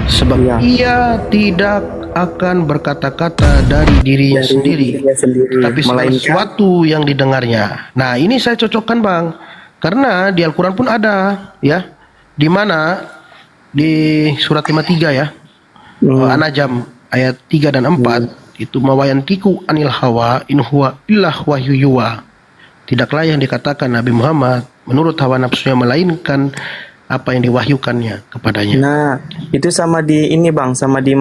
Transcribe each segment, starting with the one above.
sebab Iya. ia tidak akan berkata-kata dari dirinya sendiri, tapi segala melainkan sesuatu yang didengarnya. Nah, ini saya cocokkan, Bang, karena di Al-Quran pun ada, ya, di mana di surat 53 ya, An-Najm ayat 3 dan 4 itu mawayantiku anil hawa in huwa illah wahyu yuwa. Tidaklah yang dikatakan Nabi Muhammad menurut hawa nafsunya melainkan apa yang diwahyukannya kepadanya. Nah, itu sama di ini Bang, sama di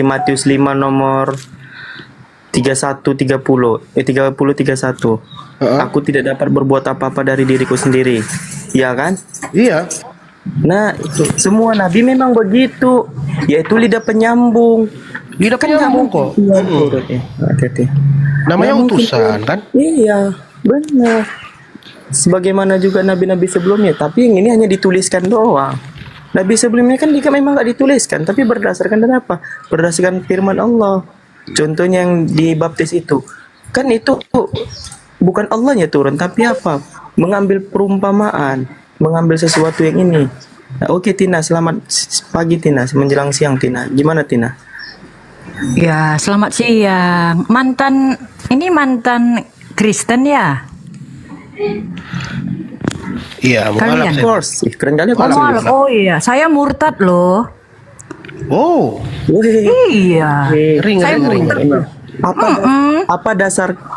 Matius 5 nomor 31 30 30 31. Aku tidak dapat berbuat apa-apa dari diriku sendiri. Iya kan? Iya, Nah, semua nabi memang begitu, yaitu lidah penyambung. lidah Kan nggak penyambung kok. mungkin dia turut ya. Hati-hati. Namanya Nggak mungkin utusan kan? Iya, benar. Sebagaimana juga nabi-nabi sebelumnya, tapi yang ini hanya dituliskan doang. Nabi sebelumnya kan juga memang nggak dituliskan, tapi berdasarkan dari apa? Berdasarkan firman Allah. Contohnya yang dibaptis itu, kan itu bukan Allahnya turun, tapi apa? Mengambil perumpamaan, mengambil sesuatu yang ini. Nah, oke Tina, selamat pagi Tina, menjelang siang Tina. Gimana Tina? Ya, selamat siang. Ini mantan Kristen ya? Iya, mualaf Kalian? Of saya. course, keren kali Oh, aku malah. Oh iya, saya murtad loh. Oh, Iya. ngeri Saya ngeri ngeri. murtad.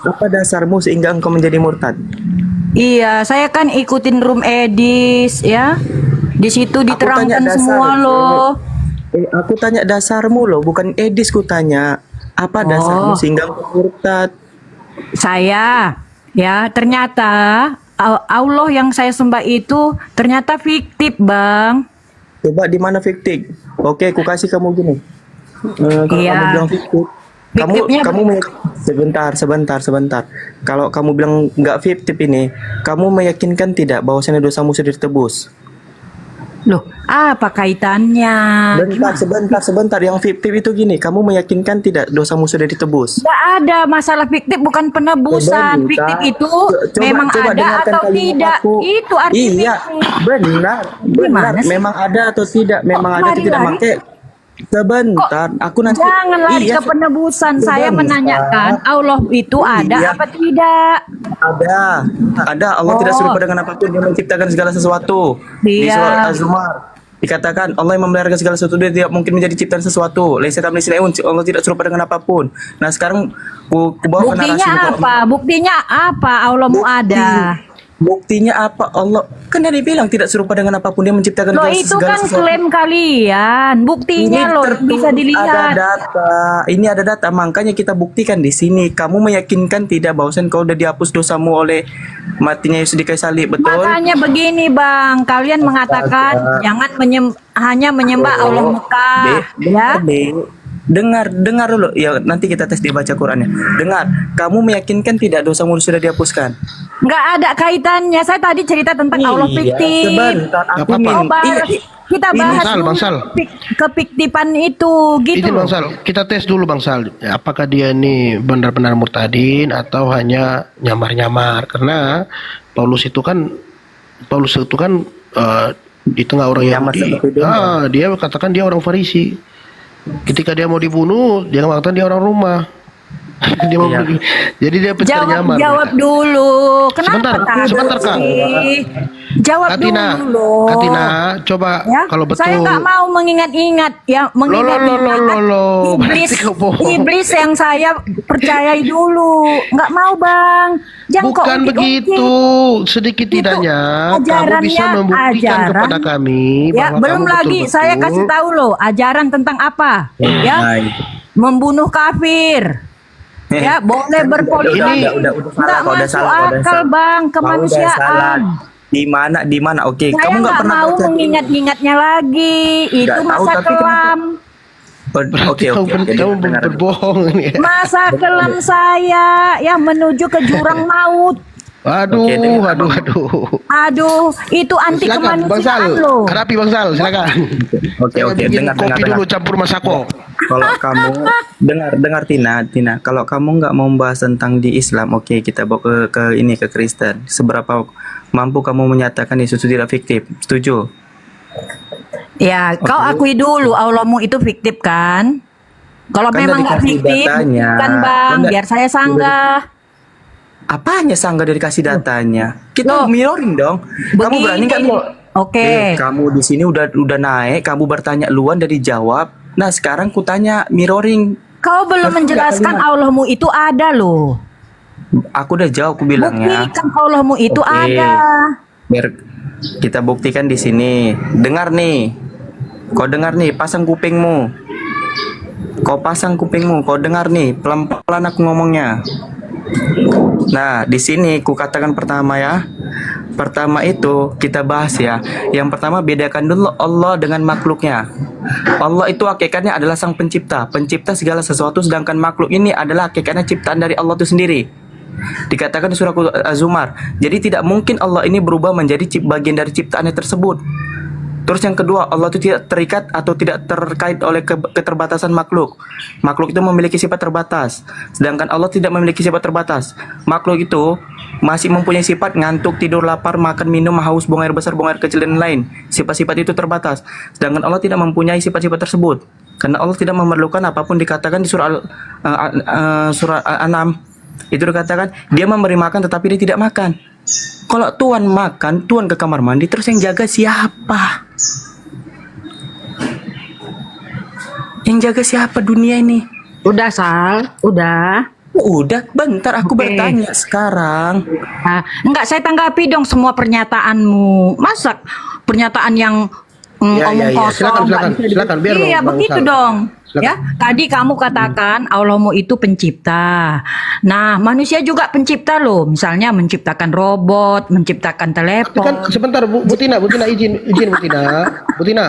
Apa dasarmu sehingga engkau menjadi murtad? Iya, saya kan ikutin room edis ya. Di situ tanya diterangkan dasar, semua loh. Aku tanya dasarmu loh, bukan edis ku tanya. Apa dasarmu sehingga engkau murtad? Saya ya, ternyata Allah yang saya sembah itu ternyata fiktif, Bang. Coba di mana fiktif? Oke, aku kasih kamu gini. Kalau Iya. kamu bilang fiktif, Fiktifnya sebentar. Kalau kamu bilang nggak fiktif ini, kamu meyakinkan tidak bahwasanya dosamu sudah ditebus? Loh, apa kaitannya? Sebentar. Yang fiktif itu gini, kamu meyakinkan tidak dosamu sudah ditebus? Nggak ada masalah fiktif, bukan penebusan. Sebentar. Fiktif itu Coba memang ada dengarkan atau kalimat tidak. aku. Itu arti Iya, fiktif. benar. Gimana sih? Memang ada atau tidak? Memang ada atau tidak? lari-lari? Makanya sebentar, aku nanti. Jangan lari Iya, ke penebusan. Saya sebentar. menanyakan Allah itu ada Iya. apa tidak? Ada. Allah tidak Oh. serupa dengan apapun, Dia menciptakan segala sesuatu. Di Iya. surat Az-Zumar dikatakan Allah yang memelihara segala sesuatu, Dia tidak mungkin menjadi ciptaan sesuatu. Laisa kamitslihi syai'un, Allah tidak serupa dengan apapun. Nah, sekarang ku bawa narasi Buktinya ini. apa? Buktinya apa? Allahmu ada. Buktinya apa? Allah kan dia bilang tidak serupa dengan apapun, Dia menciptakan Loh, itu segala kan sesuatu. klaim kalian. Buktinya loh tertulis, bisa dilihat. Ada data. Ini ada data, makanya kita buktikan di sini. Kamu meyakinkan tidak bahwasan kau udah dihapus dosamu oleh matinya Yesus di kayu salib, betul? Makanya begini Bang, kalian mengatakan jangan hanya menyembah Allah Mekah, ya? Dengar dulu. Ya, nanti kita tes dibaca Qurannya. Dengar, kamu meyakinkan tidak dosamu sudah dihapuskan? Nggak ada kaitannya. Saya tadi cerita tentang Allah fiktif. Sebentar, aku Nggak apa-apa. Kita bahas Bang dulu Sal. kepiktifan itu, gitu. Izin Bang Sal, kita tes dulu Bang Sal. Apakah dia ini benar-benar murtadin atau hanya nyamar-nyamar? Karena Paulus itu kan di tengah orang Nyamar Yahudi. seperti dia. Dia katakan dia orang Farisi. Ketika dia mau dibunuh, dia mengatakan dia orang rumah. Dia mau Iya. pergi. Jadi dia pencari nyamar. Jawab dulu. Kenapa Sebentar, Kak. sih? Jawab Katina, dulu loh. Katina, coba Ya, kalau betul. saya nggak mau mengingat-ingat ya, mengingat-ingat iblis, Berarti kau bohong. iblis yang saya percayai dulu. Nggak mau Bang. Jangan kok Bukan ungkit-ungkit. begitu, sedikit Itu tidaknya kamu bisa ajarannya, membuktikan ajaran. kepada kami Ya, bahwa belum kamu lagi betul-betul saya kasih tahu loh ajaran tentang apa. Ya, Baik. membunuh kafir. Ya, boleh berpoligami. Udah Nggak salah, udah masuk salah, udah akal salah. Bang, Udah salah. kemanusiaan. Di mana? Oke, Saya kamu nggak nggak pernah mau baca. mengingat-ingatnya lagi. Itu Nggak tahu, masa tapi kamu- kelam. Berarti kamu berbohong ini. Masa kelam saya yang menuju ke jurang maut. Aduh, Oke, dengar, aduh. Aduh, itu anti Silakan Bang Sal, kemanusiaan loh. hadapi Bang Sal, silakan. Oke, Saya bikin dengar. kopi dulu campur masako. Kalau kamu dengar Tina, kalau kamu nggak mau membahas tentang di Islam, oke, kita bawa ke Kristen. Seberapa mampu kamu menyatakan Yesus tidak fiktif? Setuju? Ya, kau Oke. akui dulu Allahmu itu fiktif kan? Kalau Kan memang dari nggak kasih fiktif, datanya. kan Bang, Kan biar saya sanggah. apanya sanggah dari kasih datanya? Kita Loh, mirroring dong. Kamu berani nggak begini. lo? Oke. Kamu di sini udah naik, kamu bertanya luan dari jawab. Nah, sekarang ku tanya mirroring. Kau belum Ngerti nggak menjelaskan kalimat? Allahmu itu ada loh. Aku udah jawab, aku bilangnya. Buktikan Allahmu itu Oke. ada. Biar kita buktikan di sini. Dengar nih. Kau dengar nih, pasang kupingmu. Kau pasang kupingmu, kau dengar nih, pelan-pelan aku ngomongnya. Nah, di sini ku katakan pertama ya. Pertama itu kita bahas ya. Yang pertama bedakan dulu Allah dengan makhluknya. Allah itu hakikatnya adalah sang pencipta, pencipta segala sesuatu, sedangkan makhluk ini adalah hakikatnya ciptaan dari Allah itu sendiri. Dikatakan di surah Az-Zumar. Jadi tidak mungkin Allah ini berubah menjadi bagian dari ciptaannya tersebut. Terus yang kedua, Allah itu tidak terikat atau tidak terkait oleh keterbatasan makhluk. Makhluk itu memiliki sifat terbatas, sedangkan Allah tidak memiliki sifat terbatas. Makhluk itu masih mempunyai sifat ngantuk, tidur, lapar, makan, minum, haus, buang air besar, buang air kecil, dan lain. Sifat-sifat itu terbatas, sedangkan Allah tidak mempunyai sifat-sifat tersebut. Karena Allah tidak memerlukan apapun, dikatakan di surah surah Al-An'am. Itu dikatakan dia memberi makan tetapi dia tidak makan. Kalau Tuhan makan, Tuhan ke kamar mandi, terus yang jaga siapa? Yang jaga siapa dunia ini? Udah, Sal. Udah. Udah, bentar aku Oke. bertanya sekarang. Nah, enggak, saya tanggapi dong semua pernyataanmu. Masa pernyataan yang Ya, omong ya, ya. kosong? Silakan, nggak bisa silakan. Biar iya, Bang begitu Sal. dong. Silakan. Ya, tadi kamu katakan Allahmu itu pencipta. Nah, manusia juga pencipta loh. Misalnya menciptakan robot, menciptakan Tapi telepon. kan sebentar Bu Tina izin Bu Tina. Bu Tina,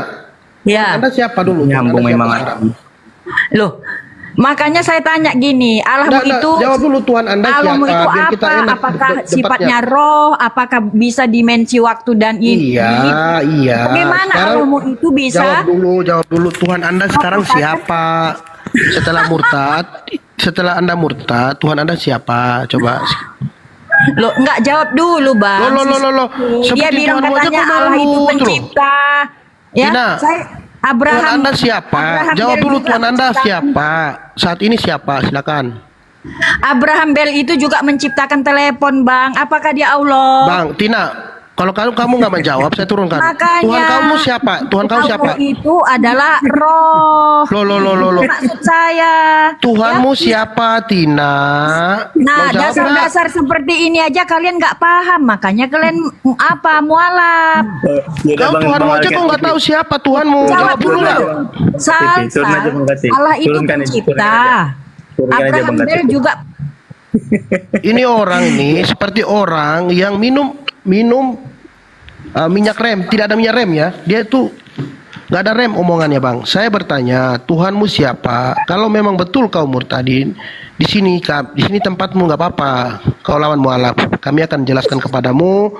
Ya. Anda siapa dulu? Nyambung Anda siapa memang. sekarang? Loh, makanya saya tanya gini, Allahmu Nggak, itu jawab dulu Tuhan Anda Allahmu siapa, itu biar apa? kita enak Apakah debatnya. sifatnya roh? Apakah bisa dimensi waktu dan ini? Iya. Bagaimana Sekarang Allahmu itu bisa? jawab dulu. Tuhan Anda sekarang siapa? Setelah Anda murtad, Tuhan Anda siapa? Coba. Loh, enggak jawab dulu, Bang. Loh. Dia Sebutin bilang Tuhanmu aja katanya kok Allah malu itu terus. pencipta. Ya, Tina, Abraham. Tuhan Anda siapa? Abraham Jawab Bel dulu juga Tuhan Anda menciptakan- siapa? Saat ini siapa? Silakan. Abraham Bel itu juga menciptakan telepon, Bang. Apakah dia Allah? Bang, Tina, kalau kamu nggak menjawab, saya turunkan. Makanya Tuhan kamu siapa? Tuhan kamu siapa? Allah itu adalah roh. Loh. Maksud saya. Tuhanmu siapa, Tina? Nah, Mau jawab nggak? dasar-dasar seperti ini aja kalian nggak paham, makanya kalian mualaf. Kau Tuhanmu aja kok nggak tahu siapa Tuhanmu? Jawab dulu lah. Sal, Turun aja, Bang Kati. Allah itu Turunkan aja, pencipta. Turunkan aja, Abraham Bang Kati. Bel juga Ini orang ini seperti orang yang minum minyak rem, tidak ada minyak rem ya. Dia itu nggak ada rem omongannya bang. Saya bertanya, Tuhanmu siapa? Kalau memang betul kau murtadin, di sini tempatmu nggak apa-apa. Kau lawan mualaf. Kami akan jelaskan kepadamu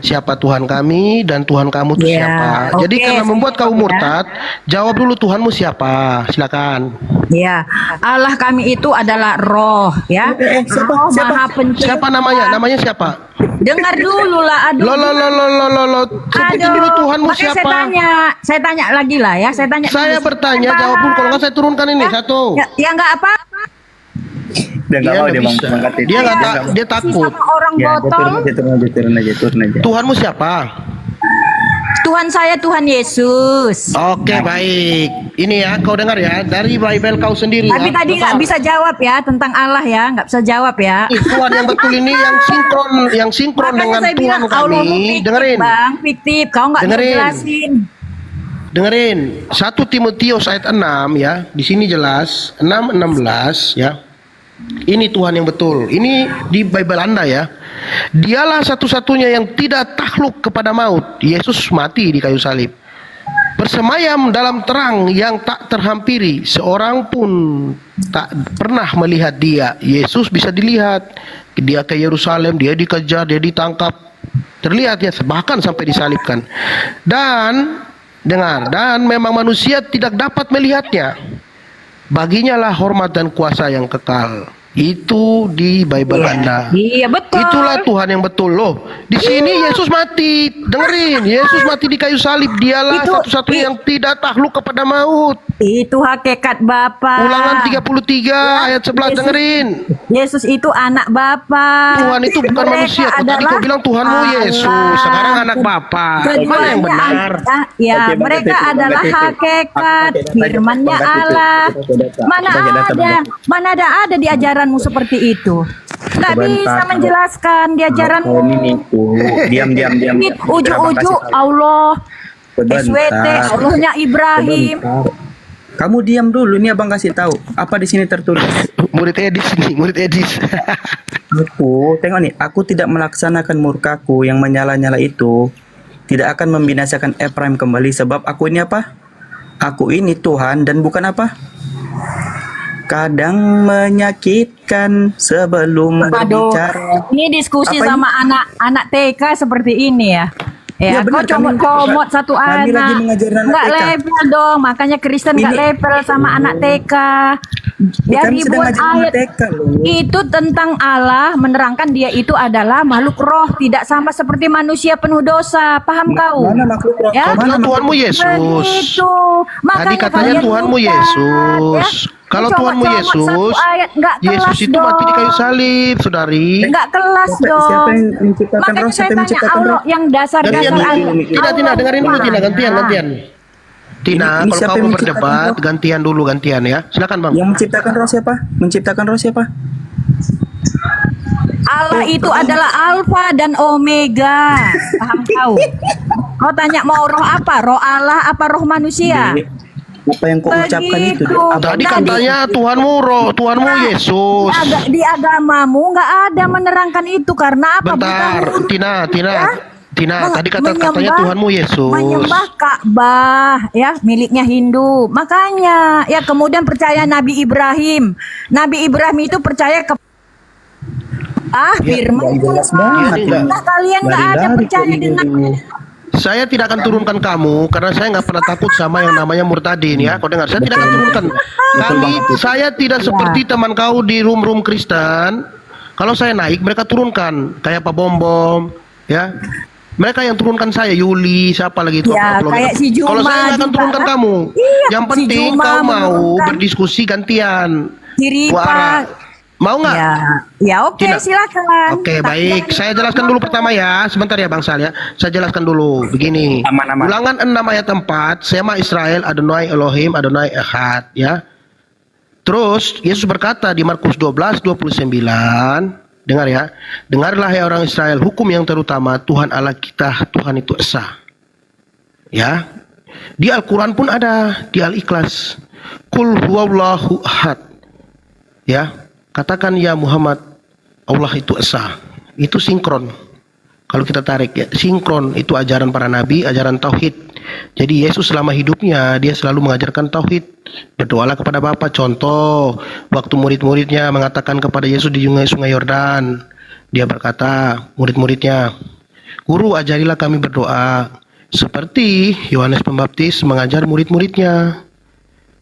siapa Tuhan kami dan Tuhan kamu itu Ya, siapa. oke, Jadi karena membuat kau ya. murtad, jawab dulu Tuhanmu siapa. Silakan. ya, Allah kami itu adalah roh, ya. Roh Maha Pencipta. Siapa namanya? Namanya siapa? Dengar dulu lah, aduh. Lo. Sebutin dulu Tuhanmu makanya siapa? Saya tanya lagi lah ya. Saya tanya. Saya dulu. bertanya, Paham. jawab dulu. Kalau nggak saya turunkan ini Ya, satu. Ya nggak apa. Dia nggak mau nggak dia Bang bisa. Kati. Dia nggak Saya tak, dia takut. sama orang Ya, botol. turun aja. Tuhanmu siapa? Tuhan saya Tuhan Yesus. Oke, baik. Ini ya, kau dengar ya, dari Bible kau sendiri. Tapi ya. tadi nggak Betul. bisa jawab ya tentang Allah ya, nggak bisa jawab ya. Tuhan yang betul ini yang sinkron Makanya dengan saya Tuhan bilang Allah kami. fiktif, Dengerin. Bang, fiktif. Kau nggak bisa Dengerin. jelasin. Dengerin. 1 Timotius ayat 6 ya. Di sini jelas 6:16 ya. Ini Tuhan yang betul. Ini di Bible Anda ya. Dialah satu-satunya yang tidak takluk kepada maut. Yesus mati di kayu salib. Bersemayam dalam terang yang tak terhampiri. Seorang pun tak pernah melihat dia. Yesus bisa dilihat. Dia ke Yerusalem, dia dikejar, dia ditangkap. Terlihat ya, bahkan sampai disalibkan. Dan dengar, dan memang manusia tidak dapat melihatnya. Baginya lah hormat dan kuasa yang kekal. Itu di Bible Anda. Iya betul. Itulah Tuhan yang betul loh. Di sini Yesus mati. Dengerin, Yesus mati di kayu salib. Dialah Itu- satu-satunya yang tidak takluk kepada maut. Itu hakikat Bapa. Ulangan 33 ayat 11, dengerin. Yesus itu anak Bapa. Tuhan itu bukan Mereka manusia. Kok tadi adalah kau bilang Tuhanmu Allah. Yesus, sekarang anak Bapa. Mana yang benar? Ya, Oke, Bang mereka Tete, Bang adalah Tete. hakikat Aku pakai data, firman-Nya Bang Tete, Allah. aku pakai data. Mana Aku pakai data, Bang ada, Tete. mana ada di ajaranmu seperti itu. Nggak Sebentar. bisa menjelaskan di ajaranmu. Oh, ini nipu. Diam. Ujuk-ujuk Allah, Sebentar. SWT, Allahnya Ibrahim. Sebentar. Kamu diam dulu, ini abang kasih tahu. Apa di sini tertulis? Murid Edis nih, murid Edis. Aku, tengok nih, aku tidak melaksanakan murkaku yang menyala-nyala itu, tidak akan membinasakan Efraim kembali, sebab aku ini apa? Aku ini Tuhan dan bukan apa? Kadang menyakitkan sebelum Aduh, berbicara. ini diskusi Apa ini? sama anak-anak TK seperti ini ya. Ya, Ya, benar, kau kami- comot satu kami lagi anak. mengajar anak Nggak TK. level dong, makanya Kristen nggak Ini- level sama anak TK. Ya Kami sedang ribuan ngajar anak ayat TK loh. itu tentang Allah menerangkan dia itu adalah makhluk roh, tidak sama seperti manusia penuh dosa. Paham kau? Mana makhluk roh? Ya? Kau bilang Tuhanmu Yesus. Begitu. Tadi katanya kalian Tuhanmu buka, Yesus. ya. Kalau Comot-comot Tuhanmu satu Yesus, ayat, nggak kelas Yesus itu mati di kayu dong. salib, saudari. Enggak kelas Siapa dong. yang menciptakan Makanya roh? saya Siapa yang tanya menciptakan Allah roh? yang dasar-dasar Gantian ayat. dulu. Tina, Allah dengerin dulu Tina, mana? gantian. Tina, Ini kalau siapa kamu yang berdebat, menciptakan roh? gantian dulu, ya. Silakan Bang. Yang menciptakan roh siapa? Menciptakan roh siapa? Allah itu adalah Alfa dan Omega. Paham kau? Kau tanya mau roh apa? Roh Allah apa roh manusia? Apa yang kau ucapkan itu? Begitu. Abang- Tadi katanya Tuhanmu roh, Tuhanmu Yesus. Di agamamu nggak ada menerangkan itu karena apa? Bentar, Bukan Tina, tadi katanya menyembah- Tuhanmu Yesus. menyembah Ka'bah ya miliknya Hindu. Makanya ya kemudian percaya Nabi Ibrahim. Nabi Ibrahim itu percaya ke firman nggak jelas banget ini. Nah, kalian nggak ada Dari-dari percaya kok dengan ini. Saya tidak akan turunkan kamu karena saya nggak pernah takut sama yang namanya murtadin ya. Kau dengar? Saya tidak akan turunkan. Saya tidak seperti teman kau di room Kristen. Kalau saya naik, mereka turunkan kayak Pak Bom ya. Mereka yang turunkan saya, Yuli, siapa lagi itu? Ya, upload. kayak si Juma Kalau saya nggak akan juga, turunkan kan? kamu. Iya, Yang si penting Juma kau mau menurunkan. berdiskusi gantian. Siripa. Wara. Mau nggak? Ya oke Tina. silakan. Oke, Tapi baik. jangan- Saya jelaskan dulu pertama ya. Sebentar ya Bang Sal ya. Saya jelaskan dulu. Begini. Aman. Ulangan 6 ayat 4. Sema Israel Adonai Elohim Adonai Echad ya. Terus Yesus berkata di Markus 12:29, dengar ya. Dengarlah ya orang Israel, hukum yang terutama Tuhan Allah kita, Tuhan itu esa. Ya. Di Al-Qur'an pun ada, di Al-Ikhlas. Qul huwallahu ahad. Ya. Katakan ya Muhammad, Allah itu esa. Itu sinkron. Kalau kita tarik ya, sinkron itu ajaran para nabi, ajaran tauhid. Jadi Yesus selama hidupnya dia selalu mengajarkan tauhid. Berdoalah kepada Bapa. Contoh, waktu murid-muridnya mengatakan kepada Yesus di sungai Yordan, dia berkata, murid-muridnya, "Guru, ajarilah kami berdoa seperti Yohanes Pembaptis mengajar murid-muridnya."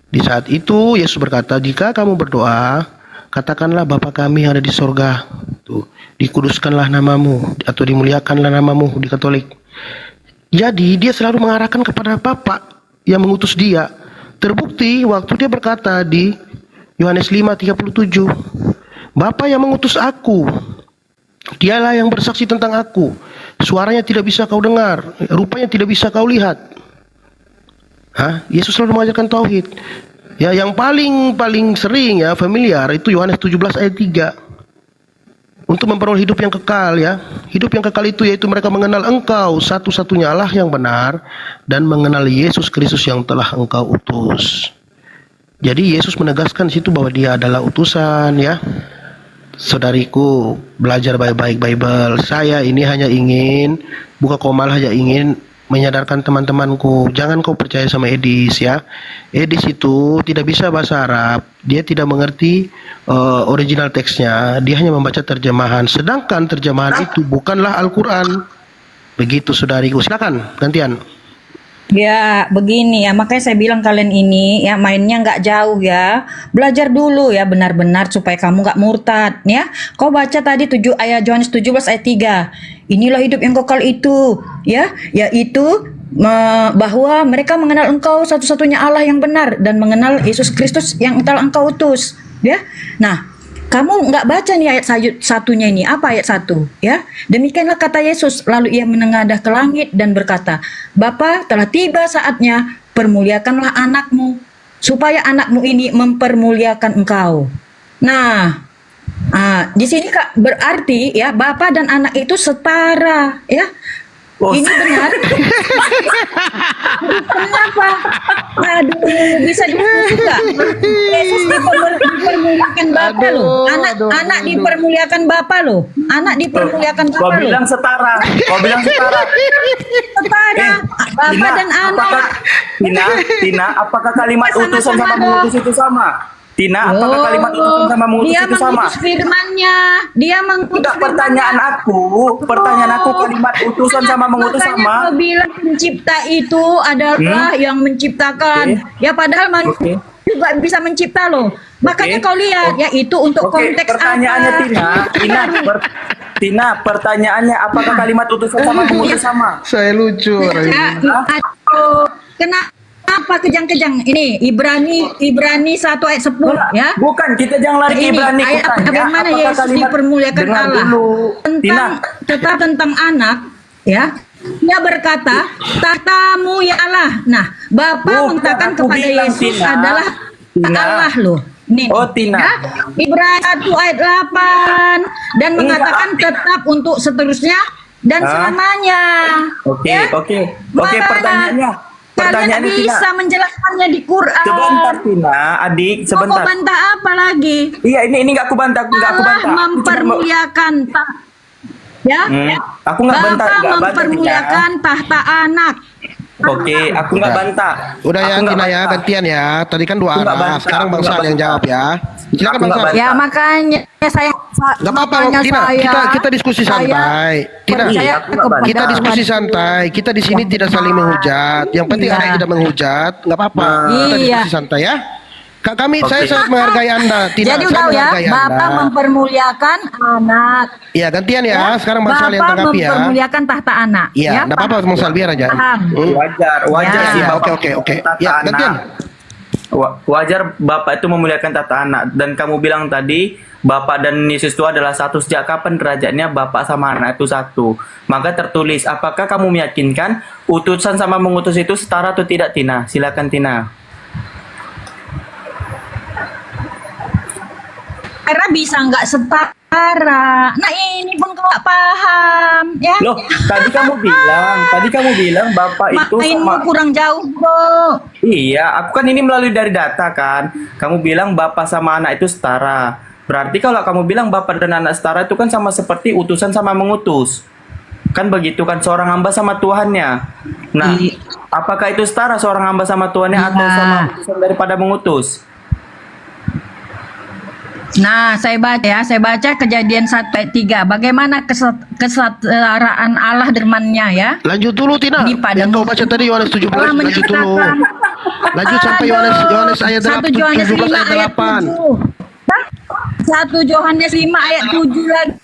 Di saat itu Yesus berkata, "Jika kamu berdoa, katakanlah Bapa kami yang ada di sorga, tuh, dikuduskanlah namamu atau dimuliakanlah namamu di Katolik." Jadi dia selalu mengarahkan kepada Bapa yang mengutus dia. Terbukti waktu dia berkata di Yohanes 5:37, "Bapa yang mengutus aku, dialah yang bersaksi tentang aku. Suaranya tidak bisa kau dengar, rupanya tidak bisa kau lihat." Yesus selalu mengajarkan tauhid. Ya, yang paling sering ya familiar itu Yohanes 17 ayat 3. Untuk memperoleh hidup yang kekal ya. Hidup yang kekal itu yaitu mereka mengenal Engkau satu-satunya Allah yang benar dan mengenal Yesus Kristus yang telah Engkau utus. Jadi Yesus menegaskan di situ bahwa dia adalah utusan ya. Saudariku, belajar baik-baik Bible. Saya ini hanya ingin buka komal, hanya ingin menyadarkan teman-temanku, jangan kau percaya sama Edis ya. Edis itu tidak bisa bahasa Arab, dia tidak mengerti original teksnya, dia hanya membaca terjemahan, sedangkan terjemahan itu bukanlah Al-Quran. Begitu saudariku, silakan gantian. Ya, begini ya, makanya saya bilang kalian ini ya mainnya nggak jauh ya. Belajar dulu ya benar-benar supaya kamu nggak murtad ya. Kau baca tadi 7 ayat Yohanes 17 ayat 3. Inilah hidup yang kekal itu ya, yaitu bahwa mereka mengenal engkau satu-satunya Allah yang benar dan mengenal Yesus Kristus yang telah engkau utus ya. Nah, kamu nggak baca nih ayat satunya ini. Apa ayat 1? Ya. Demikianlah kata Yesus. Lalu ia menengadah ke langit dan berkata, Bapa, telah tiba saatnya, permuliakanlah anakmu, supaya anakmu ini mempermuliakan engkau. Nah, di sini Kak berarti ya Bapa dan anak itu setara ya. Oh, Ini benar. Kenapa? Aduh, bisa diskusi nggak? Yesus dipermuliakan Bapa loh. Anak dipermuliakan Bapa loh. Anak dipermuliakan Kau Bapa loh. bilang setara. Kau bilang setara. Setara. Bapa Tina, dan anak. apakah Tina, apakah kalimat Sama-sama utusan sama dong. mengutus itu sama? Tina, apakah kalimat utusan sama mengutus Dia itu sama? mengutus firman-Nya. Dia mengutus Tidak, firman-Nya. pertanyaan aku kalimat utusan sama mengutus Makanya sama. kau bilang pencipta itu adalah yang menciptakan. Oke. Ya padahal manusia juga bisa mencipta loh. Makanya Oke. kau lihat ya itu untuk Oke, konteks pertanyaannya apa? Tina, pertanyaannya apakah kalimat utusan sama mengutus sama? Saya lucu orang ini. Ya, aduh, kenapa kejang-kejang? Ini Ibrani 1 ayat 10 ya. Bukan, kita jangan lari ke Ini Ibrani. ayat Bukan, ya. bagaimana Apakah Yesus kalimat- dipermuliakan Dengar Allah dulu, Tina. tetap tentang anak ya. Dia berkata, tahtamu ya Allah. Nah, Bapa Bukan, mengatakan aku kepada bilang, Yesus Tina. adalah Tina. Allah loh. Nih, Oh, Tina. ya. Ibrani 1 ayat 8 dan Enggak, mengatakan Tina. tetap untuk seterusnya dan Hah? selamanya. Oke, Ya. oke, Mana? pertanyaannya. Kalian Pertanyaannya Tina. bisa menjelaskannya di Quran. Sebentar Tina, adik, Mau sebentar. bantah apa lagi? Iya, ini enggak aku bantah, enggak aku Allah bantah. Aku cuma mau- mempermuliakan ya. Aku nggak bantah, Bapak nggak bantah, mempermuliakan tahta anak. Oke, aku nggak bantah. Udah ya Aku nggak Tina ya, bantah. gantian ya. Tadi kan dua Aku nggak arah. bantah, Sekarang aku Bang nggak Sal yang bantah. jawab ya. Silakan Aku Bang nggak Sal. bantah. Ya makanya saya Gak apa-apa makanya Tina, saya- kita diskusi saya santai. Tina, percaya aku nggak kepada kita diskusi santai. Kita di sini tidak saling menghujat. Yang penting Iya. ada yang tidak menghujat, nggak apa-apa. Kita Iya. diskusi santai ya. Kami, Oke. saya sangat menghargai Anda. Tina, Jadi saya udah ya, menghargai Bapak Anda. mempermuliakan anak. Iya gantian ya. Sekarang Bang Sal yang Bapak tanggapi ya. mempermuliakan tahta anak. Iya, nggak apa-apa Bang Sal biar aja. Paham. Wajar Ya. sih Iya, Bapak oke. tata Ya, anak. gantian. Wajar Bapak itu memuliakan tata anak. Dan kamu bilang tadi Bapak dan Yesus itu adalah satu. Sejak kapan derajatnya Bapak sama anak itu satu? Maka tertulis, apakah kamu meyakinkan utusan sama mengutus itu setara atau tidak, Tina? Silakan Tina. Karena bisa nggak setara. Nah ini pun kau nggak paham ya. Loh, tadi kamu bilang Bapak itu Mainmu sama. kurang jauh bro. Iya, aku kan ini melalui dari data kan. Kamu bilang Bapak sama anak itu setara. Berarti kalau kamu bilang Bapak dan anak setara itu kan sama seperti utusan sama mengutus. Kan begitu kan, seorang hamba sama Tuhannya. Nah, apakah itu setara seorang hamba sama Tuhannya atau sama utusan daripada mengutus? Nah, saya baca Kejadian 1 ayat 3. Bagaimana kesetaraan Allah firman-Nya ya? Lanjut dulu Tina. Ini pada Yang kau baca tadi Yohanes 17. Allah Lanjut dulu. menciptakan. Lanjut sampai Yohanes ayat 1 Yohanes 17 5 ayat ayat 8. 7. 1 Yohanes 5 ayat 7 lagi.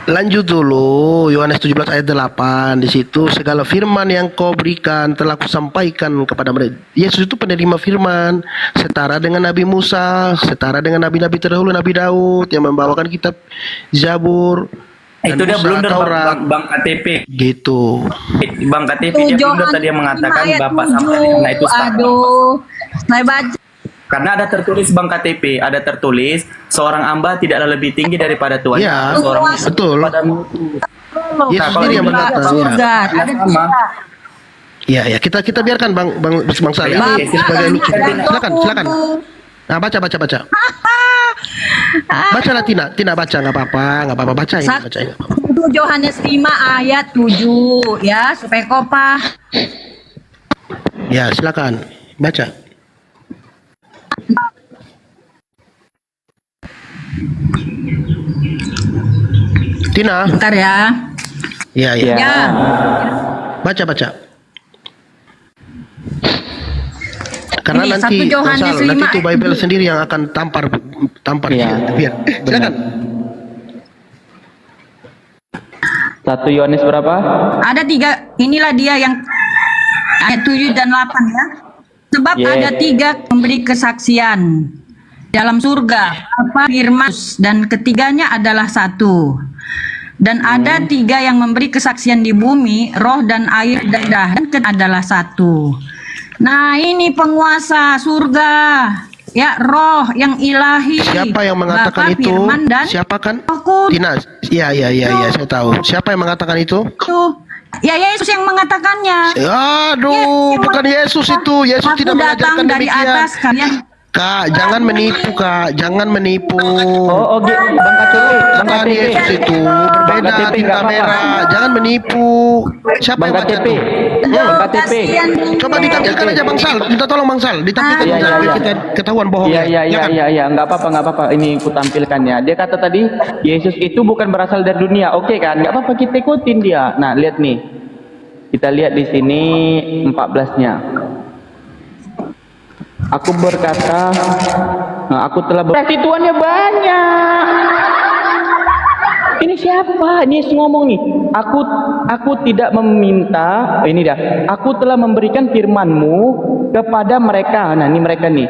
Lanjut dulu Yohanes 17 ayat 8. Di situ segala firman yang kau berikan telah kusampaikan kepada mereka. Yesus itu penerima firman, setara dengan Nabi Musa, setara dengan nabi-nabi terdahulu, Nabi Daud yang membawakan kitab Zabur dan Itu dia Musa, blunder Taurat. Bang KTP. Gitu. Bang KTP dia blunder tadi yang mengatakan Bapak sama anak itu setara. Aduh, saya baca. Karena ada tertulis Bang KTP, ada tertulis seorang hamba tidaklah lebih tinggi daripada Tuhannya. Iya, Seorang betul. pada Yesus sendiri yang berkata. Surga. Ya. Ada sama. Ya, kita biarkan Bang Sal ya. Oke, Sebagai lucu. silakan, Silakan. Nah, baca. Bacalah Tina baca nggak apa-apa baca ini. 1 Yohanes 5 ayat 7 ya, supaya kau paham. Ya, silakan baca. Tina. Bentar ya. Ya. Ya. Baca. Karena Ini nanti 1 Yohanes Bang Sal, nanti 5. itu Bible sendiri yang akan tampar Iya, biar. Silakan. 1 Yohanes berapa? Ada 3, inilah dia yang ayat 7 dan 8 ya. Sebab Yes. ada 3 memberi kesaksian dalam surga, apa firman, dan ketiganya adalah 1. Dan ada 3 yang memberi kesaksian di bumi, roh dan air dan darah, dan adalah 1. Nah, ini penguasa surga, ya, roh yang ilahi. Siapa yang mengatakan Bapa, itu? Firman, dan Siapa kan? Roh Kudus. Tina. Iya, saya tahu. Siapa yang mengatakan itu? Ya, Yesus yang mengatakannya. Aduh, bukan Yesus itu. Yesus Aku tidak datang mengajarkan dari demikian. atas, kalian Kak, jangan menipu, Kak. Jangan menipu. Oh, Bang KTP, Bang Bukan KTP. Yesus itu. Berbeda KTP, tinta nggak apa-apa. merah. Jangan menipu. Siapa Bang yang baca KTP. tuh? Bang KTP. kasihan. Coba ditampilkan aja Bang Sal. Minta tolong Bang Sal. Ditampilkan Iya, Bang Sal. iya. Kita ketahuan bohongnya. Iya, nggak apa-apa. Ini aku tampilkan ya. Dia kata tadi, Yesus itu bukan berasal dari dunia. Oke kan? Nggak apa-apa, kita ikutin dia. Nah, lihat nih. Kita lihat di sini 14-nya. Aku berkata, nah, aku telah berarti Tuhannya banyak. Ini siapa? Ini Yesus ngomong nih. Aku tidak meminta. Ini dah. Aku telah memberikan firman-Mu kepada mereka. Nah, ini mereka nih.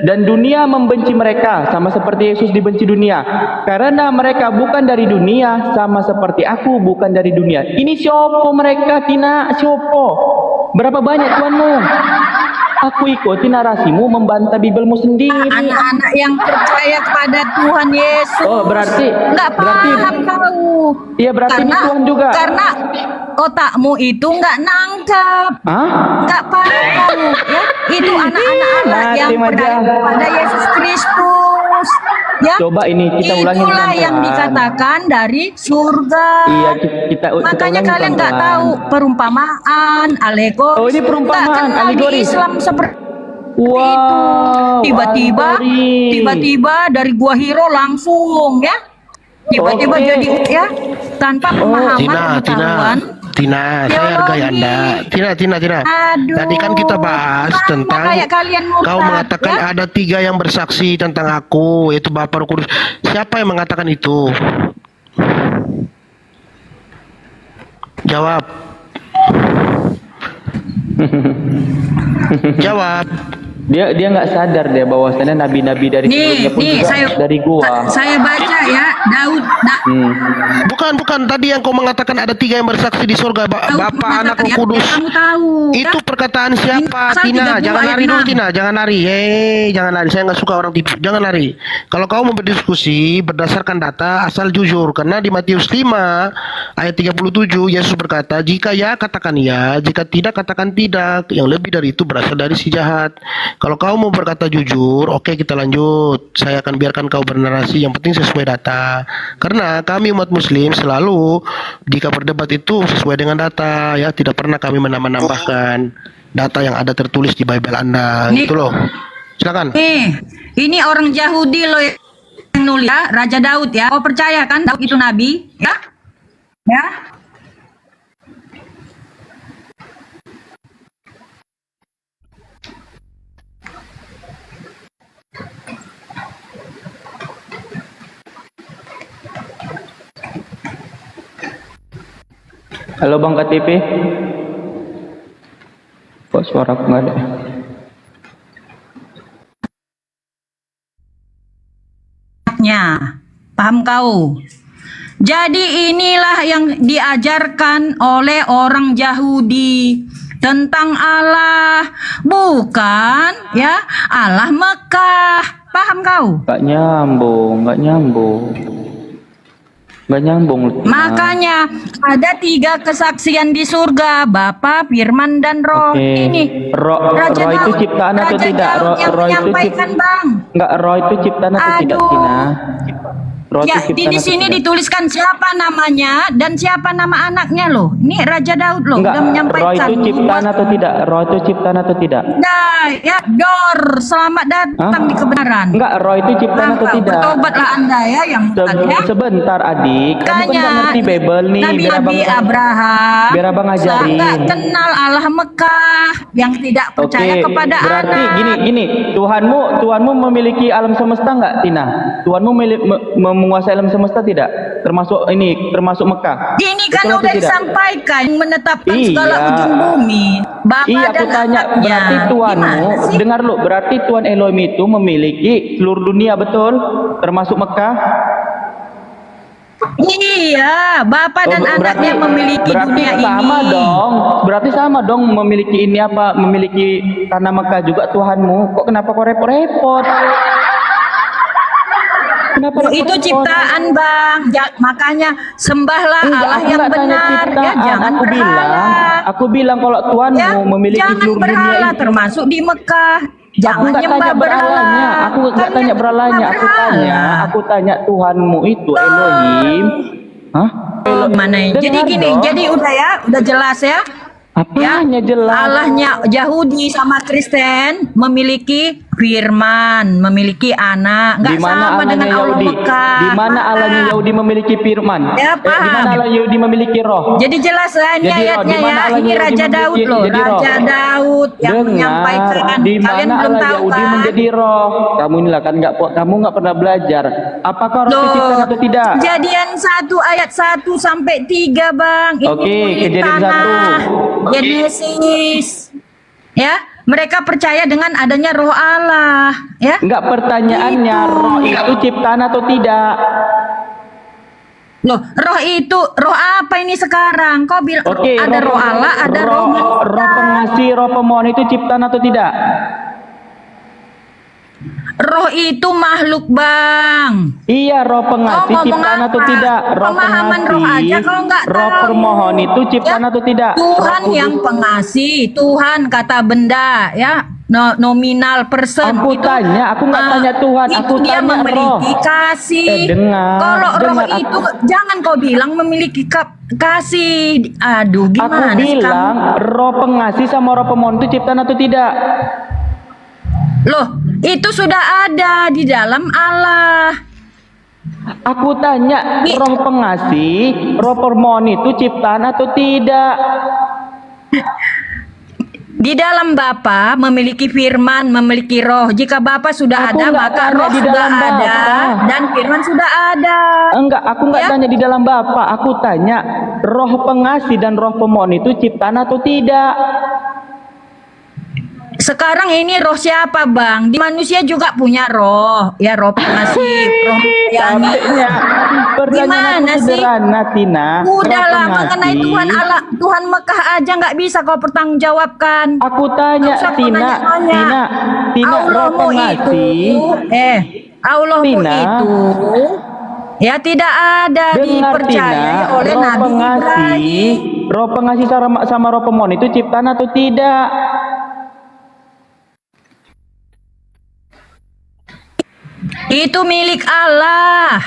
Dan dunia membenci mereka sama seperti Yesus dibenci dunia. Karena mereka bukan dari dunia sama seperti aku bukan dari dunia. Ini siapa mereka, Tina? Siapa? Berapa banyak Tuhanmu? Aku ikuti narasimu membantah Bibelmu sendiri. Anak-anak yang percaya kepada Tuhan Yesus. Oh, berarti Berarti paham kau. Iya, berarti ini Tuhan juga. Karena otakmu itu nggak nangkap, Hah? nggak paham kau, ya. Itu anak-anak yang Mati percaya aja. kepada Yesus Kristus. Ya. Coba ini kita ulangi Itulah dengan yang pelan. dikatakan dari surga. Iya, kita Makanya ulangi kalian nggak pelan-pelan. tahu perumpamaan, alegori. Oh, ini perumpamaan, Nggak kenal alegori. di Islam seperti Wow, tiba-tiba alegori. dari Gua Hiro langsung ya tiba-tiba Oke. jadi ya tanpa pemahaman pengetahuan. Tina, saya hargai Anda. Tina. Aduh. Tadi kan kita bahas Sama tentang kayak kalian murtad, kau mengatakan ya? ada 3 yang bersaksi tentang aku, yaitu Bapa Roh Kudus. Siapa yang mengatakan itu? Jawab. Jawab. Dia nggak sadar dia bahwasannya nabi-nabi dari sebelumnya pun juga dari gua. saya baca ya Daud Bukan. Tadi yang kau mengatakan ada 3 yang bersaksi di surga, Bapa, Anak, Roh Kudus. kamu tahu Itu perkataan siapa, Pasal Tina? 32 Jangan ayat lari dulu, 6. Tina. Jangan lari. Jangan lari. Saya nggak suka orang tipu. Jangan lari. Kalau kau mau berdiskusi berdasarkan data, asal jujur. Karena di Matius 5 ayat 37 Yesus berkata, jika ya katakan ya, jika tidak katakan tidak. Yang lebih dari itu berasal dari si jahat. Kalau kau mau berkata jujur, oke, kita lanjut. Saya akan biarkan kau bernarasi. Yang penting sesuai data. Karena kami umat Muslim selalu jika berdebat itu sesuai dengan data, ya, tidak pernah kami menambah-nambahkan data yang ada tertulis di Bible Anda. Nih. Itu loh. Silakan. Ini orang Yahudi loh yang nulis ya, Raja Daud ya. Kau percaya kan Daud itu nabi ya? Ya. Halo Bang KTP. Kok suara aku nggak ada? Paham kau? Jadi inilah yang diajarkan oleh orang Yahudi tentang Allah, bukan ya Allah Mekah. Paham kau? Nggak nyambung. Tina. Makanya ada 3 kesaksian di surga, Bapa, Firman, dan Roh. Oke. Ini Roh itu Daud- ciptaan atau Raja tidak? Daud yang Roh itu menyampaikan, Bang. Enggak, roh itu ciptaan atau tidak, Aduh. Tina? Roh Ya, itu di ciptaan atau sini tidak? dituliskan siapa namanya dan siapa nama anaknya loh. Ini Raja Daud loh, Enggak, udah roh menyampaikan. itu ciptaan atau tidak? Roh itu ciptaan atau tidak? Nah, ya, Dor, selamat datang Hah? di kebenaran. Enggak, roh itu ciptaan atau Bangga, tidak? bertobatlah Anda ya yang murtad ya. Sebentar adik, kamu kan Makanya nggak ngerti Bible nih, Nabi biar abang Abraham biar abang ngajarin. nggak kenal Allah Mekah yang tidak percaya kepada berarti Allah. gini, Tuhanmu memiliki alam semesta nggak, Tina? Tuhanmu menguasai alam semesta tidak? Termasuk Mekah. Ini kan Betul atau udah tidak? disampaikan menetapkan Iya. segala ujung bumi. Bapak Iya, aku dan tanya, anaknya. berarti Tuhanmu, Gimana sih? dengar lu, berarti Tuhan Elohim itu memiliki seluruh dunia, betul? Termasuk Mekah? Iya, Bapak dan Oh, anaknya memiliki berarti dunia sama ini. dong. Berarti sama dong memiliki ini apa? Memiliki tanah Mekah juga Tuhanmu. Kok kenapa kok repot-repot? Kenapa Loh, itu repot-repot? ciptaan Bang. Makanya sembahlah Enggak, Allah aku yang nggak tanya benar. Ya, ciptaan. jangan berhala. Aku bilang kalau Tuhanmu Ya, memiliki jangan seluruh dunia berhala ini. termasuk di Mekah. Aku Jangan nggak tanya nyembah berhalanya. berhala. Aku nggak Kalian tanya berhalanya. berhala. Aku tanya Tuhanmu itu Elohim. Hah? Oh, mana ya? Jadi Dengar gini, dong. jadi udah ya, udah jelas ya. Apanya jelas? Allahnya Yahudi sama Kristen memiliki firman, memiliki anak, nggak Di mana sama Allahnya dengan Allah Yahudi? Mekah. Di mana Allahnya Yahudi memiliki firman? Ya, Di mana paham. Allah Yahudi memiliki roh? Jadi jelas lah ini Jadi, Roh, ayatnya di mana ya. Allahnya Ini Yahudi Raja Daud memiliki- loh, jadi roh? Raja Daud yang menyampaikan. di Kalian mana belum Allah tahu Yahudi kan? menjadi roh? Kamu inilah kan kamu nggak pernah belajar. Apakah roh itu ciptaan atau tidak? Kejadian 1 ayat 1 sampai 3 Bang. Ini Oke, kulit Kejadian tanah. 1. Genesis. Ya, mereka percaya dengan adanya roh Allah, ya. Enggak, pertanyaannya Itu. roh itu ciptaan atau tidak? Loh, roh itu roh apa ini sekarang? Kau bilang Oke, ada roh Allah, ada roh manusia. roh pengasih, roh pemohon itu ciptaan atau tidak? Roh itu makhluk, Bang. Iya, roh pengasih ngomong ciptaan atau apa? tidak? Roh Pemahaman pengasih, roh aja kalau nggak roh tahu. permohon itu ciptaan Ya, atau tidak? Tuhan Roh yang kudus. pengasih, Tuhan kata benda, ya, nominal person. Aku itu, tanya, aku nggak tanya Tuhan, itu aku dia tanya memiliki roh. kasih. Dengar, Kalau roh dengar, itu jangan kau bilang memiliki kasih. Aduh, Aku gimana sih kamu? bilang roh pengasih sama roh pemohon itu ciptaan atau tidak? Loh, itu sudah ada di dalam Allah. Aku tanya roh pengasih, roh pemohon itu ciptaan atau tidak? Di dalam Bapa memiliki firman, memiliki roh. Jika Bapa sudah Aku ada, nggak maka tanya roh di sudah dalam ada Bapa. dan firman sudah ada. Enggak, aku nggak Ya. tanya di dalam Bapa. Aku tanya roh pengasih dan roh pemohon itu ciptaan atau tidak? Sekarang ini roh siapa, Bang? Di manusia juga punya roh, ya, roh pengasih, roh yang Sampainya pertanyaan Gimana aku sih? sederhana, Tina. Udahlah, Roh mengenai pengasih. Tuhan Allah, Tuhan Mekah aja nggak bisa kau pertanggungjawabkan. Aku tanya, Nggak usah kau Tina, nanya-nanya. Tina, roh Allahmu pengasih. Allahmu Tina. itu, ya tidak ada Dengar Tina, dipercayai oleh roh Nabi pengasih, Ibrahim. roh pengasih sama roh pemohon itu ciptaan atau tidak? Itu milik Allah.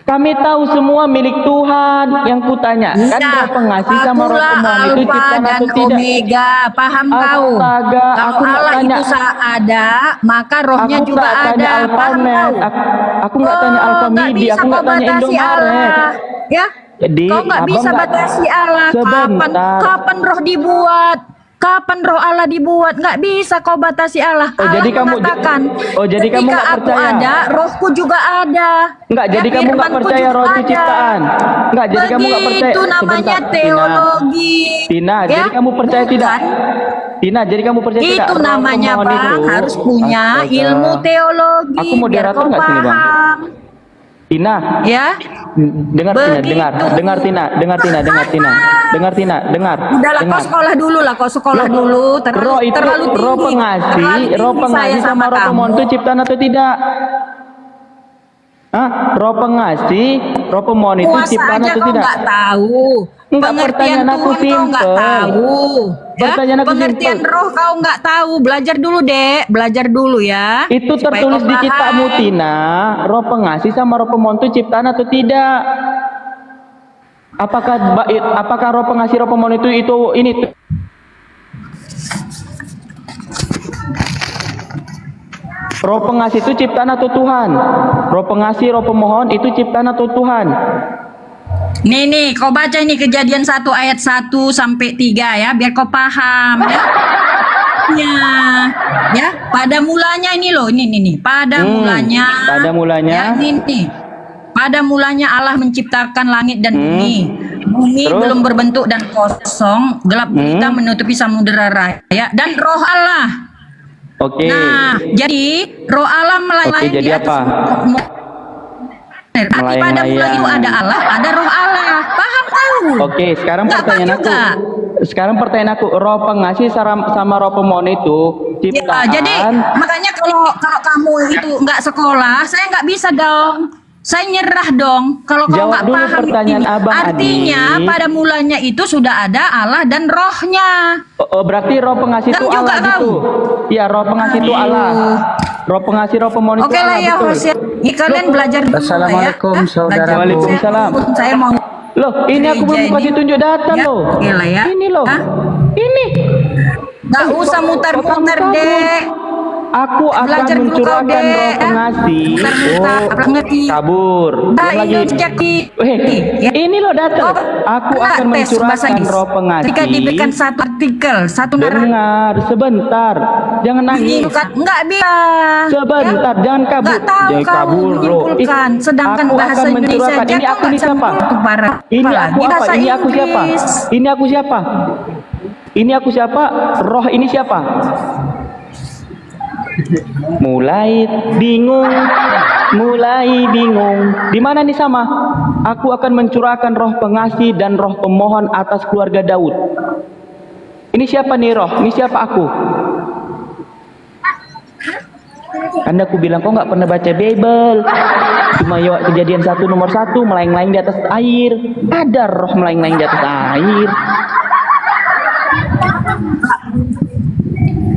Kami tahu semua milik Tuhan. Yang kutanya kan roh pengasih sama roh Akulah pemohon itu Alfa ciptaan dan atau tidak? Omega. Paham kau? Astaga, Kalau aku nggak Allah tanya. itu ada, maka rohnya Aku juga nggak tanya ada. Paham Alphamet. kau? Aku nggak tanya Alpha nggak Midi. bisa Aku nggak kau tanya batasi Indomaret. Allah. Ya? Jadi, Kau nggak abang bisa nggak- batasi Allah. Sebentar. Kapan roh dibuat? Kapan roh Allah dibuat? Nggak bisa kau batasi Allah. Oh, Allah jadi kamu- mengatakan, oh, jadi kamu ketika nggak aku percaya? ada, rohku juga ada. Enggak, Ya, jadi kamu nggak firmanku percaya juga roh itu ada. ciptaan. Enggak, jadi kamu nggak percaya. Begitu namanya Sebentar, teologi. Tina, Ya, jadi kamu percaya tidak? bukan? Tina, jadi kamu percaya tidak? Itu Roh namanya pemohon Bang, itu? harus punya Astaga. ilmu teologi. Aku biar moderator kau nggak sini, Bang? paham. Tina, Ya, dengar Tina, dengar Tina, dengar Tina, dengar. udahlah kau dengar. sekolah dulu lah, kau sekolah dulu. Roh itu, terlalu tinggi. roh pengasih, Terlalu roh tinggi pengasih saya sama roh kamu. pemohon itu ciptaan atau tidak? Hah? Roh pengasih, roh pemohon itu Puasa ciptaan aja atau kau tidak? nggak tahu. Enggak, Pengertian pertanyaan aku Tuhan kau nggak simpel. tahu. Pertanyaan aku Pengertian simpel. roh kau nggak tahu. Belajar dulu, Dek. Belajar dulu ya. Itu Supaya tertulis kau di paham. kitabmu, Tina. Roh pengasih sama roh pemohon itu ciptaan atau tidak? Apakah roh pengasih roh pemohon itu ini? Roh pengasih itu ciptaan atau Tuhan? Roh pengasih, roh pemohon itu ciptaan atau Tuhan? Nih, kau baca ini Kejadian 1 ayat 1 sampai 3 ya, biar kau paham ya. Ya, pada mulanya ini loh, ini. Pada mulanya. Pada mulanya. Ya, ini. Pada mulanya Allah menciptakan langit dan bumi. Bumi Terus? belum berbentuk dan kosong, gelap gulita menutupi samudera raya dan roh Allah. Oke. Nah, jadi roh Allah melayang Oke, jadi apa? Tapi pada mulanya itu ada Allah, ada roh Allah. Paham tahu? Oke, sekarang Nggak pertanyaan paham aku. juga? Sekarang pertanyaan aku, roh pengasih sama roh pemohon itu Ya, ciptaan. jadi makanya kalau kamu itu nggak sekolah, saya nggak bisa dong. Saya nyerah dong kalau kamu Jawab nggak dulu paham. pertanyaan Abang Artinya Adi. pada mulanya itu sudah ada Allah dan rohnya. Berarti roh pengasih itu Dan juga Allah gitu. Iya, roh pengasih itu Allah. Roh pengasih, roh pemohon itu Oke lah Allah, ya, betul. host ya. Ini kalian belajar dulu Assalamualaikum, ya. saudaraku. Belajar. Waalaikumsalam. Saya mau Loh, ini aku belum gereja kasih ini. tunjuk data Ya, loh. oke lah ya. Ini loh. Hah? Ini. Nggak usah muter-muter, Kok kamu Dek. Aku akan Belajar dulu kau, mencurahkan Dek. roh pengasih. Muter-muter, apa ngerti? Kabur. Nah, Belum lagi. itu jadi. Ya. Ini loh data. Oh, Aku enggak, akan tes bahasa mencurahkan Inggris. roh pengasih. Ketika diberikan satu artikel, satu narasi, Dengar, sebentar. Jangan nangis. nggak bisa. Sebentar, jangan kabur. Nggak tahu Jangan kamu kabur, Bro. menyimpulkan. Sedangkan Aku bahasa akan Indonesia mencurahkan. aja Ini kau aku nggak ini siapa? sanggup tuh, parah. Ini Apalagi aku apa? bahasa Ini aku siapa? Inggris. Ini aku siapa? Ini aku siapa? Roh ini siapa? Mulai bingung. Di mana nih sama? Aku akan mencurahkan roh pengasih dan roh pemohon atas keluarga Daud. Ini siapa nih roh? Ini siapa aku? Anda aku bilang kok nggak pernah baca Bible. Cuma Kejadian 1 nomor 1 melayang-layang di atas air. Ada roh melayang-layang di atas air.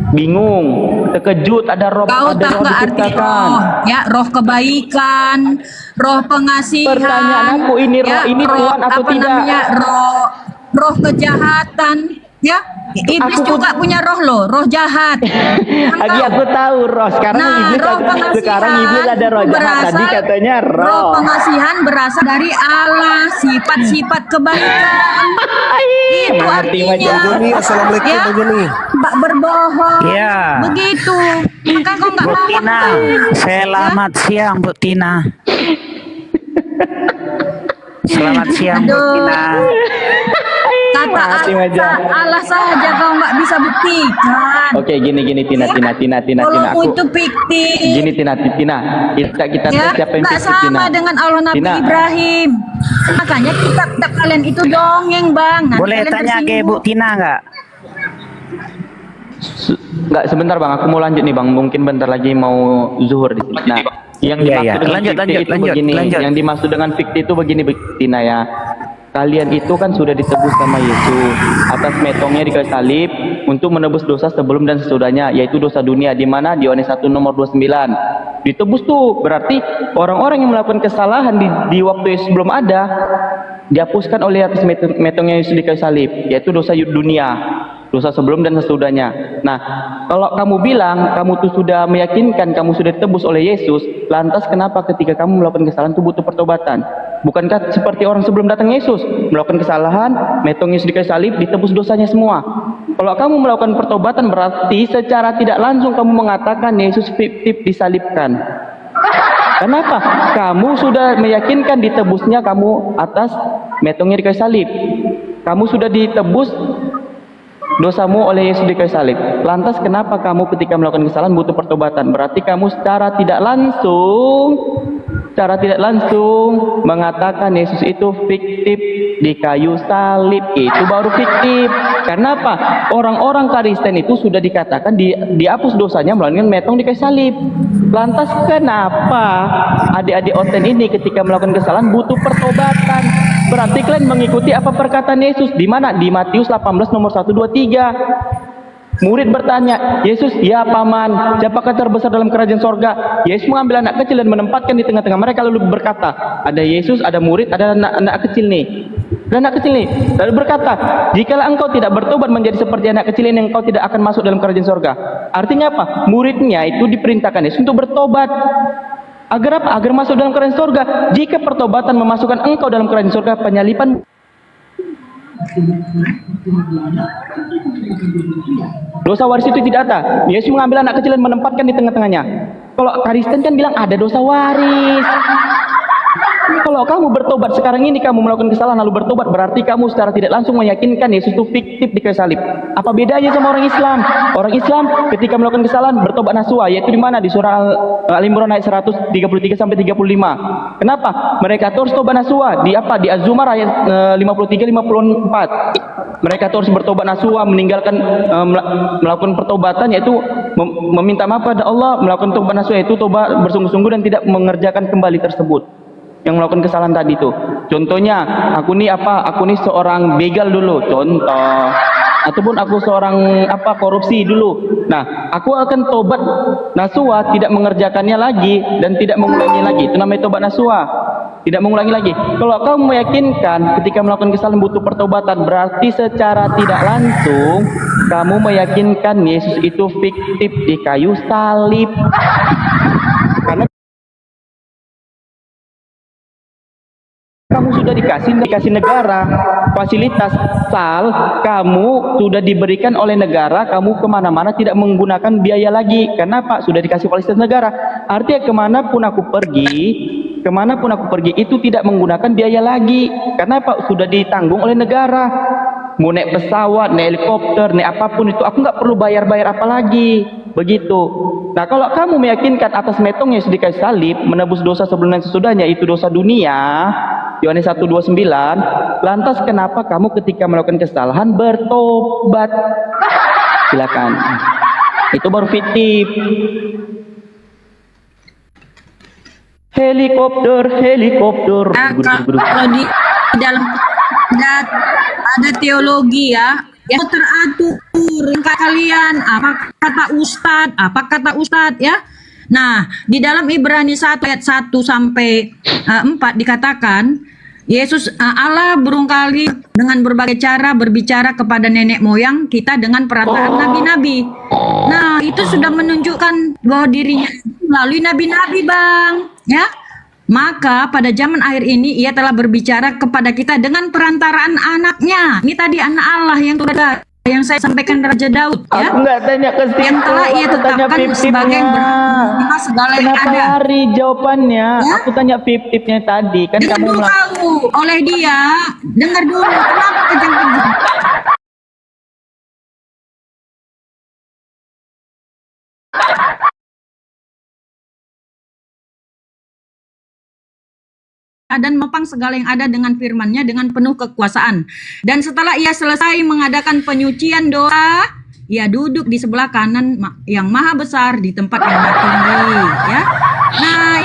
Bingung, terkejut, ada roh, Kau ada tahu roh nggak arti diciptakan. roh? Ya, roh kebaikan, roh pengasihan. Pertanyaan aku, ini roh ini Tuhan atau apa tidak? namanya, roh kejahatan. Ya, iblis Aku- juga punya roh loh, roh jahat. Lagi aku tahu roh. Sekarang iblis roh pengasihan sekarang iblis ada roh jahat. Tadi katanya roh roh. pengasihan berasal dari Allah, sifat-sifat kebaikan. Itu Ngerti macam artinya. Joni, assalamualaikum Ya. Bang Joni. Mbak berbohong. Iya. Begitu. Maka kau nggak Bu mau Tina, tahu. selamat siang Bu Tina. Selamat siang Bu Aduh. Tina. Kata Mati aja. Allah saja kau nggak bisa buktikan. Oke, gini Tina. Kalau Aku itu fiktif. gini Tina. Kita Ya, tes siapa yang nggak fiktif, Tina. sama dengan Allah Nabi Tina. Ibrahim. Makanya kitab kalian itu dongeng bang. Nanti Boleh kalian tanya ke tersinggung. Bu Tina nggak? Enggak, sebentar Bang, aku mau lanjut nih Bang. Mungkin bentar lagi mau zuhur di sini. Nah, yang Iya, dimaksud iya. dengan Lanjut, fiktif lanjut, itu lanjut, begini. lanjut. Yang dimaksud dengan fiktif itu begini Tina ya. Kalian itu kan sudah ditebus sama Yesus atas metongnya di kayu salib untuk menebus dosa sebelum dan sesudahnya, yaitu dosa dunia, di mana di Yohanes 1 nomor 29. Ditebus tuh berarti orang-orang yang melakukan kesalahan di waktu Yesus belum ada dihapuskan oleh atas metongnya Yesus di kayu salib, yaitu dosa dunia, dosa sebelum dan sesudahnya. Nah, kalau kamu bilang kamu tuh sudah meyakinkan kamu sudah ditebus oleh Yesus, lantas kenapa ketika kamu melakukan kesalahan itu butuh pertobatan? Bukankah seperti orang sebelum datang Yesus melakukan kesalahan, metong Yesus di kayu salib, ditebus dosanya semua? Kalau kamu melakukan pertobatan berarti secara tidak langsung kamu mengatakan Yesus fiktif disalibkan. Kenapa? Kamu sudah meyakinkan ditebusnya kamu atas metongnya di kayu salib. Kamu sudah ditebus dosamu oleh Yesus di kayu salib. Lantas kenapa kamu ketika melakukan kesalahan butuh pertobatan? Berarti kamu secara tidak langsung secara tidak langsung mengatakan Yesus itu fiktif di kayu salib. Itu baru fiktif. Karena apa? Orang-orang Kristen itu sudah dikatakan dihapus dosanya melalui metong di kayu salib. Lantas kenapa adik-adik Oten ini ketika melakukan kesalahan butuh pertobatan? Berarti kalian mengikuti apa perkataan Yesus di mana? Di Matius 18 nomor 1, 2, 3. Murid bertanya, Yesus, ya paman, siapakah terbesar dalam kerajaan sorga? Yesus mengambil anak kecil dan menempatkan di tengah-tengah mereka lalu berkata, ada Yesus, ada murid, ada anak kecil nih. Dan anak kecil nih, lalu berkata, jikalau engkau tidak bertobat menjadi seperti anak kecil ini, engkau tidak akan masuk dalam kerajaan sorga. Artinya apa? Muridnya itu diperintahkan Yesus untuk bertobat. Agar apa? Agar masuk dalam kerajaan sorga. Jika pertobatan memasukkan engkau dalam kerajaan sorga, penyalipan dosa waris itu tidak ada. Yesus mengambil anak kecil dan menempatkan di tengah-tengahnya. Kalau Kristen kan bilang ada dosa waris. Kalau kamu bertobat sekarang ini, kamu melakukan kesalahan lalu bertobat, berarti kamu secara tidak langsung meyakinkan Yesus itu fiktif di kayu salib. Apa bedanya sama orang Islam? Orang Islam ketika melakukan kesalahan bertobat nasuha, yaitu di mana? Di surah Al-Imran ayat 133 sampai 35. Kenapa? Mereka terus tobat nasuha di apa? Di Az-Zumar ayat 53 54. Mereka terus bertobat nasuha, meninggalkan melakukan pertobatan, yaitu meminta maaf pada Allah, melakukan tobat nasuha itu tobat bersungguh-sungguh dan tidak mengerjakan kembali tersebut yang melakukan kesalahan tadi itu. Contohnya, aku nih seorang begal dulu, contoh. Ataupun aku seorang korupsi dulu. Nah, aku akan tobat nasuha, tidak mengerjakannya lagi dan tidak mengulangi lagi. Itu namanya tobat nasuha. Tidak mengulangi lagi. Kalau kamu meyakinkan ketika melakukan kesalahan butuh pertobatan, berarti secara tidak langsung kamu meyakinkan Yesus itu fiktif di kayu salib. Karena kamu sudah dikasih negara fasilitas, kamu sudah diberikan oleh negara, kamu kemana-mana tidak menggunakan biaya lagi. Kenapa? Sudah dikasih fasilitas negara. Artinya kemanapun aku pergi itu tidak menggunakan biaya lagi. Kenapa? Sudah ditanggung oleh negara. Mau naik pesawat, naik helikopter, naik apapun itu, aku nggak perlu bayar-bayar apa lagi. Begitu. Nah, kalau kamu meyakinkan atas metong Yesus di kayu salib menebus dosa sebelum dan sesudahnya, itu dosa dunia, Yohanes 1:29, lantas kenapa kamu ketika melakukan kesalahan bertobat? Silakan. Itu baru fiktif. Helikopter. Kalau di dalam ada teologi ya, yang teratur kalian apa kata Ustadz ya. Nah, di dalam Ibrani 1 ayat 1 sampai 4 dikatakan Yesus Allah berungkali dengan berbagai cara berbicara kepada nenek moyang kita dengan perantaraan nabi-nabi. Nah, itu sudah menunjukkan bahwa dirinya melalui nabi-nabi, Bang, ya. Maka pada zaman akhir ini ia telah berbicara kepada kita dengan perantaraan anaknya. Ini tadi anak Allah yang saya sampaikan Raja Daud, ya. Aku nggak tanya ke situ. Yang telah ia tetapkan sebagai berhak segala yang Kenapa ada. lari jawabannya? Ya? Aku tanya fiktifnya tadi. Kan Dengar kamu dulu kamu oleh dia. Dengar dulu. Kenapa kejang-kejang? Dan mempang segala yang ada dengan firman-Nya dengan penuh kekuasaan. Dan setelah ia selesai mengadakan penyucian dosa, ia duduk di sebelah kanan yang maha besar di tempat yang maha tinggi, ya. Nah,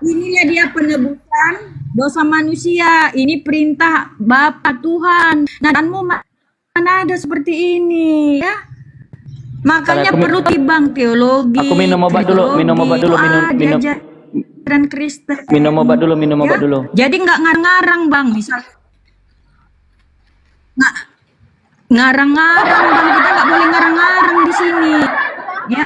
inilah dia penebusan dosa manusia. Ini perintah Bapa Tuhan. Nah, danmu mana ada seperti ini, ya. Makanya perlu tibang teologi. Aku minum obat dulu, minum. Dan Kristen. Minum obat dulu. Jadi nggak ngarang-ngarang, Bang, misal ngarang-ngarang, Bang, kita nggak boleh ngarang-ngarang di sini, ya.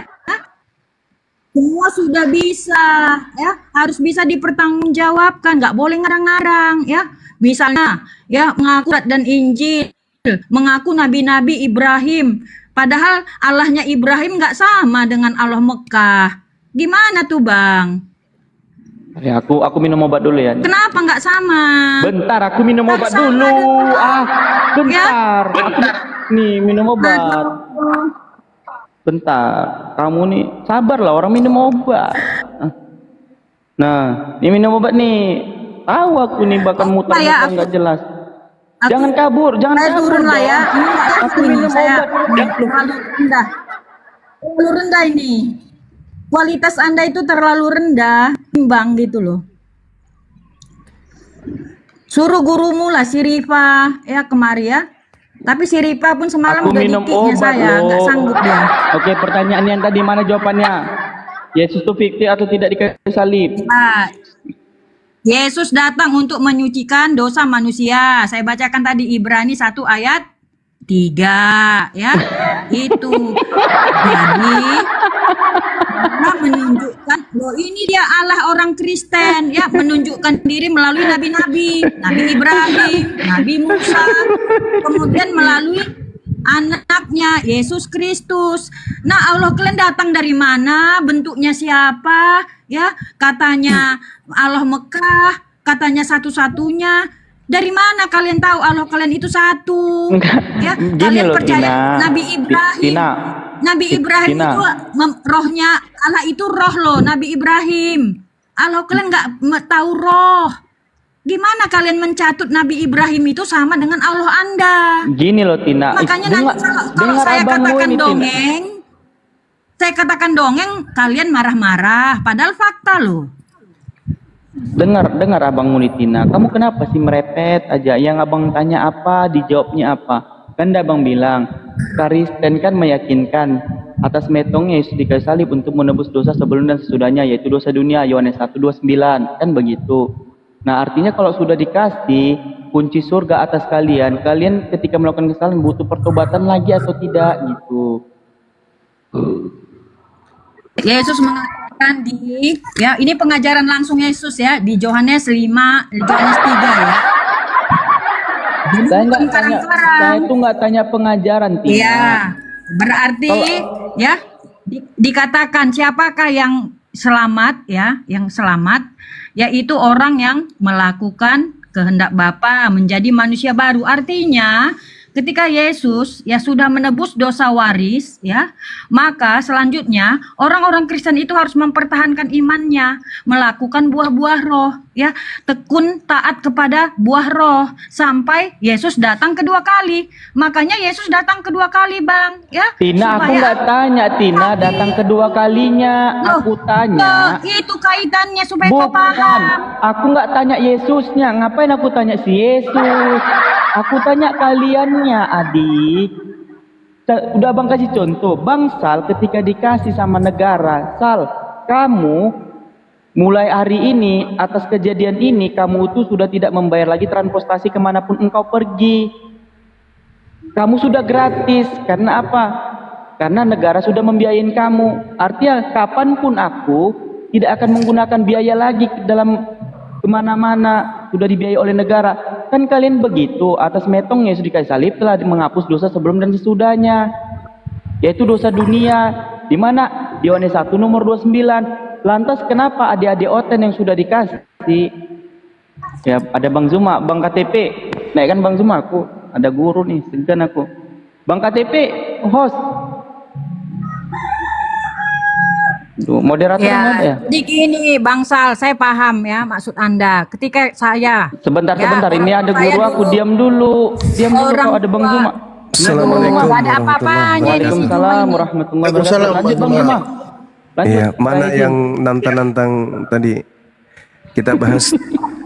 Semua sudah bisa, ya, harus bisa dipertanggungjawabkan, nggak boleh ngarang-ngarang, ya. Misalnya, ya, mengaku Taurat dan Injil, mengaku nabi-nabi Ibrahim, padahal Allahnya Ibrahim nggak sama dengan Allah Mekah. Gimana tuh, Bang? Ya, aku minum obat dulu ya. Kenapa nggak sama? Bentar, aku minum obat dulu. Bentar. Nih, minum obat. Bentar. Kamu nih, sabarlah, orang minum obat. Nah, ini minum obat nih. Tahu aku nih bahkan Oh, muter-muter aku- nggak jelas. Aku- Jangan kabur, jangan Saya kabur. turun lah ya. dong. Ini nggak Aku aku ini minum saya obat. terlalu rendah. Terlalu rendah ini. Kualitas Anda itu terlalu rendah, timbang gitu loh. Suruh gurumu lah si Rifa ya kemari ya. Tapi si Rifa pun semalam Aku udah minum dikiknya obat saya, nggak loh. sanggup dia. Oke, pertanyaan yang tadi mana jawabannya? Yesus itu fiktif atau tidak di kayu salib? Nah, Yesus datang untuk menyucikan dosa manusia. Saya bacakan tadi Ibrani 1 ayat 3 ya. Itu. Jadi Allah menunjukkan loh ini dia Allah orang Kristen ya, menunjukkan diri melalui nabi-nabi, Nabi Ibrahim, Nabi Musa, kemudian melalui anaknya Yesus Kristus. Nah, Allah kalian datang dari mana? Bentuknya siapa? Ya, katanya Allah Mekah, katanya satu-satunya. Dari mana kalian tahu Allah kalian itu satu? Ya, Gini kalian loh, percaya Tina. Nabi Ibrahim. Tina. Nabi Ibrahim Tina. itu rohnya Allah itu roh loh, Nabi Ibrahim. Allah kalian nggak tahu roh. Gimana kalian mencatut Nabi Ibrahim itu sama dengan Allah Anda? Gini loh Tina. Makanya Dengar- nanti kalau dengar saya abangmu katakan ini, Tina. dongeng, saya katakan dongeng, kalian marah-marah. Padahal fakta loh. Dengar abangmu nih Tina. Kamu kenapa sih merepet aja? Yang abang tanya apa, dijawabnya apa? Kan abang bilang, Kristen kan meyakinkan atas metongnya Yesus di kayu salib untuk menebus dosa sebelum dan sesudahnya, yaitu dosa dunia, Yohanes 1:29, kan begitu. Nah, artinya kalau sudah dikasih kunci surga atas kalian, kalian ketika melakukan kesalahan butuh pertobatan lagi atau tidak gitu. Yesus mengatakan ya ini pengajaran langsung Yesus ya di Yohanes 5, Yohanes 3 ya. Jadi Saya bukan nggak tanya, karang-karang. saya tuh nggak tanya pengajaran Tina. Iya, berarti ya dikatakan siapakah yang selamat ya, yang selamat yaitu orang yang melakukan kehendak Bapa, menjadi manusia baru. Artinya ketika Yesus ya sudah menebus dosa waris ya, maka selanjutnya orang-orang Kristen itu harus mempertahankan imannya, melakukan buah-buah roh ya, tekun taat kepada buah roh sampai Yesus datang kedua kali. Makanya Yesus datang kedua kali, Bang, ya. Tina, aku supaya- nggak tanya Tina datang kedua kalinya. Loh, Aku tanya. itu kaitannya supaya kau Bukan, paham. aku nggak tanya Yesusnya. Ngapain aku tanya si Yesus? Aku tanya kaliannya, adik. Udah abang kasih contoh. Bang Sal ketika dikasih sama negara, Sal, kamu mulai hari ini atas kejadian ini kamu tuh sudah tidak membayar lagi transportasi kemanapun engkau pergi. Kamu sudah gratis. Karena apa? Karena negara sudah membiayain kamu. Artinya kapanpun aku tidak akan menggunakan biaya lagi dalam kemana-mana, sudah dibiayai oleh negara. Kan kalian begitu, atas metongnya Yesus di kayu salib telah menghapus dosa sebelum dan sesudahnya, yaitu dosa dunia, di mana di Yohanes 1 nomor 29. Lantas kenapa adik-adik Oten yang sudah dikasih, ya ada Bang Zuma, Bang KTP, naikkan Bang Zuma, aku ada guru nih, segan aku. Bang KTP, host. Tuh, moderator ada ya? Ya, jadi gini Bang Sal, saya paham ya maksud Anda. Ketika saya Sebentar, ya, sebentar. Ini ada saya guru aku, dulu diam dulu. Diam dulu orang kalau ada Bang tua. Zuma. Assalamualaikum Nggak ada apa-apanya di si Zuma Waalaikumsalam ini. warahmatullahi Waalaikumsalam wabarakatuh. Lanjut Bang Zuma. warahmatullahi Lanjut. Iya, mana Saya izin. yang nantang-nantang tadi kita bahas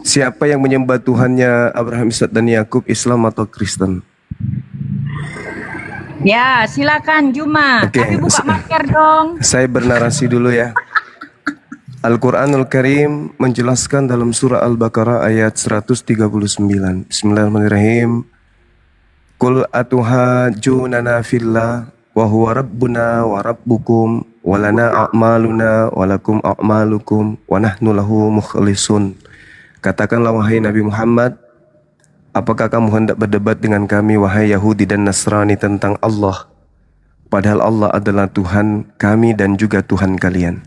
siapa yang menyembah Tuhannya Abraham, Ishak dan Yakub, Islam atau Kristen? Ya, silakan Juma. Oke. Tapi buka masker dong. Saya bernarasi dulu ya. Al-Quranul Karim menjelaskan dalam surah Al-Baqarah ayat 139. Bismillahirrahmanirrahim. Qul atuhajunana fillah wa huwa rabbuna wa rabbukum wa lana a'maluna wa lakum a'malukum wa nahnu lahu mukhlisun. Katakanlah wahai Nabi Muhammad, apakah kamu hendak berdebat dengan kami wahai Yahudi dan Nasrani tentang Allah, padahal Allah adalah Tuhan kami dan juga Tuhan kalian.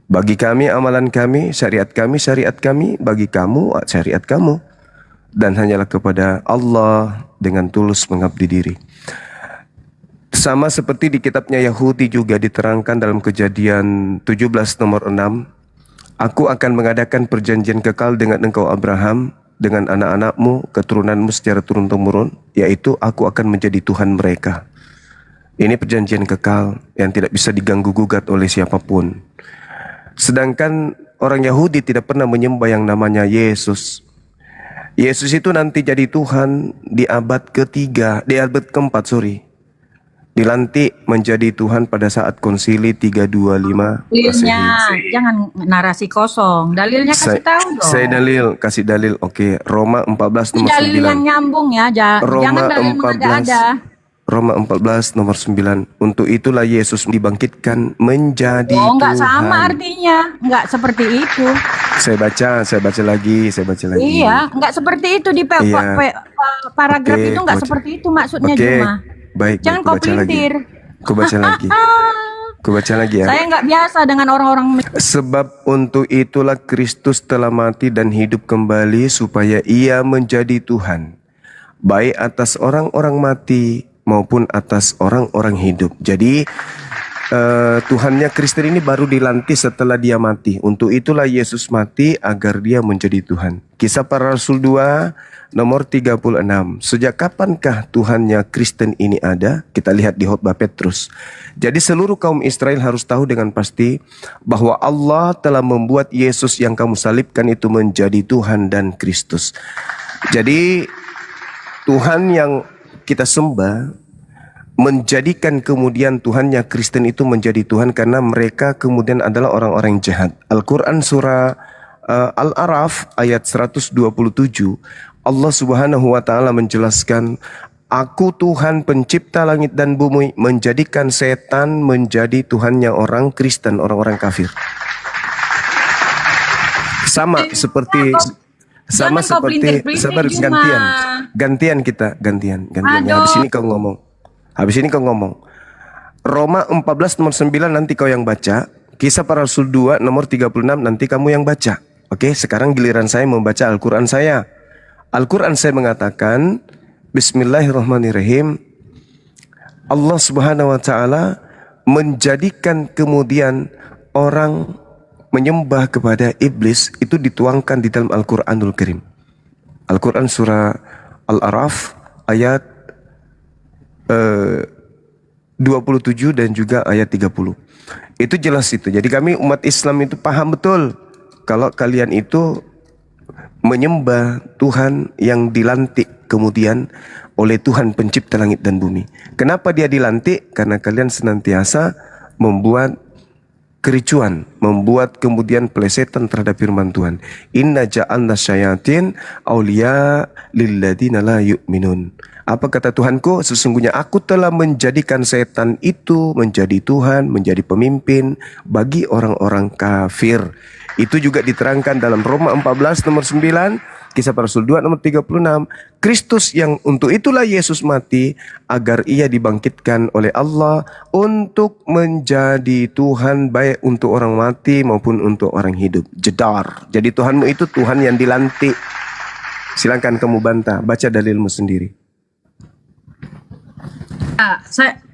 Bagi kami amalan kami, syariat kami, bagi kamu syariat kamu. Dan hanyalah kepada Allah dengan tulus mengabdi diri. Sama seperti di kitabnya Yahudi juga diterangkan dalam Kejadian 17 nomor 6. Aku akan mengadakan perjanjian kekal dengan engkau Abraham, dengan anak-anakmu, keturunanmu secara turun-temurun, yaitu aku akan menjadi Tuhan mereka. Ini perjanjian kekal yang tidak bisa diganggu-gugat oleh siapapun. Sedangkan orang Yahudi tidak pernah menyembah yang namanya Yesus. Yesus itu nanti jadi Tuhan di abad keempat, dilantik menjadi Tuhan pada saat konsili 325 Dalilnya, Masehi. jangan narasi kosong. Dalilnya kasih tahu dong. Saya kasih dalil. Oke, Roma 14 Ini nomor dalil yang 9. nyambung ya, jangan Roma dalil mengada-ada. 14 Roma 14 nomor 9. Untuk itulah Yesus dibangkitkan menjadi Oh, nggak Tuhan. sama artinya, nggak seperti itu. Saya baca lagi. Iya, nggak seperti itu di Iya. paragraf Oke, itu nggak baca. seperti itu maksudnya Oke, Juma. baik. Jangan aku kau baca lagi. pelintir. Aku baca lagi. Aku baca lagi ya. Saya nggak biasa dengan orang-orang Sebab untuk itulah Kristus telah mati dan hidup kembali supaya ia menjadi Tuhan, baik atas orang-orang mati maupun atas orang-orang hidup. Jadi Tuhannya Kristen ini baru dilantik setelah dia mati. Untuk itulah Yesus mati agar dia menjadi Tuhan. Kisah Para Rasul 2 nomor 36. Sejak kapankah Tuhannya Kristen ini ada? Kita lihat di khotbah Petrus. Jadi seluruh kaum Israel harus tahu dengan pasti bahwa Allah telah membuat Yesus yang kamu salibkan itu menjadi Tuhan dan Kristus. Jadi Tuhan yang kita sembah menjadikan kemudian Tuhannya Kristen itu menjadi Tuhan karena mereka kemudian adalah orang-orang jahat. Al-Quran surah Al-Araf ayat 127, Allah Subhanahu wa taala menjelaskan, Aku Tuhan pencipta langit dan bumi, menjadikan setan menjadi Tuhannya orang Kristen, orang-orang kafir. Sama seperti sabar, Juma. gantian. Ya, habis ini kau ngomong. Roma 14 nomor 9 nanti kau yang baca. Kisah Para Rasul 2 nomor 36 nanti kamu yang baca. Oke, sekarang giliran saya membaca Al-Quran saya. Al-Quran saya mengatakan, Bismillahirrahmanirrahim. Allah Subhanahu wa taala menjadikan kemudian orang menyembah kepada iblis itu dituangkan di dalam Al-Quranul Karim. Al-Quran surah Al-Araf ayat 27 dan juga ayat 30. Itu jelas itu. Jadi kami umat Islam itu paham betul kalau kalian itu menyembah Tuhan yang dilantik kemudian oleh Tuhan pencipta langit dan bumi. Kenapa dia dilantik? Karena kalian senantiasa membuat kericuan, membuat kemudian pelesetan terhadap firman Tuhan. Inna ja'alna syayatin awliya lilladina la yu'minun. Apa kata Tuhanku? Sesungguhnya aku telah menjadikan setan itu menjadi Tuhan, menjadi pemimpin bagi orang-orang kafir. Itu juga diterangkan dalam Roma 14 nomor 9, Kisah Para Rasul 2 nomor 36. Kristus yang untuk itulah Yesus mati agar ia dibangkitkan oleh Allah untuk menjadi Tuhan baik untuk orang mati maupun untuk orang hidup. Jedar. Jadi Tuhanmu itu Tuhan yang dilantik. Silakan kamu bantah, baca dalilmu sendiri.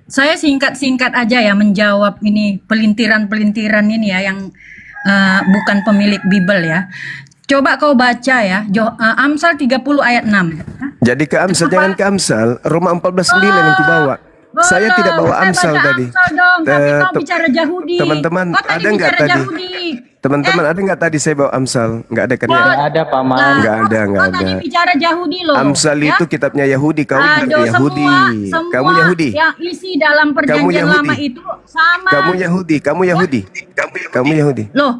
Saya singkat-singkat aja ya menjawab ini pelintiran-pelintiran ini ya yang bukan pemilik Bible ya. Coba kau baca ya, Amsal 30 ayat 6. Jadi ke Amsal, jangan ke Amsal. Roma 14:9 yang kubawa. Saya tidak bawa Amsal tadi. Tapi kau bicara Yahudi. Teman-teman, ada nggak tadi? Teman-teman, ada nggak tadi saya bawa Amsal? Nggak ada kan ya? Nggak ada, Paman. Nggak ada. Kau tadi bicara Yahudi loh. Amsal itu kitabnya Yahudi, kau bukan Yahudi. Semua Kamu Yahudi. yang isi dalam perjanjian Yahudi. lama itu sama. Kamu Yahudi. Kamu Yahudi. Loh,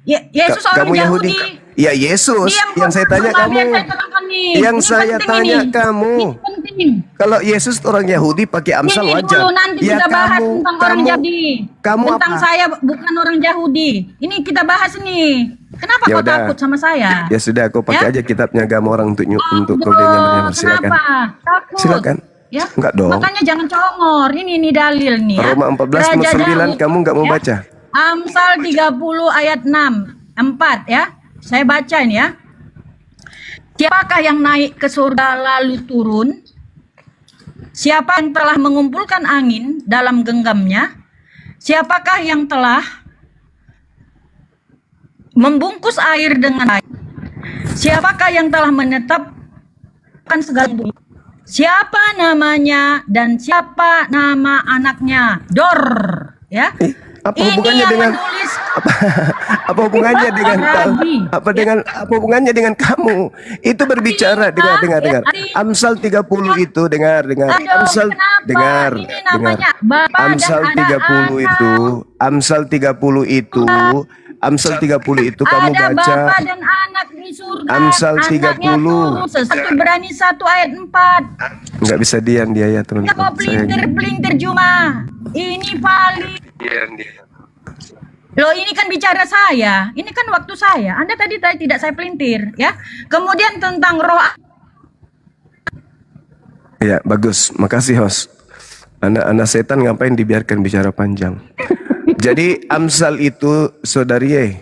Yesus orang Kamu Yahudi. Ya Yesus. Yang saya tanya kamu. Yang saya tanya kamu. Kalau Yesus orang Yahudi pakai Amsal Ini wajar. dulu nanti Ya kita bahas tentang orang Yahudi. Kamu Tentang apa? saya bukan orang Yahudi. Ini kita bahas nih. Kenapa Ya kau udah. takut sama saya? Ya sudah, kau pakai aja kitabnya agama orang untuk kau nyamar-nyamar. Silakan. Kenapa? Takut. Silakan. Ya? Enggak dong. Makanya jangan congor. Ini dalil nih ya. Roma 14 nomor Raja 9 Daud, kamu enggak mau ya. baca? Amsal 30 ayat 4 ya. Saya baca ini ya. Siapakah yang naik ke surga lalu turun? Siapa yang telah mengumpulkan angin dalam genggamnya? Siapakah yang telah membungkus air dengan air. Siapakah yang telah menetapkan segala bumi? Siapa namanya dan siapa nama anaknya? Dor, ya. Apa Ini hubungannya yang dengan menulis apa hubungannya dengan Rabi. apa hubungannya dengan kamu? Itu berbicara dengar. Amsal 30 itu dengar. Aduh, Amsal kenapa? dengar. Ini namanya Bapak Amsal dan ada 30 itu, Amsal 30 itu, Amsal 30 itu kamu ada baca. Bapa dan anak di surga. Amsal Anaknya 30. turun. 1 Berani 1 ayat 4. Nggak bisa diam dia ya Kita mau teman-teman. pelintir cuma. Ini paling. Loh, ini kan bicara saya. Ini kan waktu saya. Anda tadi tidak saya pelintir, ya. Kemudian tentang roh. Ya, bagus. Makasih, host. Anak-anak setan ngapain dibiarkan bicara panjang. Jadi Amsal itu, saudari,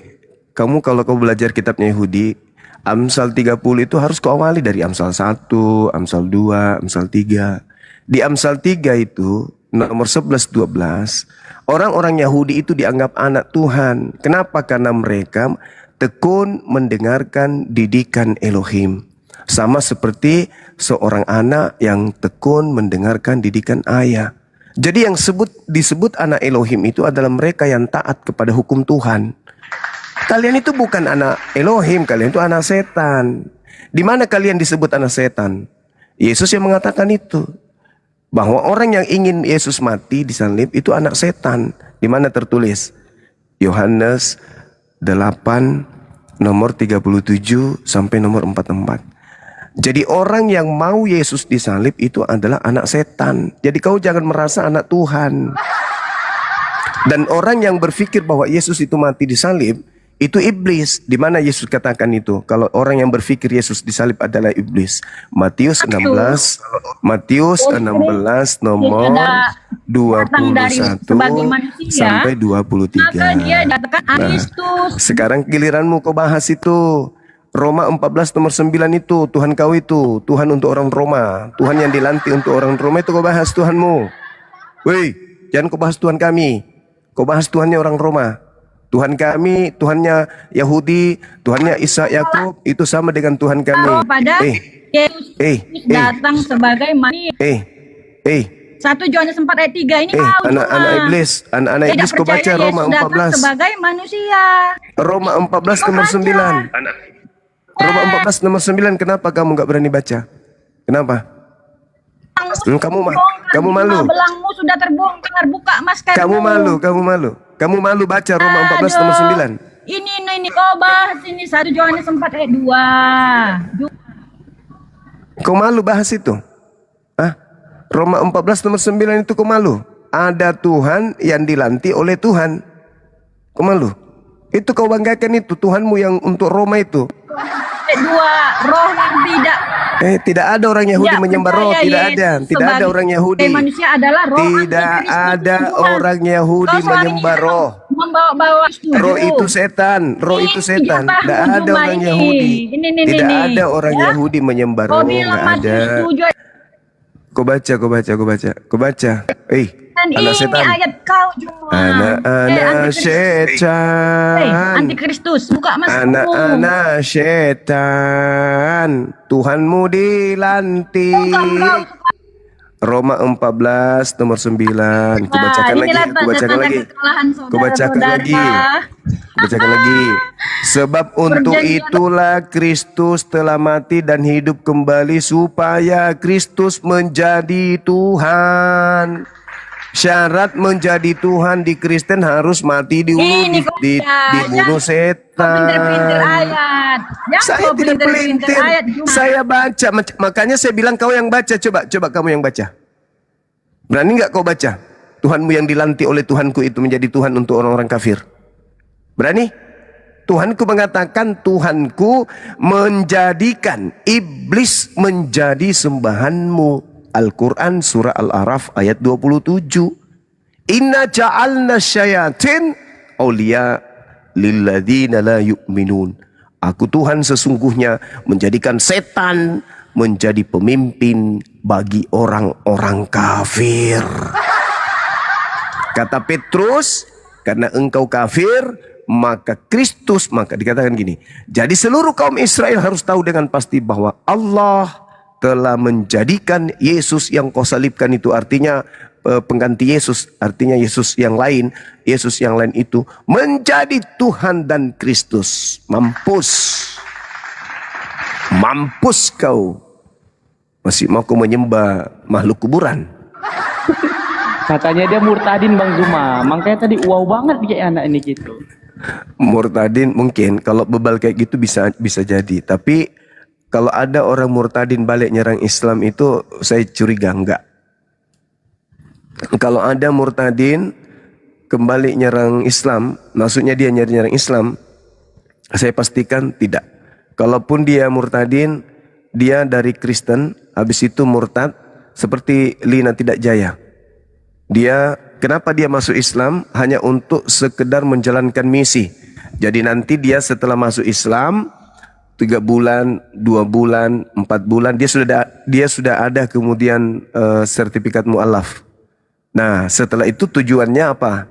kamu kalau kau belajar kitabnya Yahudi, Amsal 30 itu harus kau awali dari Amsal 1, Amsal 2, Amsal 3. Di Amsal 3 itu, nomor 11-12, orang-orang Yahudi itu dianggap anak Tuhan. Kenapa? Karena mereka tekun mendengarkan didikan Elohim. Sama seperti seorang anak yang tekun mendengarkan didikan ayah. Jadi yang disebut anak Elohim itu adalah mereka yang taat kepada hukum Tuhan. Kalian itu bukan anak Elohim, kalian itu anak setan. Di mana kalian disebut anak setan? Yesus yang mengatakan itu. Bahwa orang yang ingin Yesus mati disalib itu anak setan. Di mana tertulis? Yohanes 8 nomor 37 sampai nomor 44. Jadi orang yang mau Yesus disalib itu adalah anak setan. Jadi kau jangan merasa anak Tuhan. Dan orang yang berpikir bahwa Yesus itu mati disalib itu iblis. Di mana Yesus katakan itu? Kalau orang yang berpikir Yesus disalib adalah iblis. Matius 16 nomor 21 sampai 23. Maka dia dikatakan Kristus. Sekarang giliranmu kau bahas itu. Roma 14 nomor 9 itu Tuhan kau itu, Tuhan untuk orang Roma, Tuhan yang dilantik untuk orang Roma itu kau bahas Tuhanmu. Woi, jangan kau bahas Tuhan kami. Kau bahas Tuhannya orang Roma. Tuhan kami, Tuhannya Yahudi, Tuhannya Ishak Yakub itu sama dengan Tuhan kami. Pada Yesus datang sebagai manusia. 1 Yohanes 4 ayat 3 ini kau anak-anak iblis, anak-anak tidak iblis kau baca percaya Roma Yesus datang 14. sebagai manusia. Roma 14 nomor 9. Roma 14 nomor 9, kenapa kamu nggak berani baca? Kenapa? Kamu malu. Belangmu sudah terbongkar, buka maskermu. Kamu malu baca Roma 14 nomor 9. Ini kau bahas ini 1 Yohanes 4 ayat 2. Kau malu bahas itu? Hah? Roma 14 nomor 9 itu kau malu? Ada Tuhan yang dilantik oleh Tuhan. Kau malu? Itu kau banggakan itu Tuhanmu yang untuk Roma itu. Dua roh yang tidak ada orang Yahudi menyembah roh, tidak ada orang Yahudi. Manusia adalah roh. Tidak ada orang Yahudi menyembah roh. Membawa roh itu setan, Tidak ada orang Yahudi. Tidak ada orang Yahudi menyembah roh, nggak ada. Kau baca. Anak setan. Ayat kau cuma. Anak-anak setan. Antikristus, buka maskermu. Anak-anak setan. Tuhanmu dilantik. Roma 14 nomor 9. Ku bacakan lagi. Sebab untuk itulah Kristus telah mati dan hidup kembali supaya Kristus menjadi Tuhan. Syarat menjadi Tuhan di Kristen harus mati dibunuh setan. Saya tidak pelintir. Saya baca. Makanya saya bilang kau yang baca. Coba kamu yang baca. Berani nggak kau baca? Tuhanmu yang dilantik oleh Tuhanku itu menjadi Tuhan untuk orang-orang kafir. Berani? Tuhanku mengatakan Tuhanku menjadikan iblis menjadi sembahanmu. Al-Quran surah Al-Araf ayat 27. Inna ja'alna syayatin awliya lilladzina la yu'minun. Aku Tuhan sesungguhnya menjadikan setan menjadi pemimpin bagi orang-orang kafir. Kata Petrus, Karena engkau kafir, maka Kristus, maka dikatakan gini. Jadi seluruh kaum Israel harus tahu dengan pasti bahwa Allah telah menjadikan Yesus yang kau salibkan itu, artinya pengganti Yesus, artinya Yesus yang lain itu menjadi Tuhan dan Kristus. Mampus kau. Masih mau kau menyembah makhluk kuburan. Katanya dia murtadin Bang Zuma. Makanya tadi wow banget dia anak ini gitu. Murtadin mungkin kalau bebal kayak gitu bisa jadi. Tapi kalau ada orang murtadin balik nyerang Islam itu saya curiga enggak. Kalau ada murtadin kembali nyerang Islam, maksudnya dia nyerang Islam, saya pastikan tidak. Kalaupun dia murtadin, dia dari Kristen, habis itu murtad, seperti Lina Tidak Jaya. Kenapa dia masuk Islam? Hanya untuk sekedar menjalankan misi. Jadi nanti dia setelah masuk Islam, 3 bulan, 2 bulan, 4 bulan, dia sudah ada kemudian sertifikat mu'alaf. Nah, setelah itu tujuannya apa?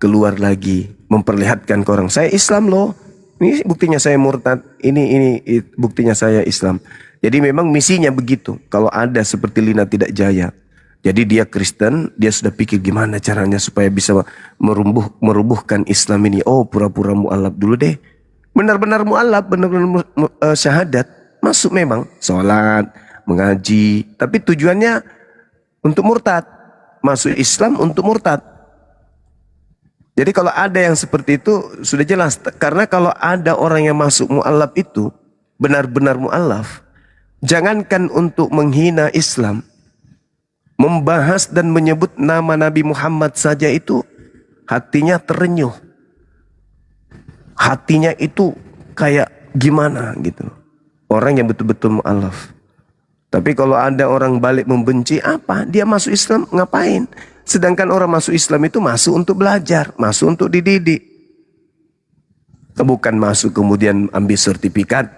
Keluar lagi, memperlihatkan ke orang, saya Islam loh. Ini buktinya saya murtad, ini buktinya saya Islam. Jadi memang misinya begitu. Kalau ada seperti Lina Tidak Jaya, jadi dia Kristen, dia sudah pikir gimana caranya supaya bisa merubuhkan Islam ini. Oh, pura-pura mu'alaf dulu deh. Benar-benar mu'alaf, benar-benar syahadat. Masuk memang, sholat, mengaji. Tapi tujuannya untuk murtad. Masuk Islam untuk murtad. Jadi kalau ada yang seperti itu sudah jelas. Karena kalau ada orang yang masuk mu'alaf itu benar-benar mu'alaf, jangankan untuk menghina Islam, membahas dan menyebut nama Nabi Muhammad saja itu hatinya terenyuh. Hatinya itu kayak gimana gitu. Orang yang betul-betul mu'alaf. Tapi kalau ada orang balik membenci, apa? Dia masuk Islam ngapain? Sedangkan orang masuk Islam itu masuk untuk belajar, masuk untuk dididik. Bukan masuk kemudian ambil sertifikat,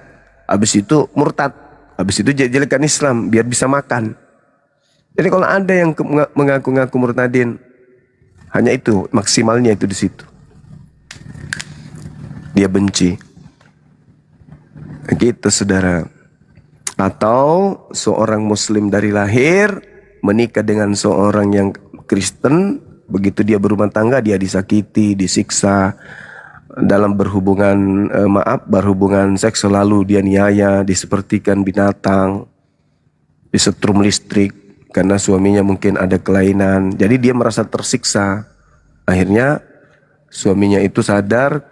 habis itu murtad, habis itu jelekan Islam biar bisa makan. Jadi kalau ada yang mengaku-ngaku murtadin, hanya itu maksimalnya itu di situ. Dia benci. Gitu saudara. Atau seorang muslim dari lahir menikah dengan seorang yang Kristen, begitu dia berumah tangga dia disakiti, disiksa dalam berhubungan berhubungan seks, selalu dia niaya, disepertikan binatang, disetrum listrik karena suaminya mungkin ada kelainan. Jadi dia merasa tersiksa. Akhirnya suaminya itu sadar,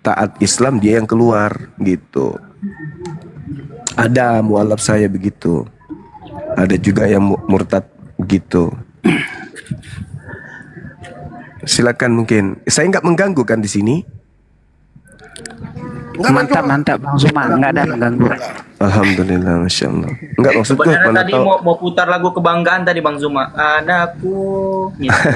taat Islam, dia yang keluar gitu. Ada mualaf saya begitu. Ada juga yang murtad gitu. Silakan mungkin. Saya nggak mengganggu kan di sini. Mantap Bang Zuma, nggak ada mengganggu. Alhamdulillah, masya Allah. Enggak maksudku Sebenarnya mana tadi tahu. mau putar lagu kebanggaan tadi Bang Zuma. Anakku gitu.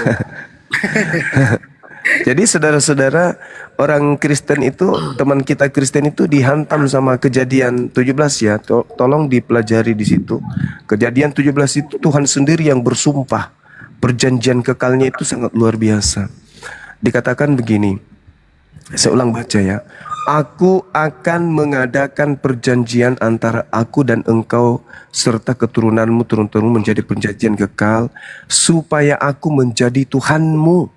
Jadi saudara-saudara, orang Kristen itu, teman kita Kristen itu dihantam sama kejadian 17 ya. Tolong dipelajari di situ. Kejadian 17 itu Tuhan sendiri yang bersumpah. Perjanjian kekalnya itu sangat luar biasa. Dikatakan begini. Saya ulang baca ya. Aku akan mengadakan perjanjian antara aku dan engkau serta keturunanmu turun-turun menjadi perjanjian kekal, supaya aku menjadi Tuhanmu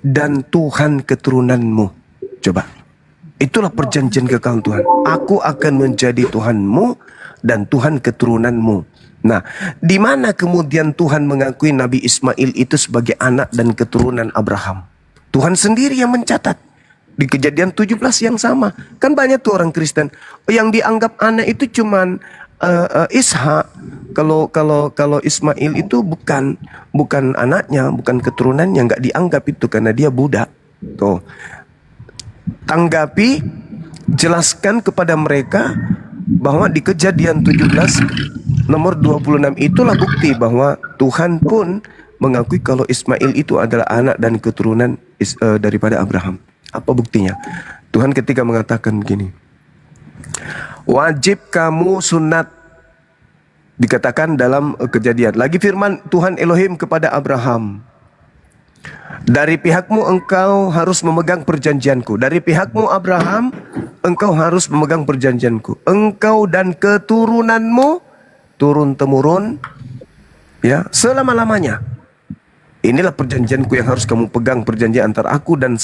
dan Tuhan keturunanmu. Coba. Itulah perjanjian kekal Tuhan. Aku akan menjadi Tuhanmu dan Tuhan keturunanmu. Nah, di mana kemudian Tuhan mengakui Nabi Ismail itu sebagai anak dan keturunan Abraham? Tuhan sendiri yang mencatat. Di kejadian 17 yang sama. Kan banyak tuh orang Kristen yang dianggap anak itu cuman Ishak. Kalau Ismail itu bukan anaknya, bukan keturunannya, nggak dianggap itu karena dia budak. Tuh. Tanggapi, jelaskan kepada mereka bahwa di kejadian 17 nomor 26 itulah bukti bahwa Tuhan pun mengakui kalau Ismail itu adalah anak dan keturunan daripada Abraham. Apa buktinya? Tuhan ketika mengatakan begini, wajib kamu sunat, dikatakan dalam kejadian. Lagi firman Tuhan Elohim kepada Abraham, Dari pihakmu engkau harus memegang perjanjianku. Dari pihakmu Abraham, engkau harus memegang perjanjianku. Engkau dan keturunanmu turun-temurun, ya, selama-lamanya. Inilah perjanjianku yang harus kamu pegang, perjanjian antara aku dan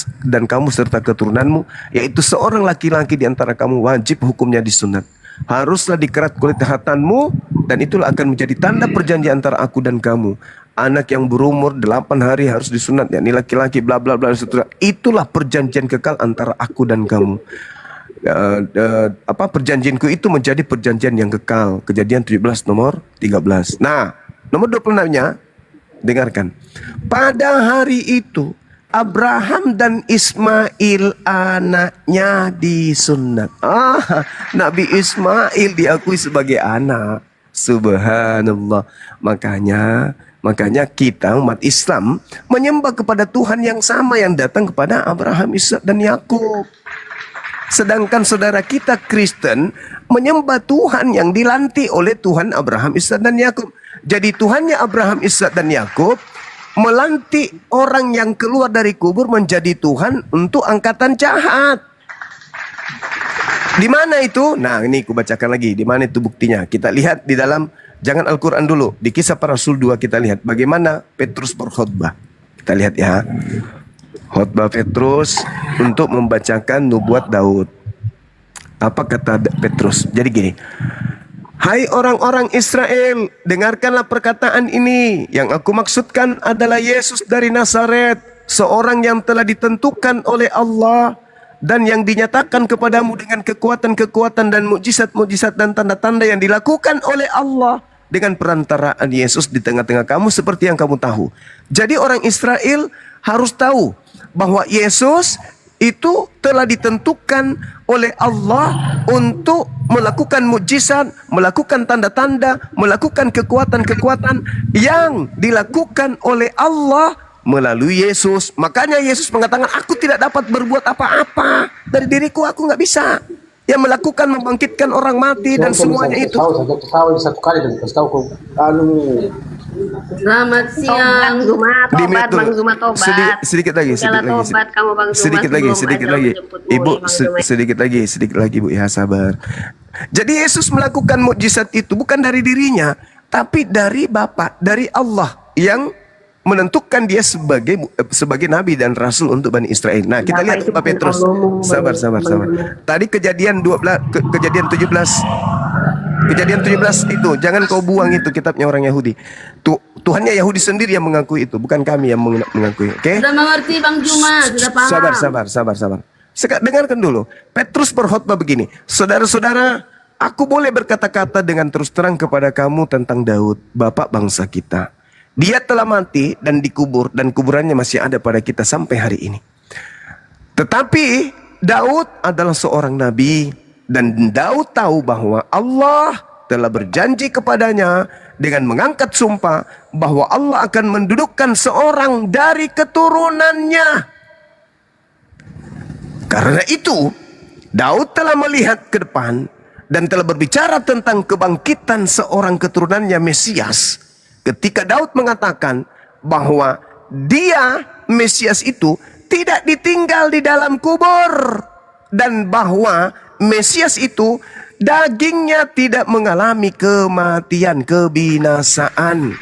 kamu serta keturunanmu, yaitu seorang laki-laki di antara kamu wajib hukumnya disunat. Haruslah dikerat kulit khatanmu, dan itulah akan menjadi tanda perjanjian antara aku dan kamu. Anak yang berumur 8 hari harus disunat, yakni laki-laki, bla bla bla, seterusnya. Itulah perjanjian kekal antara aku dan kamu. Perjanjianku itu menjadi perjanjian yang kekal. Kejadian 17 nomor 13. Nah, nomor 26-nya, dengarkan. Pada hari itu Abraham dan Ismail anaknya disunat. Nabi Ismail diakui sebagai anak. Subhanallah. Makanya kita umat Islam menyembah kepada Tuhan yang sama yang datang kepada Abraham, Ishak dan Yakub. Sedangkan saudara kita Kristen menyembah Tuhan yang dilantik oleh Tuhan Abraham, Ishak dan Yakub. Jadi Tuhannya Abraham, Ishak dan Yakub melantik orang yang keluar dari kubur menjadi Tuhan untuk angkatan jahat. Di mana itu? Nah, ini aku bacakan lagi. Di mana itu buktinya? Kita lihat di dalam, jangan Al-Quran dulu. Di Kisah Para Rasul 2 kita lihat bagaimana Petrus berkhutbah. Kita lihat ya. Khutbah Petrus untuk membacakan nubuat Daud. Apa kata Petrus? Jadi gini. Hai orang-orang Israel, dengarkanlah perkataan ini. Yang aku maksudkan adalah Yesus dari Nazaret, seorang yang telah ditentukan oleh Allah dan yang dinyatakan kepadamu dengan kekuatan-kekuatan dan mukjizat-mukjizat dan tanda-tanda yang dilakukan oleh Allah dengan perantaraan Yesus di tengah-tengah kamu seperti yang kamu tahu. Jadi orang Israel harus tahu bahwa Yesus itu telah ditentukan oleh Allah untuk melakukan mukjizat, melakukan tanda-tanda, melakukan kekuatan-kekuatan yang dilakukan oleh Allah melalui Yesus. Makanya Yesus mengatakan, aku tidak dapat berbuat apa-apa dari diriku, aku nggak bisa. Yang melakukan membangkitkan orang mati dan semuanya itu. Satu kali dan kasih tahu Selamat siang, Zuma tobat, Bang Zuma tobat. Sedikit lagi. Tobat kamu Bang Zuma. Sedikit lagi. Ibu, sedikit lagi Bu, ya sabar. Jadi Yesus melakukan mukjizat itu bukan dari dirinya, tapi dari Bapa, dari Allah yang menentukan dia sebagai nabi dan rasul untuk Bani Israel. Nah, kita lihat Pak Petrus. Sabar. Tadi kejadian 17 itu, jangan kau buang itu kitabnya orang Yahudi. Tuhannya Yahudi sendiri yang mengakui itu, bukan kami yang mengakui. Oke? Sudah mengerti Bang Juma, sudah paham. Sabar. Dengarkan dulu. Petrus berkhotbah begini. Saudara-saudara, aku boleh berkata-kata dengan terus terang kepada kamu tentang Daud, bapak bangsa kita. Dia telah mati dan dikubur, dan kuburannya masih ada pada kita sampai hari ini. Tetapi Daud adalah seorang nabi, dan Daud tahu bahwa Allah telah berjanji kepadanya dengan mengangkat sumpah bahwa Allah akan mendudukkan seorang dari keturunannya. Karena itu, Daud telah melihat ke depan dan telah berbicara tentang kebangkitan seorang keturunannya Mesias. Ketika Daud mengatakan bahwa dia, Mesias itu, tidak ditinggal di dalam kubur. Dan bahwa Mesias itu, dagingnya tidak mengalami kematian, kebinasaan.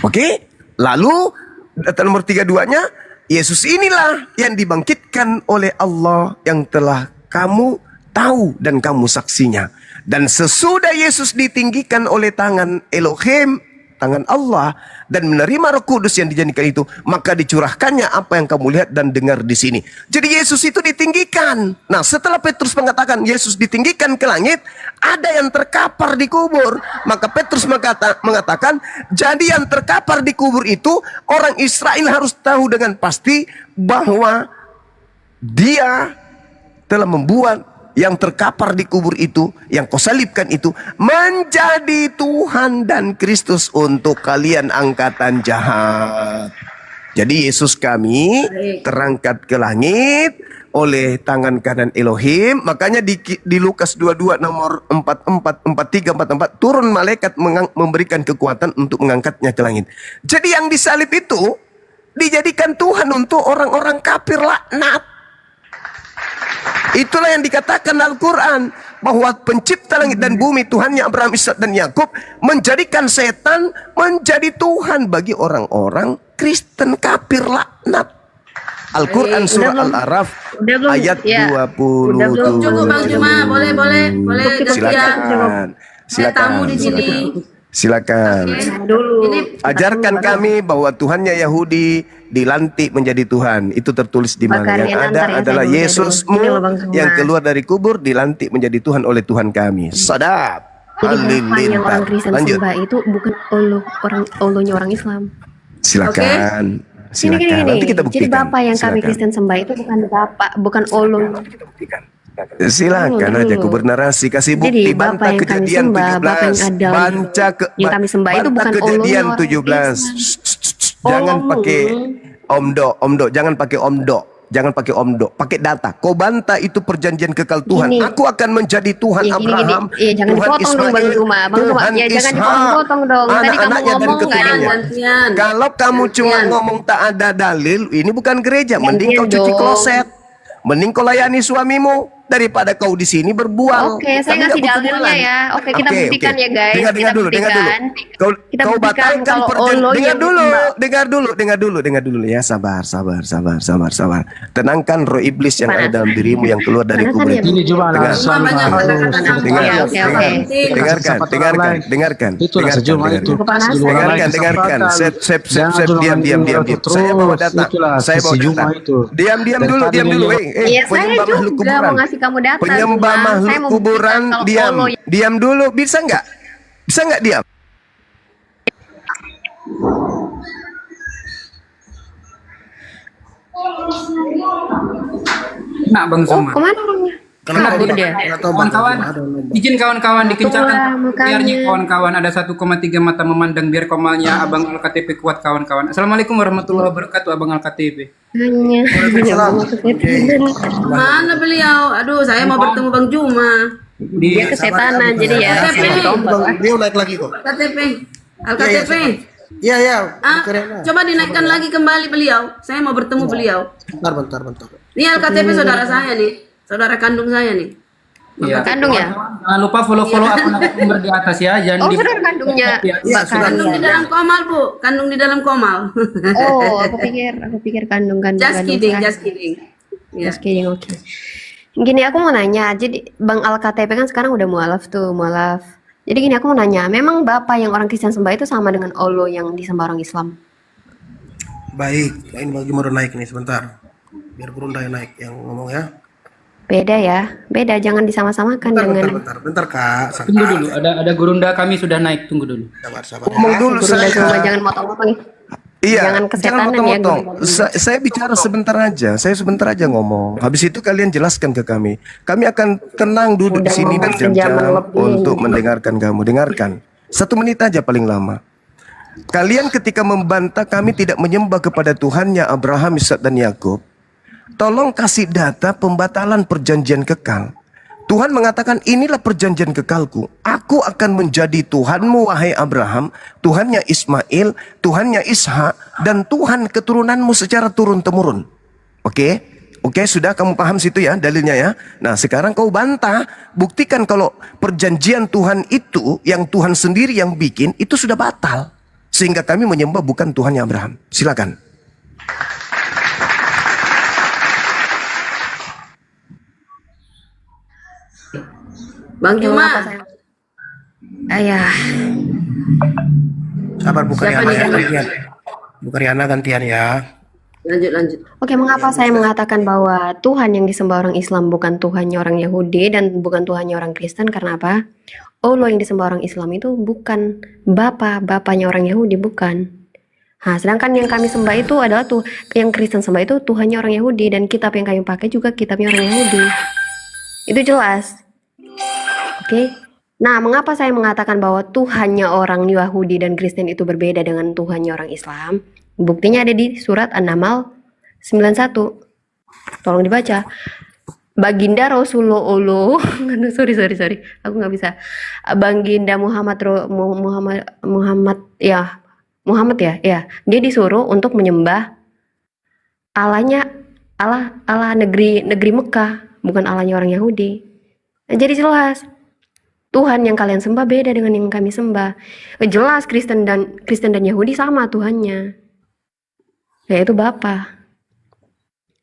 Oke? Lalu, data nomor 32-nya, Yesus inilah yang dibangkitkan oleh Allah yang telah kamu tahu dan kamu saksinya. Dan sesudah Yesus ditinggikan oleh tangan Elohim, tangan Allah, dan menerima Roh Kudus yang dijanjikan itu, maka dicurahkannya apa yang kamu lihat dan dengar di sini. Jadi Yesus itu ditinggikan. Nah, setelah Petrus mengatakan Yesus ditinggikan ke langit, ada yang terkapar di kubur. Maka Petrus mengatakan, jadi yang terkapar di kubur itu, orang Israel harus tahu dengan pasti bahwa dia telah membuat yang terkapar di kubur itu, yang kau salibkan itu, menjadi Tuhan dan Kristus untuk kalian angkatan jahat. Jadi Yesus kami terangkat ke langit oleh tangan kanan Elohim. Makanya di Lukas 22 nomor 43, 44 turun malaikat memberikan kekuatan untuk mengangkatnya ke langit. Jadi yang disalib itu dijadikan Tuhan untuk orang-orang kafir laknat. Itulah yang dikatakan Al-Quran, bahwa pencipta langit dan bumi, Tuhannya Abraham, Ishak dan Yakub, menjadikan setan menjadi Tuhan bagi orang-orang Kristen kafir laknat. Al-Quran surah Al-Araf ayat 20. Cukup Bang Juma, boleh Silakan. tamu di sini. Silakan. Dulu. Ajarkan kami bahwa Tuhannya Yahudi dilantik menjadi Tuhan. Itu tertulis di mana? Yang ada adalah Yesusmu yang keluar dari kubur dilantik menjadi Tuhan oleh Tuhan kami. Sadap. Jadi Bapak yang orang Kristen Lanjut. sembah itu bukan Allahnya orang Islam. Silakan. Silakan. Gini. Nanti kita buktikan. Jadi Bapak yang kami Silakan. Kristen sembah itu bukan Bapak, bukan Allah. Silakan aja ku bernarasi, kasih bukti. Jadi Bapak Bantah yang kami kejadian sembah, Bapak yang 17. ada yang kami sembah itu bantah bukan kejadian Allahnya orang 17. Jangan pakai omdo, jangan pakai omdo. Jangan pakai omdo, pakai data. Kau bantah itu perjanjian kekal Tuhan. Gini. Aku akan menjadi Tuhan Gini. Abraham, Iya, jangan Tuhan dipotong dong, Bang Zuma. Bang Zuma, Tuhan ya, jangan Ishak, dipotong-potong dong. Tadi kamu anak-anaknya dan ngomong nggak ada keturunannya. Gantian. Kalau kamu cuma ngomong tak ada dalil, ini bukan gereja. Mending kau Gantian cuci dong. kloset, mending kau layani suamimu daripada kau di sini berbual. Oke, saya Kami ngasih nggak butuh dalilnya bulan. ya. Oke, kita buktikan ya, guys. Dengar Kita dulu. buktikan. Kita Kau buktikan batalkan kalau perjanjian. Allah yang Dengar dulu ya. Sabar Tenangkan roh iblis yang ada dalam dirimu yang keluar dari Mana kubur tadi ya, itu. Bu? Ini juga Dengar. lah selalu Banyak harus Dengar. Oke. Dengarkan. Itulah sejumlah itu. Kepanasan. Dengarkan. Sep, diam. Saya bawa data. Saya bawa data. Diam dulu. Iya, saya Penyembah makhluk juga mau kuburan. ngasih kamu data. Penyembah Zuma. Saya makhluk mau kuburan, buktikan kalau diam. Allah Diam dulu, bisa nggak diam? Nah, Bang Zuma. kemana orangnya? Kenapa Kabur dia. Kawan-kawan, izin kawan-kawan dikencangkan Itulah, makanya. biarnya kawan-kawan ada 1,3 mata memandang biar komalnya Abang Al-KTP kuat kawan-kawan. Assalamualaikum warahmatullahi wabarakatuh Abang Al-KTP. Hanya Mana beliau? Aduh, saya mau bertemu Bang Juma. dia kesetanan jadi ya. Beliau naik lagi kok. KTP. Al-KTP. Iya. Ah, coba dinaikkan lagi kembali beliau. Saya mau bertemu beliau. Bentar. Ini Al-KTP saudara saya nih. Saudara kandung saya nih. Iya. Kandung ya? Jangan lupa follow akun di atas ya. Jangan Oh, di saudara kandungnya Mbak Kandung di Karia. dalam komal, Bu. Kandung di dalam komal. Oh, aku pikir kandung. Just kidding. Just kidding, oke. Gini, aku mau nanya. Jadi Bang Al-KTP kan sekarang udah mualaf. Jadi gini, aku mau nanya. Memang Bapak yang orang Kristen sembah itu sama dengan Allah yang disembah orang Islam? Baik, ini bagi mau naik nih sebentar. Biar Gurunda yang naik yang ngomong ya. Beda ya? Beda, jangan disama-samakan dengan... Bentar Kak. Tunggu dulu. Ada gurunda kami sudah naik. Tunggu dulu. Sabar. Ngomong dulu Gurunda saya. semua, jangan motong-motong nih. Iya, Jangan kesetanan ya, potong-potong. Gurunda. Saya bicara sebentar aja. Saya sebentar aja ngomong. Habis itu kalian jelaskan ke kami. Kami akan tenang duduk di Udah sini ngomong berjam-jam sejaman lebih. untuk mendengarkan kamu. Dengarkan. 1 menit aja paling lama. Kalian ketika membantah kami tidak menyembah kepada Tuhannya Abraham, Ishak dan Yakub, tolong kasih data pembatalan perjanjian kekal. Tuhan mengatakan inilah perjanjian kekalku. Aku akan menjadi Tuhanmu wahai Abraham, Tuhannya Ismail, Tuhannya Ishak, dan Tuhan keturunanmu secara turun-temurun. Oke, sudah kamu paham situ ya dalilnya ya. Nah sekarang kau bantah, buktikan kalau perjanjian Tuhan itu yang Tuhan sendiri yang bikin itu sudah batal. Sehingga kami menyembah bukan Tuhannya Abraham. Silakan. Bang Juma. Ayah, Sabar Bu Siapa Karyana nih, ya. Kak? Gantian. Bu Karyana gantian ya. Lanjut. oke, mengapa saya mengatakan bahwa Tuhan yang disembah orang Islam bukan Tuhannya orang Yahudi dan bukan Tuhannya orang Kristen? Karena apa? Allah yang disembah orang Islam itu bukan bapaknya orang Yahudi, bukan. Nah, sedangkan yang kami sembah itu adalah yang Kristen sembah itu Tuhannya orang Yahudi, dan kitab yang kami pakai juga kitabnya orang Yahudi. Itu jelas. Oke. Nah, mengapa saya mengatakan bahwa Tuhannya orang Yahudi dan Kristen itu berbeda dengan Tuhannya orang Islam? Buktinya ada di surat An-Naml 91. Tolong dibaca. Baginda Rasulullah, aduh, sorry, aku nggak bisa. Baginda Muhammad ya, dia disuruh untuk menyembah Allah negeri Mekah, bukan Allahnya orang Yahudi. Nah, jadi jelas Tuhan yang kalian sembah beda dengan yang kami sembah. Jelas Kristen dan Yahudi sama Tuhannya, yaitu Bapa.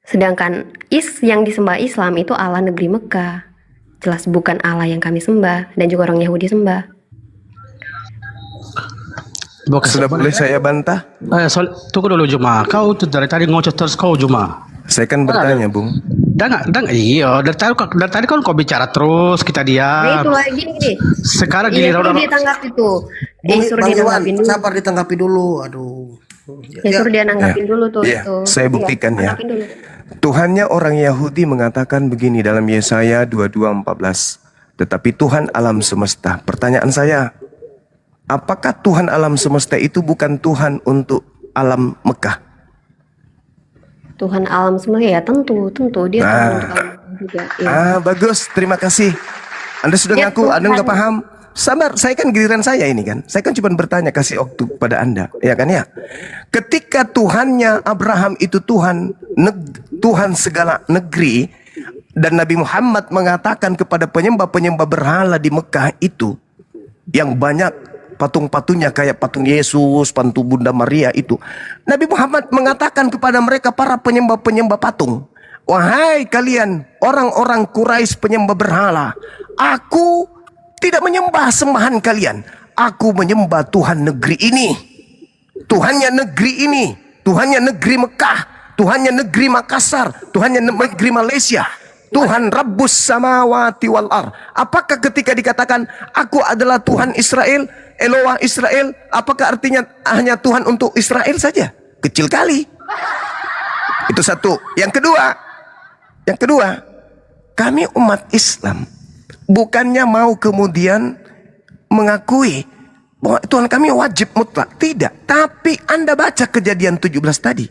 Sedangkan yang disembah Islam itu Allah negeri Mekah. Jelas bukan Allah yang kami sembah dan juga orang Yahudi sembah. Sudah boleh saya bantah? Tunggu dulu Juma. Kau tuh dari tadi ngoceh terus kau Juma. Saya kan bertanya, Bung. Iya, dari tadi kan kau bicara terus, kita Nah, diam. itu lagi gini. Sekarang Iya, giliran suruh orang. dia tanggapi tuh. Suruh Bang dia Iwan, nanggapin dulu. sabar ditanggapi dulu. Aduh. Suruh dia nanggapin dulu tuh Iya, itu. saya buktikan ya. Nanggapin dulu. Tuhannya orang Yahudi mengatakan begini dalam Yesaya 22:14. Tetapi Tuhan alam semesta. Pertanyaan saya, apakah Tuhan alam semesta itu bukan Tuhan untuk alam Mekah? Tuhan alam semesta ya tentu dia Tuhan untuk alam juga. Ya. Bagus, terima kasih. Anda sudah Ya, ngaku, Anda Tuhan. nggak paham. Sabar, saya kan giliran saya ini kan. Saya kan cuma bertanya, kasih waktu pada Anda, ya kan ya. Ketika Tuhannya Abraham itu Tuhan segala negeri, dan Nabi Muhammad mengatakan kepada penyembah-penyembah berhala di Mekah itu, yang banyak patung-patungnya kayak patung Yesus, patung Bunda Maria itu. Nabi Muhammad mengatakan kepada mereka para penyembah-penyembah patung, wahai kalian orang-orang Quraisy penyembah berhala, aku tidak menyembah sembahan kalian. Aku menyembah Tuhan negeri ini. Tuhannya negeri ini. Tuhannya negeri Mekah. Tuhannya negeri Makassar. Tuhannya negeri Malaysia. Tuhan Rabbus samawati wal ar. Apakah ketika dikatakan aku adalah Tuhan Israel, Eloah Israel, apakah artinya hanya Tuhan untuk Israel saja? Kecil kali. Itu satu. Yang kedua, kami umat Islam bukannya mau kemudian mengakui bahwa Tuhan kami wajib mutlak. Tidak. Tapi Anda baca Kejadian 17 tadi.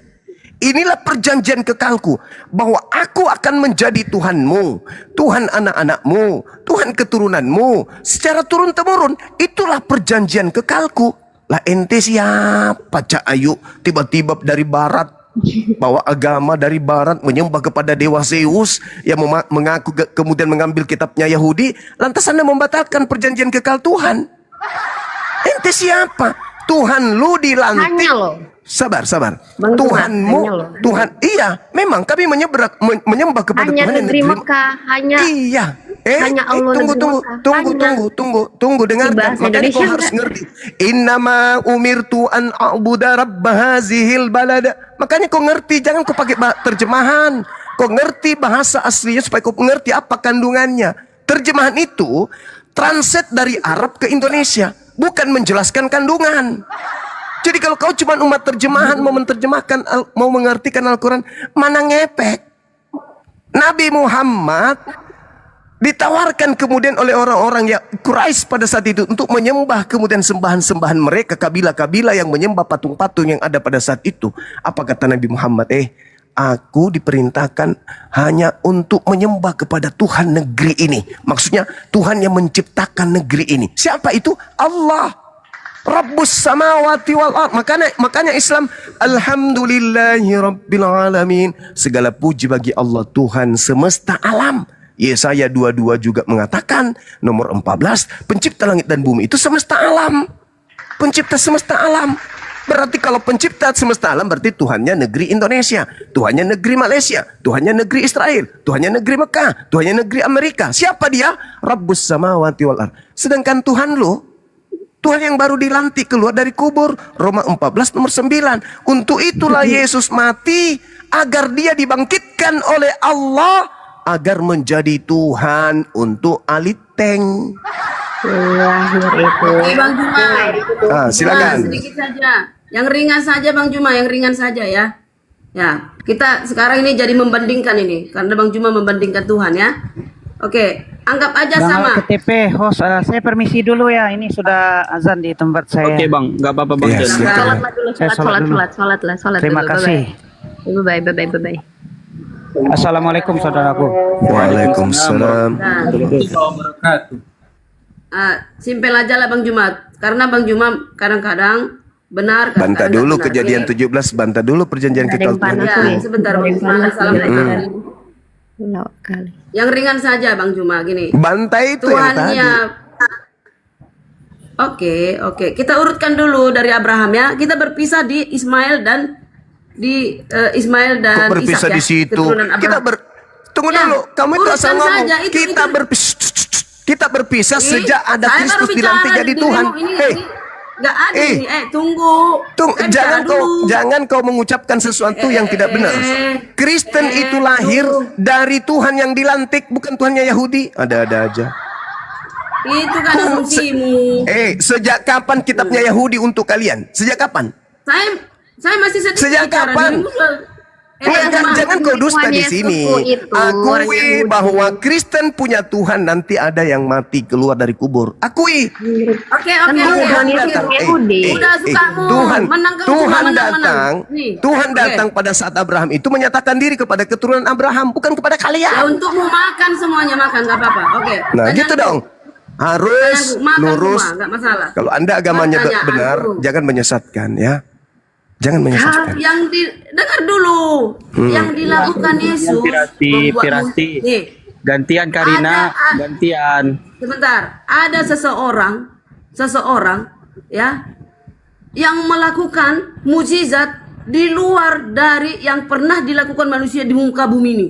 Inilah perjanjian kekalku, bahwa aku akan menjadi Tuhanmu, Tuhan anak-anakmu, Tuhan keturunanmu, secara turun-temurun. Itulah perjanjian kekalku. Lah ente siapa, Cak Ayu? Tiba-tiba dari barat, bawa agama dari barat, menyembah kepada dewa Zeus yang mengaku kemudian mengambil kitabnya Yahudi. Lantas Anda membatalkan perjanjian kekal Tuhan. Ente siapa? Tuhan lu dilantik. Hanya loh. Sabar. Bang Tuhanmu, hanya loh. Tuhan. Iya, memang kami menyembah kepada Hanya Tuhan yang negeri Mekah, hanya Iya. hanya Allah negeri Mekah. Tunggu, dengarkan. Bahasa Makanya Indonesia kau harus enggak? ngerti. Innama umirtu an a'buda rabb hazihil balada. Makanya kau ngerti, jangan kau pakai terjemahan. Kau ngerti bahasa aslinya supaya kau ngerti apa kandungannya. Terjemahan itu translate dari Arab ke Indonesia, bukan menjelaskan kandungan. Jadi kalau kau cuma umat terjemahan mau menerjemahkan, mau mengartikan Al-Quran, mana ngepek. Nabi Muhammad ditawarkan kemudian oleh orang-orang ya Quraisy pada saat itu untuk menyembah kemudian sembahan-sembahan mereka, kabilah-kabilah yang menyembah patung-patung yang ada pada saat itu. Apa kata Nabi Muhammad? Aku diperintahkan hanya untuk menyembah kepada Tuhan negeri ini. Maksudnya Tuhan yang menciptakan negeri ini. Siapa itu? Allah. Rabbus samawati wal ard. Makanya Islam, alhamdulillahi rabbil alamin. Segala puji bagi Allah Tuhan semesta alam. Yesaya 22 juga mengatakan, nomor 14, pencipta langit dan bumi itu semesta alam. Pencipta semesta alam. Berarti kalau pencipta semesta alam berarti Tuhannya negeri Indonesia, Tuhannya negeri Malaysia, Tuhannya negeri Israel, Tuhannya negeri Mekah, Tuhannya negeri Amerika. Siapa dia? Rabbus samawati wal ard. Sedangkan Tuhan lo, Tuhan yang baru dilantik keluar dari kubur. Roma 14 nomor 9. Untuk itulah Yesus mati, agar dia dibangkitkan oleh Allah, agar menjadi Tuhan untuk aliteng. Oke, Bang Juma. Silakan. Sedikit saja. Yang ringan saja Bang Juma, yang ringan saja ya. Ya, kita sekarang ini jadi membandingkan ini karena Bang Juma membandingkan Tuhan ya. Oke, Anggap aja Bang sama. KTP host, saya permisi dulu ya. Ini sudah azan di tempat saya. Oke bang, nggak apa-apa bang. Iya, silakan. Sholat dulu, sholat Terima dulu. kasih. Bye-bye. Assalamualaikum saudaraku. Waalaikumsalam. Nah, Wabarakatuh. simpel aja lah Bang Jumat. Karena Bang Jumat kadang-kadang benar. Bantah kadang-kadang dulu benar. kejadian Oke. 17, bantah dulu perjanjian Ada kekal yang Tuhan. panas Ya, nih. sebentar Ada Bang yang Jumat. panas. Assalamualaikum. Lawak kali. Yang ringan saja Bang Juma gini. Bantah itu yang tadi. Tuhannya. Oke. Kita urutkan dulu dari Abraham ya. Kita berpisah di Ismail dan Ismail dan Kok berpisah Ishak, di ya, situ? keturunan Abraham. Tunggu Ya, dulu, kamu itu asal urutkan ngomong. saja, Kita berpisah Ih, sejak ada saya Kristus baru dilantik bicara jadi di Tuhan. demo ini, Hei, nggak ada Eh. ini. Tunggu. Saya bicara dulu. jangan kau mengucapkan sesuatu yang tidak benar. Kristen itu lahir dari Tuhan yang dilantik, bukan Tuhannya Yahudi. Ada-ada aja. Itu kan asumsimu. Sejak kapan kitabnya Yahudi untuk kalian? Sejak kapan? Saya masih sedih Sejak bicara. kapan? Jangan kau dusta di Tuhan sini. Yesus itu orang Akui Yahudi. bahwa Kristen punya Tuhan, nanti ada yang mati keluar dari kubur. Akui. Oke. Tuhan Yesus datang. Yahudi. Udah sukamu. Tuhan, Menang kamu Tuhan cuma menang. datang. Nih. Tuhan Oke. datang pada saat Abraham itu menyatakan diri kepada keturunan Abraham, bukan kepada Ya kalian. untukmu makan semuanya makan nggak apa-apa. Oke. Nah, Pertanyaan gitu ku. dong. Harus Makan lurus. semua, nggak masalah. Kalau Anda agamanya Pertanyaan benar, ku. jangan menyesatkan ya. Jangan menyesatkan. Dengar dulu. Yang dilakukan Yesus. membuat Pirasti. Nih, Gantian Karina, Ada- gantian. sebentar. Ada seseorang ya yang melakukan mukjizat di luar dari yang pernah dilakukan manusia di muka bumi ini.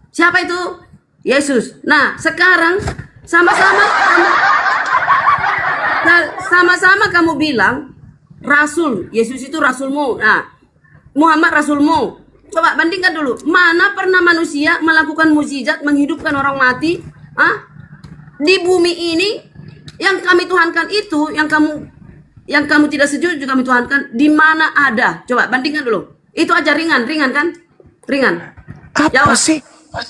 Siapa itu? Yesus. Nah, sekarang sama-sama kamu bilang rasul. Yesus itu rasulmu. Nah, Muhammad rasulmu. Coba bandingkan dulu. Mana pernah manusia melakukan mukjizat menghidupkan orang mati? Di bumi ini yang kami tuhankan itu, yang kamu tidak setuju kami tuhankan, di mana ada? Coba bandingkan dulu. Itu aja ringan kan? Ringan. Apa Jawab. sih?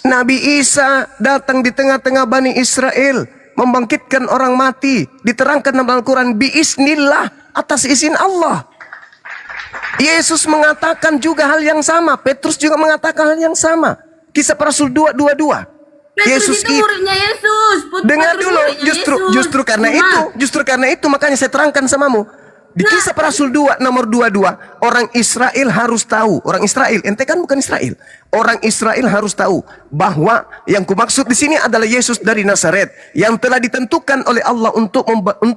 Nabi Isa datang di tengah-tengah Bani Israel, membangkitkan orang mati, diterangkan dalam Al-Quran biiznillah, atas izin Allah. Yesus mengatakan juga hal yang sama, Petrus juga mengatakan hal yang sama. Kisah para Rasul 2:22. Petrus itu muridnya Yesus. Dengar Petrus dulu, muridnya Yesus. justru karena itu makanya saya terangkan samamu. Di Kisah para Rasul 2 nomor 22, orang Israel harus tahu, orang Israel, ente kan bukan Israel. Orang Israel harus tahu bahwa yang kumaksud di sini adalah Yesus dari Nazaret yang telah ditentukan oleh Allah untuk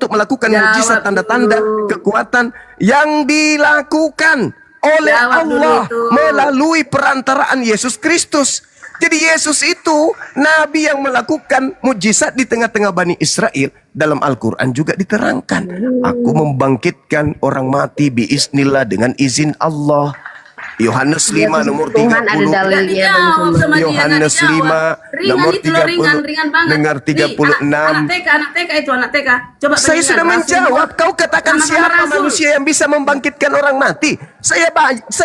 melakukan mukjizat, tanda-tanda, kekuatan yang dilakukan oleh Allah melalui perantaraan Yesus Kristus. Jadi Yesus itu Nabi yang melakukan mukjizat di tengah-tengah Bani Israel. Dalam Al-Quran juga diterangkan, aku membangkitkan orang mati biiznillah dengan izin Allah. Yohanes 5 nomor 30. Tuhan ada dalilnya. Yohanes 5 nomor 30. Dengar 36. Anak TK. Coba Saya sudah menjawab. Kau katakan siapa manusia yang bisa membangkitkan orang mati? Saya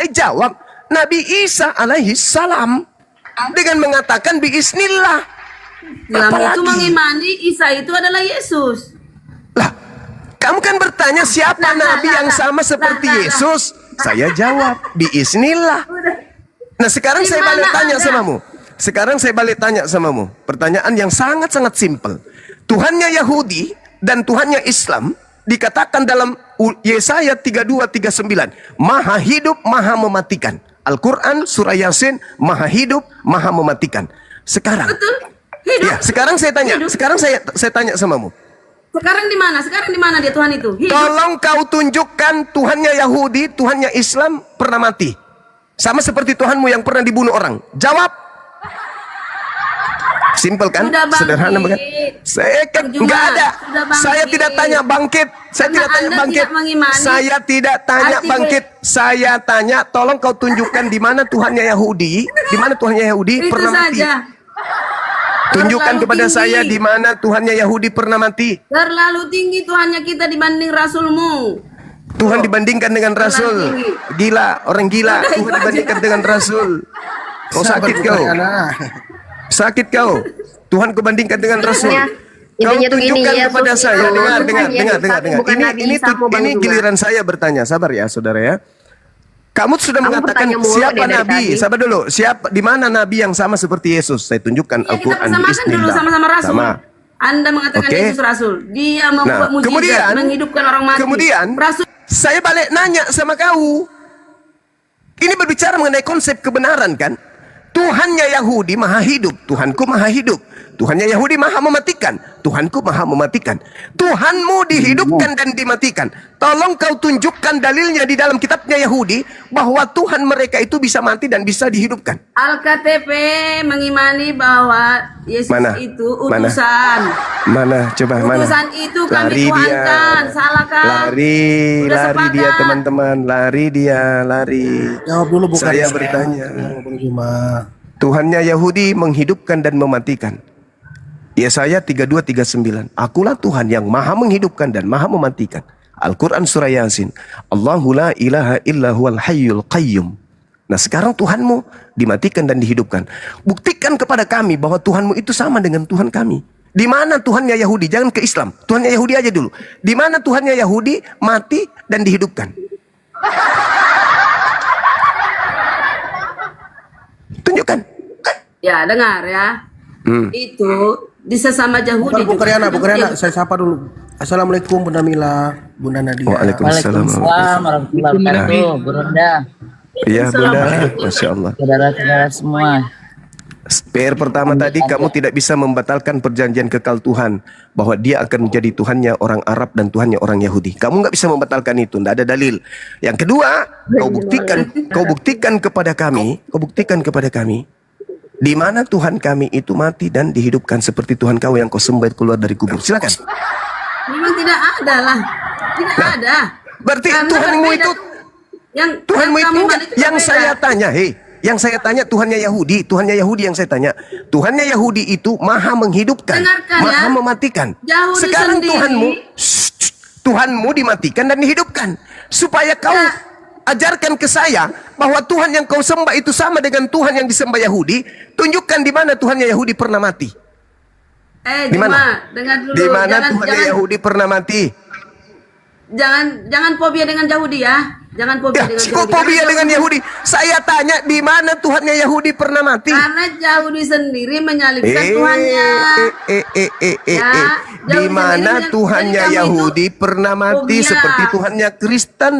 jawab, Nabi Isa alaihi salam dengan mengatakan biiznillah. Islam itu mengimani Isa itu adalah Yesus. Lah, kamu kan bertanya siapa nabi yang sama seperti Yesus? Saya jawab, biiznillah. Nah, sekarang saya balik tanya samamu. Pertanyaan yang sangat-sangat simpel. Tuhannya Yahudi dan Tuhannya Islam dikatakan dalam Yesaya 32:39, Maha hidup, Maha mematikan. Al-Quran surah Yasin, Maha hidup, Maha mematikan. Sekarang Betul? Hidup. ya, sekarang saya tanya. Sekarang saya tanya samamu. Sekarang di mana dia Tuhan itu? Hidup. Tolong kau tunjukkan Tuhannya Yahudi, Tuhannya Islam pernah mati. Sama seperti Tuhanmu yang pernah dibunuh orang. Jawab. Simpel kan? Sudah bangkit. Sederhana bukan? Saya kan Bang Juma, enggak ada. sudah bangkit. Saya tidak tanya bangkit. Saya Karena tidak tanya Anda bangkit. tidak mengimani Saya tidak tanya arti bangkit. Saya tanya, tolong kau tunjukkan di mana Tuhannya Yahudi, di mana Tuhannya Yahudi Itu pernah mati. saja. Tunjukkan Terlalu kepada tinggi. saya di mana Tuhannya Yahudi pernah mati. Terlalu tinggi Tuhannya kita dibanding Rasulmu. Tuhan dibandingkan dengan Rasul. tinggi. Gila, orang gila. Udah, Tuhan itu dibandingkan aja. dengan Rasul. Kau sakit kau. Sakit kau. Tuhan kau bandingkan dengan Rasul. Kau Intinya tuh gini, tunjukkan Yesus kepada saya. itu Dengar. Tuhan Yesus, tapi bukan Nabi Isa, Ini giliran saya bertanya. Sabar ya, saudara ya. Kamu sudah Kamu mengatakan bertanya mulu siapa deh dari nabi? tadi. Sabar dulu. Siapa di mana nabi yang sama seperti Yesus? Saya tunjukkan Ya, kita Al-Qur'an persamakan dulu bismillah. sama-sama rasul. Sama. Anda mengatakan Oke. Yesus rasul. Dia membuat mujizat, kemudian menghidupkan orang mati. Kemudian rasul saya balik nanya sama kau. Ini berbicara mengenai konsep kebenaran kan? Tuhannya Yahudi maha hidup, Tuhanku maha hidup. Tuhannya Yahudi maha mematikan, Tuhanku maha mematikan. Tuhanmu dihidupkan dan dimatikan. Tolong kau tunjukkan dalilnya di dalam kitabnya Yahudi bahwa Tuhan mereka itu bisa mati dan bisa dihidupkan. Al-KTP mengimani bahwa Yesus Mana? itu Mana? utusan. Mana? Coba mana? Utusan itu kami Lari dia. tuhankan. Salah kan? Lari Sudah dia sepakat. teman-teman. Lari dia, lari. Jawab dulu bukan Saya bertanya. Bang Juma. Tuhannya Yahudi menghidupkan dan mematikan. Yesaya 32:39. Akulah Tuhan yang maha menghidupkan dan maha mematikan. Al-Quran surah Yasin. Allahu la ilaha illa huwal hayyul qayyum. Nah sekarang Tuhanmu dimatikan dan dihidupkan. Buktikan kepada kami bahwa Tuhanmu itu sama dengan Tuhan kami. Di mana Tuhannya Yahudi? Jangan ke Islam. Tuhannya Yahudi aja dulu. Di mana Tuhannya Yahudi mati dan dihidupkan? Tunjukkan. Ya, dengar ya. Itu di sesama Yahudi Bu Karyana, Bu Karyana, juga. saya sapa dulu. Assalamualaikum Bunda Mila, Bunda Nadia. Waalaikumsalam. warahmatullahi wabarakatuh, Bunda, Ya Bunda, Masya Allah. saudara-saudara semua. PR pertama tadi, kamu tidak bisa membatalkan perjanjian kekal Tuhan bahwa dia akan menjadi Tuhannya orang Arab dan Tuhannya orang Yahudi. Kamu nggak bisa membatalkan itu, tidak ada dalil. Yang kedua, kau buktikan kepada kami, di mana Tuhan kami itu mati dan dihidupkan seperti Tuhan kau yang kau sembah keluar dari kubur. Silakan. Memang tidak ada lah. Tidak ada. Berarti Karena Tuhanmu berbeda. itu, Tuhanmu itu yang saya tanya, yang saya tanya Tuhannya Yahudi yang saya tanya. Tuhannya Yahudi itu maha menghidupkan, Dengarkan maha ya. mematikan. Yahudi Sekarang sendiri- Tuhanmu dimatikan dan dihidupkan. Supaya kau ajarkan ke saya bahwa Tuhan yang kau sembah itu sama dengan Tuhan yang disembah Yahudi. Tunjukkan di mana Tuhannya Yahudi pernah mati. Di Juma, mana? dengar dulu. Di mana Jangan- Tuhannya jangan- Yahudi pernah mati? Jangan fobia dengan Yahudi ya. Jangan fobia Ya, dengan kok Yahudi. fobia Karena dengan Yahudi? Saya tanya di mana Tuhannya Yahudi pernah mati? Karena Yahudi sendiri menyalibkan Tuhannya. Di Yahudi mana sendiri Tuhannya jadi kamu Yahudi itu pernah mati fobia. seperti Tuhannya Kristen?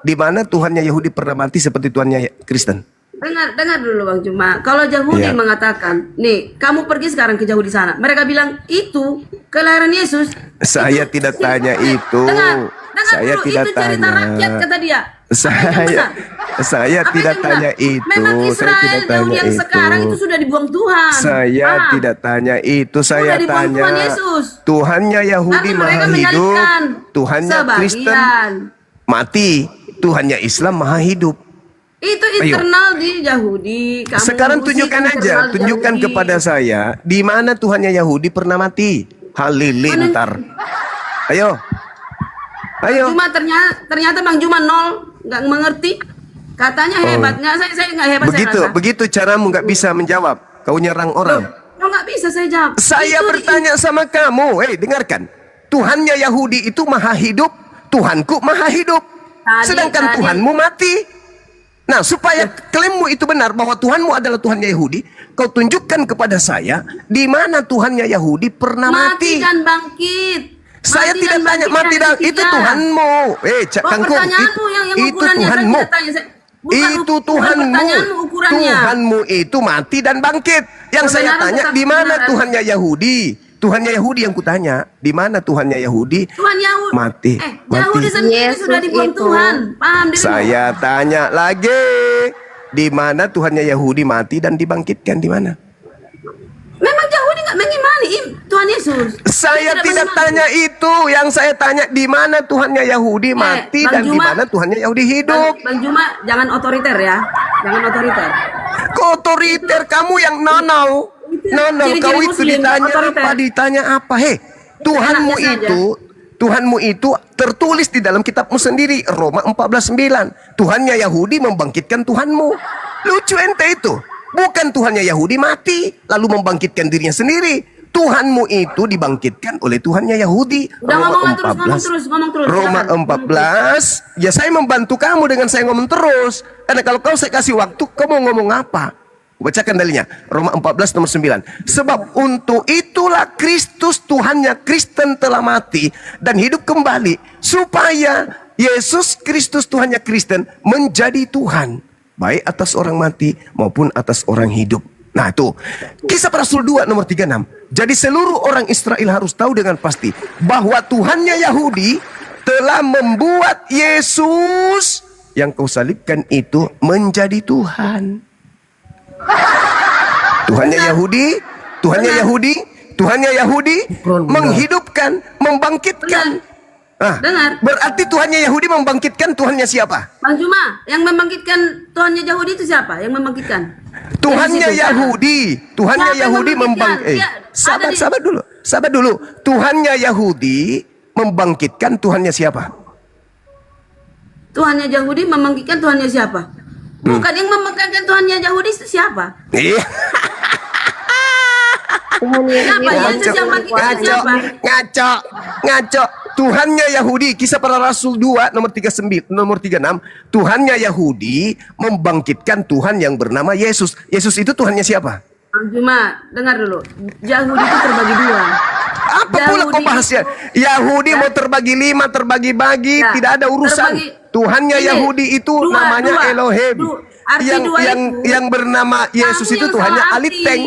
Di mana Tuhannya Yahudi pernah mati seperti Tuhannya Kristen? Dengar dulu Bang Juma. Kalau Yahudi Ya. mengatakan, nih, kamu pergi sekarang ke Yahudi sana. Mereka bilang itu kelahiran Yesus. Saya tidak tanya itu. Dengar Saya dulu, tidak itu cerita tanya. rakyat kata dia. Saya Apa tidak yang tanya benar? itu. Memang Saya Israel tidak Yahudi tanya yang sekarang itu sudah dibuang Tuhan. Saya Paham? tidak tanya itu. Saya dibuang tanya Tuhan Yesus. Tuhannya Yahudi Tapi mereka maha hidup, menyalibkan Tuhannya Kristen sebagian. mati, Tuhannya Islam maha hidup. Itu Ayo. internal di Yahudi. Kamu Sekarang urusi tunjukkan aja, internal tunjukkan Yahudi. kepada saya di mana Tuhannya Yahudi pernah mati. Halilintar. Ayo. Ayo. Cuma ternyata Bang Juma nol, nggak mengerti. Katanya hebat, saya nggak hebat. Begitu caramu nggak bisa menjawab. Kau nyerang orang. Lo nggak bisa saya jawab. Saya bertanya sama kamu, dengarkan. Tuhannya Yahudi itu maha hidup, Tuhanku maha hidup. Sedangkan Tuhanmu mati. Nah, supaya klaimmu itu benar bahwa Tuhanmu adalah Tuhannya Yahudi, kau tunjukkan kepada saya di mana Tuhannya Yahudi pernah mati. dan bangkit. Saya Mati tidak dan tanya bangkit mati dan hari itu ketiga. Tuhanmu. Kangkung, Pertanyaanmu yang itu ukurannya saya Tuhanmu. tidak tanya. Itu Tuhanmu. Pertanyaanmu ukurannya. Tuhanmu itu mati dan bangkit. Yang saya Kebenaran tanya tetap di mana kebenaran. Tuhannya Yahudi? Tuhannya Yahudi yang kutanya. Di mana Tuhannya Yahudi? Tuhan Yahudi. Mati. Yahudi sendiri Yesus sudah dibuang itu. Tuhan. Paham dirimu? Saya tanya lagi. Di mana Tuhannya Yahudi mati dan dibangkitkan di mana? Memang Yahudi nggak mengimani Tuhan Yesus. Saya Dia tidak mengimani. tanya itu. Yang saya tanya di mana Tuhannya Yahudi mati Bang dan di Juma. mana Tuhannya Yahudi hidup. Bang Juma, jangan otoriter ya. Jangan otoriter. Otoriter kamu yang nonol. Nonol ciri-ciri kau itu Muslim, ditanya otoriter. apa? Ditanya apa? Tuhanmu Enaknya saja. Tuhanmu itu tertulis di dalam kitabmu sendiri, Roma 14:9. Tuhannya Yahudi membangkitkan Tuhanmu. Lucu ente itu. Bukan Tuhannya Yahudi mati lalu membangkitkan dirinya sendiri. Tuhanmu itu dibangkitkan oleh Tuhannya Yahudi. Udah ngomong Roma terus. Roma Silakan. 14. Ya saya membantu kamu dengan saya ngomong terus. Karena kalau kau saya kasih waktu, kau mau ngomong apa? Bacakan dalilnya. Roma 14 nomor 9. Sebab untuk itulah Kristus Tuhannya Kristen telah mati dan hidup kembali. Supaya Yesus Kristus Tuhannya Kristen menjadi Tuhan. Baik atas orang mati maupun atas orang hidup. Nah itu Kisah Para Rasul 2 nomor 36. Jadi seluruh orang Israel harus tahu dengan pasti bahwa Tuhannya Yahudi telah membuat Yesus yang kau salibkan itu menjadi Tuhan. Tuhannya Yahudi menghidupkan, membangkitkan. Nah, Dengar. berarti Tuhannya Yahudi membangkitkan, Tuhannya siapa? Bang Juma, yang membangkitkan Tuhannya Yahudi itu siapa? Yang membangkitkan? Tuhannya Yang di situ, Yahudi. Tuhannya Siapa yang Yahudi membangkitkan? Dia ada di- sabar dulu. Tuhannya Yahudi membangkitkan, Tuhannya siapa? Tuhannya Yahudi membangkitkan Tuhannya siapa? Bukan yang membangkitkan Tuhannya Yahudi itu siapa? Iya. Siapa? Yesus yang membangkitkan siapa? Ngaco. Tuhannya Yahudi, Kisah Para Rasul 2 nomor 36. Tuhannya Yahudi membangkitkan Tuhan yang bernama Yesus. Yesus itu Tuhannya siapa? Bang Juma, dengar dulu. Yahudi itu terbagi dua. Apa pula kau bahasnya? Yahudi mau terbagi 5, terbagi-bagi, Ya, tidak ada urusan. Tuhannya Ini, Yahudi itu namanya Elohim. Yang bernama Yesus itu Tuhannya Aliteng.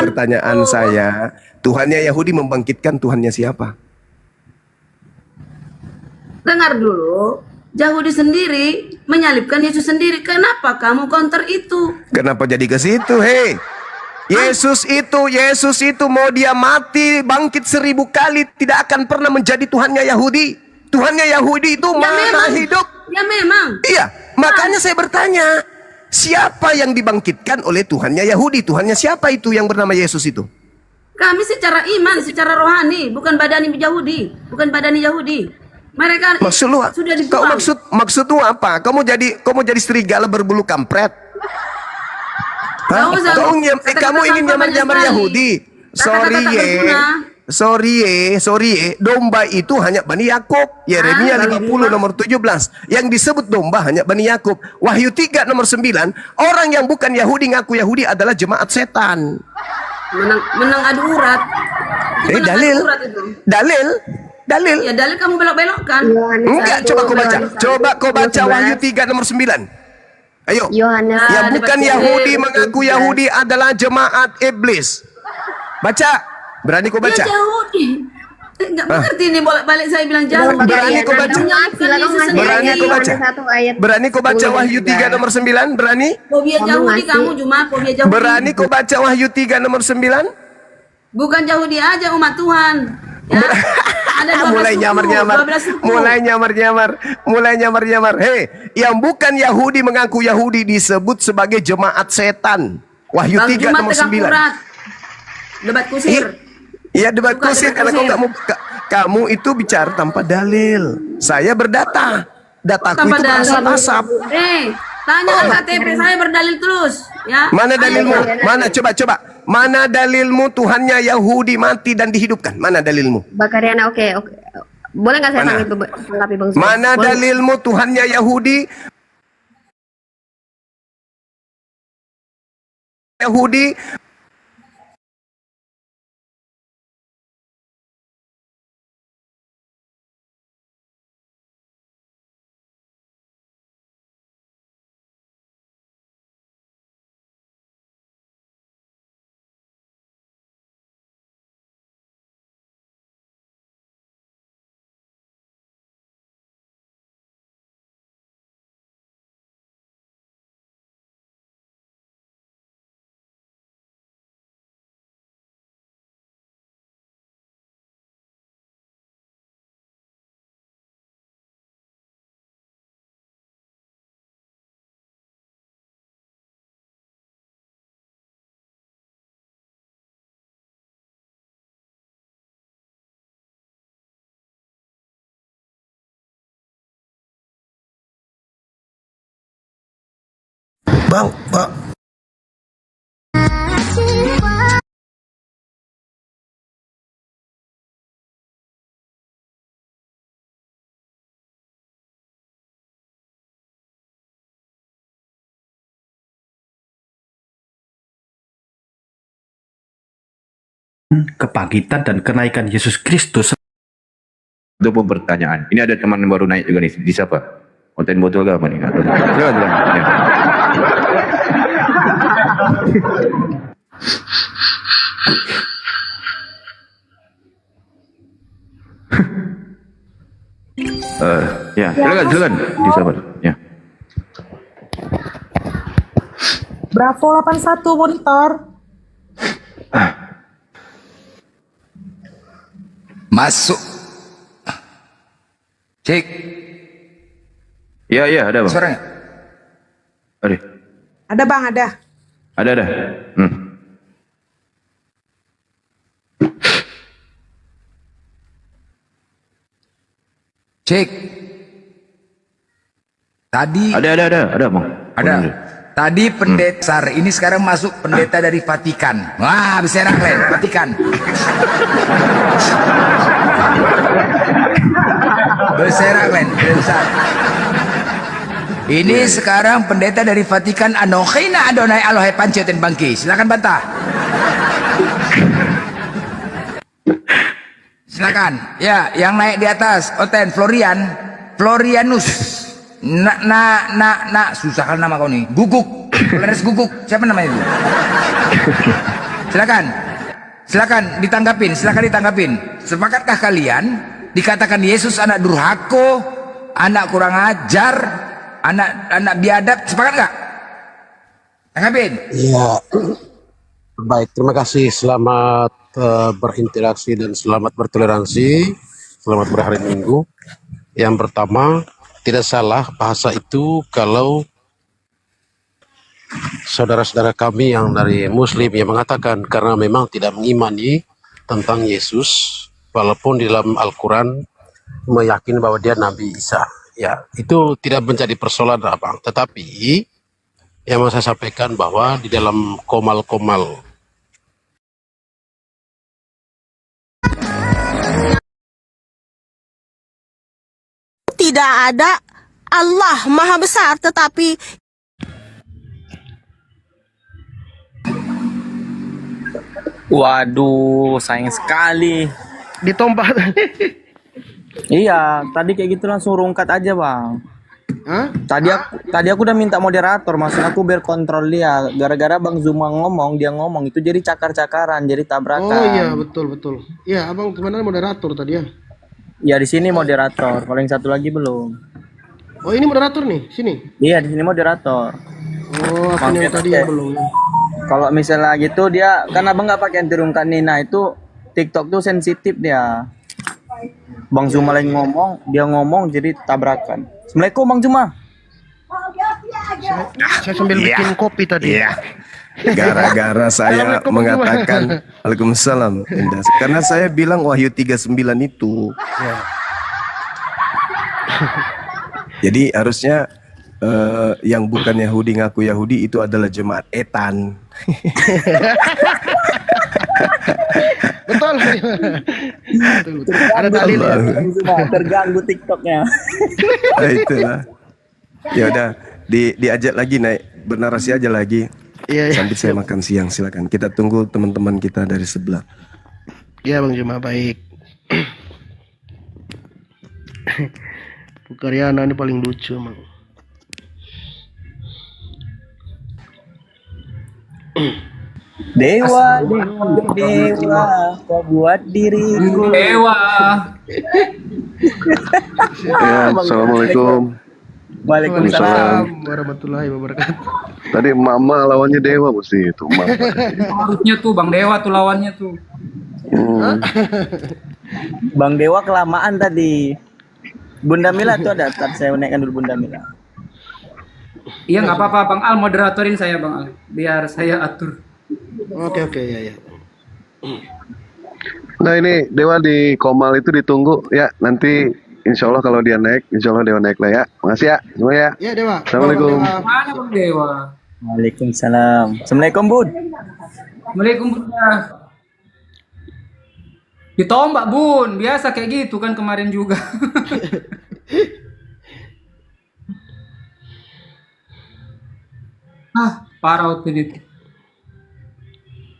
Pertanyaan saya, Tuhannya Yahudi membangkitkan Tuhannya siapa? Dengar dulu. Yahudi sendiri menyalibkan Yesus sendiri. Kenapa kamu counter itu? Kenapa jadi ke situ? Hei, Yesus itu mau dia mati bangkit 1000 kali tidak akan pernah menjadi Tuhannya Yahudi. Tuhannya Yahudi itu maha hidup. Ya memang. Iya, makanya saya bertanya, siapa yang dibangkitkan oleh Tuhannya Yahudi? Tuhannya siapa itu yang bernama Yesus itu? Kami secara iman, secara rohani, bukan badani Yahudi, bukan badani Yahudi. Mereka Maksud lu, sudah kau dibuang. maksudmu apa? Kamu jadi serigala berbulu kampret? Hah? Nggak usah. Kata-kata Kamu ingin sampah banyak nyamar sekali. Yahudi? Kata-kata tak berguna. Sorry ye. Domba itu hanya Bani Yakub. Yeremia 50 nomor 17. Yang disebut domba hanya Bani Yakub. Wahyu 3 nomor 9. Orang yang bukan Yahudi ngaku Yahudi adalah jemaat setan. Menang adu urat. Itu menang Dalil. adu urat itu. Dalil. Ya dalil kamu belok-belokkan. Enggak, coba kau baca. Coba kau baca Wahyu 3 nomor 9. Ayo. Yohanes Yang Nah, bukan debat Yahudi dalil. mengaku Yahudi adalah jemaat iblis. Baca. Berani kau baca? Ya Yahudi. Enggak mengerti nih bolak-balik saya bilang Yahudi. Berani kau baca? Berani kau baca? Berani kau baca Wahyu 3 nomor 9? Berani? Fobia Yahudi kamu cuma fobia Yahudi. Berani kau baca Wahyu 3 nomor 9? Bukan Yahudi aja umat Tuhan. Ya. Ada 12 Mulai suku, nyamar-nyamar. 12 suku. Mulai nyamar-nyamar. Hei, yang bukan Yahudi mengaku Yahudi disebut sebagai jemaat setan. Wahyu Bang 3 Jumat nomor tegak 9. urat. Debat kusir. Iya, debat Bukan kusir debat karena kau kusir. nggak mau kamu itu bicara tanpa dalil. Saya berdata. Dataku Tanpa itu dalil. berasap-asap. Tanya ke KTP saya berdalil terus, ya. Mana dalilmu? Mana coba. Mana dalilmu Tuhannya Yahudi mati dan dihidupkan? Mana dalilmu? Bakariana, oke. Boleh nggak saya Mana? tanggapi Bang Zul? Mana Boleh. dalilmu Tuhannya Yahudi Bang, Pak. Kebangkitan dan kenaikan Yesus Kristus. Itu pun pertanyaan. Ini ada teman baru naik juga nih. Di siapa? Konten botol ke apa nih? Silakan. Ya. Ya, silakan. Di siapa? Ya. Bravo 81 monitor. Masuk. Cek. Ya, ada bang. Suaranya. Ada bang, ada. Ada. Cek. Tadi Ada bang. ada. Tadi pendeta besar, ini sekarang masuk pendeta dari Vatikan. Wah, bisa Len, Vatikan. Berserak Len, besar. Ini sekarang pendeta dari Vatikan Anokhina Adonai Elohai Pancetin Bangki. Silakan bantah. Silakan. Ya, yang naik di atas Oten Florianus. Susah kan nama kau nih. Guguk. Florianus Guguk. Siapa namanya itu? Silakan ditanggapin. Sepakatkah kalian dikatakan Yesus anak durhaka, anak kurang ajar, anak biadab? Sepakat nggak? Tanggapin. Iya. Baik, terima kasih. Selamat berinteraksi dan selamat bertoleransi. Selamat berhari Minggu. Yang pertama, tidak salah bahasa itu kalau saudara-saudara kami yang dari Muslim yang mengatakan karena memang tidak mengimani tentang Yesus, walaupun di dalam Al-Quran meyakini bahwa dia Nabi Isa. Ya, itu tidak menjadi persoalan, Abang. Tetapi yang mau saya sampaikan bahwa di dalam komal-komal Tidak ada Allah Maha Besar, tetapi Waduh, sayang sekali. Ditompak. Iya, tadi kayak gitu langsung rungkat aja bang. Hah? Tadi aku udah minta moderator, maksud aku biar kontrol dia. Gara-gara Bang Zuma ngomong, dia ngomong itu jadi cakar-cakaran, jadi tabrakan. Oh iya, betul. Iya, Abang kemana moderator tadi ya? Ya di sini moderator, kalau yang satu lagi belum. Oh, ini moderator nih, sini. Iya di sini moderator. Oh, aku yang tadi yang belum. Kalau misalnya gitu dia kan abang nggak pakai anti rungkat nih, nah itu TikTok tuh sensitif dia. Bang Zuma lagi ngomong, dia ngomong jadi tabrakan. Assalamualaikum Bang Zuma. Saya sambil bikin kopi tadi. Iya. Gara-gara saya mengatakan Waalaikumsalam. Indah. Karena saya bilang Wahyu 39 itu. Ya. Jadi harusnya yang bukan Yahudi ngaku Yahudi itu adalah jemaat etan. Betul. Ada dalil ya. Terganggu TikToknya. Nah, itulah. Ya udah, diajak lagi naik bernarasi aja lagi. Iya. Sambil saya makan siang, silakan. Kita tunggu teman-teman kita dari sebelah. Iya Bang Juma, baik. Bu Karyana ini paling lucu emang. Dewa, kau buat diriku. Dewa. Ya, assalamualaikum. Waalaikumsalam warahmatullahi wabarakatuh. Tadi mama lawannya Dewa mesti itu. Harusnya tuh Bang Dewa tuh lawannya tuh. Bang Dewa kelamaan tadi. Bunda Mila tuh ada, ntar saya naikkan dulu Bunda Mila. Iya nggak apa-apa Bang Al, moderatorin saya Bang Al, biar saya atur. Oke, ya. Nah ini Dewa di Komal itu ditunggu ya. Nanti insya Allah kalau dia naik, insya Allah Dewa naik lah ya. Makasih ya semua ya. Ya Dewa. Assalamualaikum. Dewa. Mana Bang Dewa? Waalaikumsalam. Assalamualaikum Bun. Assalamualaikum Bunda. Ditombak Bun, biasa kayak gitu kan kemarin juga. Parah waktu itu.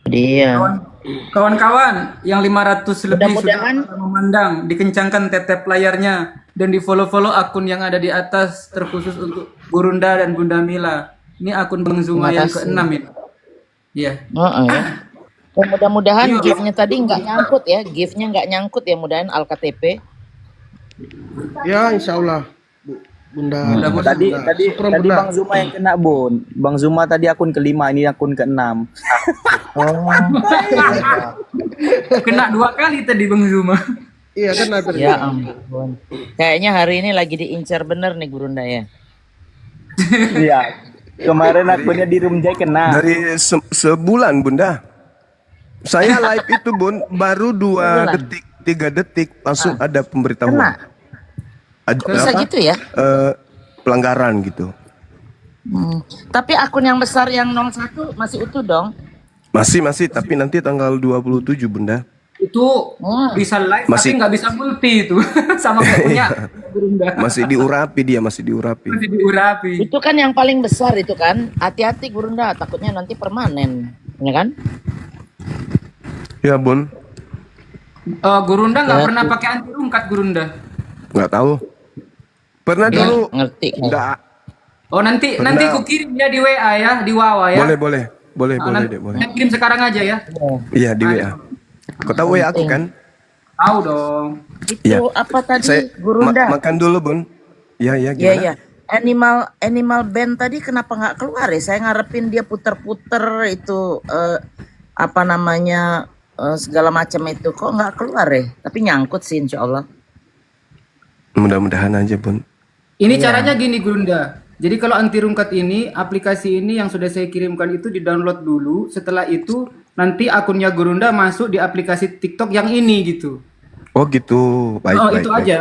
Dia. Kawan-kawan yang 500 lebih Mudah-mudahan sudah memandang, dikencangkan tap layarnya dan di-follow akun yang ada di atas terkhusus untuk Gurunda dan Bunda Mila. Ini akun Bang Zuma Terima yang kasih. ke-6 ini. Iya. Ya. Dan mudah-mudahan Yuk. gift-nya tadi nggak nyangkut ya, gift-nya nggak nyangkut ya, mudahan Alktp. Ya, insya Allah. Bunda. Tadi Syukron, tadi Bunda. Bang Zuma yang kena Bun. Bang Zuma tadi akun ke-5, ini akun ke-6. Kena 2 kali tadi Bang Zuma. Iya kan ada. Ya ampun. Kayaknya hari ini lagi diincar bener nih Gurunda ya. Iya. Kemarin akunnya di Rumjai kena. Dari sebulan Bunda. Saya live itu Bun, baru 2 Sebulan? detik, 3 detik langsung ada pemberitahuan. Kena. Ada Bisa gitu ya? pelanggaran gitu. Tapi akun yang besar yang 01 masih utuh dong. Masih, tapi nanti tanggal 27 Bunda. Itu bisa live Masih. tapi nggak bisa multi itu. Sama kayak punya Gurunda. Masih diurapi dia, masih diurapi. Masih diurapi. Itu kan yang paling besar itu kan. Hati-hati Gurunda, takutnya nanti permanen. Ya kan? Ya Bun, Gurunda nggak Ya, pernah tuh. pakai anti rungkat Gurunda. nggak tahu. Pernah Ya, dulu. ngerti. Enggak. Oh nanti Pernah. nanti ku kirim ya di WA ya, di Wawa ya. Boleh Nanti deh, boleh. kirim sekarang aja ya. Iya di WA. Kau tahu WA aku kan? Tahu dong. Itu Iya. apa tadi Saya Gurunda? makan dulu Bun. Iya Iya gimana? iya. Animal band tadi kenapa nggak keluar ya? Saya ngarepin dia puter-puter itu apa namanya segala macam itu kok nggak keluar ya? Tapi nyangkut sih insya Allah. Mudah-mudahan aja Bun. Ini Iya. caranya gini Gurunda. Jadi kalau anti rungkat ini, aplikasi ini yang sudah saya kirimkan itu di-download dulu. Setelah itu nanti akunnya Gurunda masuk di aplikasi TikTok yang ini gitu. Oh gitu, baik Oh baik. itu baik. aja.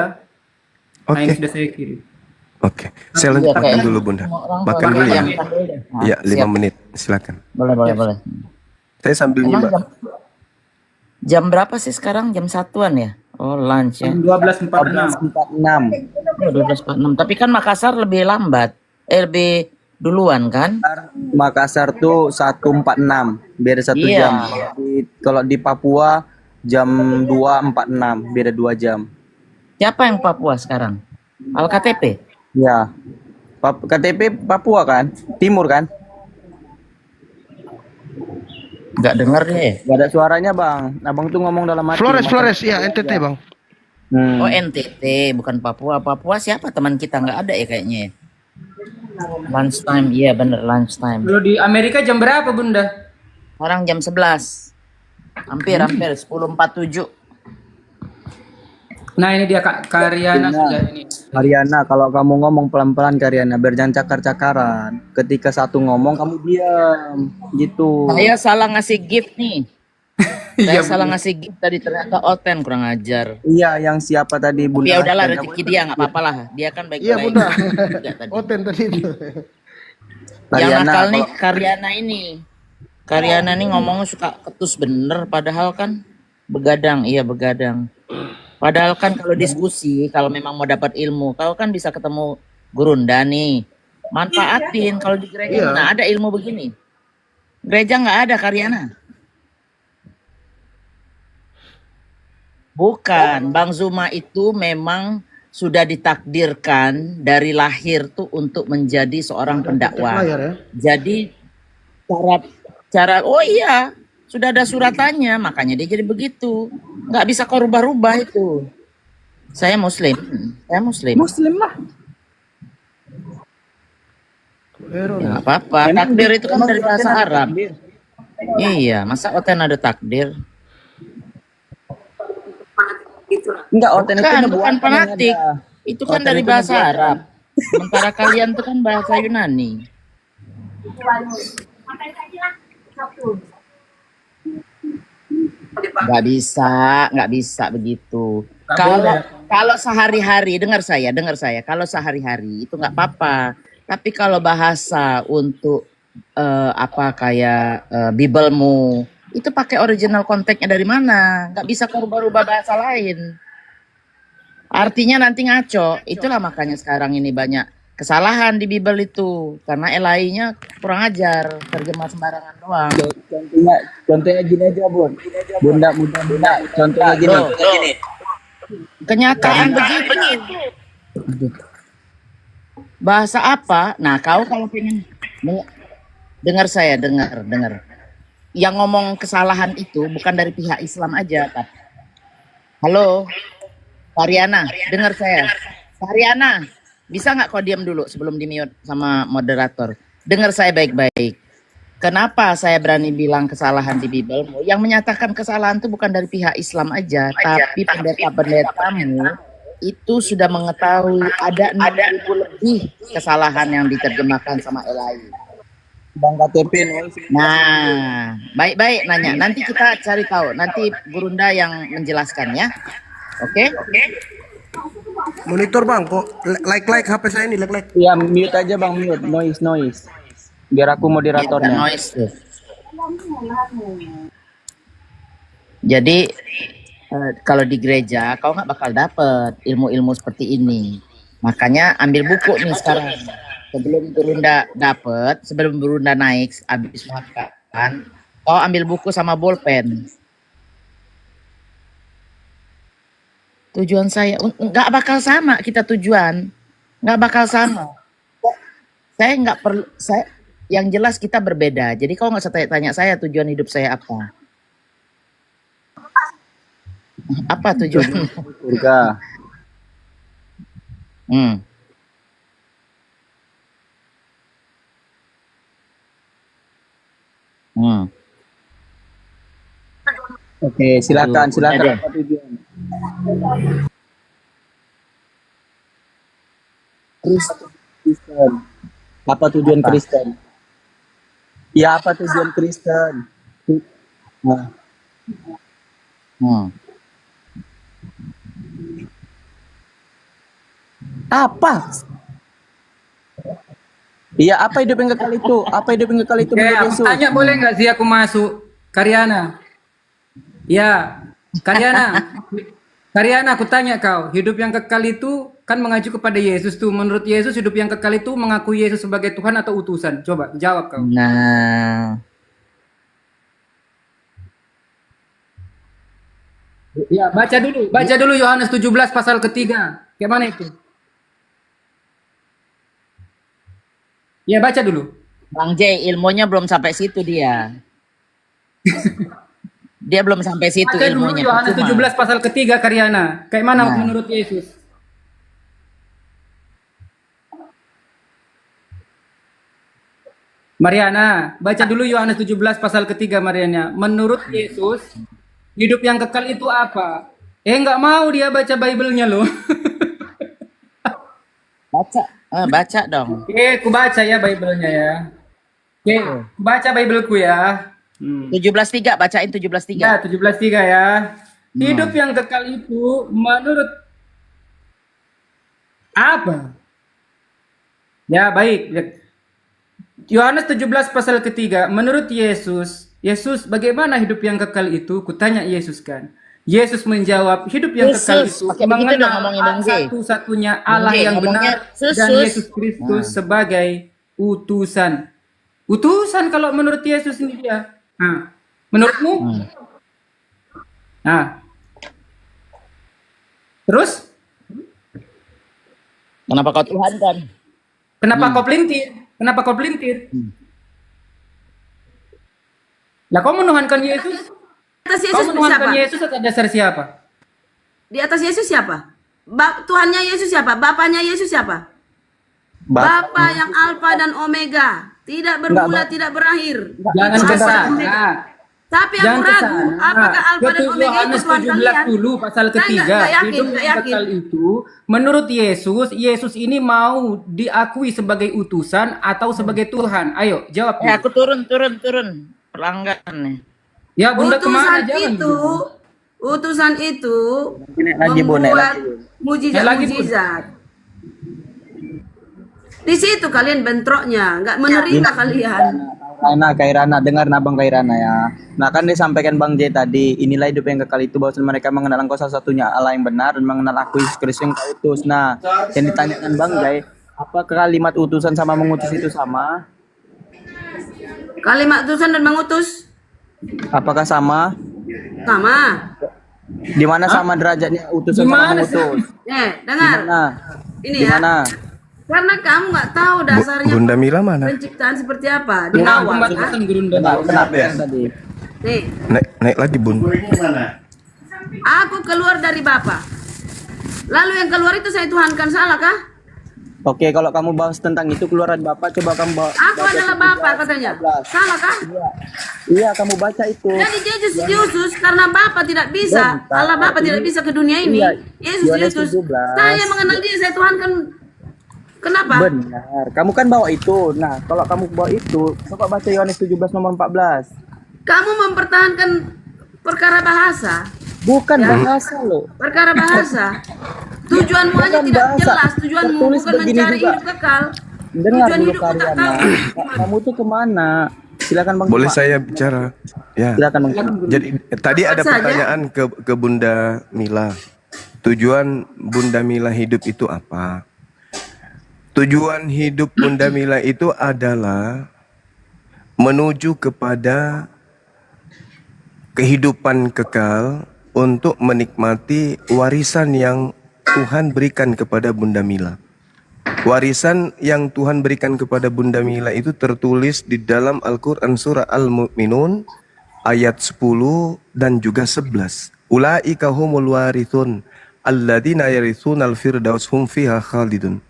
Nah Oke, ini sudah saya kirim. oke. Saya Iya, makan kayak dulu Bunda. semua orang Makan kalau dulu ya. makan dulu deh. Nah, Iya, 5 siap. menit. Silakan. Boleh. Saya sambil Emang nyimak. jam berapa sih sekarang? Jam 1-an ya? Oh lunch ya. 12.46. 46. Oh, 12.46. Tapi kan Makassar lebih lambat. Lebih duluan kan? Makassar tuh 1.46, beda 1 Iya. jam. Kalau di Papua jam 2.46, beda 2 jam. Siapa yang Papua sekarang? Alktp? Ya. KTP Papua kan? Timur kan? Nggak denger deh. Gak ada suaranya Bang. Abang tuh ngomong dalam hati. Flores, ya NTT Bang. Oh NTT bukan Papua. Papua siapa teman kita nggak ada ya kayaknya ya. Lunch time, iya bener lunch time. Kalau di Amerika jam berapa Bunda? Sekarang jam 11. Hampir 10.47. Nah ini dia Kak Karyana sudah ini. Ariana, kalau kamu ngomong pelan-pelan Karyana, biar jangan cakar-cakaran. Ketika satu ngomong kamu diam, gitu. Saya salah ngasih gift nih. Iya, Saya salah ngasih gift tadi ternyata Oten kurang ajar. Iya, yang siapa tadi Tapi Bunda? ya udahlah Kamu rezeki dia nggak apa-apa lah. Dia kan Iya baik-baik. Bunda. Juga tadi. Oten tadi itu. Yang Karyana, nakal nih kalau- Karyana ini. Karyana nih ngomongnya suka ketus bener padahal kan begadang, iya begadang. Padahal kan kalau diskusi, kalau memang mau dapat ilmu, kau kan bisa ketemu Gurunda nih. Manfaatin kalau di gereja Iya. mana ada ilmu begini. Gereja nggak ada Karyana. Bukan, Bang Zuma itu memang sudah ditakdirkan dari lahir tuh untuk menjadi seorang pendakwah. Layar ya. Jadi cara oh iya sudah ada suratannya makanya dia jadi begitu, nggak bisa kau rubah-rubah itu. Saya Muslim. Muslim lah. Ya, nggak apa-apa. Takdir itu kan dari bahasa Arab. Iya, masa Oten ada takdir? Enggak, Oten itu Bukan nubuatan yang fanatik. ada. Itu kan Oten dari itu bahasa nubuatan. Arab. Sementara kalian itu kan bahasa Yunani. Nggak bisa begitu. Kalau sehari-hari, dengar saya, kalau sehari-hari itu nggak apa-apa. Tapi kalau bahasa untuk apa kayak Biblemu itu pakai original konteksnya dari mana? Nggak bisa kau rubah-rubah bahasa lain. Artinya nanti ngaco. Itulah makanya sekarang ini banyak kesalahan di Bible itu karena LAI-nya kurang ajar, terjemah sembarangan doang. Contohnya gini aja, Bun. Bunda. Contohnya gini. Loh, kenyataan begitu. Aduh. Bahasa apa? Nah, kau kalau pengen dengar saya, dengar. Yang ngomong kesalahan itu bukan dari pihak Islam aja, Pak. Halo, Pariana, dengar saya. Pariana, bisa nggak kau diam dulu sebelum di-mute sama moderator? Dengar saya baik-baik. Kenapa saya berani bilang kesalahan di Bible? Yang menyatakan kesalahan itu bukan dari pihak Islam aja, tapi pendeta-pendetamu itu sudah mengetahui ada 6.000 lebih kesalahan yang diterjemahkan sama LAI. Bang KTP. Nah, baik-baik nanya. Nanti kita cari tahu. Nanti Gurunda yang menjelaskan ya. Oke? Monitor bang, kok like HP saya ini like. Ya, mute aja Bang, mute. Noise. Biar aku moderatornya. Noise tuh. Jadi kalau di gereja kau nggak bakal dapet ilmu-ilmu seperti ini. Makanya ambil buku nih sekarang. Sebelum Gurunda naik habis makan, kau ambil buku sama bolpen. Tujuan saya nggak bakal sama kita tujuan, nggak bakal sama. Saya nggak perlu, yang jelas kita berbeda. Jadi kau nggak usah tanya saya tujuan hidup saya apa. Apa tujuan? Surga. Oke, silakan. Apa tujuan? Kristen. Apa tujuan Kristen? Ya, apa tujuan Kristen? Nah. Apa? Iya, apa hidup yang kekal itu? Apa hidup yang kekal itu menurut Yesus? Tanya boleh nggak sih aku masuk? Karyana. Ya, Karyana, aku tanya kau, hidup yang kekal itu kan mengacu kepada Yesus tuh. Menurut Yesus, hidup yang kekal itu mengakui Yesus sebagai Tuhan atau utusan? Coba jawab kau. Nah, ya baca dulu Yohanes 17 pasal ketiga. Kayak mana itu? Ya baca dulu. Bang J, ilmunya belum sampai situ dia. Dia belum sampai situ Baca dulu ilmunya. Yohanes Percuma. 17 pasal ketiga Karyana. Kayak mana Nah. menurut Yesus? Mariana, baca dulu Yohanes 17 pasal ketiga Mariana. Menurut Yesus, hidup yang kekal itu apa? Nggak mau dia baca Bible-nya loh. Baca dong. Oke, aku baca ya Bible-nya ya. Oke, baca Bible-ku ya. 17:3, bacain 17:3. Ya, 17:3 ya. Hidup yang kekal itu menurut apa? Ya, baik. Yohanes 17 pasal ketiga, menurut Yesus, bagaimana hidup yang kekal itu? Kutanya Yesus kan. Yesus menjawab, hidup yang kekal itu Pakai begitu dong ngomongin Bang J. satu-satunya Allah Bang J, yang ngomongnya benar dan Yesus Kristus sebagai utusan. Utusan kalau menurut Yesus ini dia. Nah, menurutmu? Nah. Terus? Kenapa kau Tuhan kan? Kenapa kau pelintir? Lah kau menuhankan Yesus? Atas Kau Yesus menuhankan siapa? Yesus atas dasar siapa? Di atas Yesus siapa? Tuhannya Yesus siapa? Bapaknya Yesus siapa? Bapa yang Alfa dan Omega, tidak bermula, tidak berakhir. Jangan Alfa ke dan sana. Omega. Tapi aku Jangan ke ragu, sana. apakah Alfa dan Betul, Omega itu Yohanes Tuhan 17 kalian? dulu pasal Saya ketiga. nggak yakin, Hidup nggak yang yakin. kekal itu menurut Yesus ini mau diakui sebagai utusan atau sebagai Tuhan? Ayo jawab. Aku turun. Pelanggan nih. Ya Bunda kemana? Utusan itu lagi, Bu, Nek, membuat lagi. mujizat. Di situ kalian bentroknya, nggak menerima kalian. Kairana, dengar Bang Kairana ya. Nah kan disampaikan Bang J tadi, inilah hidup yang kekal itu bahwa mereka mengenal Engkau satu-satunya Allah yang benar dan mengenal Aku Yesus Kristus yang Kau utus. Nah, yang ditanyakan Bang J, apa kalimat utusan sama mengutus itu sama? Kalimat utusan dan mengutus Apakah sama? sama. Di mana sama derajatnya utusan sama mengutus? Dengar. Gimana? Ini Gimana? ya. Karena kamu nggak tahu dasarnya Bunda Mila mana? penciptaan seperti apa di awal. Kenapa ya tadi? Nih, Naik lagi Bun. aku keluar dari Bapa. Lalu yang keluar itu saya tuhankan, salah kah? Oke, kalau kamu bahas tentang itu keluaran Bapak, coba kamu bawa. Aku adalah Bapa katanya. Salah kah? Iya, kamu baca itu. Jadi Yesus diutus karena Bapa tidak bisa. Bentar, Allah Bapa tidak bisa ke dunia ini. Iya, Yesus Yohanes diutus. 17. Saya mengenal dia, saya tuhankan. Kenapa? Benar. Kamu kan bawa itu. Nah, kalau kamu bawa itu, coba baca Yohanes 17 nomor 14. Kamu mempertahankan perkara bahasa. Bukan Ya. bahasa loh. Perkara bahasa. Tujuanmu aja Bukan tidak bahasa. jelas. Tujuanmu Tertulis bukan begini mencari juga. hidup kekal. Dengar Tujuan dulu hidupmu tak Karyana. tahu. Kamu tuh kemana? Silakan Bang. Boleh Cuma. saya bicara? Ya. Silakan Bang. Jadi tadi ada saja. pertanyaan ke Bunda Mila. Tujuan Bunda Mila hidup itu apa? Tujuan hidup Bunda Mila itu adalah menuju kepada kehidupan kekal untuk menikmati warisan yang Tuhan berikan kepada Bunda Mila. Warisan yang Tuhan berikan kepada Bunda Mila itu tertulis di dalam Al-Quran surah Al-Mu'minun ayat 10 dan juga 11. Ulaika humul warithun alladzina yarithunal firdaus hum fiha khalidun.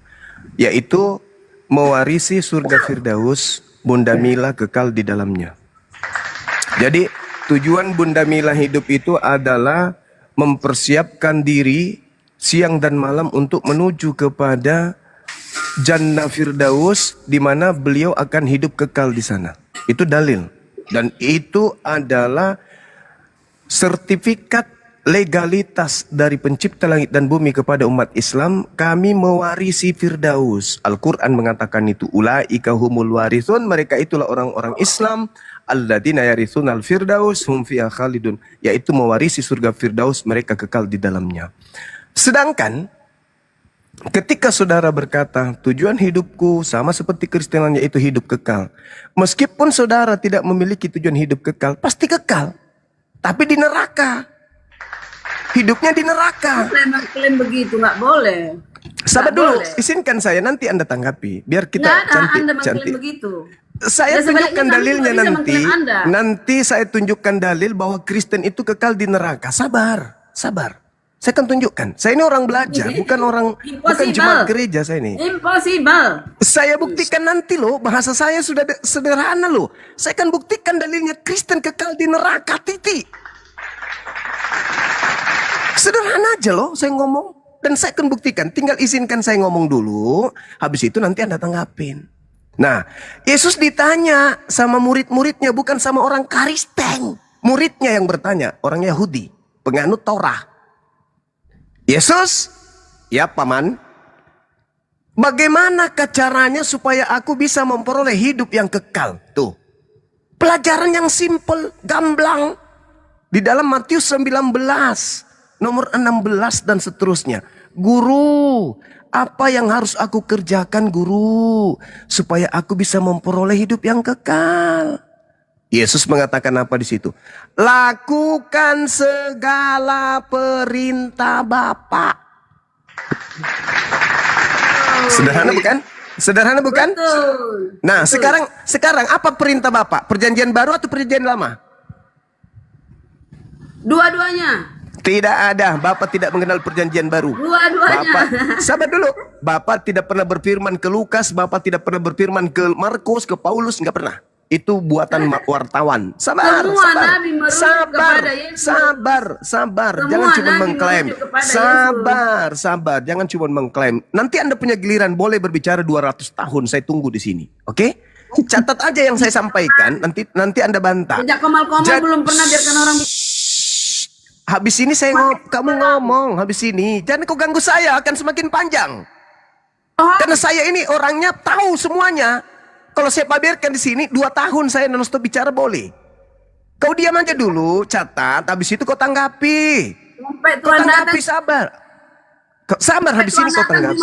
Yaitu mewarisi surga Firdaus, Bunda Mila kekal di dalamnya. Jadi tujuan Bunda Mila hidup itu adalah mempersiapkan diri siang dan malam untuk menuju kepada Jannah Firdaus di mana beliau akan hidup kekal di sana. Itu dalil. Dan itu adalah sertifikat legalitas dari pencipta langit dan bumi kepada umat Islam. Kami mewarisi Firdaus. Al-Quran mengatakan itu. Ulaika humul warithun. Mereka itulah orang-orang Islam. Alladzina yarithunal firdaus hum fiha khalidun. Yaitu mewarisi surga Firdaus. Mereka kekal di dalamnya. Sedangkan ketika saudara berkata tujuan hidupku sama seperti Kristenan yaitu hidup kekal. Meskipun saudara tidak memiliki tujuan hidup kekal, pasti kekal. Tapi di neraka. Hidupnya di neraka. Klaim begitu nggak boleh. Sabar Nggak dulu, boleh. izinkan saya nanti Anda tanggapi. Biar kita Nggak ada Anda mengklaim cantik-cantik. begitu. Saya Dan sebaliknya tunjukkan kami dalilnya juga bisa nanti. mengklaim Anda. Nanti saya tunjukkan dalil bahwa Kristen itu kekal di neraka. Sabar, sabar. Saya akan tunjukkan. Saya ini orang belajar, bukan bukan jemaat gereja saya ini. Impossible. Saya buktikan nanti loh, bahasa saya sudah sederhana loh. Saya akan buktikan dalilnya Kristen kekal di neraka, titik. Sederhana aja loh saya ngomong. Dan saya akan buktikan, tinggal izinkan saya ngomong dulu. Habis itu nanti Anda tanggapin. Nah, Yesus ditanya sama murid-muridnya, bukan sama orang Kristen. Muridnya yang bertanya, orang Yahudi, penganut Torah. Yesus, ya paman, bagaimana caranya supaya aku bisa memperoleh hidup yang kekal? Tuh, pelajaran yang simple, gamblang. Di dalam Matius 19, nomor 16 dan seterusnya. Guru, apa yang harus aku kerjakan guru? Supaya aku bisa memperoleh hidup yang kekal. Yesus mengatakan apa di situ? Lakukan segala perintah Bapa. Sederhana bukan? Sederhana bukan? Betul. Nah, sekarang apa perintah Bapa? Perjanjian baru atau perjanjian lama? Dua-duanya. Tidak ada. Bapak tidak mengenal perjanjian baru. Dua-duanya. Bapak, sabar dulu. Bapak tidak pernah berfirman ke Lukas. Bapak tidak pernah berfirman ke Markus, ke Paulus. Enggak pernah. Itu buatan wartawan. Sabar, Semua sabar. nabi merujuk Sabar, kepada Yesus. sabar. Semua Jangan cuma nabi mengklaim. merujuk kepada Sabar. Jangan cuma mengklaim. Nanti Anda punya giliran boleh berbicara 200 tahun. Saya tunggu di sini. Oke? Catat aja yang saya sampaikan. Nanti Anda bantah. Sejak komal-komal Jad- belum pernah biarkan orang Habis ini kamu ngomong habis ini. Jangan kau ganggu saya, akan semakin panjang. Karena saya ini orangnya tahu semuanya. kalau saya pamerkan di sini 2 tahun saya non-stop bicara boleh. Kau diam aja dulu, catat, habis itu kau tanggapi. Sampai Kau Tuhan tanggapi, datang. sabar. Sabar, habis ini kau tanggapi.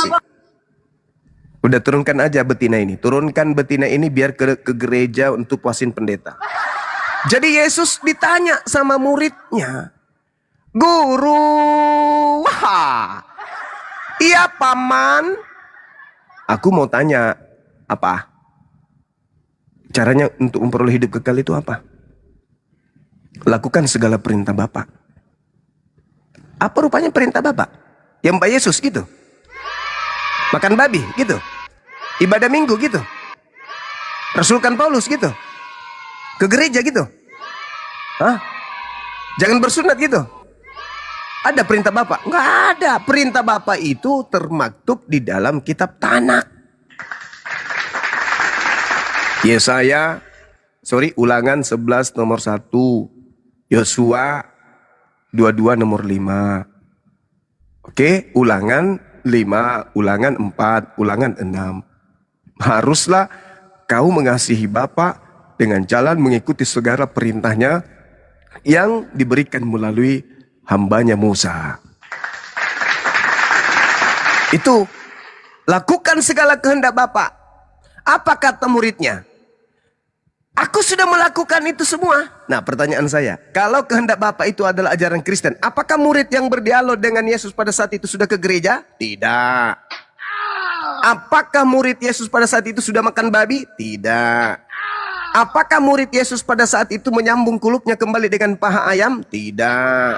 Udah turunkan aja betina ini. Turunkan betina ini biar ke gereja untuk puasin pendeta. Jadi Yesus ditanya sama muridnya. Guru, wah, iya paman. Aku mau tanya, apa? Caranya untuk memperoleh hidup kekal itu apa? Lakukan segala perintah Bapa. Apa rupanya perintah Bapa? Yang Mbak Yesus gitu? Makan babi gitu? Ibadah minggu gitu? Rasulkan Paulus gitu? Ke gereja gitu? Hah? Jangan bersunat gitu? Ada perintah Bapak? Nggak ada. Perintah Bapak itu termaktub di dalam kitab Tanak. Ulangan 11 nomor 1. Yosua 22 nomor 5. Oke, ulangan 5, ulangan 4, ulangan 6. Haruslah kau mengasihi Bapa dengan jalan mengikuti segala perintahnya yang diberikan melalui hambanya Musa. Itu, lakukan segala kehendak Bapa. Apa kata muridnya? Aku sudah melakukan itu semua. Nah, pertanyaan saya, kalau kehendak Bapa itu adalah ajaran Kristen, apakah murid yang berdialog dengan Yesus pada saat itu sudah ke gereja? Tidak. Apakah murid Yesus pada saat itu sudah makan babi? Tidak. Apakah murid Yesus pada saat itu menyambung kulupnya kembali dengan paha ayam? Tidak.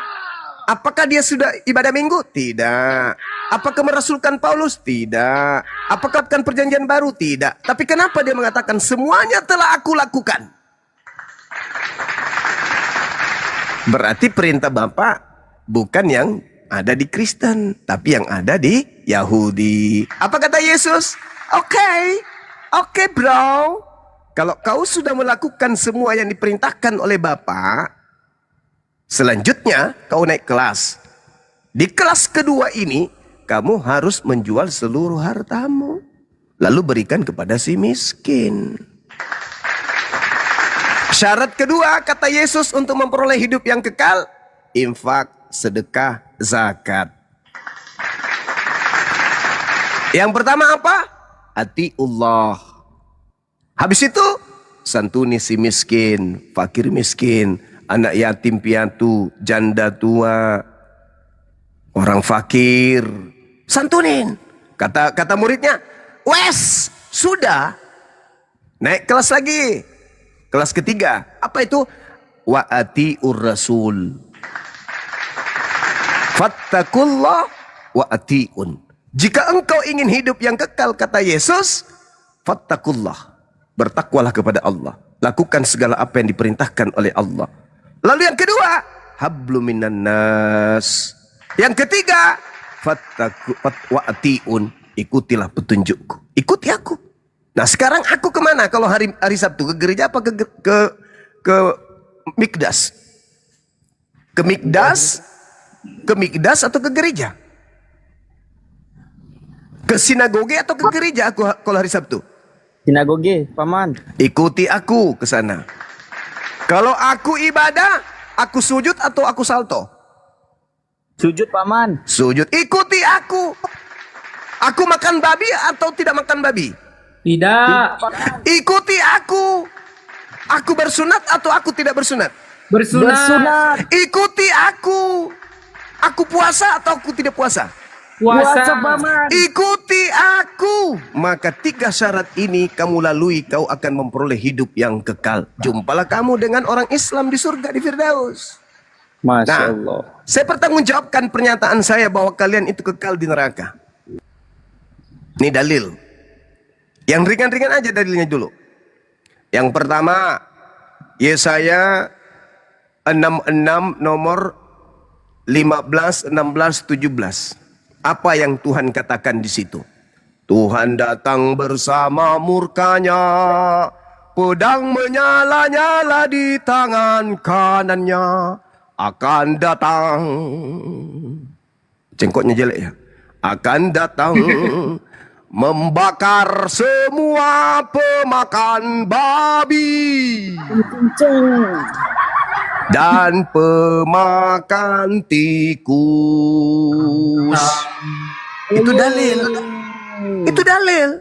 Apakah dia sudah ibadah minggu? Tidak. Apakah merasulkan Paulus? Tidak. Apakah kan perjanjian baru? Tidak. Tapi kenapa dia mengatakan semuanya telah aku lakukan? Berarti perintah Bapa bukan yang ada di Kristen, tapi yang ada di Yahudi. Apa kata Yesus? Oke bro. Kalau kau sudah melakukan semua yang diperintahkan oleh Bapa, selanjutnya kau naik kelas. Di kelas kedua ini, kamu harus menjual seluruh hartamu. Lalu berikan kepada si miskin. Syarat kedua, kata Yesus, untuk memperoleh hidup yang kekal, infak, sedekah, zakat. Yang pertama apa? Atiullah. Habis itu, santuni si miskin, fakir miskin, anak yatim piatu, janda tua, orang fakir, santunin. Kata muridnya, wes, sudah. Naik kelas lagi. Kelas ketiga, apa itu? Wa atiur rasul. Fattakullah wa atiun. Jika engkau ingin hidup yang kekal, kata Yesus, fattakullah. Bertakwalah kepada Allah. Lakukan segala apa yang diperintahkan oleh Allah. Lalu yang kedua, hablum minan nas. Yang ketiga, wa'atiun, ikutilah petunjukku. Ikuti aku. Nah, sekarang aku kemana kalau hari Sabtu? Ke gereja apa ke Mikdas? Ke Mikdas atau ke gereja? Ke sinagoge atau ke gereja aku kalau hari Sabtu? Sinagoge, paman. Ikuti aku ke sana. Kalau aku ibadah, aku sujud atau aku salto? Sujud, paman. Sujud. Ikuti aku. Aku makan babi atau tidak makan babi? Tidak. Ikuti aku. Aku bersunat atau aku tidak bersunat? Bersunat. Ikuti aku. Aku puasa atau aku tidak puasa? Puasa. Ikuti aku. Maka 3 syarat ini kamu lalui, kau akan memperoleh hidup yang kekal. Jumpalah kamu dengan orang Islam di surga, di Firdaus. Masya Allah. Saya pertanggungjawabkan pernyataan saya bahwa kalian itu kekal di neraka. Ini dalil. Yang ringan-ringan aja dalilnya dulu. Yang pertama, Yesaya 66 nomor 15, 16, 17. Apa yang Tuhan katakan di situ? Tuhan datang bersama murkanya, pedang menyala-nyala di tangan kanannya, akan datang. Cengkoknya jelek ya. Akan datang membakar semua pemakan babi dan pemakan tikus. Itu dalil. Itu dalil.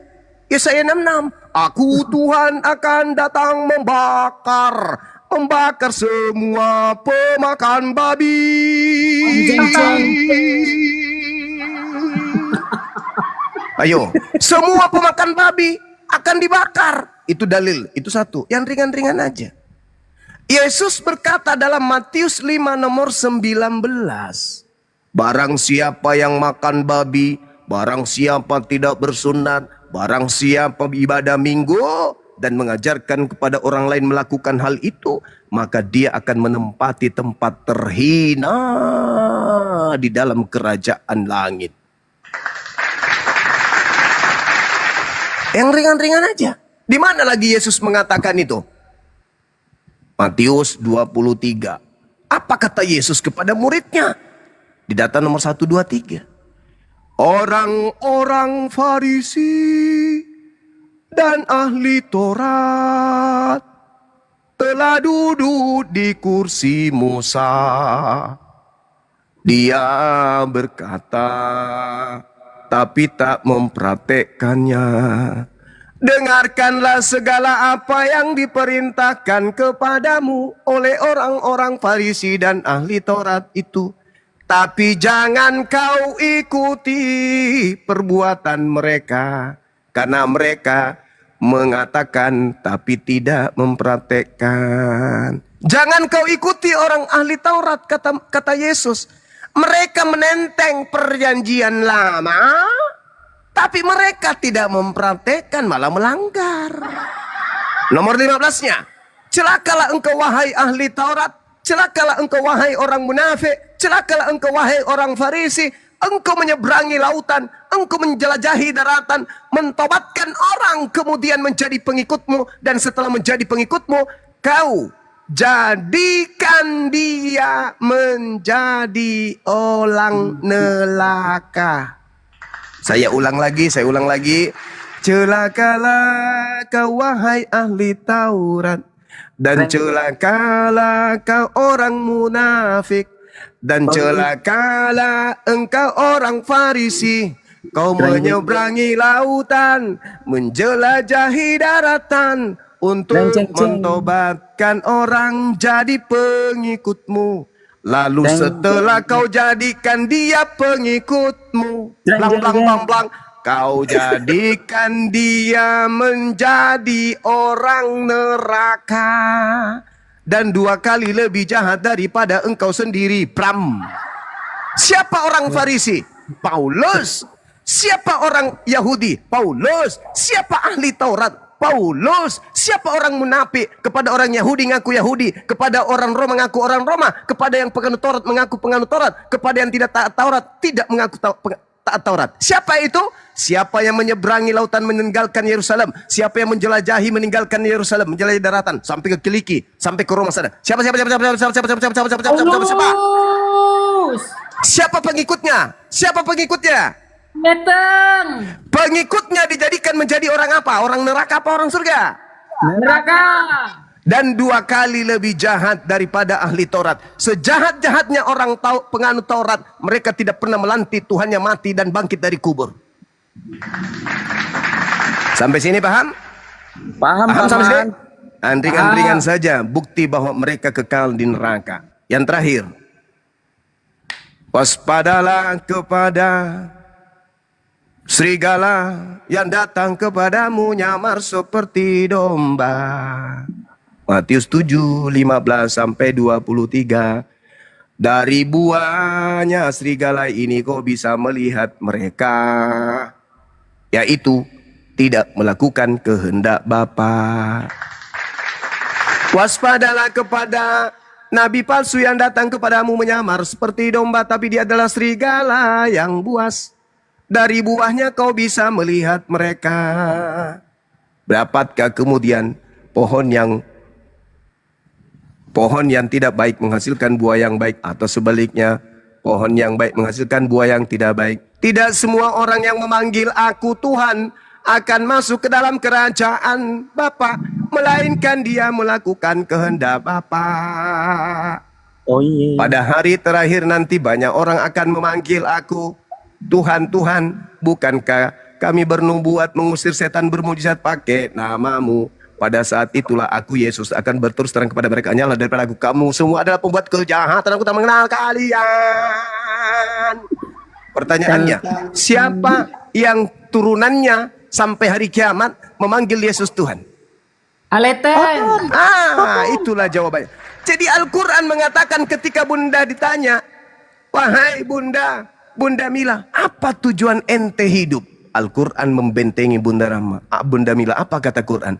Yesaya 66. Aku Tuhan akan datang membakar semua pemakan babi. Ayo, semua pemakan babi akan dibakar. Itu dalil, itu satu. Yang ringan-ringan aja. Yesus berkata dalam Matius 5 nomor 19. Barang siapa yang makan babi, barang siapa tidak bersunat, barang siapa ibadah minggu dan mengajarkan kepada orang lain melakukan hal itu, maka dia akan menempati tempat terhina di dalam kerajaan langit. Yang ringan-ringan aja. Di mana lagi Yesus mengatakan itu? Matius 23. Apa kata Yesus kepada muridnya? Di data nomor 1, 2, 3. Orang-orang Farisi dan ahli Taurat telah duduk di kursi Musa. Dia berkata, tapi tak mempraktekkannya. Dengarkanlah segala apa yang diperintahkan kepadamu oleh orang-orang Farisi dan ahli Taurat itu. Tapi jangan kau ikuti perbuatan mereka, karena mereka mengatakan tapi tidak mempraktekkan. Jangan kau ikuti orang ahli Taurat, kata Yesus. Mereka menenteng perjanjian lama, tapi mereka tidak mempraktekkan, malah melanggar. Nomor 15-nya. Celakalah engkau wahai ahli Taurat, celakalah engkau wahai orang munafik, celakalah engkau wahai orang Farisi. Engkau menyeberangi lautan, engkau menjelajahi daratan, mentobatkan orang kemudian menjadi pengikutmu, dan setelah menjadi pengikutmu, kau jadikan dia menjadi orang neraka. Saya ulang lagi. Celakalah kau wahai ahli Taurat, dan celakalah kau orang munafik, dan celakalah engkau orang Farisi. Kau menyeberangi lautan, menjelajahi daratan, untuk mentobatkan orang jadi pengikutmu. Lalu setelah kau jadikan dia pengikutmu, blang, kau jadikan dia menjadi orang neraka, dan 2 kali lebih jahat daripada engkau sendiri. Pram. Siapa orang Farisi? Paulus. Siapa orang Yahudi? Paulus. Siapa ahli Taurat? Paulus. Siapa orang munafik? Kepada orang Yahudi ngaku Yahudi, kepada orang Roma ngaku orang Roma, kepada yang penganut Taurat mengaku penganut Taurat, kepada yang tidak taat Taurat tidak mengaku taat Taurat. Siapa itu? Siapa yang menyeberangi lautan meninggalkan Yerusalem? Siapa yang menjelajahi meninggalkan Yerusalem, menjelajahi daratan sampai ke Kiliki, sampai ke Roma sana? Siapa? Siapa pengikutnya? Siapa pengikutnya? Pengikutnya dijadikan menjadi orang apa? Orang neraka apa orang surga? Neraka. Dan 2 kali lebih jahat daripada ahli Taurat. Sejahat-jahatnya orang penganut Taurat, mereka tidak pernah melantik Tuhannya mati dan bangkit dari kubur. Sampai sini paham? Paham sampai sini? Ringan-ringan saja bukti bahwa mereka kekal di neraka. Yang terakhir, waspadalah kepada serigala yang datang kepadamu nyamar seperti domba. Matius 7, 15 sampai 23. Dari buahnya serigala ini kau bisa melihat mereka, yaitu tidak melakukan kehendak Bapa. Waspadalah kepada nabi palsu yang datang kepadamu menyamar seperti domba, tapi dia adalah serigala yang buas. Dari buahnya kau bisa melihat mereka. Dapatkah kemudian pohon yang tidak baik menghasilkan buah yang baik, atau sebaliknya pohon yang baik menghasilkan buah yang tidak baik? Tidak semua orang yang memanggil aku Tuhan akan masuk ke dalam kerajaan Bapa, melainkan dia melakukan kehendak Bapa. Oh iya. Pada hari terakhir nanti banyak orang akan memanggil aku Tuhan, Tuhan, bukankah kami bernubuat mengusir setan bermujizat pakai namamu? Pada saat itulah aku Yesus akan berterus terang kepada mereka, hanyalah daripada aku kamu semua adalah pembuat kejahatan, aku tak mengenal kalian. Pertanyaannya, siapa yang turunannya sampai hari kiamat memanggil Yesus Tuhan? Aleten. Itulah jawabannya. Jadi Al-Quran mengatakan ketika Bunda ditanya, wahai Bunda, Bunda Mila, apa tujuan ente hidup? Al-Quran membentengi Bunda Rahma. Bunda Mila, apa kata Quran?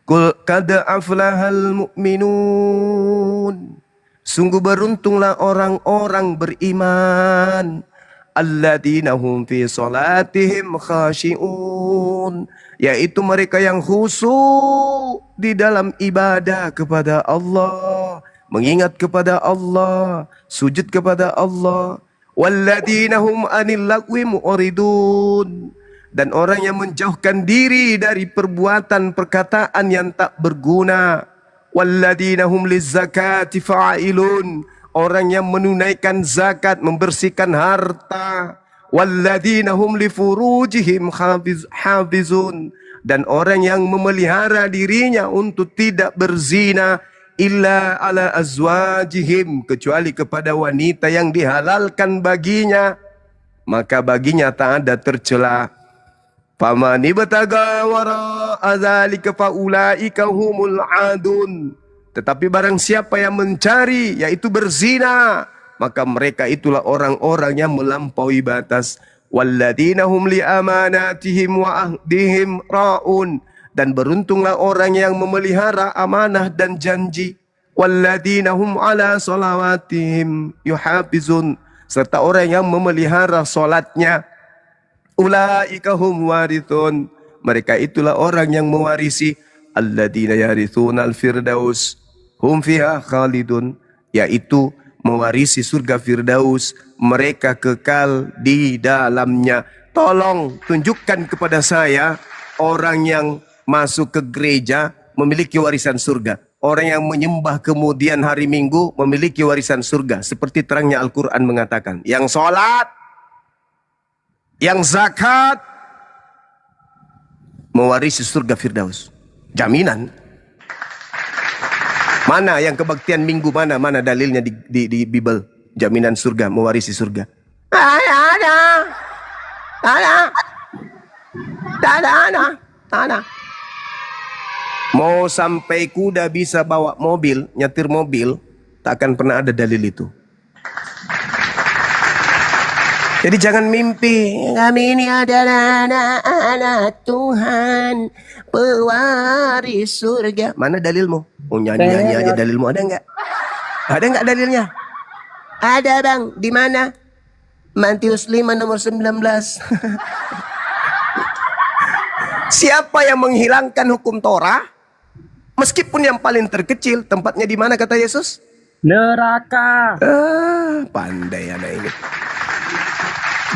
Qul qad aflahal mu'minun. Sungguh beruntunglah orang-orang beriman. Alladzina hum fi salatihim khashi'un. Yaitu mereka yang khusyuk di dalam ibadah kepada Allah, mengingat kepada Allah, sujud kepada Allah. Walladzina hum anil lagwi mu'ridun. Dan orang yang menjauhkan diri dari perbuatan perkataan yang tak berguna. Walladzina hum lizzakati fa'ilun. Orang yang menunaikan zakat, membersihkan harta. Walladzina hum li furujihim hafizun. Dan orang yang memelihara dirinya untuk tidak berzina illa ala azwajihim, kecuali kepada wanita yang dihalalkan baginya, maka baginya tak ada tercela. Faman ibtaga wara'a dzalika faulaika humul adun. Tetapi barang siapa yang mencari, yaitu berzina, maka mereka itulah orang-orang yang melampaui batas. Walladzina hum li amanatihim wa ahdihim ra'un. Dan beruntunglah orang yang memelihara amanah dan janji. Walladzina hum ala salawatihim yuhafizun. Serta orang yang memelihara salatnya. Ulaika hum warithun. Mereka itulah orang yang mewarisi. Alladzina yarithuna al-firdaus hum fiha khalidun. Yaitu mewarisi surga Firdaus, mereka kekal di dalamnya. Tolong tunjukkan kepada saya orang yang masuk ke gereja memiliki warisan surga. Orang yang menyembah kemudian hari Minggu memiliki warisan surga. Seperti terangnya Al-Quran mengatakan, yang sholat, yang zakat, mewarisi surga Firdaus. Jaminan. Mana yang kebaktian Minggu, mana dalilnya di Bible? Jaminan surga, mewarisi surga. Ada. Mau sampai kuda bisa bawa mobil, nyetir mobil, tak akan pernah ada dalil itu. Jadi jangan mimpi, kami ini adalah anak-anak Tuhan, pewaris surga. Mana dalilmu? Oh, nyanyi aja dalilmu, ada nggak? Ada nggak dalilnya? Ada bang, di mana? Matius 5 nomor 19. Siapa yang menghilangkan hukum Torah, meskipun yang paling terkecil, tempatnya di mana kata Yesus? Neraka. Pandai anak ini.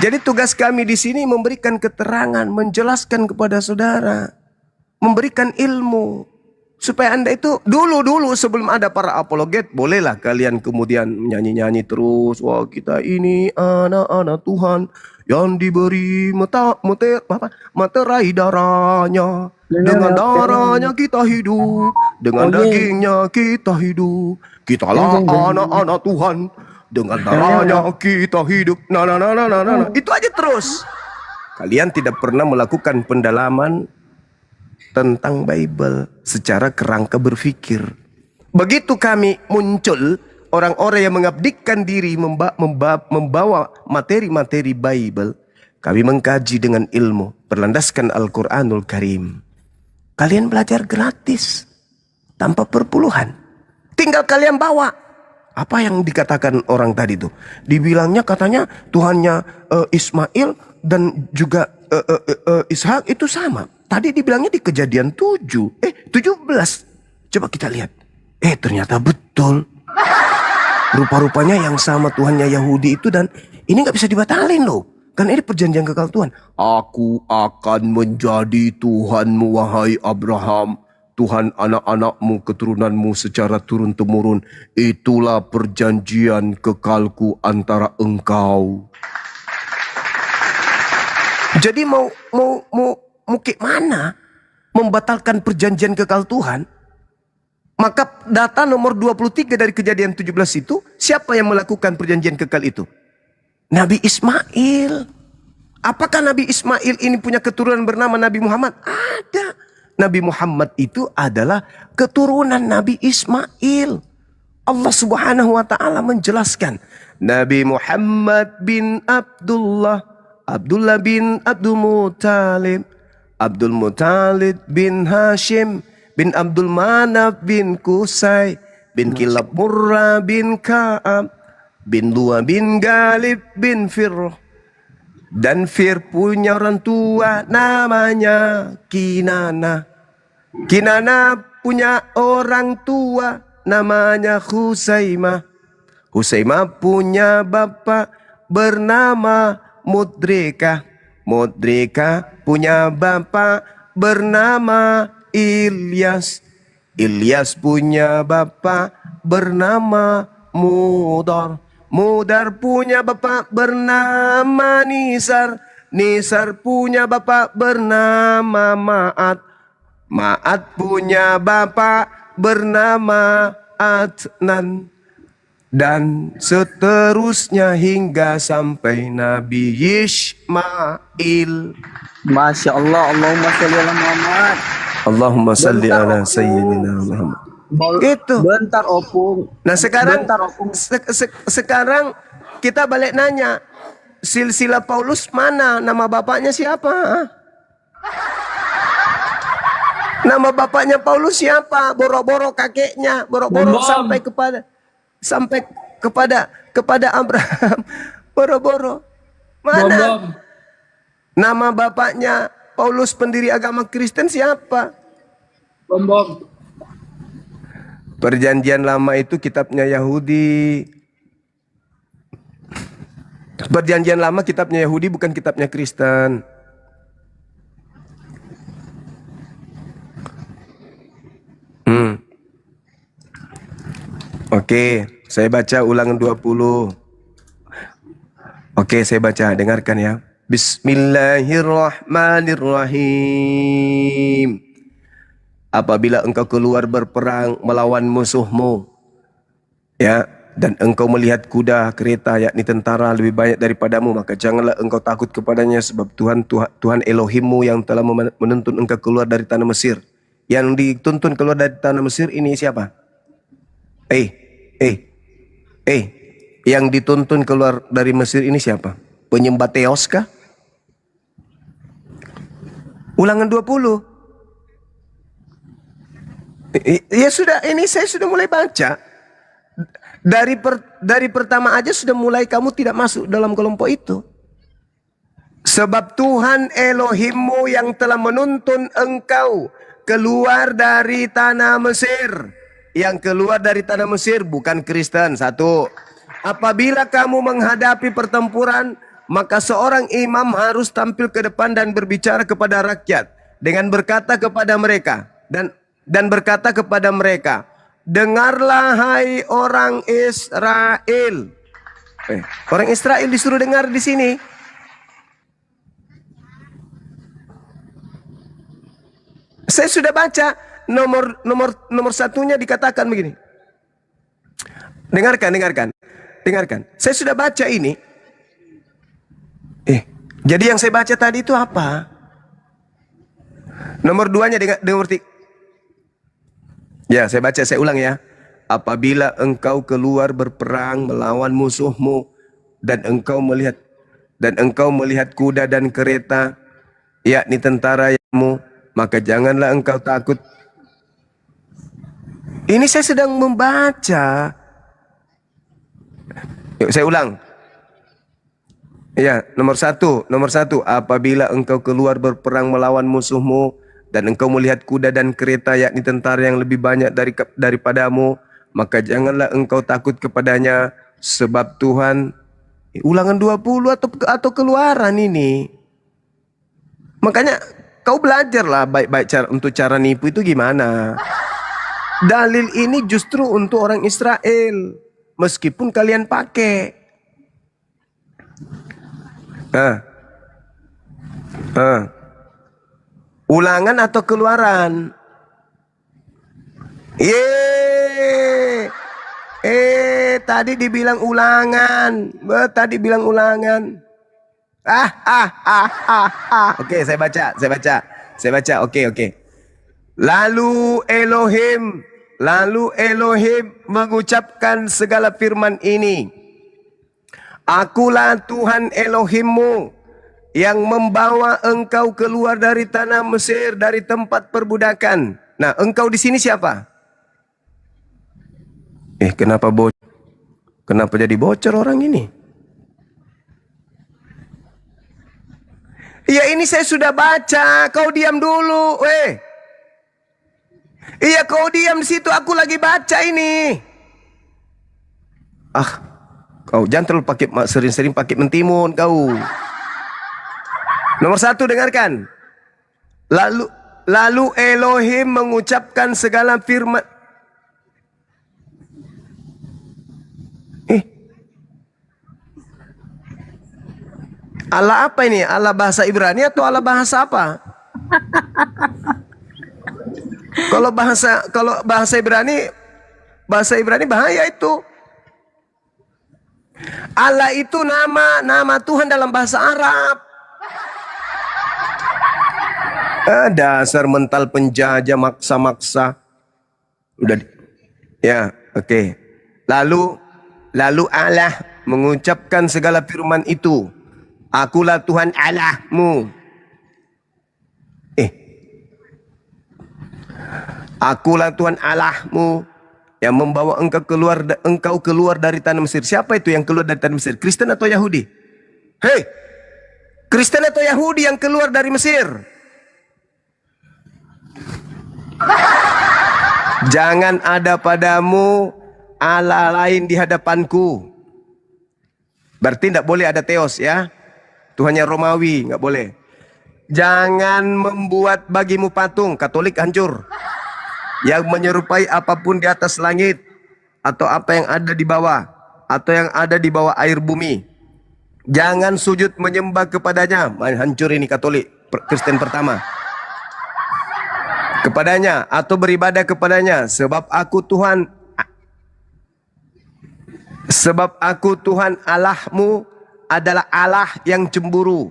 Jadi tugas kami di sini memberikan keterangan, menjelaskan kepada saudara, memberikan ilmu supaya Anda itu dulu sebelum ada para apologet, bolehlah kalian kemudian nyanyi-nyanyi terus, wah kita ini anak-anak Tuhan yang diberi materai darahnya. Dengan darahnya kita hidup, dengan dagingnya kita hidup. Kitalah anak-anak Tuhan. Dengan darahnya kita hidup. Nah. Itu aja terus. Kalian tidak pernah melakukan pendalaman tentang Bible secara kerangka berpikir. Begitu kami muncul, orang-orang yang mengabdikan diri membawa materi-materi Bible, kami mengkaji dengan ilmu berlandaskan Al-Quranul Karim. Kalian belajar gratis tanpa perpuluhan. Tinggal kalian bawa. Apa yang dikatakan orang tadi tuh? Dibilangnya katanya Tuhannya Ismail dan juga Ishak itu sama. Tadi dibilangnya di Kejadian 17. Coba kita lihat. Ternyata betul. Rupa-rupanya yang sama Tuhannya Yahudi itu, dan ini nggak bisa dibatalin loh. Kan ini perjanjian kekal Tuhan. Aku akan menjadi Tuhanmu wahai Abraham. Tuhan anak-anakmu, keturunanmu secara turun-temurun. Itulah perjanjian kekalku antara engkau. Jadi mau kayak mana membatalkan perjanjian kekal Tuhan? Maka data nomor 23 dari Kejadian 17 itu, siapa yang melakukan perjanjian kekal itu? Nabi Ismail. Apakah Nabi Ismail ini punya keturunan bernama Nabi Muhammad? Ada. Nabi Muhammad itu adalah keturunan Nabi Ismail. Allah Subhanahu wa taala menjelaskan, Nabi Muhammad bin Abdullah, Abdullah bin Abdul Muttalib, Abdul Muttalib bin Hashim, bin Abdul Manaf bin Qusay, bin Kilab Murrah bin Ka'ab, bin Luwa bin Galib bin Fir. Dan Fir punya orang tua namanya Kinana. Kinana punya orang tua namanya Husaimah. Husaimah punya bapak bernama Mudrika. Mudrika punya bapak bernama Ilyas. Ilyas punya bapak bernama Mudar. Mudar punya bapak bernama Nisar. Nisar punya bapak bernama Ma'at. Ma'at punya bapak bernama Adnan. Dan seterusnya hingga sampai Nabi Ismail. Masya Allah, Allahumma salli ala Muhammad. Allahumma salli ala Sayyidina Muhammad. Gitu. Bentar opung. Nah sekarang, Bentar, opung. sekarang kita balik nanya, silsilah Paulus mana? Nama bapaknya siapa? Nama bapaknya Paulus siapa? Boro-boro kakeknya, boro-boro sampai kepada Abraham. Boro-boro. Mana? Nama bapaknya Paulus pendiri agama Kristen siapa? Perjanjian lama itu kitabnya Yahudi. Perjanjian lama kitabnya Yahudi, bukan kitabnya Kristen. Oke, saya baca ulangan 20. Oke, saya baca, dengarkan ya. Bismillahirrahmanirrahim. Apabila engkau keluar berperang melawan musuhmu, ya, dan engkau melihat kuda, kereta, yakni tentara lebih banyak daripadamu, maka janganlah engkau takut kepadanya, sebab Tuhan Elohimmu yang telah menuntun engkau keluar dari tanah Mesir. Yang dituntun keluar dari tanah Mesir ini siapa? Yang dituntun keluar dari Mesir ini siapa? Penyembah Theos kah? Ulangan 20. Ya sudah, ini saya sudah mulai baca. Dari pertama aja sudah mulai kamu tidak masuk dalam kelompok itu. Sebab Tuhan Elohimmu yang telah menuntun engkau keluar dari tanah Mesir. Yang keluar dari tanah Mesir bukan Kristen. Satu, apabila kamu menghadapi pertempuran, maka seorang imam harus tampil ke depan dan berbicara kepada rakyat dengan berkata kepada mereka dan berkata kepada mereka, dengarlah hai orang Israel. Orang Israel disuruh dengar di sini. Saya sudah baca nomor satunya dikatakan begini. Dengarkan. Saya sudah baca ini. Jadi yang saya baca tadi itu apa? Nomor 2-nya nomor 3. Ya, saya baca, saya ulang ya. Apabila engkau keluar berperang melawan musuhmu dan engkau melihat kuda dan kereta, yakni tentaramu, maka janganlah engkau takut. Ini saya sedang membaca. Yuk, saya ulang. Ya, nomor satu. Apabila engkau keluar berperang melawan musuhmu dan engkau melihat kuda dan kereta, yakni tentara yang lebih banyak daripadamu, maka janganlah engkau takut kepadanya, sebab Tuhan Ulangan 20 atau keluaran ini. Makanya kau belajarlah baik-baik untuk cara nipu itu gimana. Dalil ini justru untuk orang Israel. Meskipun kalian pakai. Ulangan atau keluaran? Tadi dibilang ulangan. Tadi bilang ulangan. Oke, saya baca. Oke. Lalu Elohim mengucapkan segala firman ini. Akulah Tuhan Elohimmu yang membawa engkau keluar dari tanah Mesir, dari tempat perbudakan. Nah, engkau di sini siapa? Kenapa jadi bocor orang ini? Ya ini saya sudah baca, kau diam dulu, Iya kau diam di situ, aku lagi baca ini. Kau jangan terlalu sering-sering pakai mentimun kau. Nomor 1 dengarkan. Lalu Elohim mengucapkan segala firman. Allah apa ini? Allah bahasa Ibrani atau Allah bahasa apa? Kalau bahasa Ibrani bahaya itu. Allah itu nama Tuhan dalam bahasa Arab. Dasar mental penjajah maksa-maksa. Oke. Lalu Allah mengucapkan segala firman itu. Akulah Tuhan Allahmu. Akulah Tuhan Allahmu yang membawa engkau keluar dari tanah Mesir. Siapa itu yang keluar dari tanah Mesir? Kristen atau Yahudi? Kristen atau Yahudi yang keluar dari Mesir? Jangan ada padamu Allah lain di hadapanku. Berarti tidak boleh ada teos ya. Tuhannya Romawi, nggak boleh. Jangan membuat bagimu patung, Katolik hancur. Yang menyerupai apapun di atas langit, atau apa yang ada di bawah, atau yang ada di bawah air bumi. Jangan sujud menyembah kepadanya. Hancur ini Katolik, Kristen pertama. Kepadanya, atau beribadah kepadanya. Sebab aku Tuhan Allahmu adalah Allah yang cemburu,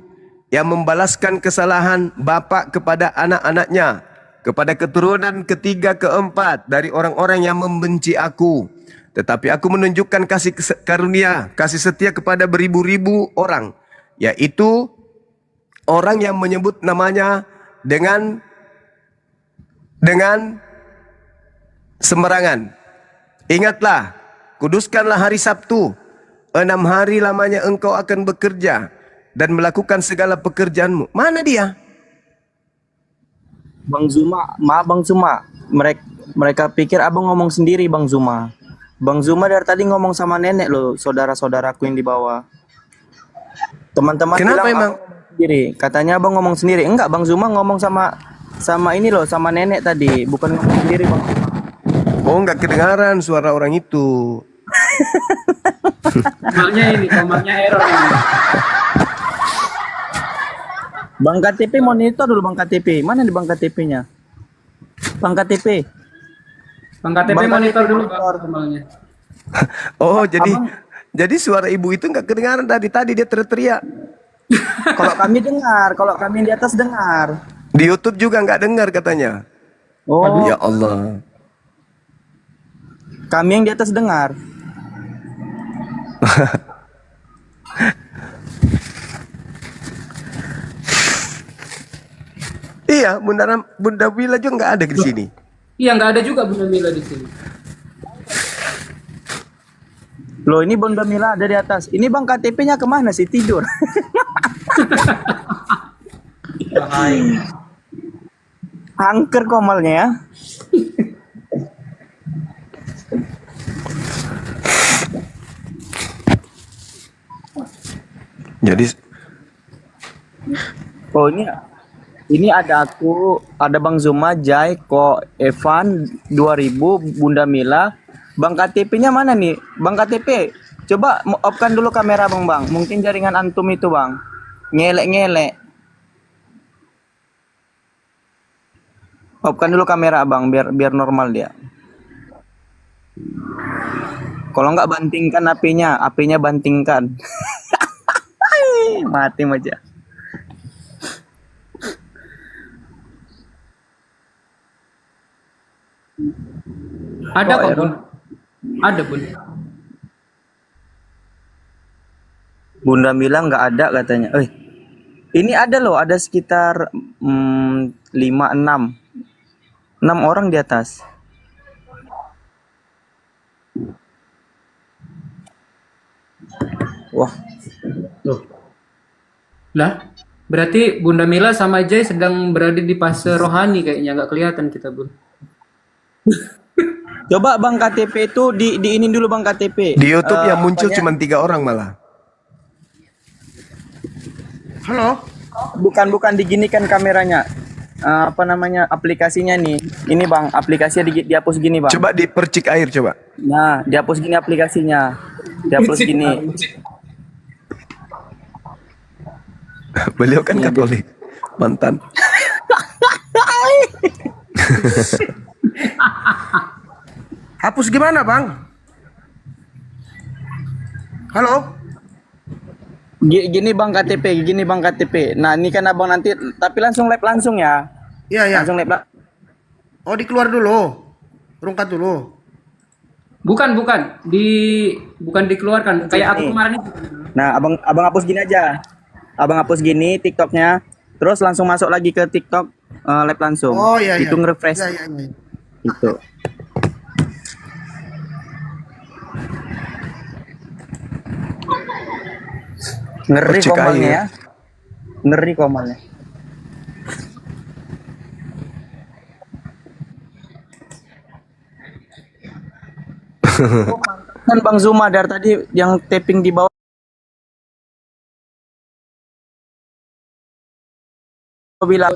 yang membalaskan kesalahan bapa kepada anak-anaknya, kepada keturunan ketiga keempat dari orang-orang yang membenci aku. Tetapi aku menunjukkan kasih karunia, kasih setia kepada beribu-ribu orang, yaitu orang yang menyebut namanya dengan sembarangan. Ingatlah, kuduskanlah hari Sabtu. 6 hari lamanya engkau akan bekerja dan melakukan segala pekerjaanmu. Mana dia? Bang Zuma, maaf Bang Zuma. Mereka pikir abang ngomong sendiri Bang Zuma. Bang Zuma dari tadi ngomong sama nenek loh, saudara-saudaraku yang di bawah. Teman-teman Kenapa bilang emang? abang ngomong sendiri. Katanya abang ngomong sendiri. Enggak, Bang Zuma ngomong sama ini loh, sama nenek tadi. Bukan ngomong sendiri Bang Zuma. Oh, enggak kedengaran suara orang itu. Tombaknya error ini. Bang KTP monitor dulu Bang KTP. Mana di Bang KTP-nya? Bang KTP. Bang KTP monitor dulu tombaknya. Oh, jadi suara ibu itu enggak kedengaran tadi dia teriak. Kalau kami dengar, kalau kami di atas dengar. Di YouTube juga enggak dengar katanya. Oh, Ya Allah. kami yang di atas dengar. Iya, Bunda Wila juga nggak ada di sini. Iya, nggak ada juga Bunda Mila di sini. Loh, ini Bunda Mila ada di atas. Ini Bang KTP-nya kemana sih? Tidur. Angker komalnya ya. Jadi Oh ini ada aku, ada Bang Zuma, Jai, Ko, Evan, 2000, Bunda Mila. Bang KTP-nya mana nih? Bang KTP, coba off-kan dulu kamera Bang. Mungkin jaringan antum itu Bang. Ngelek-ngelek. Off-kan dulu kamera Bang, biar normal dia. Kalau nggak bantingkan HP-nya bantingkan. Mati aja. Ada kok, Aaron? Bun. Ada, Bun. Bunda bilang nggak ada katanya. Ini ada loh, ada sekitar 5-6 orang di atas. Wah, Loh. Lah, berarti Bunda Mila sama Jay sedang berada di fase rohani kayaknya, nggak kelihatan kita, Bun. coba Bang KTP itu di ini dulu Bang KTP. di YouTube yang muncul apanya? cuma 3 orang malah. Halo? Bukan diginikan kameranya. Apa namanya aplikasinya nih? Ini Bang, aplikasinya dihapus gini Bang. Coba dipercik air coba. Nah, dihapus gini aplikasinya. Dihapus gini. Beliau kan Katolik, mantan. Hapus gimana, Bang? Halo? Gini Bang KTP. Nah, ini kan Abang nanti tapi langsung live langsung ya. Iya, iya. Langsung live. Oh, dikeluar dulu. Rungkat dulu. Bukan dikeluarkan. Kayak aku kemarin itu. Nah, abang hapus gini aja. Abang hapus gini TikToknya, terus langsung masuk lagi ke TikTok live langsung. Oh, iya, iya. Itu nge-refresh. Iya, iya, iya. Itu. Ngeri Percik komalnya air. ya. Ngeri komalnya. Kan Bang Zuma dari tadi yang tapping di bawah. Bilang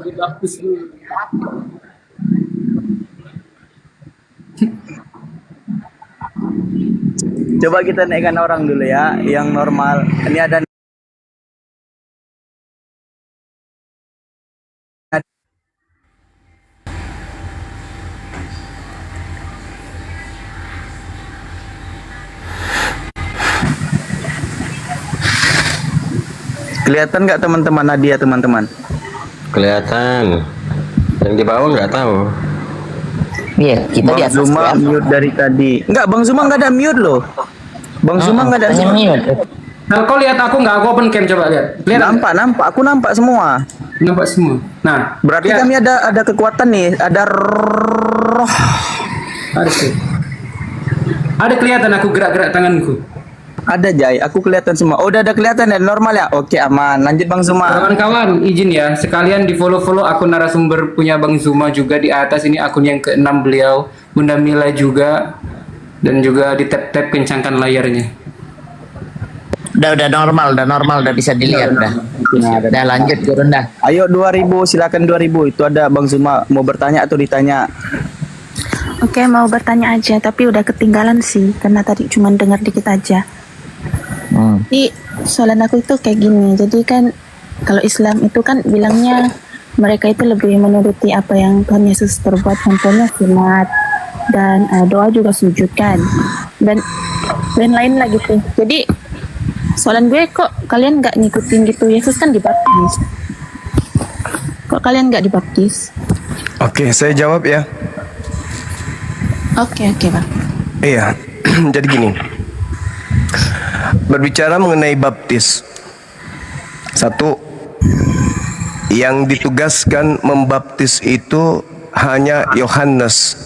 coba kita naikkan orang dulu ya, yang normal. Ini ada kelihatan nggak teman-teman Nadia teman-teman? Kelihatan. Yang di bawah nggak tahu. Iya, kita di Bang atas Zuma kelihatan. mute dari tadi. Enggak, Bang Zuma nggak ada mute loh. Bang Zuma nggak ada Hanya mute. Nah, kau lihat aku nggak? Aku open cam coba lihat. Lihat. Nampak. Aku nampak semua. Nampak semua. Nah, Berarti lihat. kami ada kekuatan nih, ada roh. Ada kelihatan aku gerak-gerak tanganku. Ada Jai, aku kelihatan semua. Oh, udah ada kelihatan ya, normal ya. Oke, aman. Lanjut Bang Zuma. Kawan-kawan, izin ya, sekalian di follow akun narasumber punya Bang Zuma juga di atas ini akun yang ke-6 beliau, Bunda Mila juga, dan juga di tap kencangkan layarnya. Udah normal, udah bisa dilihat dah. Udah lanjut turun dah. Ayo 2000, silakan 2000. Itu ada Bang Zuma mau bertanya atau ditanya? Oke, mau bertanya aja, tapi udah ketinggalan sih, karena tadi cuma dengar dikit aja. Jadi soalan aku itu kayak gini, jadi kan kalau Islam itu kan bilangnya mereka itu lebih menuruti apa yang Tuhan Yesus perbuat, contohnya sunat dan doa juga sujud kan, dan lain lagi tuh. Jadi soalan gue, kok kalian nggak ngikutin gitu? Yesus kan dibaptis, kok kalian nggak dibaptis? Oke, saya jawab ya. Oke Bang. Iya, jadi gini. Berbicara mengenai baptis. Satu, yang ditugaskan membaptis itu hanya Yohanes.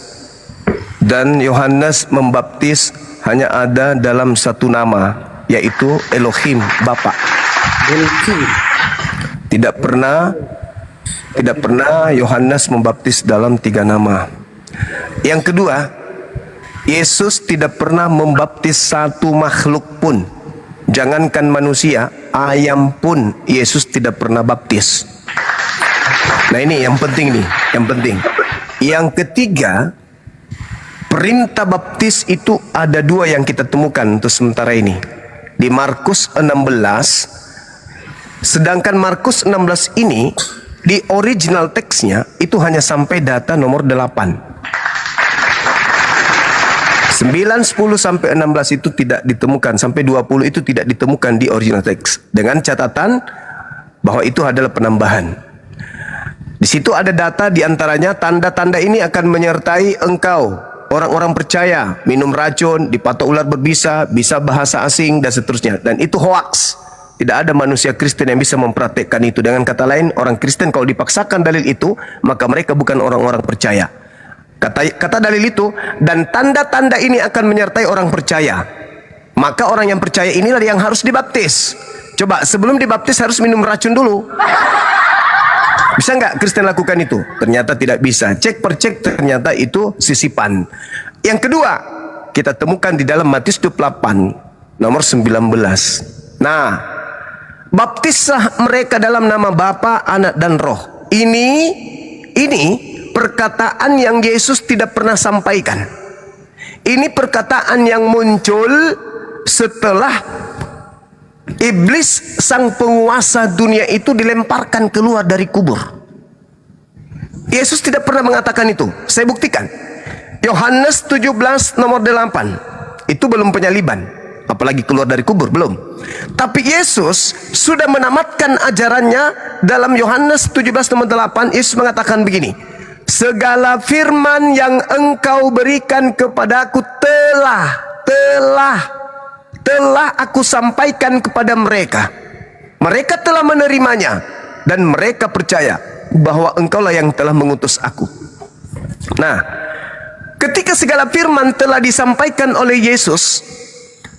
Dan Yohanes membaptis hanya ada dalam satu nama, yaitu Elohim, Bapa. Tidak pernah Yohanes membaptis dalam 3 nama. Yang kedua, Yesus tidak pernah membaptis satu makhluk pun, jangankan manusia, ayam pun Yesus tidak pernah baptis. Nah ini yang penting nih, yang penting. Yang ketiga, perintah baptis itu ada dua yang kita temukan untuk sementara ini. Di Markus 16, sedangkan Markus 16 ini di original teksnya itu hanya sampai data nomor 8. 9, 10 sampai 16 itu tidak ditemukan, sampai 20 itu tidak ditemukan di original teks. Dengan catatan bahwa itu adalah penambahan. Di situ ada data di antaranya tanda-tanda ini akan menyertai engkau, orang-orang percaya, minum racun, dipatok ular berbisa, bisa bahasa asing dan seterusnya. Dan itu hoaks. Tidak ada manusia Kristen yang bisa mempraktekkan itu. Dengan kata lain, orang Kristen kalau dipaksakan dalil itu, maka mereka bukan orang-orang percaya. Kata dalil itu, dan tanda-tanda ini akan menyertai orang percaya. Maka orang yang percaya inilah yang harus dibaptis. Coba, sebelum dibaptis harus minum racun dulu. Bisa nggak Kristen lakukan itu? Ternyata tidak bisa. Cek per cek ternyata itu sisipan. Yang kedua, kita temukan di dalam Matius 28, nomor 19. Nah, baptislah mereka dalam nama Bapa, Anak, dan Roh. Ini perkataan yang Yesus tidak pernah sampaikan. Ini perkataan yang muncul setelah iblis, sang penguasa dunia itu, dilemparkan keluar dari kubur. Yesus tidak pernah mengatakan itu. Saya buktikan. Yohanes 17 nomor 8. Itu belum penyaliban, apalagi keluar dari kubur, belum. Tapi Yesus sudah menamatkan ajarannya dalam Yohanes 17 nomor 8. Yesus mengatakan begini, segala firman yang engkau berikan kepadaku telah aku sampaikan kepada mereka. Mereka telah menerimanya dan mereka percaya bahwa engkaulah yang telah mengutus aku. Nah, ketika segala firman telah disampaikan oleh Yesus,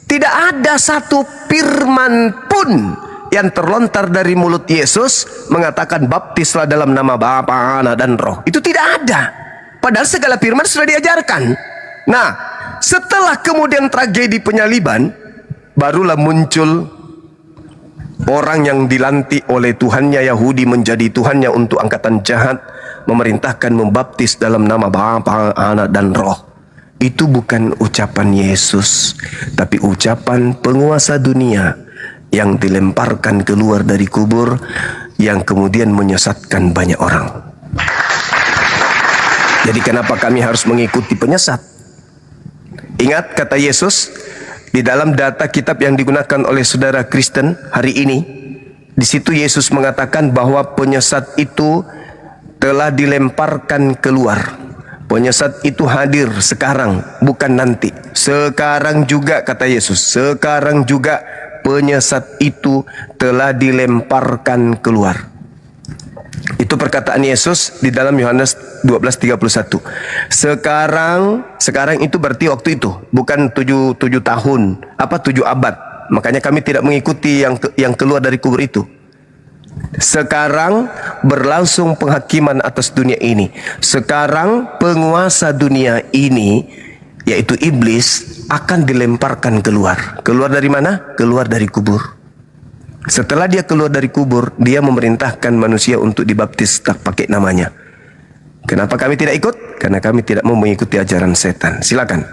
tidak ada satu firman pun yang terlontar dari mulut Yesus mengatakan baptislah dalam nama Bapa, Anak, dan Roh. Itu tidak ada. Padahal segala firman sudah diajarkan. Nah, setelah kemudian tragedi penyaliban, barulah muncul orang yang dilantik oleh Tuhannya Yahudi menjadi Tuhannya untuk angkatan jahat, memerintahkan membaptis dalam nama Bapa, Anak, dan Roh. Itu bukan ucapan Yesus, tapi ucapan penguasa dunia yang dilemparkan keluar dari kubur, yang kemudian menyesatkan banyak orang. Jadi kenapa kami harus mengikuti penyesat? Ingat kata Yesus di dalam data kitab yang digunakan oleh saudara Kristen hari ini. Di situ Yesus mengatakan bahwa penyesat itu telah dilemparkan keluar. Penyesat itu hadir sekarang, bukan nanti. Sekarang juga kata Yesus, sekarang juga penyesat itu telah dilemparkan keluar. Itu perkataan Yesus di dalam Yohanes 12:31. Sekarang itu berarti waktu itu, bukan 7 tahun, 7 abad. Makanya kami tidak mengikuti yang keluar dari kubur itu. Sekarang berlangsung penghakiman atas dunia ini. Sekarang penguasa dunia ini, yaitu iblis, akan dilemparkan keluar. Keluar dari mana? Keluar dari kubur. Setelah dia keluar dari kubur, dia memerintahkan manusia untuk dibaptis tak pakai namanya. Kenapa kami tidak ikut? Karena kami tidak mau mengikuti ajaran setan. Silakan.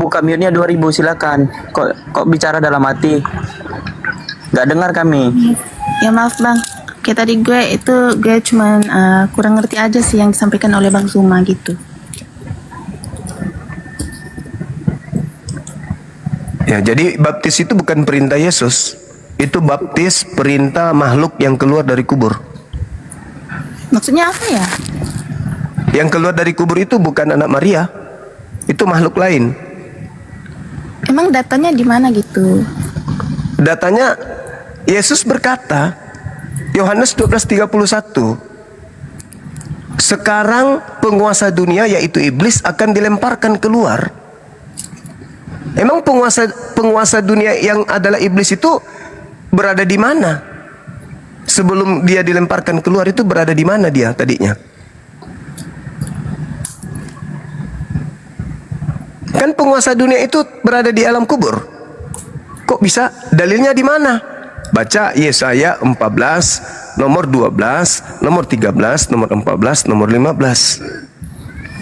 Buka mute-nya 2000, silakan. Kok bicara dalam hati? Gak dengar kami. Ya maaf bang, kayak tadi gue cuman kurang ngerti aja sih yang disampaikan oleh Bang Zuma gitu. Ya, jadi baptis itu bukan perintah Yesus. Itu baptis perintah makhluk yang keluar dari kubur. Maksudnya apa ya? Yang keluar dari kubur itu bukan anak Maria. Itu makhluk lain. Emang datanya di mana gitu? Datanya Yesus berkata, Yohanes 12:31, sekarang penguasa dunia yaitu iblis akan dilemparkan keluar. Emang penguasa dunia yang adalah iblis itu berada di mana? Sebelum dia dilemparkan keluar itu berada di mana dia tadinya? Kan penguasa dunia itu berada di alam kubur. Kok bisa? Dalilnya di mana? Baca Yesaya 14, nomor 12, nomor 13, nomor 14, nomor 15.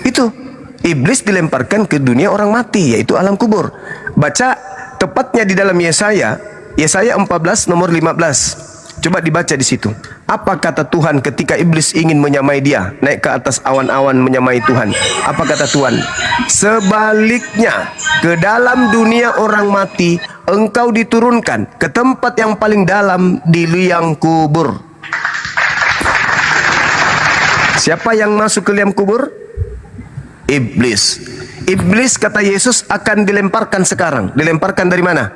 Itu iblis dilemparkan ke dunia orang mati, yaitu alam kubur. Baca tepatnya di dalam Yesaya 14 nomor 15. Coba dibaca di situ. Apa kata Tuhan ketika iblis ingin menyamai dia, naik ke atas awan-awan menyamai Tuhan? Apa kata Tuhan? Sebaliknya, ke dalam dunia orang mati, engkau diturunkan ke tempat yang paling dalam di liang kubur. Siapa yang masuk ke liang kubur? Iblis. Iblis, kata Yesus, akan dilemparkan sekarang. Dilemparkan dari mana?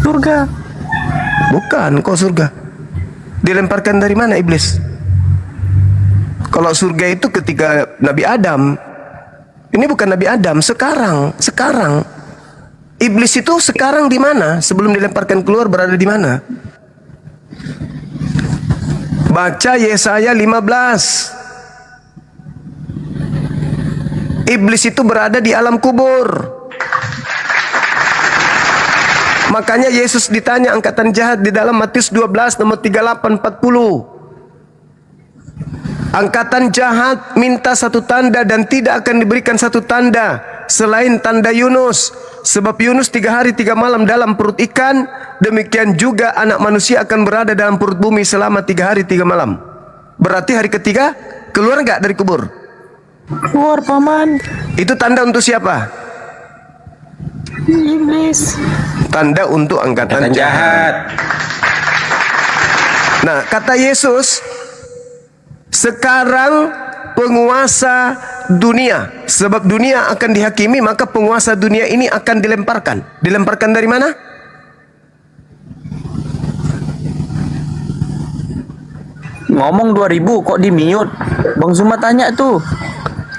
Surga. Bukan, kok surga? Dilemparkan dari mana iblis? Kalau surga itu ketika Nabi Adam. Ini bukan Nabi Adam, sekarang. Iblis itu sekarang di mana? Sebelum dilemparkan keluar berada di mana? Baca Yesaya 15. Iblis itu berada di alam kubur. Makanya Yesus ditanya angkatan jahat di dalam Matius 12 nomor 38 40. Angkatan jahat minta satu tanda dan tidak akan diberikan satu tanda selain tanda Yunus. Sebab Yunus 3 hari 3 malam dalam perut ikan, demikian juga anak manusia akan berada dalam perut bumi selama 3 hari 3 malam. Berarti hari ketiga keluar nggak dari kubur? Keluar, paman. Itu tanda untuk siapa? Iblis. Tanda untuk angkatan jahat. Nah, kata Yesus, sekarang penguasa dunia, sebab dunia akan dihakimi, maka penguasa dunia ini akan dilemparkan. Dilemparkan dari mana? Ngomong 2000 kok di mute. Bang Zuma tanya tuh.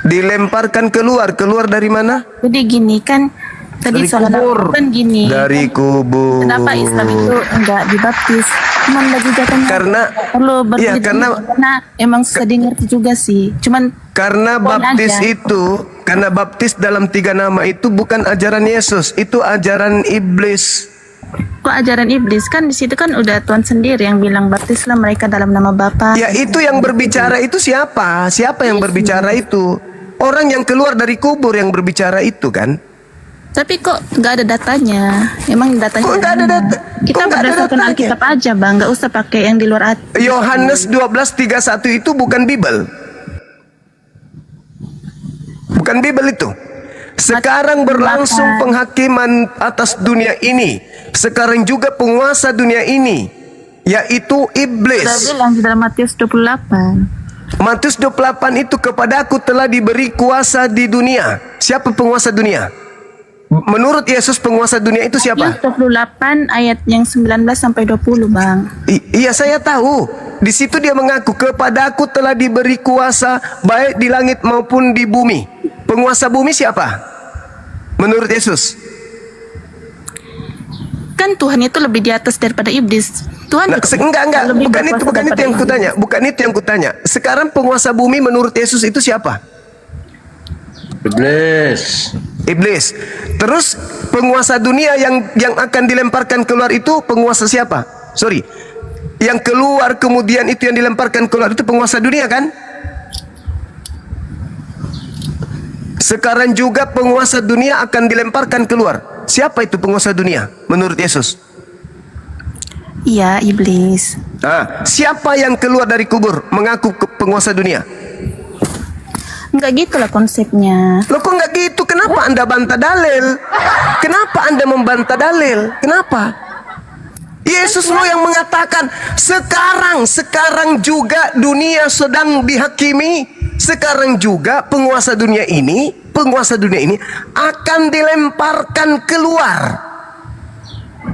Dilemparkan keluar dari mana? Jadi gini kan, tadi soal kan gini. Dari kubur. Kenapa Islam itu enggak dibaptis? Cuman lagi katanya karena perlu iya, karena emang sedih ngerti juga sih. Cuman karena baptis aja. karena baptis dalam 3 nama itu bukan ajaran Yesus, itu ajaran iblis. Kok ajaran iblis? Kan di situ kan udah Tuhan sendiri yang bilang baptislah mereka dalam nama Bapa. Ya, itu yang berbicara itu siapa? Siapa yang berbicara itu? Orang yang keluar dari kubur yang berbicara itu kan? Tapi kok nggak ada datanya? Emang datanya? Kok nggak ada data? Kita berdasarkan Alkitab aja, Bang. Nggak usah pakai yang di luar hati. Yohanes 12:31 itu bukan Bible. Bukan Bible itu. Sekarang berlangsung penghakiman atas dunia ini. Sekarang juga penguasa dunia ini, yaitu iblis. Sudah bilang di dalam Matius 28. Matius 28 itu, kepadaku telah diberi kuasa di dunia. Siapa penguasa dunia? Menurut Yesus penguasa dunia itu siapa? Matius 28 ayat yang 19 sampai 20, Bang. Iya, saya tahu. Di situ dia mengaku, kepadaku telah diberi kuasa baik di langit maupun di bumi. Penguasa bumi siapa? Menurut Yesus. Kan Tuhan itu lebih di atas daripada iblis. Tuhan enggak, bukan itu yang kutanya. Bukan itu yang kutanya. Sekarang penguasa bumi menurut Yesus itu siapa? Iblis. Terus penguasa dunia yang akan dilemparkan keluar itu penguasa siapa? Sorry. Yang keluar kemudian itu yang dilemparkan keluar itu penguasa dunia kan? Sekarang juga penguasa dunia akan dilemparkan keluar. Siapa itu penguasa dunia menurut Yesus? Iya, iblis. Nah, siapa yang keluar dari kubur mengaku penguasa dunia? Enggak gitulah konsepnya. Loh, kok enggak gitu? Kenapa Anda bantah dalil? Kenapa Anda membantah dalil? Kenapa? Yesus lo yang mengatakan sekarang juga dunia sedang dihakimi. Sekarang juga penguasa dunia ini akan dilemparkan keluar.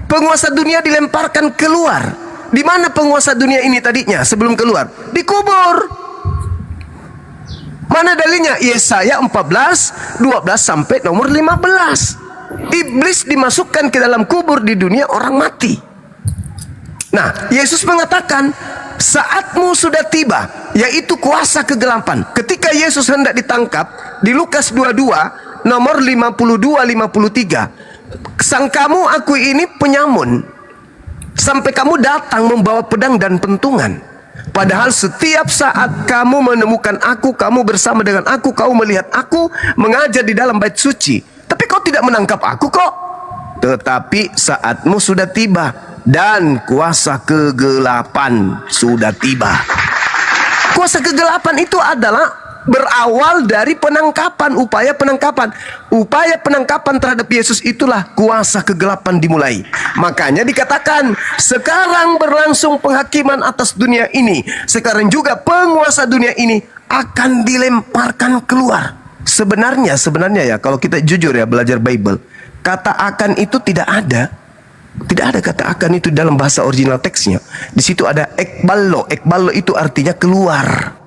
Penguasa dunia dilemparkan keluar. Di mana penguasa dunia ini tadinya sebelum keluar? Di kubur. Mana dalilnya? Yesaya 14, 12 sampai nomor 15. Iblis dimasukkan ke dalam kubur di dunia orang mati. Nah, Yesus mengatakan, saatmu sudah tiba, yaitu kuasa kegelapan. Ketika Yesus hendak ditangkap, di Lukas 22, nomor 52-53, sangkamu aku ini penyamun, sampai kamu datang membawa pedang dan pentungan. Padahal setiap saat kamu menemukan aku, kamu bersama dengan aku, kamu melihat aku mengajar di dalam bait suci. Tapi kau tidak menangkap aku kok. Tetapi saatmu sudah tiba dan kuasa kegelapan sudah tiba. Kuasa kegelapan itu adalah berawal dari penangkapan, upaya penangkapan. Upaya penangkapan terhadap Yesus itulah kuasa kegelapan dimulai. Makanya dikatakan, sekarang berlangsung penghakiman atas dunia ini. Sekarang juga penguasa dunia ini akan dilemparkan keluar. Sebenarnya ya, kalau kita jujur ya belajar Bible, kata akan itu tidak ada. Tidak ada kata akan itu dalam bahasa original teksnya. Di situ ada ekballo. Ekballo itu artinya keluar.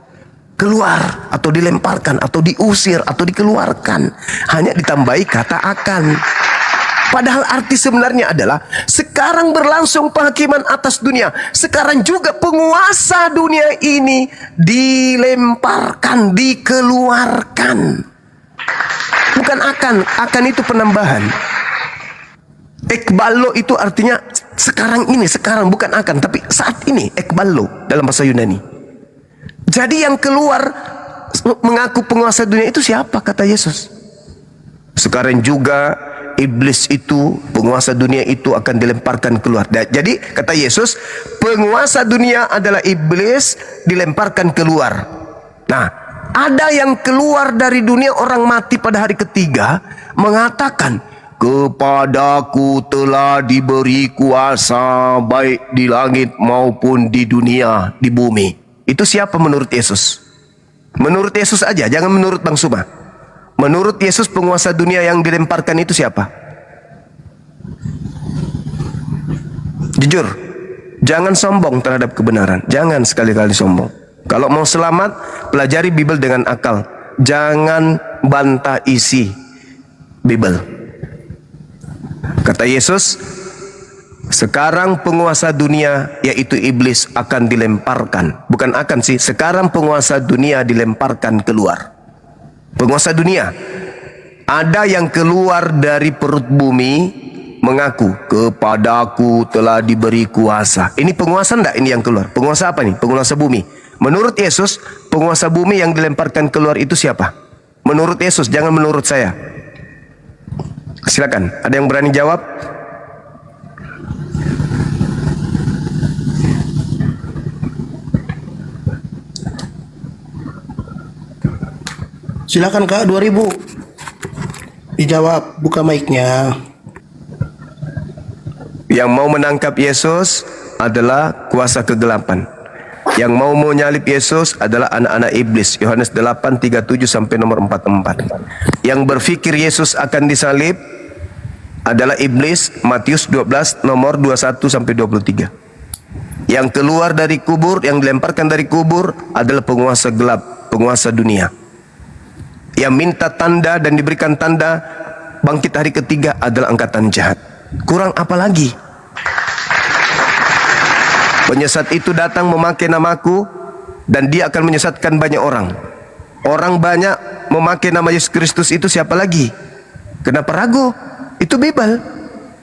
Keluar atau dilemparkan atau diusir atau dikeluarkan. Hanya ditambahi kata akan. Padahal arti sebenarnya adalah sekarang berlangsung penghakiman atas dunia. Sekarang juga penguasa dunia ini dilemparkan, dikeluarkan. Bukan akan itu penambahan. Ekballo itu artinya sekarang ini, sekarang, bukan akan, tapi saat ini. Ekballo dalam bahasa Yunani. Jadi yang keluar mengaku penguasa dunia itu siapa, kata Yesus? Sekarang juga iblis itu, penguasa dunia itu akan dilemparkan keluar. Jadi kata Yesus, penguasa dunia adalah iblis, dilemparkan keluar. Nah, ada yang keluar dari dunia orang mati pada hari ketiga mengatakan, kepadaku telah diberi kuasa baik di langit maupun di dunia, di bumi. Itu siapa menurut Yesus? Menurut Yesus aja, jangan menurut Bang Suma. Menurut Yesus penguasa dunia yang dilemparkan itu siapa? Jujur, jangan sombong terhadap kebenaran. Jangan sekali-kali sombong. Kalau mau selamat, pelajari Bible dengan akal. Jangan bantah isi Bible. Kata Yesus, sekarang penguasa dunia yaitu iblis akan dilemparkan. Bukan akan sih, sekarang penguasa dunia dilemparkan keluar. Penguasa dunia. Ada yang keluar dari perut bumi mengaku, kepadaku telah diberi kuasa. Ini penguasa enggak ini yang keluar? Penguasa apa nih? Penguasa bumi. Menurut Yesus, penguasa bumi yang dilemparkan keluar itu siapa? Menurut Yesus, jangan menurut saya. Silakan, ada yang berani jawab? Silakan Kak, 2000. Dijawab, buka mic-nya. Yang mau menangkap Yesus adalah kuasa kegelapan. Yang mau menyalib Yesus adalah anak-anak iblis. Yohanes 8:37 sampai nomor 44. Yang berpikir Yesus akan disalib adalah iblis. Matius 12 nomor 21 sampai 23. Yang keluar dari kubur, yang dilemparkan dari kubur adalah penguasa gelap, penguasa dunia. Yang minta tanda dan diberikan tanda bangkit hari ketiga adalah angkatan jahat. Kurang apa lagi? Penyesat itu datang memakai namaku dan dia akan menyesatkan banyak orang. Orang banyak memakai nama Yesus Kristus itu siapa lagi? Kenapa ragu? Itu Bible.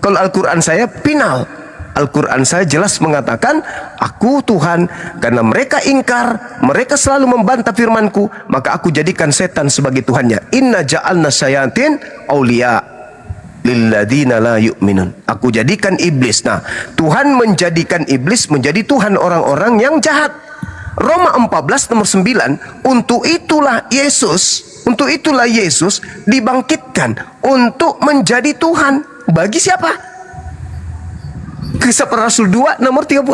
Kalau Al-Quran saya final. Al-Quran saya jelas mengatakan, aku Tuhan. Karena mereka ingkar, mereka selalu membantah firmanku, maka aku jadikan setan sebagai Tuhannya. Inna ja'alna syayatin awliya lilladina la yu'minun. Aku jadikan iblis. Nah, Tuhan menjadikan iblis menjadi Tuhan orang-orang yang jahat. Roma 14 nomor 9, untuk itulah Yesus dibangkitkan untuk menjadi Tuhan. Bagi siapa? Kisah Para Rasul 2 nomor 36.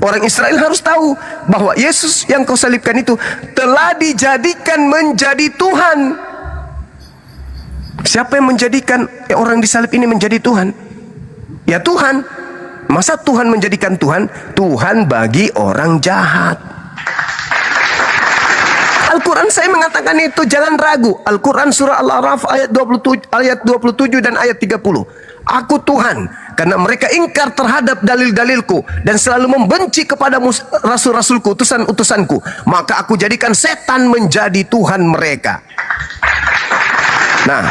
Orang Israel harus tahu bahwa Yesus yang kau salibkan itu telah dijadikan menjadi Tuhan. Siapa yang menjadikan orang disalib ini menjadi Tuhan? Ya Tuhan. Masa Tuhan menjadikan Tuhan? Tuhan bagi orang jahat. Al-Quran saya mengatakan itu, jangan ragu. Al-Quran surah Al-A'raf ayat 27 dan ayat 30. Aku Tuhan, karena mereka ingkar terhadap dalil-dalilku dan selalu membenci kepada rasul-rasulku, utusan-utusanku, maka aku jadikan setan menjadi Tuhan mereka. Nah,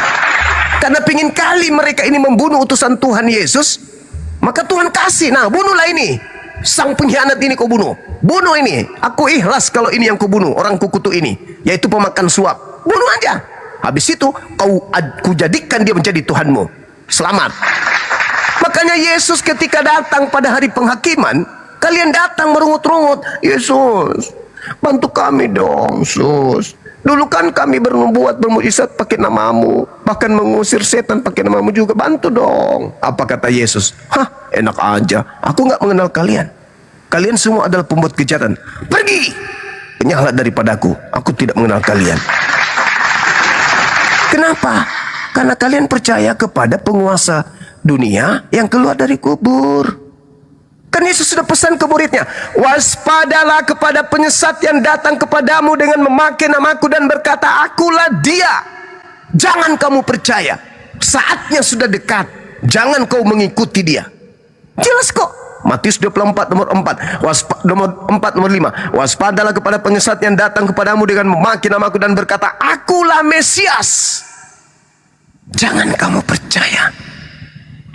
karena pingin kali mereka ini membunuh utusan Tuhan Yesus, maka Tuhan kasih, nah bunuhlah ini, sang pengkhianat ini kau bunuh. Bunuh ini, aku ikhlas kalau ini yang kau bunuh, orang kukutu ini, yaitu pemakan suap. Bunuh aja. Habis itu ku jadikan dia menjadi Tuhanmu. Selamat. Makanya Yesus ketika datang pada hari penghakiman, kalian datang merungut-rungut, Yesus, bantu kami dong, Sus. Dulu kan kami berbuat bermujizat pakai namamu, bahkan mengusir setan pakai namamu juga, bantu dong. Apa kata Yesus? Hah, enak aja, aku nggak mengenal kalian. Kalian semua adalah pembuat kejahatan. Pergi, penyahlah daripadaku, aku tidak mengenal kalian. Kenapa? Karena kalian percaya kepada penguasa dunia yang keluar dari kubur. Kan Yesus sudah pesan ke muridnya, waspadalah kepada penyesat yang datang kepadamu dengan memakai namaku dan berkata, akulah dia. Jangan kamu percaya, saatnya sudah dekat, jangan kau mengikuti dia. Jelas kok. Matius 24 nomor 4, nomor 5. Waspadalah kepada penyesat yang datang kepadamu dengan memakai namaku dan berkata, akulah Mesias. Jangan kamu percaya.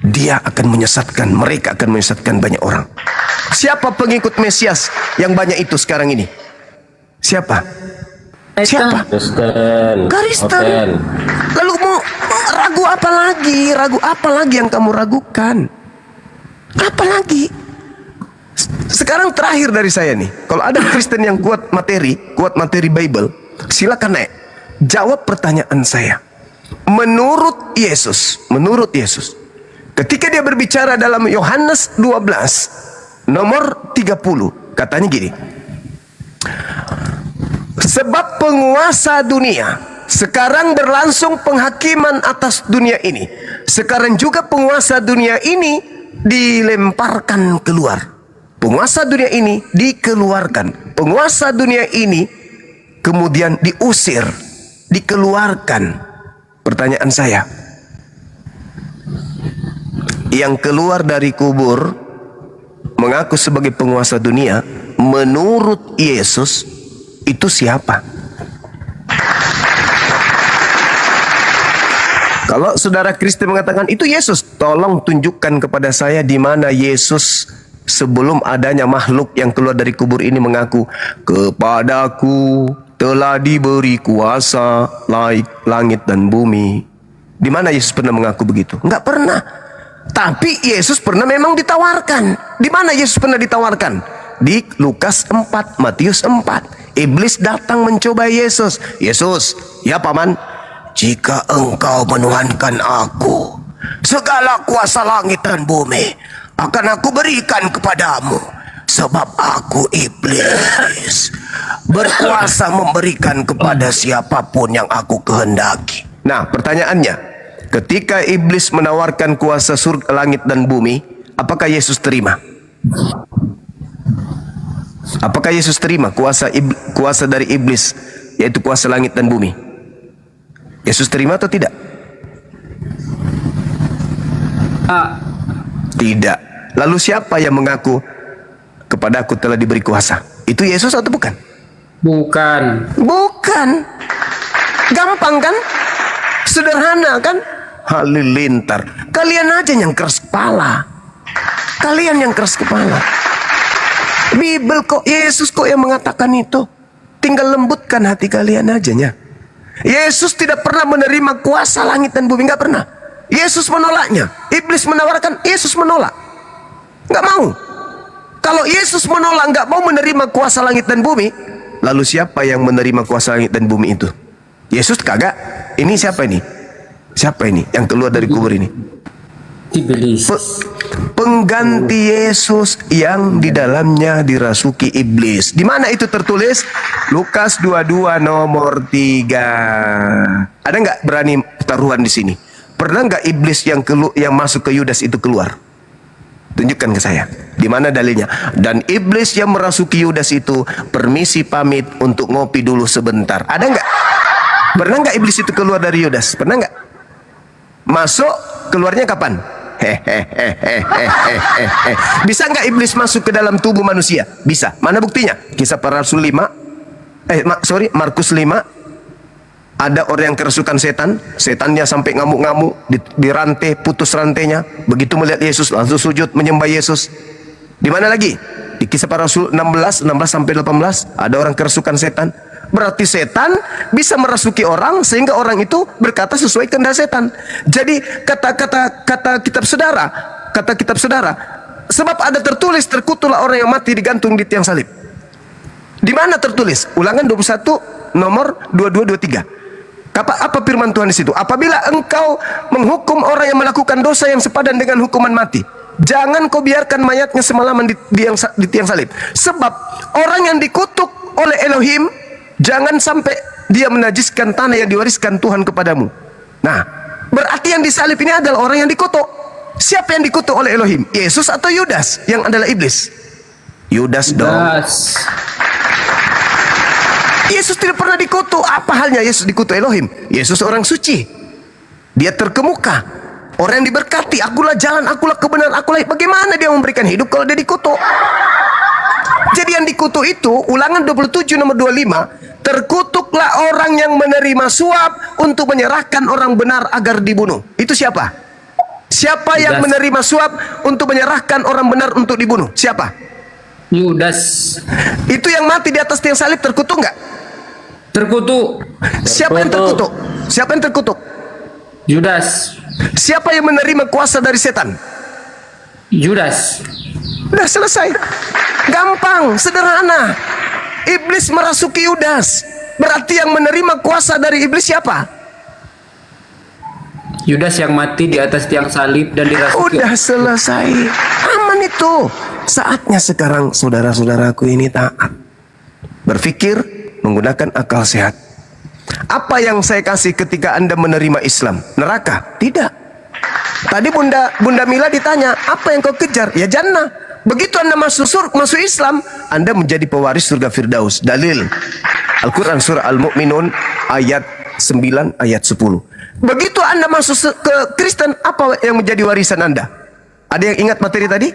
Dia akan menyesatkan, mereka akan menyesatkan banyak orang. Siapa pengikut Mesias yang banyak itu sekarang ini? Siapa? Siapa? Kristen. Lalu mau ragu apa lagi? Ragu apa lagi yang kamu ragukan? Apa lagi? Sekarang terakhir dari saya nih, kalau ada Kristen yang kuat materi Bible, silakan naik. Jawab pertanyaan saya. Menurut Yesus, ketika dia berbicara dalam Yohanes 12 nomor 30, katanya gini, sebab penguasa dunia sekarang berlangsung penghakiman atas dunia ini. Sekarang juga penguasa dunia ini dilemparkan keluar. Penguasa dunia ini dikeluarkan. Penguasa dunia ini kemudian diusir, dikeluarkan. Pertanyaan saya, yang keluar dari kubur mengaku sebagai penguasa dunia, menurut Yesus itu siapa? Kalau saudara Kristen mengatakan itu Yesus, tolong tunjukkan kepada saya di mana Yesus sebelum adanya makhluk yang keluar dari kubur ini mengaku, kepadaku telah diberi kuasa langit dan bumi. Di mana Yesus pernah mengaku begitu? Enggak pernah. Tapi Yesus pernah memang ditawarkan. Di mana Yesus pernah ditawarkan? Di Lukas 4, Matius 4. Iblis datang mencoba Yesus. Yesus, ya paman, jika engkau menuhankan aku, segala kuasa langit dan bumi akan aku berikan kepadamu. Sebab aku iblis, berkuasa memberikan kepada siapapun yang aku kehendaki. Nah, pertanyaannya, ketika iblis menawarkan kuasa surga, langit dan bumi, apakah Yesus terima? Apakah Yesus terima kuasa dari iblis, yaitu kuasa langit dan bumi? Yesus terima atau tidak? Tidak. Lalu siapa yang mengaku kepadaku telah diberi kuasa? Itu Yesus atau bukan? Bukan. Bukan. Gampang kan? Sederhana kan? Halilintar. Kalian aja yang keras kepala. Kalian yang keras kepala. Bible kok, Yesus kok yang mengatakan itu. Tinggal lembutkan hati kalian aja nya. Yesus tidak pernah menerima kuasa langit dan bumi, nggak pernah. Yesus menolaknya. Iblis menawarkan, Yesus menolak. Nggak mau. Kalau Yesus menolak, nggak mau menerima kuasa langit dan bumi, lalu siapa yang menerima kuasa langit dan bumi itu? Yesus kagak. Ini siapa ini? Siapa ini yang keluar dari kubur ini? Iblis. Pengganti Yesus yang di dalamnya dirasuki iblis. Di mana itu tertulis? Lukas 22 nomor 3. Ada nggak berani taruhan di sini? Pernah nggak iblis yang masuk ke Yudas itu keluar? Tunjukkan ke saya. Di mana dalilnya? Dan iblis yang merasuki Yudas itu, permisi pamit untuk ngopi dulu sebentar. Ada nggak? Pernah nggak iblis itu keluar dari Yudas? Pernah nggak? Masuk, keluarnya kapan? Bisa nggak iblis masuk ke dalam tubuh manusia? Bisa. Mana buktinya? Kisah Para Rasul 5. Markus 5. Ada orang yang kerasukan setan, setannya sampai ngamuk-ngamuk, dirantai, putus rantainya. Begitu melihat Yesus langsung sujud menyembah Yesus. Di mana lagi? Di Kisah Para Rasul 16 sampai 18 ada orang kerasukan setan. Berarti setan bisa merasuki orang sehingga orang itu berkata sesuai kehendak setan. Jadi kata kitab saudara, sebab ada tertulis, terkutuklah orang yang mati digantung di tiang salib. Di mana tertulis? Ulangan 21 nomor 22-23. Apa firman Tuhan di situ? Apabila engkau menghukum orang yang melakukan dosa yang sepadan dengan hukuman mati, jangan kau biarkan mayatnya semalaman di tiang salib. Sebab orang yang dikutuk oleh Elohim, jangan sampai dia menajiskan tanah yang diwariskan Tuhan kepadamu. Nah, berarti yang disalib ini adalah orang yang dikutuk. Siapa yang dikutuk oleh Elohim? Yesus atau Yudas yang adalah iblis? Yudas dong. Yesus tidak pernah dikutuk. Apa halnya Yesus dikutuk Elohim? Yesus orang suci. Dia terkemuka. Orang yang diberkati. Akulah jalan, akulah kebenaran, akulah. Bagaimana dia memberikan hidup kalau dia dikutuk? Jadi yang dikutuk itu, Ulangan 27 nomor 25. Terkutuklah orang yang menerima suap untuk menyerahkan orang benar agar dibunuh. Itu siapa? Siapa yang menerima suap untuk menyerahkan orang benar untuk dibunuh? Siapa? Yudas. Itu yang mati di atas tiang salib terkutuk nggak? Terkutuk. Siapa yang terkutuk? Siapa yang terkutuk? Yudas. Siapa yang menerima kuasa dari setan? Yudas. Udah selesai. Gampang, sederhana. Iblis merasuki Yudas. Berarti yang menerima kuasa dari iblis siapa? Yudas yang mati di atas tiang salib dan dirasuki. Udah selesai. Aman itu. Saatnya sekarang saudara-saudaraku ini taat. Berpikir menggunakan akal sehat. Apa yang saya kasih ketika Anda menerima Islam? Neraka? Tidak. Tadi Bunda Mila ditanya, apa yang kau kejar? Ya jannah. Begitu Anda masuk Islam, Anda menjadi pewaris surga Firdaus. Dalil Al-Quran surah Al-Mu'minun ayat 9 ayat 10. Begitu Anda masuk ke Kristen, apa yang menjadi warisan Anda? Ada yang ingat materi tadi?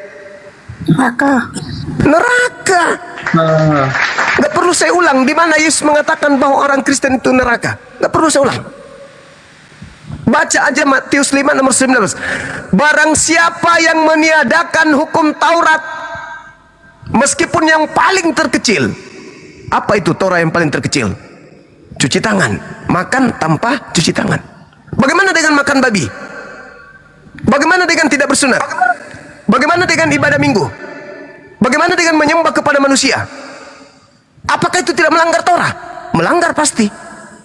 Neraka. Gak perlu saya ulang. Di mana Yesus mengatakan bahwa orang Kristen itu neraka? Gak perlu saya ulang. Baca aja Matius 5 nomor 19. Barang siapa yang meniadakan hukum Taurat, meskipun yang paling terkecil. Apa itu Torah yang paling terkecil? Cuci tangan. Makan tanpa cuci tangan. Bagaimana dengan makan babi? Bagaimana dengan tidak bersunat? Bagaimana dengan ibadah minggu? Bagaimana dengan menyembah kepada manusia? Apakah itu tidak melanggar Torah? Melanggar pasti.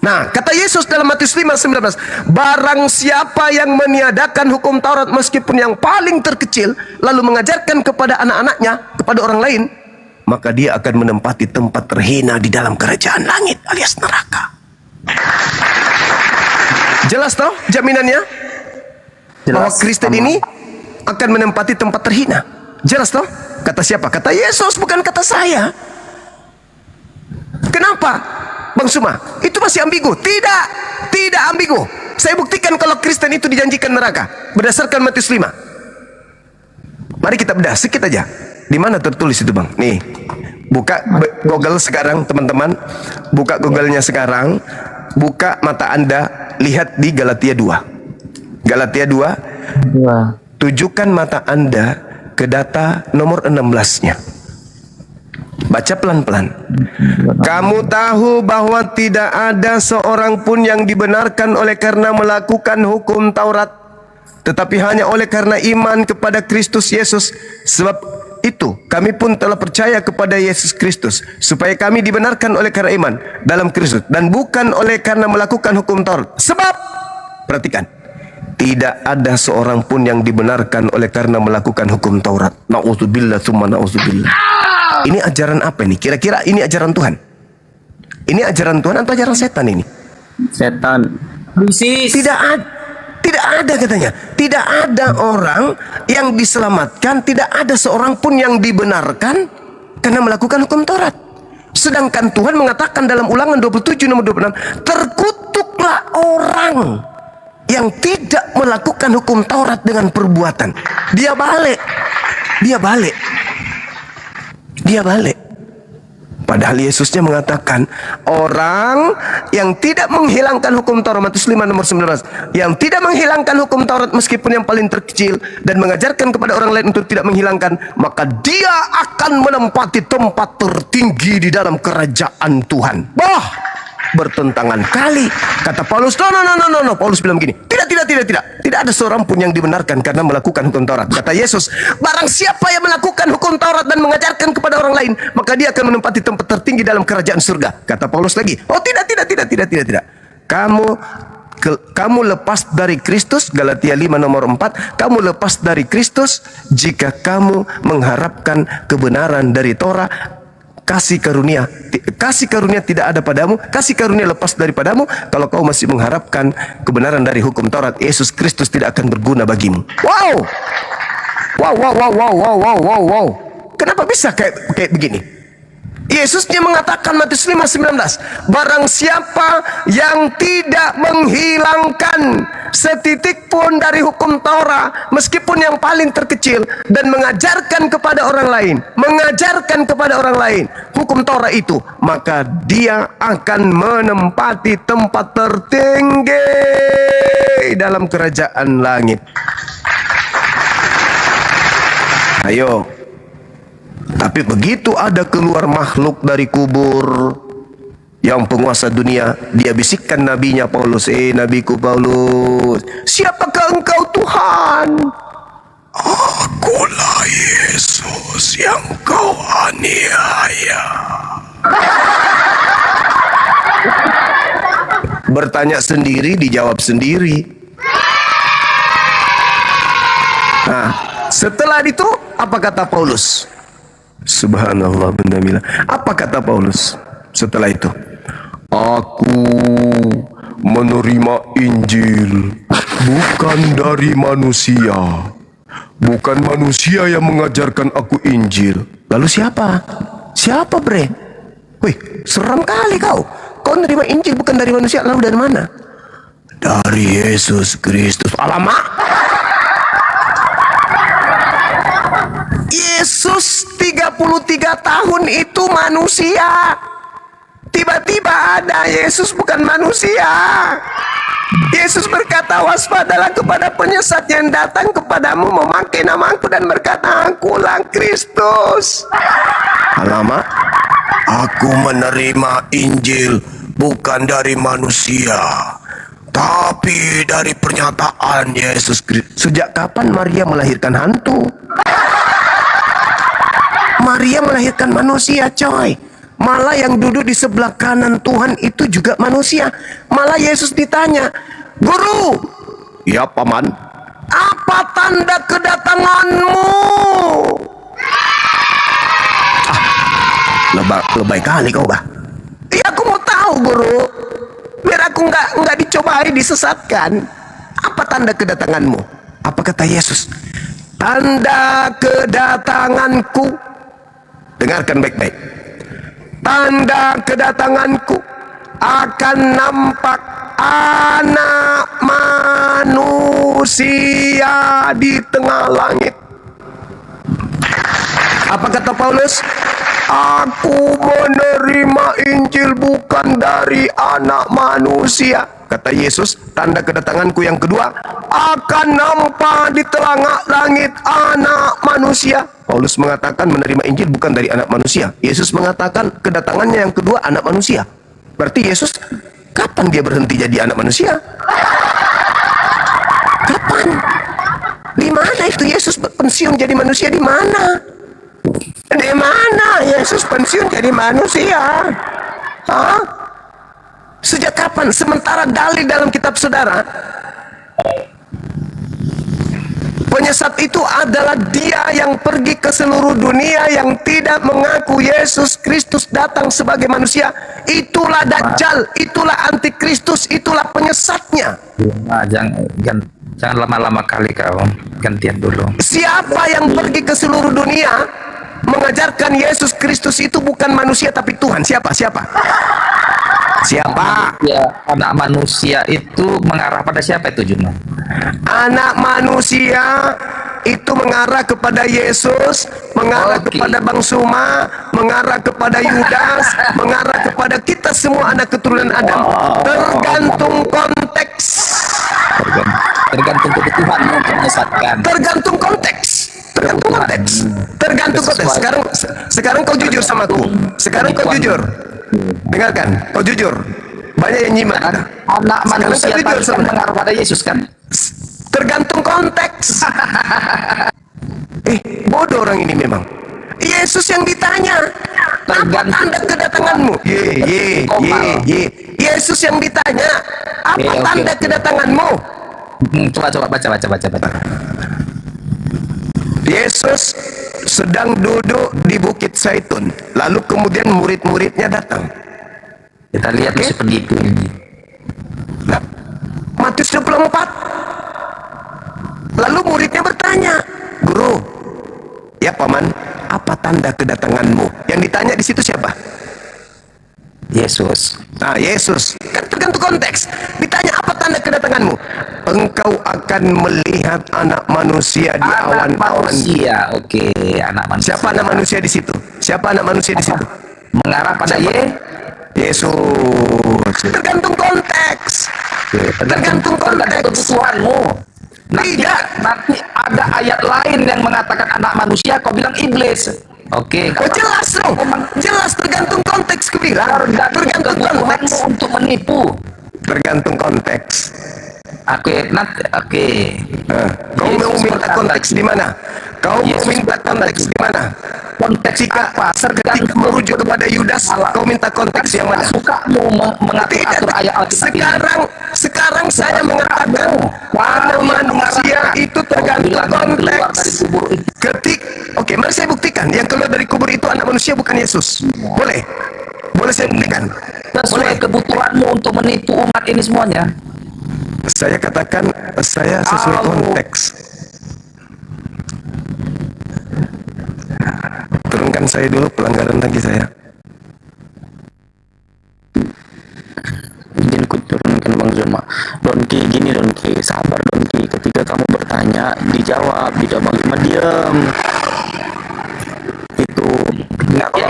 Nah, kata Yesus dalam Matius 5:19, barang siapa yang meniadakan hukum Taurat meskipun yang paling terkecil, lalu mengajarkan kepada anak-anaknya, kepada orang lain, maka dia akan menempati tempat terhina di dalam kerajaan langit alias neraka. Jelas toh jaminannya? Bahwa Kristen ini akan menempati tempat terhina. Jelas toh? Kata siapa? Kata Yesus, bukan kata saya. Kenapa? Bang Suma, itu masih ambigu. Tidak ambigu. Saya buktikan kalau Kristen itu dijanjikan neraka berdasarkan Matius 5. Mari kita bedah sedikit aja. Di mana tertulis itu, Bang? Nih. Buka Google sekarang, teman-teman. Buka Google-nya sekarang. Buka mata Anda, lihat di Galatia 2. Galatia 2. Tujukan mata Anda ke data nomor 16-nya. Baca pelan-pelan. Kamu tahu bahwa tidak ada seorang pun yang dibenarkan oleh karena melakukan hukum Taurat, tetapi hanya oleh karena iman kepada Kristus Yesus. Sebab itu kami pun telah percaya kepada Yesus Kristus, supaya kami dibenarkan oleh karena iman dalam Kristus, dan bukan oleh karena melakukan hukum Taurat. Sebab, perhatikan, tidak ada seorang pun yang dibenarkan oleh karena melakukan hukum Taurat. Na'udzubillah tsumma na'udzubillah. Ini ajaran apa ini? Kira-kira ini ajaran Tuhan? Ini ajaran Tuhan atau ajaran setan ini? Setan. Tidak ada. Tidak ada katanya. Tidak ada orang yang diselamatkan, tidak ada seorang pun yang dibenarkan karena melakukan hukum Taurat. Sedangkan Tuhan mengatakan dalam Ulangan 27 nomor 26, terkutuklah orang yang tidak melakukan hukum Taurat dengan perbuatan. Dia balik. Padahal Yesusnya mengatakan orang yang tidak menghilangkan hukum Taurat, Matius 5 nomor 19, yang tidak menghilangkan hukum Taurat meskipun yang paling terkecil dan mengajarkan kepada orang lain untuk tidak menghilangkan, maka dia akan menempati tempat tertinggi di dalam kerajaan Tuhan. Bertentangan kali. Kata Paulus, no. Paulus bilang begini, tidak ada seorang pun yang dibenarkan karena melakukan hukum Taurat. Kata Yesus, barang siapa yang melakukan hukum Taurat dan mengajarkan kepada orang lain, maka dia akan menempati tempat tertinggi dalam kerajaan surga. Kata Paulus lagi, oh tidak. Kamu lepas dari Kristus, Galatia 5 nomor 4, kamu lepas dari Kristus jika kamu mengharapkan kebenaran dari Torah. Kasih karunia tidak ada padamu, kasih karunia lepas daripadamu. Kalau kau masih mengharapkan kebenaran dari hukum Taurat, Yesus Kristus tidak akan berguna bagimu. Wow. Kenapa bisa kayak begini? Yesusnya mengatakan Matius 5:19, barang siapa yang tidak menghilangkan setitik pun dari hukum Taurat, meskipun yang paling terkecil, dan mengajarkan kepada orang lain hukum Taurat itu, maka dia akan menempati tempat tertinggi dalam kerajaan langit. Ayo. Tapi begitu ada keluar makhluk dari kubur yang penguasa dunia, dia bisikkan nabinya Paulus, nabiku Paulus, siapakah engkau Tuhan? Akulah Yesus yang kau aniaya. Bertanya sendiri, dijawab sendiri. Nah, setelah itu apa kata Paulus? Subhanallah bendamila. Apa kata Paulus setelah itu? Aku menerima Injil bukan dari manusia. Bukan manusia yang mengajarkan aku Injil. Lalu siapa? Siapa bre? Wih, seram kali kau. Kau menerima Injil bukan dari manusia. Lalu dari mana? Dari Yesus Kristus. Alamak. Yesus 33 tahun itu manusia. Tiba-tiba ada Yesus bukan manusia. Yesus berkata, waspadalah kepada penyesat yang datang kepadamu memakai namaku dan berkata, akulah Kristus. Alamak, aku menerima Injil bukan dari manusia, tapi dari pernyataan Yesus Kristus. Sejak kapan Maria melahirkan hantu? Maria melahirkan manusia, coy. Malah yang duduk di sebelah kanan Tuhan itu juga manusia. Malah Yesus ditanya, Guru, ya paman, apa tanda kedatanganmu? Lebay kali kau, bah. Ya aku mau tahu, Guru, biar aku nggak dicobai disesatkan. Apa tanda kedatanganmu? Apa kata Yesus? Tanda kedatanganku, dengarkan baik-baik. Tanda kedatanganku akan nampak anak manusia di tengah langit. Apa kata Paulus? Aku menerima Injil bukan dari anak manusia. Kata Yesus, tanda kedatanganku yang kedua akan nampak di tengah langit anak manusia. Paulus mengatakan menerima Injil bukan dari anak manusia. Yesus mengatakan kedatangannya yang kedua anak manusia. Berarti Yesus kapan dia berhenti jadi anak manusia? Kapan? Di mana itu Yesus pensiun jadi manusia? Di mana? Di mana Yesus pensiun jadi manusia? Hah? Sejak kapan? Sementara dalil dalam kitab saudara, penyesat itu adalah dia yang pergi ke seluruh dunia yang tidak mengaku Yesus Kristus datang sebagai manusia. Itulah Dajjal, itulah Antikristus, itulah penyesatnya. Jangan lama-lama kali kau. Gantian dulu. Siapa yang pergi ke seluruh dunia mengajarkan Yesus Kristus itu bukan manusia tapi Tuhan? Siapa? Siapa? Ya, anak manusia itu mengarah pada siapa itu Juno? Anak manusia itu mengarah kepada Yesus, mengarah kepada Bang Suma, mengarah kepada Yudas, mengarah kepada kita semua anak keturunan Adam. Tergantung konteks. Tergantung kebutuhan untuk menyesatkan. Tergantung konteks. Tergantung konteks. Tergantung konteks. Sekarang kau jujur sama aku. Sekarang kau jujur. Dengarkan, kau jujur. Banyak yang nyimak. Anak manusia jujur kan mengarah pada Yesus kan? Tergantung konteks. Bodoh orang ini memang. Yesus yang ditanya, apa tanda kedatanganmu? Yesus yang ditanya, apa tanda kedatanganmu? Coba baca. Yesus sedang duduk di Bukit Zaitun, lalu kemudian murid-muridnya datang. Kita lihat seperti itu ini. Nah, Matius 24. Lalu muridnya bertanya, Guru, ya Paman, apa tanda kedatanganmu? Yang ditanya di situ siapa? Yesus. Nah, Yesus. Kan tergantung konteks. Ditanya apa tanda kedatanganmu? Engkau akan melihat anak manusia di awan-awan. Oke, anak manusia. Siapa anak manusia di situ? Siapa anak manusia di situ? Mengarah pada Yesus. Tergantung konteks. Tergantung konteks. Kebutuhanmu. Nanti ada ayat lain yang mengatakan anak manusia, kau bilang iblis. Oke, jelas dong. Jelas tergantung konteks ku bilang. Tergantung konteks untuk menipu. Tergantung konteks. Oke. Kau mau minta konteks di mana? Kau mau minta konteks di mana? Konteks apa? Ketika merujuk kepada Yudas, kau minta konteks yang mana? Sukamu mengatur ayat Alkitab. Sekarang saya mengatakan pada manusia itu tergantung konteks. Oke, mari saya buktikan yang keluar dari kubur itu anak manusia bukan Yesus. Boleh? Boleh saya buktikan? Sesuai kebutuhanmu untuk menipu umat ini semuanya. Saya katakan saya sesuai konteks. Turunkan saya dulu, pelanggaran lagi saya. Izin ku turunkan Bang Zuma. Donki gini Donki, sabar Donki. Ketika kamu bertanya, dijawab cuma diam. Itu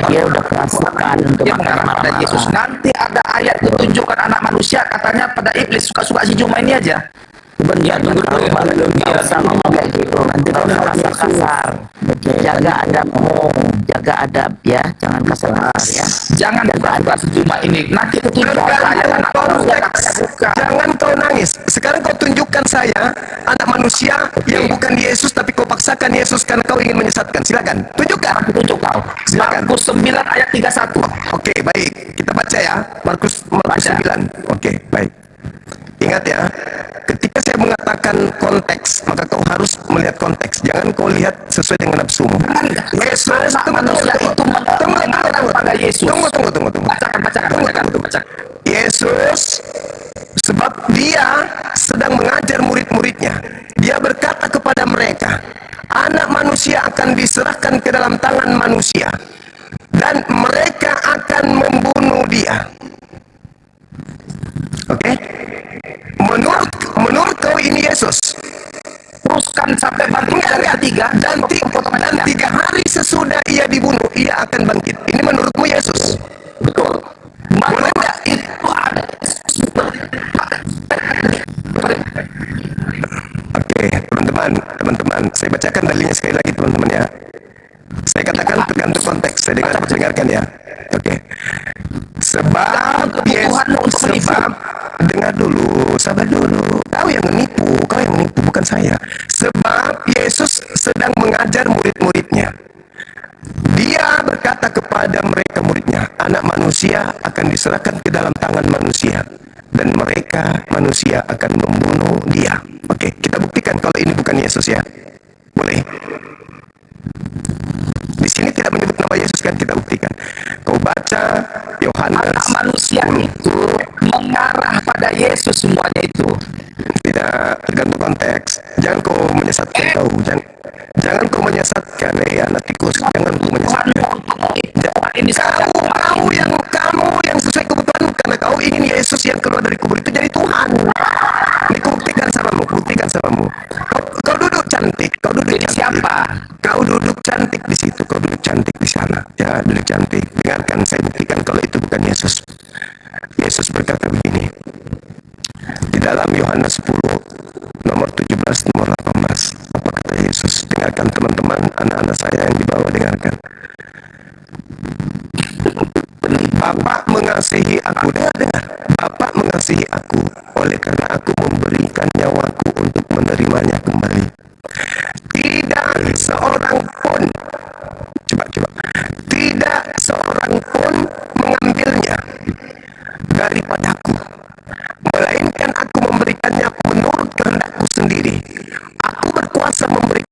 dia udah kerasakan Dia mengarah pada Yesus. Nanti ada ayat tunjukkan anak manusia, katanya pada iblis. Suka-suka si Juma ini aja. Benar, tunggu dulu Bang. Nggak usah ngomong kayak gitu. Nanti kalau kasar. Jaga adabmu, jaga adab ya, jangan kasar-kasar ya. Jangan buka si Juma ini. Nanti tunjukkan ayat anak manusia, katanya buka. Jangan kau nangis. Sekarang kau tunjukkan saya anak manusia yang bukan Yesus, tapi kau paksakan Yesus karena kau ingin menyesatkan. Silakan, tunjukkan. Tunjuk kau. Silakan. Markus 9 ayat 31. Oke, baik. Kita baca ya. Markus 9. Oke, baik. Ingat ya, ketika saya mengatakan konteks, maka kau harus melihat konteks. Jangan kau lihat sesuai dengan nafsumu. Yesus, tunggu. Bacakan. Yesus, sebab dia sedang mengajar murid-muridnya. Dia berkata kepada mereka, anak manusia akan diserahkan ke dalam tangan manusia, dan mereka akan membunuh dia. Oke? Menurut kau ini Yesus? Teruskan sampai bangkit dari ketiga. Dan 3 hari sesudah ia dibunuh, ia akan bangkit. Ini menurutmu Yesus? Betul. Boleh nggak? Itu ada. Oke, teman-teman, saya bacakan dalilnya sekali lagi teman-teman ya. Saya katakan tergantung konteks. Saya dengarkan ya. Oke. Sebab dengar dulu, sabar dulu. Kau yang menipu, bukan saya. Sebab Yesus sedang mengajar murid-muridnya. Dia berkata kepada mereka muridnya, anak manusia akan diserahkan ke dalam tangan manusia, dan mereka manusia akan membunuh dia. Oke, kita buktikan kalau ini bukan Yesus ya. Boleh? Di sini tidak menyebut nama Yesus kan, kita buktikan. Kau baca Yohanes. Anak manusia itu mengarah pada Yesus semuanya itu. Tidak tergantung konteks. Jangan kau menyesatkan kau. Jangan kau menyesatkan anak tikus. Jangan kau menyesatkan. Kamu yang sesuai kebutuhan karena kau ingin Yesus yang keluar dari kubur itu jadi Tuhan. Ini kubuktikan samamu. Kau duduk cantik. Siapa? Kau duduk cantik di situ. Kau duduk cantik di sana. Ya, duduk cantik. Dengarkan saya buktikan kalau itu bukan Yesus. Yesus berkata begini. Di dalam Yohanes 10 nomor 17 nomor 18 apa kata Yesus? Dengarkan teman-teman, anak-anak saya yang dibawa, dengarkan. Bapa mengasihi aku, dengar. Bapa mengasihi aku oleh karena aku memberikan nyawaku untuk menerimanya kembali. Tidak seorang pun, coba, tidak seorang pun mengambilnya daripadaku, melainkan aku memberikannya menurut kehendakku sendiri. Aku berkuasa memberikan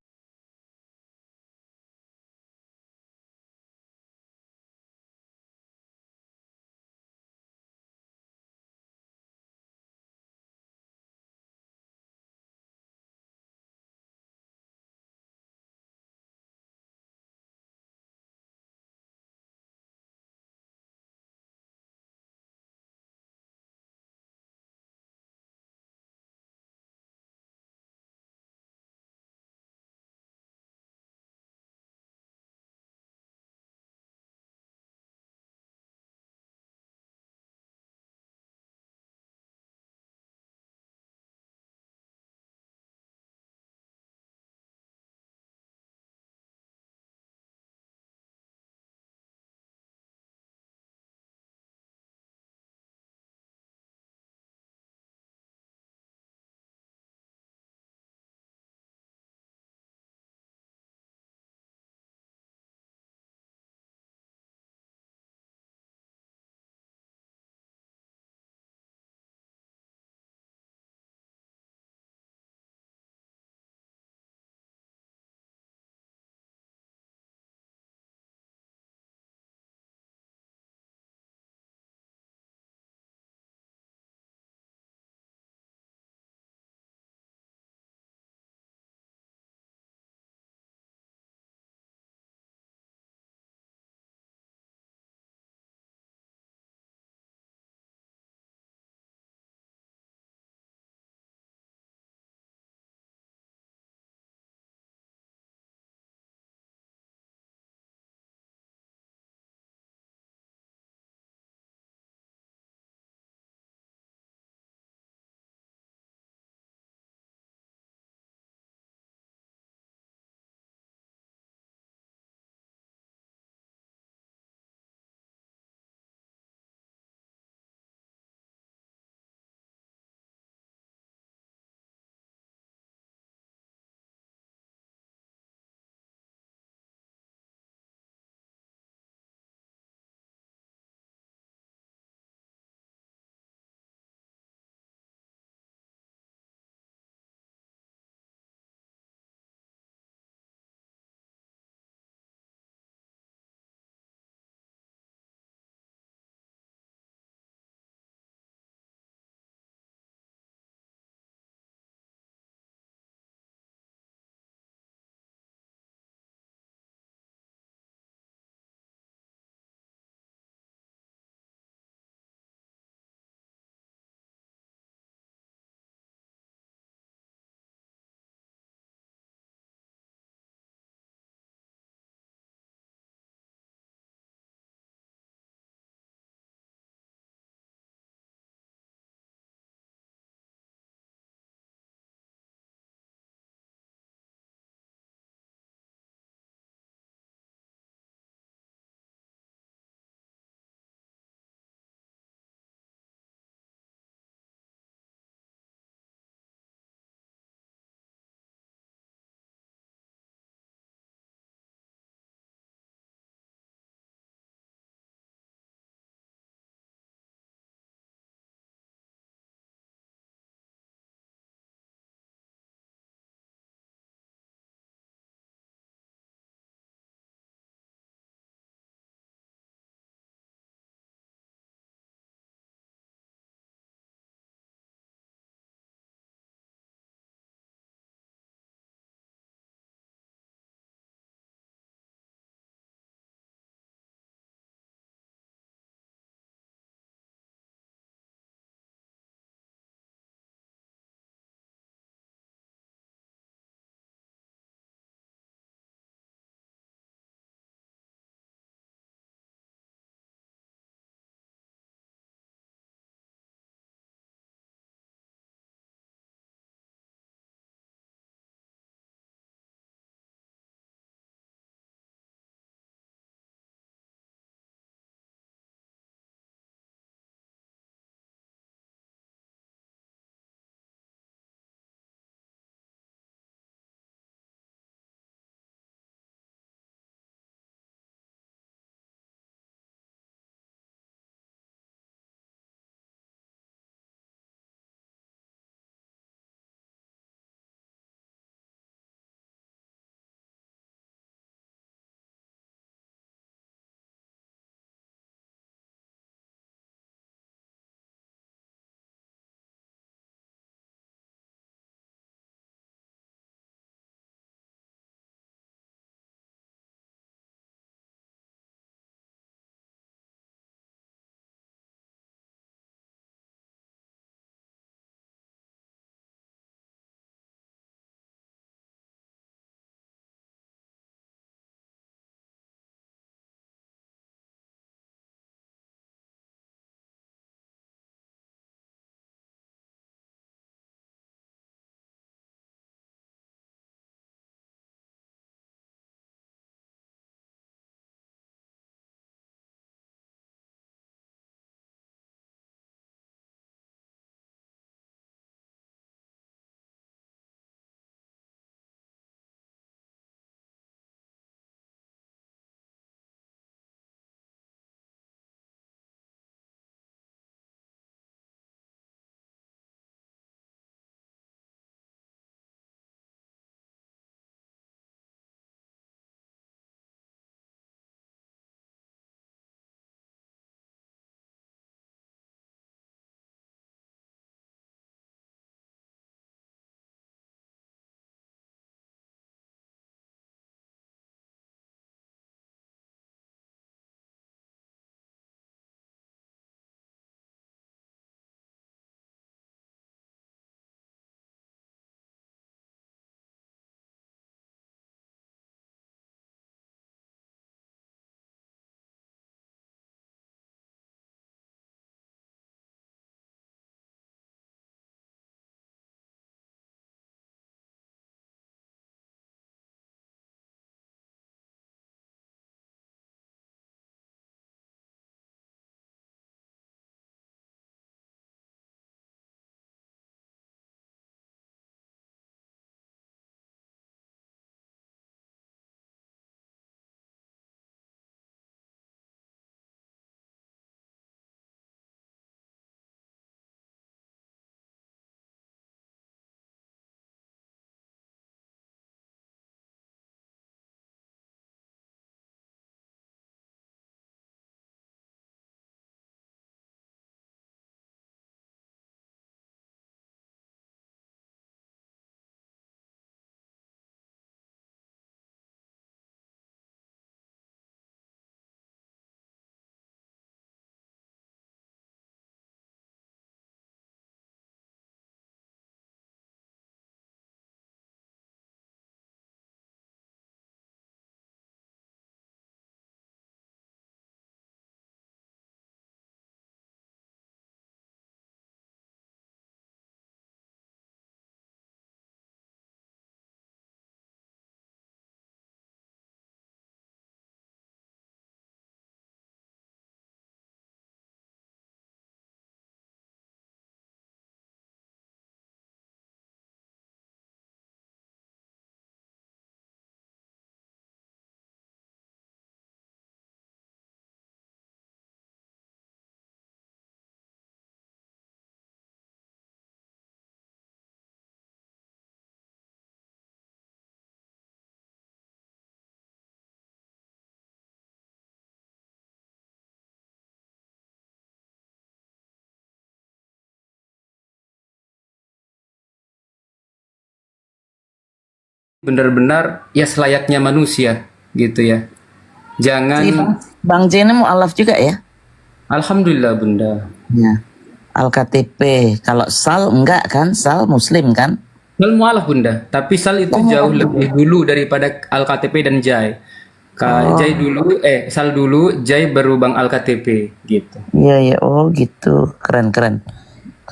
benar-benar ya selayaknya manusia gitu ya. Jangan. Si Bang J ini mu'alaf juga ya? Alhamdulillah Bunda. Ya. Al-KTP. Kalau Sal enggak kan? Sal Muslim kan? Sal mu'alaf Bunda, tapi Sal itu jauh lebih dulu daripada Al-KTP dan Jai. Jai dulu, Sal dulu, Jai baru Bang Al-KTP gitu. Iya ya, oh gitu, keren.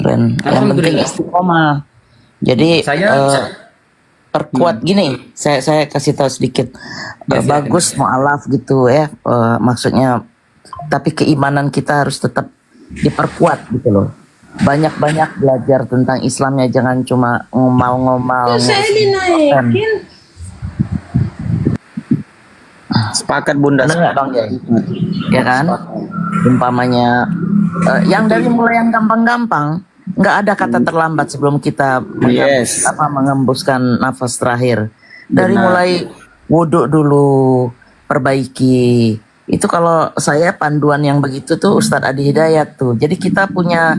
Yang penting istiqomah. Jadi perkuat gini, saya kasih tahu sedikit. Bagus mu'alaf gitu ya, maksudnya. Tapi keimanan kita harus tetap diperkuat gitu loh. Banyak-banyak belajar tentang Islamnya, jangan cuma ngomong-ngomong. Saya dinaikin. Sepakat Bunda. Benar nggak Bang Jai? Ya kan? Umpamanya yang dari mulai yang gampang-gampang, nggak ada kata terlambat sebelum kita mengembuskan nafas terakhir. Dari mulai wudhu dulu, perbaiki. Itu kalau saya panduan yang begitu tuh Ustadz Adi Hidayat tuh. Jadi kita punya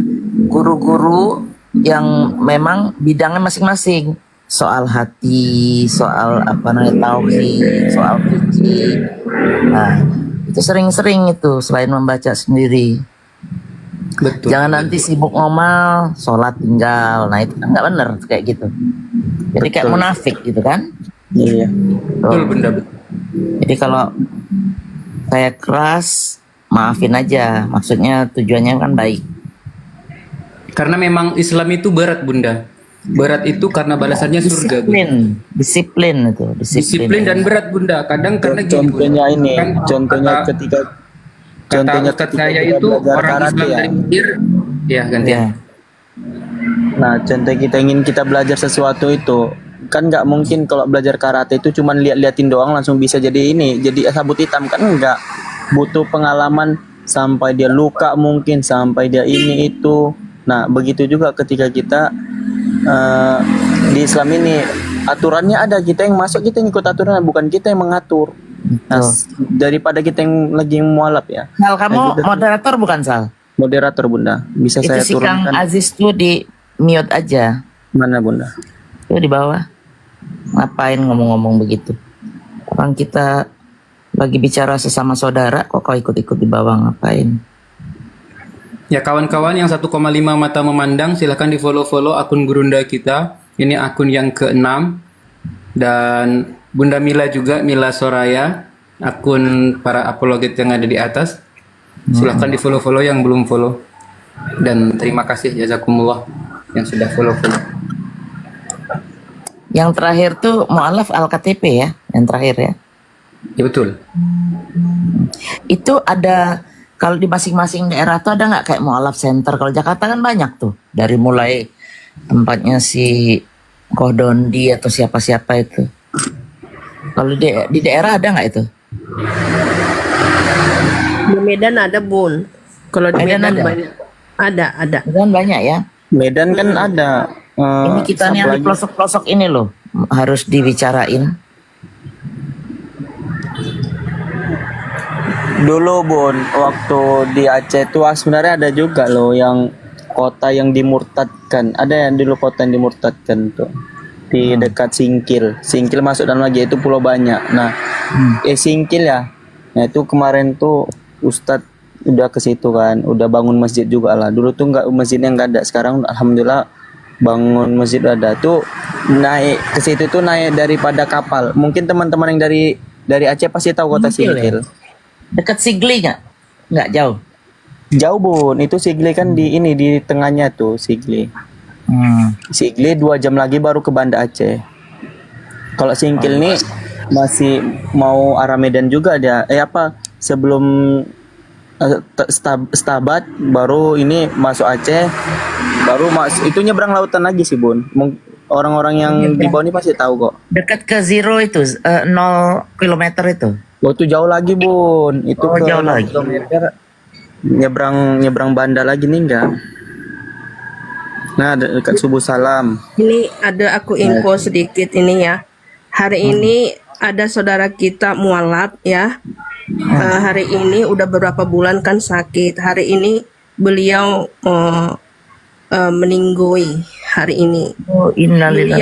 guru-guru yang memang bidangnya masing-masing. Soal hati, soal tauhid, soal fikih. Nah, itu sering-sering itu selain membaca sendiri. Betul. Jangan nanti sibuk ngomong, sholat tinggal. Nah, itu kan nggak bener kayak gitu. Jadi kayak munafik gitu kan? Iya. Betul Bunda. Jadi kalau saya keras, maafin aja. Maksudnya tujuannya kan baik. Karena memang Islam itu berat Bunda. Berat itu karena balasannya surga. Disiplin itu. Disiplin dan berat Bunda. Kadang karena contohnya gini, ini, contohnya ketika saya itu orang Islam dari Mesir. Ya gantian. Nah, contoh kita belajar sesuatu itu kan nggak mungkin kalau belajar karate itu cuman liatin doang langsung bisa jadi sabut hitam kan, enggak. Butuh pengalaman sampai dia luka mungkin, sampai dia ini itu. Nah, begitu juga ketika kita di Islam ini aturannya ada, kita yang masuk, kita yang ikut aturan, bukan kita yang mengatur. Nah, daripada kita yang lagi mualaf ya. Sal, kamu moderator bukan Sal? Moderator Bunda, bisa itu saya si turunkan. Kang Aziz tuh di mute aja. Mana Bunda? Tuh di bawah. Ngapain ngomong-ngomong begitu? Orang kita lagi bicara sesama saudara, kok kau ikut-ikut di bawah ngapain? Ya kawan-kawan yang 1,5 mata memandang, silahkan di follow akun Gurunda kita. Ini akun yang ke-6. Dan Bunda Mila juga, Mila Soraya, akun para apologet yang ada di atas. Silahkan di follow yang belum follow. Dan terima kasih jazakumullah yang sudah follow. Yang terakhir tuh mu'alaf Al-KTP ya, yang terakhir ya. Ya betul. Itu ada, kalau di masing-masing daerah tuh ada nggak kayak mu'alaf center? Kalau Jakarta kan banyak tuh, dari mulai tempatnya si Kohdondi atau siapa-siapa itu. Kalau di daerah ada nggak itu? Di Medan ada Bun. Kalau di Medan ada? banyak. Ada. Medan banyak ya. Medan kan ada. Ini kita nih yang di pelosok-pelosok ini loh harus dibicarain. Dulu Bun, waktu di Aceh itu sebenarnya ada juga loh yang kota yang dimurtadkan. Ada yang dulu kota yang dimurtadkan tuh di dekat Singkil. Singkil masuk dalam lagi itu Pulau Banyak. Nah, Singkil ya. Nah itu kemarin tuh Ustadz udah ke situ kan, udah bangun masjid juga lah. Dulu tuh masjidnya nggak ada. Sekarang alhamdulillah bangun masjid ada. Tuh naik ke situ tuh naik daripada kapal. Mungkin teman-teman yang dari Aceh pasti tahu kota Singkil. Ya? Dekat Sigli nggak? Nggak jauh. Jauh Bun, itu Sigli kan di tengahnya tuh Sigli. Sigli 2 jam lagi baru ke Banda Aceh. Kalau Singkil nih masih mau arah Medan juga dia. Sebelum Stabat baru ini masuk Aceh, baru itu nyebrang lautan lagi sih Bun. Orang-orang yang di bawah ini pasti tahu kok. Dekat ke Zero itu 0 kilometer itu. Oh itu jauh lagi Bun. Itu jauh lagi. Kilometer nyebrang Banda lagi nih enggak. Nah dekat Subuh Salam. Ini ada aku info sedikit ini ya. Hari ini ada saudara kita mualaf ya. Hari ini udah beberapa bulan kan sakit. Hari ini beliau meninggui hari ini. Oh, innalillahi.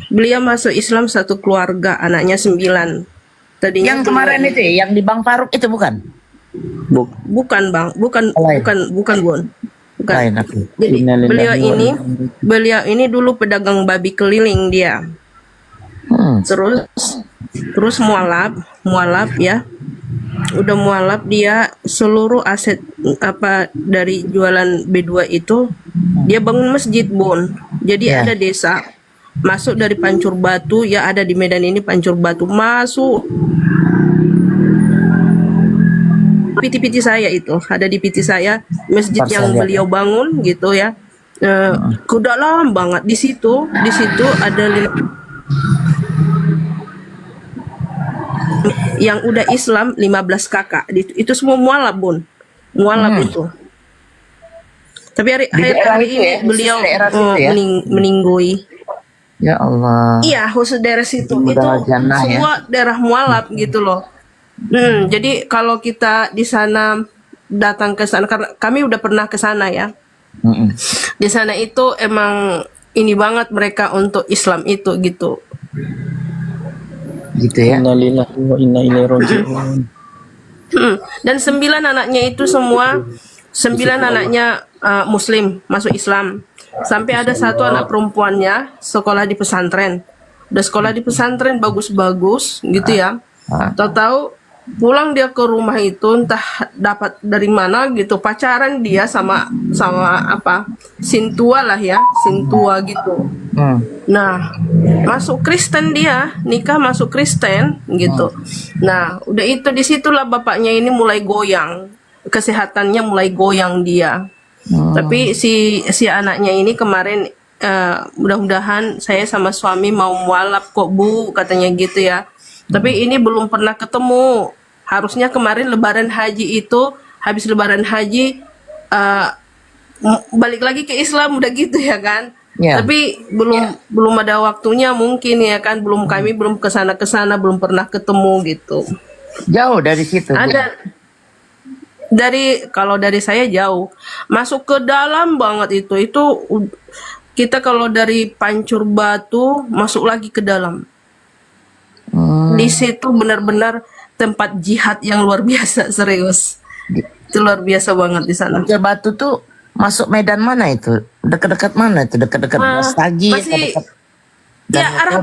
Beliau masuk Islam satu keluarga, anaknya 9. Tadinya Yang kemarin itu ya, yang di Bang Faruk itu bukan? bukan Bang, bukan Lain. bukan Bon. Bukan. Lain aku. Jadi Innalillahi beliau ini dulu pedagang babi keliling dia. Terus mualaf ya. Udah mualaf dia, seluruh aset apa dari jualan B2 itu dia bangun masjid, Bon. Jadi ada desa masuk dari Pancur Batu, ya ada di Medan ini Pancur Batu, masuk piti-piti saya itu ada di piti saya masjid yang beliau bangun gitu ya. Ke dalam banget di situ ada yang udah Islam 15 kakak itu semua mualaf, Bun. Mualaf itu. Tapi hari ini ya, beliau daerah situ ya? meninggoy. Ya Allah. Iya, khusus daerah situ itu Daerah jannah, ya. semua daerah mualaf gitu loh. Jadi kalau kita di sana datang ke sana, karena kami udah pernah ke sana ya. Di sana itu emang ini banget mereka untuk Islam itu gitu. Gitu ya. Innalillahi wa inna ilaihi raji'un. Dan 9 anaknya itu semua 9 anaknya Muslim masuk Islam. Sampai ada satu anak perempuannya sekolah di pesantren. Udah sekolah di pesantren bagus-bagus gitu ya. Tahu-tahu pulang dia ke rumah itu entah dapat dari mana gitu, pacaran dia sama apa Sintua lah ya, Sintua gitu. Nah masuk Kristen, dia nikah masuk Kristen gitu. Nah udah itu disitulah bapaknya ini mulai goyang, kesehatannya mulai goyang dia. Tapi si anaknya ini kemarin mudah-mudahan saya sama suami mau mualaf kok Bu, katanya gitu ya. Tapi ini belum pernah ketemu. Harusnya kemarin Lebaran Haji itu, habis Lebaran Haji balik lagi ke Islam udah gitu ya kan. Tapi belum ada waktunya mungkin ya kan. Kami belum kesana belum pernah ketemu gitu. Jauh dari situ. Ada kalau dari saya jauh, masuk ke dalam banget itu kita kalau dari Pancur Batu masuk lagi ke dalam. Di situ benar-benar tempat jihad yang luar biasa, serius. Itu luar biasa banget di sana. Pancur Batu tuh masuk Medan mana itu? Dekat-dekat mana itu? Dekat-dekat Brastagi. Ya arah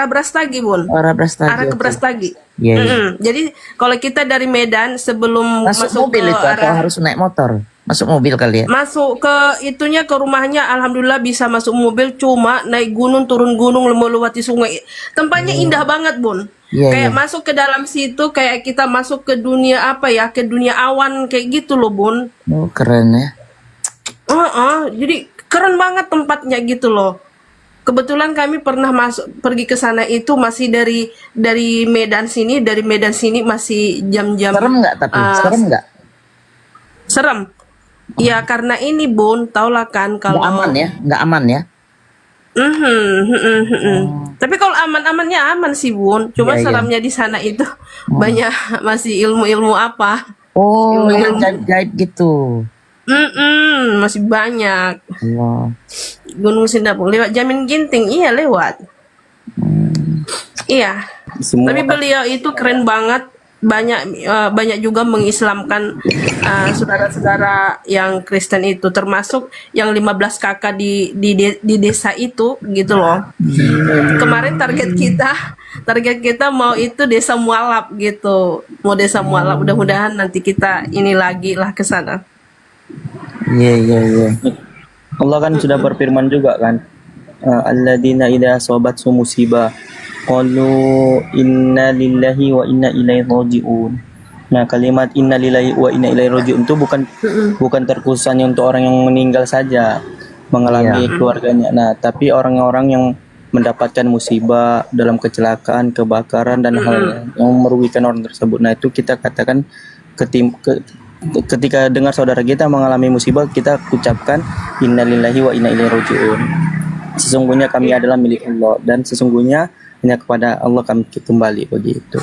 Brastagi, Bun. Arah Brastagi. Arah ke Brastagi. Iya. Jadi kalau kita dari Medan sebelum masuk mobil ke itu atau harus naik motor? Masuk mobil kali ya? Masuk ke itunya, ke rumahnya alhamdulillah bisa masuk mobil, cuma naik gunung turun gunung melewati sungai. Tempatnya indah banget, Bun. Kayak masuk ke dalam situ kayak kita masuk ke dunia apa ya? Ke dunia awan kayak gitu loh, Bun. Oh, keren ya. Jadi keren banget tempatnya gitu loh. Kebetulan kami pernah pergi ke sana itu masih dari Medan sini, masih jam-jam. Serem nggak tapi? Serem nggak? Serem. Ya karena ini, Bun, taulah kan kalau nggak aman ya. Tapi kalau aman-amannya aman sih, Bun. Cuma seremnya di sana itu banyak masih ilmu-ilmu apa. Oh, yang gaib gitu. Masih banyak. Allah. Gunung Sindapung lewat Jamin Ginting, iya lewat. Iya. Tapi beliau itu keren banget. Banyak juga mengislamkan saudara-saudara yang Kristen itu, termasuk yang 15 kakak di desa itu gitu loh. Kemarin target kita mau itu desa mualaf gitu, mau desa mualaf. Mudah-mudahan nanti kita ini lagi lah ke sana. Iya. Allah kan sudah berfirman juga kan, alladzina idza asabatsu musibah qalu inna lillahi wa inna ilaihi raji'un. Nah, kalimat inna lillahi wa inna ilaihi raji'un itu bukan terkhususnya untuk orang yang meninggal saja mengalami keluarganya. Nah, tapi orang-orang yang mendapatkan musibah dalam kecelakaan, kebakaran dan hal yang merugikan orang tersebut. Nah, itu kita katakan ketika dengar saudara kita mengalami musibah, kita ucapkan innalillahi wa inna ilaihi raji'un. Sesungguhnya kami adalah milik Allah dan sesungguhnya hanya kepada Allah kami kembali, begitu.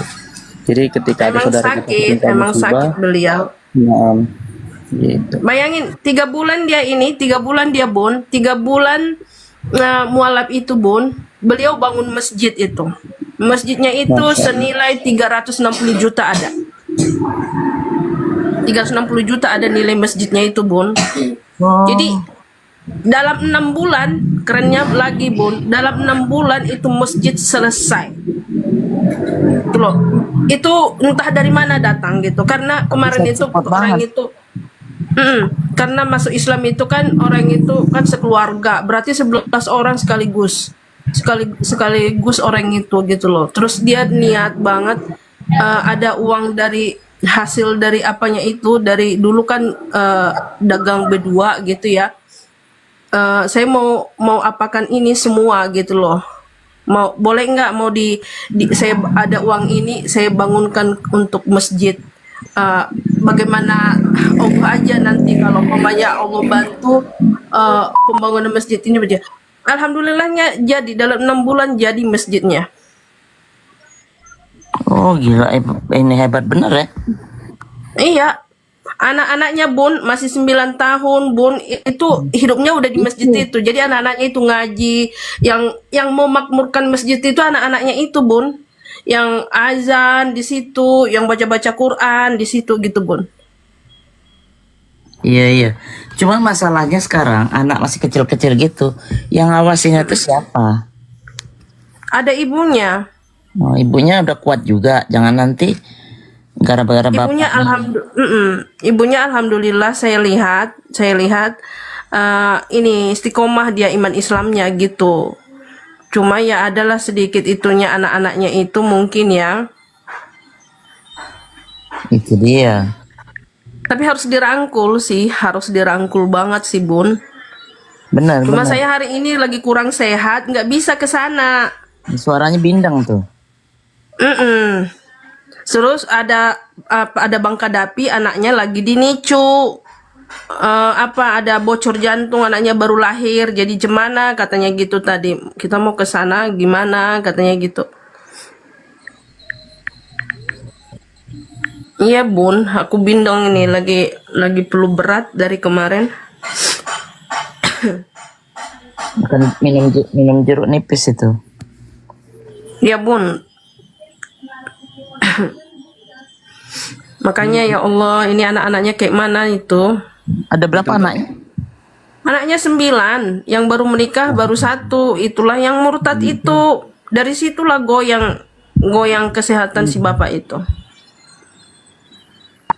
Jadi ketika ada saudara kita emang sakit beliau. Gitu. Bayangin 3 bulan dia ini, 3 bulan dia Bun, 3 bulan mualaf itu Bun, beliau bangun masjid itu. Masjidnya itu senilai 360 juta ada. 360 juta ada nilai masjidnya itu Bun. Jadi dalam 6 bulan, kerennya lagi Bun, dalam 6 bulan itu masjid selesai. Itu loh. Itu entah dari mana datang gitu. Karena kemarin itu orang itu karena masuk Islam itu kan orang itu kan sekeluarga, berarti 11 orang sekaligus orang itu gitu loh. Terus dia niat banget ada uang dari hasil dari apanya itu, dari dulu kan dagang berdua gitu ya. Saya mau apakan ini semua gitu loh. Boleh nggak mau saya ada uang ini saya bangunkan untuk masjid. Bagaimana Allah aja nanti kalau umpamanya Allah bantu pembangunan masjid ini berjalan. Alhamdulillahnya jadi dalam 6 bulan jadi masjidnya. Oh gila, ini hebat bener ya. Iya, anak-anaknya Bun masih 9 tahun Bun, itu hidupnya udah di masjid itu. Jadi anak-anaknya itu ngaji, yang mau makmurkan masjid itu anak-anaknya itu Bun. Yang azan di situ, yang baca-baca Quran di situ gitu Bun. Iya. Cuman masalahnya sekarang anak masih kecil-kecil gitu. Yang ngawasinnya itu siapa? Ada ibunya. Oh, ibunya udah kuat juga. Jangan nanti gara-gara Ibunya ibunya alhamdulillah saya lihat ini istiqomah dia iman Islamnya gitu. Cuma ya adalah sedikit itunya anak-anaknya itu mungkin ya. Itu dia. Tapi harus dirangkul sih, harus dirangkul banget sih Bun. Benar. Cuma saya hari ini lagi kurang sehat, nggak bisa ke sana. Suaranya bindeng tuh. Terus ada Bang Kadapi anaknya lagi dinicu. Ada bocor jantung, anaknya baru lahir, jadi gimana katanya gitu tadi. Kita mau ke sana gimana katanya gitu. Iya Bun, aku bindong ini lagi perlu berat dari kemarin. Makan minum jeruk nipis itu. Ya Bun. Makanya ya Allah, ini anak-anaknya kayak mana itu? Ada berapa anaknya? Anaknya 9, yang baru menikah baru 1. Itulah yang murtad itu. Dari situlah goyang kesehatan si bapak itu.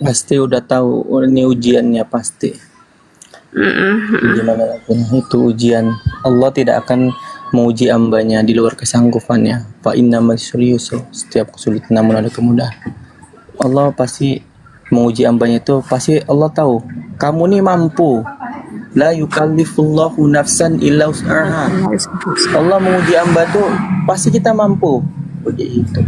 Pasti udah tahu ini ujiannya pasti. Gimana lagi itu ujian. Allah tidak akan menguji hambanya di luar kesanggupannya. Fa innamal yusra, setiap kesulitan namun ada kemudahan. Allah pasti menguji hambanya itu, pasti Allah tahu kamu nih mampu. La yukallifullahu nafsan illa wus'aha. Allah menguji hamba tuh pasti kita mampu. Begitu.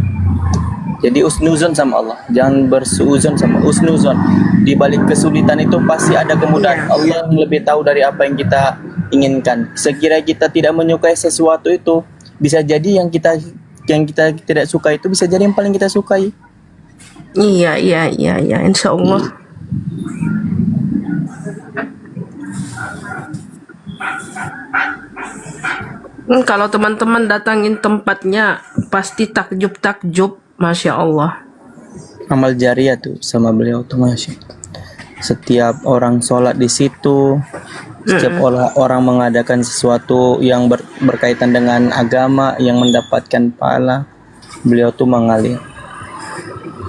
Jadi usnuzon sama Allah, jangan bersuuzon sama usnuzon. Di balik kesulitan itu pasti ada kemudahan. Allah lebih tahu dari apa yang kita inginkan. Sekiranya kita tidak menyukai sesuatu itu, bisa jadi yang kita tidak suka itu bisa jadi yang paling kita sukai. Iya, insya Allah. Kalau teman-teman datangin tempatnya pasti takjub, masya Allah. Amal jariah tuh sama beliau tuh masya. Setiap orang sholat di situ, setiap orang mengadakan sesuatu yang berkaitan dengan agama yang mendapatkan pahala, beliau tuh mengalir.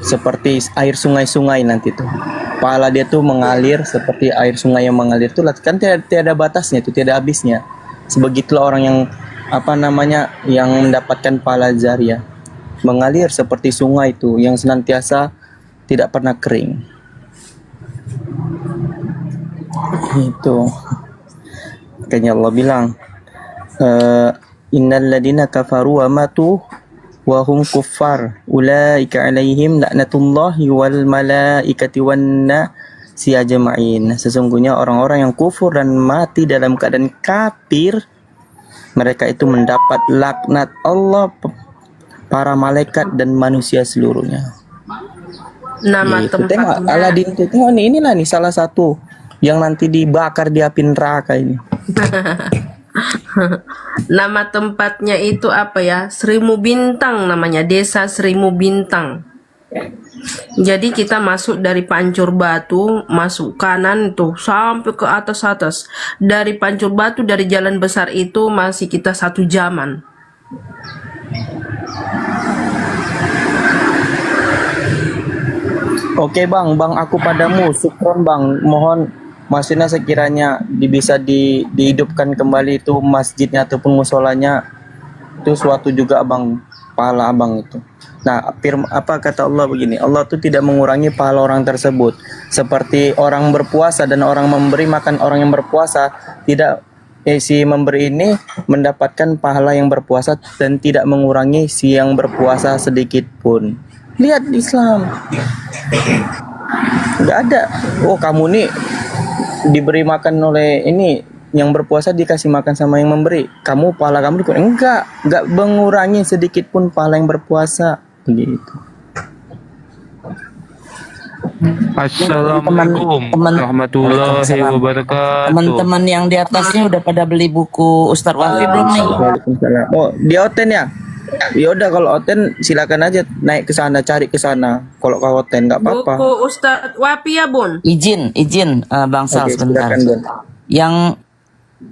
Seperti air sungai-sungai nanti tuh. Pahala dia tuh mengalir seperti air sungai yang mengalir tuh kan tiada batasnya tuh, tiada habisnya. Sebegitulah orang yang yang mendapatkan pahala jariah. Mengalir seperti sungai itu yang senantiasa tidak pernah kering. Itu. Makanya Allah bilang, innal ladina kafaru wa matu wa hum kuffar ulaika alaihim laknatullahi wal malaikati wan nasi ajma'in. Sesungguhnya orang-orang yang kufur dan mati dalam keadaan kafir, mereka itu mendapat laknat Allah, para malaikat dan manusia seluruhnya. Nama Gitu. Tengok tempatnya. Aladin tuh, tengok nih, inilah nih salah satu yang nanti dibakar di api neraka ini. Nama tempatnya itu apa ya? Seribu Bintang namanya, Desa Seribu Bintang. Jadi kita masuk dari Pancur Batu, masuk kanan tuh sampai ke atas-atas. Dari Pancur Batu, dari jalan besar itu masih kita 1 jaman. Oke bang, aku padamu, syukron bang. Mohon maksudnya sekiranya bisa dihidupkan kembali itu masjidnya ataupun musolanya, itu suatu juga abang, pahala abang itu. Nah, apa kata Allah begini, Allah tuh tidak mengurangi pahala orang tersebut. Seperti orang berpuasa dan orang memberi makan orang yang berpuasa, tidak si memberi ini mendapatkan pahala yang berpuasa dan tidak mengurangi si yang berpuasa sedikit pun. Lihat Islam, nggak ada. Oh kamu nih diberi makan oleh ini yang berpuasa dikasih makan sama yang memberi, kamu pahala kamu dikurangi. Enggak mengurangi sedikit pun pahala yang berpuasa begitu. Assalamualaikum warahmatullahi wabarakatuh. Teman-teman yang di atasnya udah pada beli buku Ustadz Wafi belum nih? Waalaikumsalam. Oh di Oten ya? Ya udah kalau Oten silakan aja naik ke sana, cari ke sana. Kalau ke Oten nggak apa-apa. Buku Ustadz Wapi ya Bun. Izin Bang Sal Oke, sebentar. silakan, Bun. Yang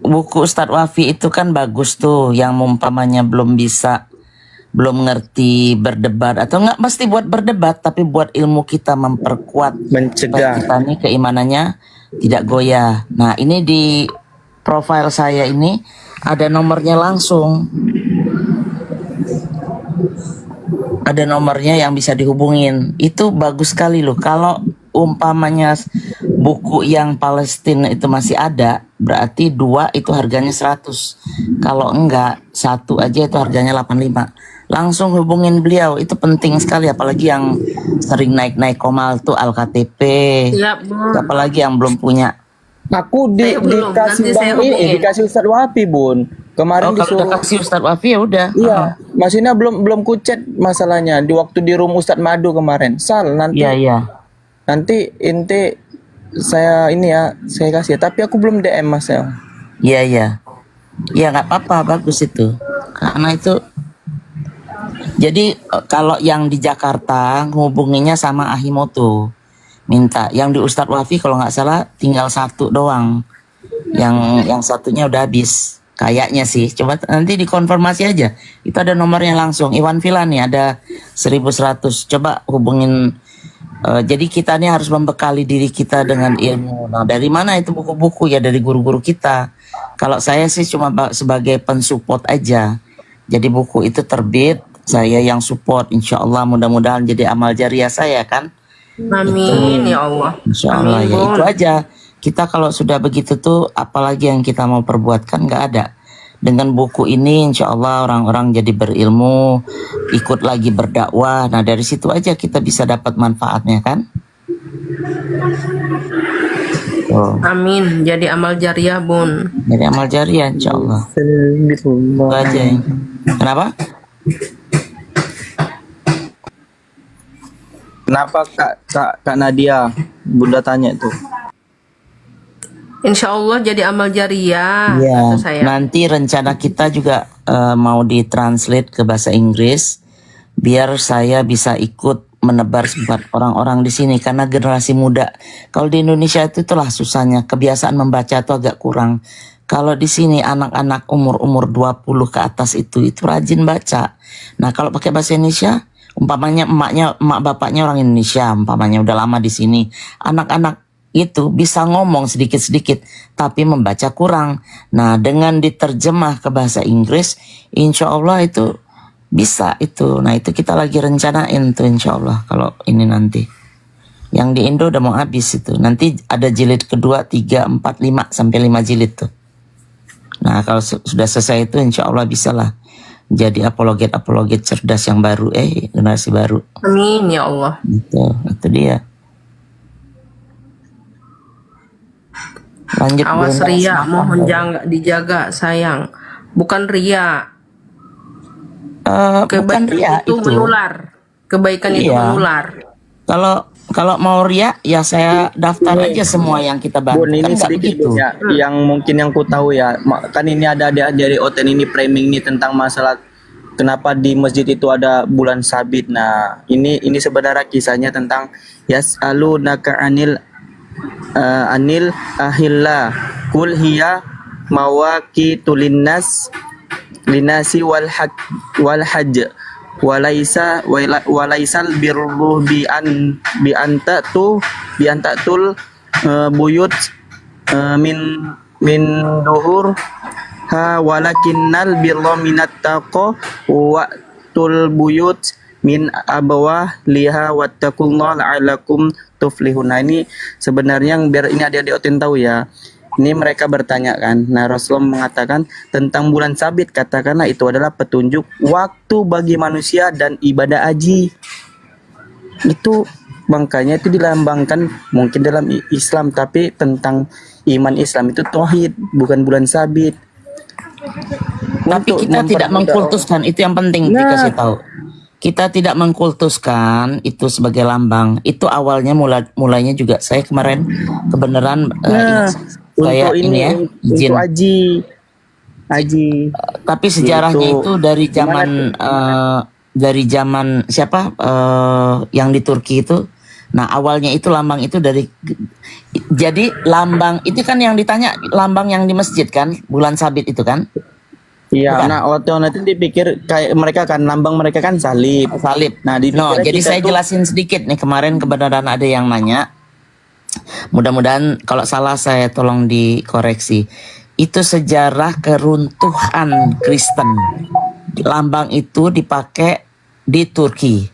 buku Ustadz Wafi itu kan bagus tuh, yang umpamanya belum ngerti berdebat atau nggak mesti buat berdebat, tapi buat ilmu kita memperkuat, mencegah kita nih keimanannya tidak goyah. Nah ini di profile saya ini ada nomornya langsung, ada nomornya yang bisa dihubungin. Itu bagus sekali loh. Kalau umpamanya buku yang Palestina itu masih ada, berarti 2 itu harganya 100. Kalau enggak, 1 aja itu harganya 85. Langsung hubungin beliau, itu penting sekali. Apalagi yang sering naik-naik komal tuh Al-KTP. Siap, Bun. Apalagi yang belum punya. Aku Saya belum, dikasih nanti saya bang ini, hubungin. dikasih Ustadz Wafi Bun. Kemarin Oh, kalau disuruh. udah kasih Ustadz Wafi ya udah. Iya, maksudnya belum kucet masalahnya di waktu di room Ustadz Madu kemarin. Sal nanti. Iya. Nanti inti saya ini ya, saya kasih. Tapi aku belum DM Mas ya. Iya. Ya nggak apa-apa, bagus itu. Karena itu. Jadi kalau yang di Jakarta hubunginya sama Ahimoto, minta. Yang di Ustadz Wafi kalau nggak salah tinggal 1 doang. Yang satunya udah habis. Kayaknya sih. Coba nanti dikonfirmasi aja. Itu ada nomornya langsung. Iwan Villa nih ada 1100. Coba hubungin. Jadi kita nih harus membekali diri kita dengan ilmu. Nah dari mana itu buku-buku? Ya dari guru-guru kita. Kalau saya sih cuma sebagai pensupport aja. Jadi buku itu terbit, saya yang support. Insya Allah mudah-mudahan jadi amal jariah saya kan. Amin ya Allah. Insya Allah Amin, ya Bun. itu aja. Kita kalau sudah begitu tuh apalagi yang kita mau perbuatkan nggak ada. Dengan buku ini insya Allah orang-orang jadi berilmu, ikut lagi berdakwah. Nah dari situ aja kita bisa dapat manfaatnya kan. Oh. Amin. Jadi amal jariah Bun. Jadi amal jariah insya Allah. Itu aja ya. Kenapa? Kenapa Kak Nadia? Bunda tanya itu. Insya Allah jadi amal jariah. Ya, kata saya. nanti rencana kita juga mau ditranslate ke bahasa Inggris biar saya bisa ikut menebar semangat orang-orang di sini karena generasi muda. Kalau di Indonesia itulah susahnya, kebiasaan membaca itu agak kurang. Kalau di sini anak-anak umur 20 ke atas itu rajin baca. Nah, kalau pakai bahasa Indonesia, umpamanya emak bapaknya orang Indonesia, umpamanya udah lama di sini. Anak-anak itu bisa ngomong sedikit-sedikit tapi membaca kurang. Nah dengan diterjemah ke bahasa Inggris insya Allah itu bisa itu. Nah itu kita lagi rencanain tuh insya Allah kalau ini nanti. Yang di Indo udah mau habis itu. Nanti ada jilid kedua 3, 4, 5 sampai 5 jilid tuh. Nah kalau sudah selesai itu insya Allah bisalah jadi apologet cerdas yang baru, generasi baru. Amin ya Allah. Itu dia. Lanjut, Awas Bunda. ria, mohon jangan dijaga sayang. Bukan ria. Bukan ria itu menular. Kebaikan itu Iya. menular. Kalau mau ria ya saya daftar aja semua yang kita bantu. Bun, ini Kan nggak sedikit begitu. Bun, ya, yang mungkin yang ku tahu ya, kan ini ada dari Oten ini framing nih tentang masalah kenapa di masjid itu ada bulan sabit. Nah, ini sebenarnya kisahnya tentang yas'alunaka anil ahillah kul hiya mawaqitu linasi wal hajj walaisal birru bi antatul buyut min duhur ha walakinnal birra minat taqwa wa tul buyut min abawah liha wattaqullaha la'allakum tuflihun. Nah, ini sebenarnya yang biar ini adik-adik Oten tahu ya. Ini mereka bertanya kan. Nah, Rasulullah mengatakan tentang bulan sabit, katakanlah itu adalah petunjuk waktu bagi manusia dan ibadah haji. Itu makanya itu dilambangkan mungkin dalam Islam, tapi tentang iman Islam itu tauhid, bukan bulan sabit. Tapi kita tidak mengkultuskan, itu yang penting dikasih tahu. Kita tidak mengkultuskan itu sebagai lambang. Itu awalnya mulainya juga saya kemarin kebenaran saya untuk ini ya izin untuk haji. Tapi sejarahnya itu dari zaman siapa yang di Turki itu. Nah, awalnya itu lambang itu jadi lambang itu kan yang ditanya lambang yang di masjid kan, bulan sabit itu kan? Iya, nah waktu itu dipikir kayak mereka kan lambang mereka kan salib. Nah, jadi saya jelasin sedikit nih, kemarin kebenaran ada yang nanya. Mudah-mudahan kalau salah saya tolong dikoreksi. Itu sejarah keruntuhan Kristen. Lambang itu dipakai di Turki.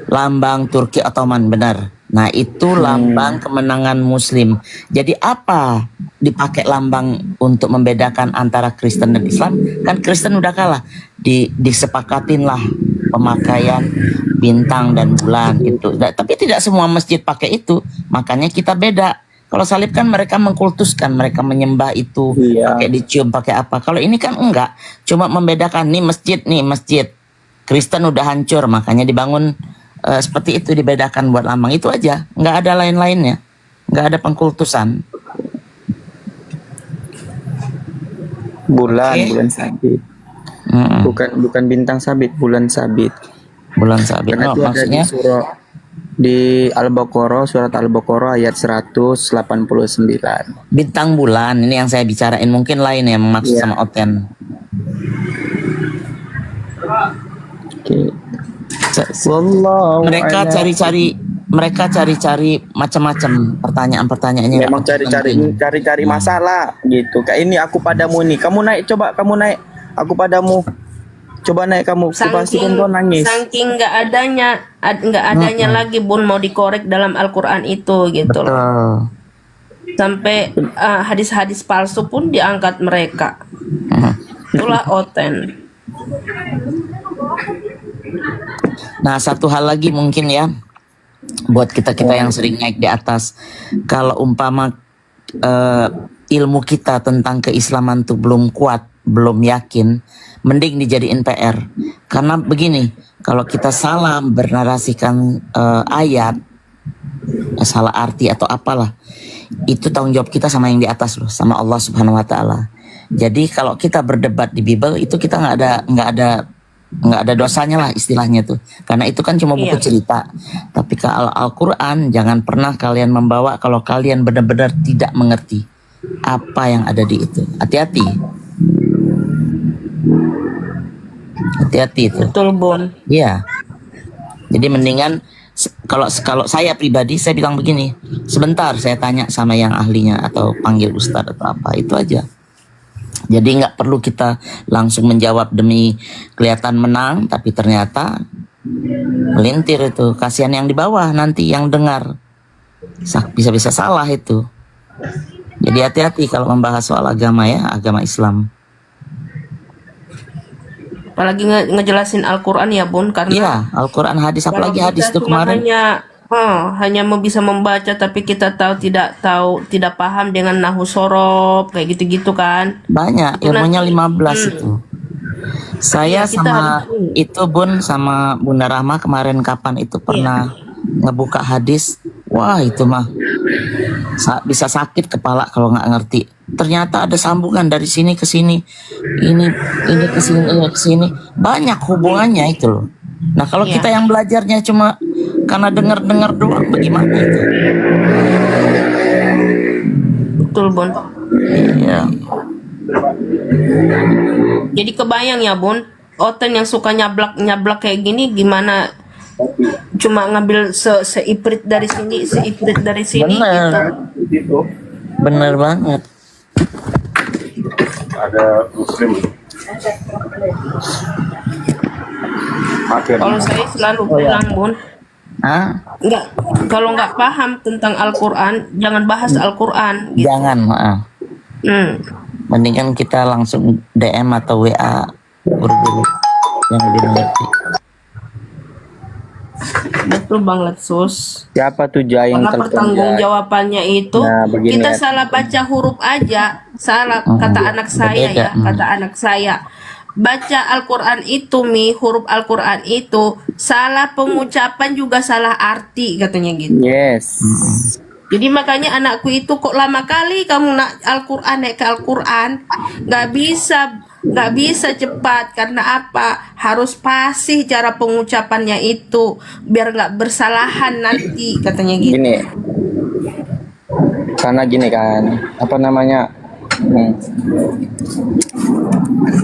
Lambang Turki Ottoman, benar. Nah, itu lambang kemenangan Muslim. Jadi apa dipakai lambang untuk membedakan antara Kristen dan Islam? Kan Kristen udah kalah. Disepakatin lah pemakaian bintang dan bulan itu. Tapi tidak semua masjid pakai itu. Makanya kita beda. Kalau salib kan mereka mengkultuskan, mereka menyembah itu, pakai dicium, pakai apa. Kalau ini kan enggak. Cuma membedakan nih masjid. Kristen udah hancur, makanya dibangun seperti itu, dibedakan buat lambang itu aja, nggak ada lain-lainnya, nggak ada pengkultusan. Bulan sabit, bukan bintang sabit, bulan sabit. Karena itu maksudnya ada di Al-Baqarah, surat Al-Baqarah ayat 189. Bintang bulan ini yang saya bicarain, mungkin lain yang maksud sama Oten. Mereka cari-cari macam-macam pertanyaan-pertanyaannya. Memang cari-cari masalah gitu. Kayak ini aku padamu ini. Kamu naik, aku padamu. Coba naik kamu. Pastikan kau nangis. Saking nggak adanya lagi Bun mau dikorek dalam Al-Quran itu gitu loh. Sampai hadis-hadis palsu pun diangkat mereka. Itulah Oten. Nah, satu hal lagi mungkin ya, buat kita-kita yang sering naik di atas, kalau umpama ilmu kita tentang keislaman tuh belum kuat, belum yakin, mending dijadiin PR. Karena begini, kalau kita salah bernarasikan ayat, salah arti atau apalah, itu tanggung jawab kita sama yang di atas loh, sama Allah Subhanahu Wa Taala. Jadi kalau kita berdebat di Bible itu kita nggak ada dosanya lah istilahnya tuh, karena itu kan cuma buku cerita. Tapi kalau Al-Quran jangan pernah kalian membawa kalau kalian benar-benar tidak mengerti apa yang ada di itu. Hati-hati itu. Betul Bun. Iya. Jadi mendingan kalau saya pribadi saya bilang begini, sebentar saya tanya sama yang ahlinya atau panggil ustadz atau apa, itu aja. Jadi nggak perlu kita langsung menjawab demi kelihatan menang, tapi ternyata melintir itu. Kasihan yang di bawah nanti yang dengar, bisa-bisa salah itu. Jadi hati-hati kalau membahas soal agama ya, agama Islam. Apalagi ngejelasin Al-Quran ya Bun, karena iya, Al-Quran hadis, apalagi hadis itu kemarin. Hanya bisa membaca tapi kita tidak paham dengan nahu sorob kayak gitu-gitu kan. Banyak, ilmunya 15 itu. Saya sama itu Bun, sama Bunda Rahma kemarin kapan itu pernah ngebuka hadis, wah itu mah bisa sakit kepala kalau nggak ngerti. Ternyata ada sambungan dari sini ke sini, ini ke sini, ini ke sini, banyak hubungannya itu loh. Nah kalau kita yang belajarnya cuma karena dengar-dengar doang, bagaimana itu? Betul, Bon. Iya. Jadi kebayang ya, Bon, Oten yang suka nyablak kayak gini gimana, cuma ngambil seiprit dari sini, seiprit dari sini gitu. Bener banget. Ada muslim. Kalau saya selalu bilang, Bon, nggak, kalau nggak paham tentang Al-Quran, jangan bahas Al-Quran. Gitu. Jangan, mendingan kita langsung DM atau WA guru-guru yang lebih mengerti. Betul banget, Sus. Siapa tuh Jai yang Karena pertanggungjawabannya itu, kita salah baca huruf aja, salah kata anak saya ya, kata anak saya. Baca Al-Quran itu, huruf Al-Quran itu, salah pengucapan juga salah arti katanya gitu. Yes. Jadi makanya anakku itu, kok lama kali kamu naik ke Al-Quran, nggak bisa cepat. Karena apa? Harus fasih cara pengucapannya itu, biar nggak bersalahan nanti katanya gitu. Gini, karena gini kan, apa namanya,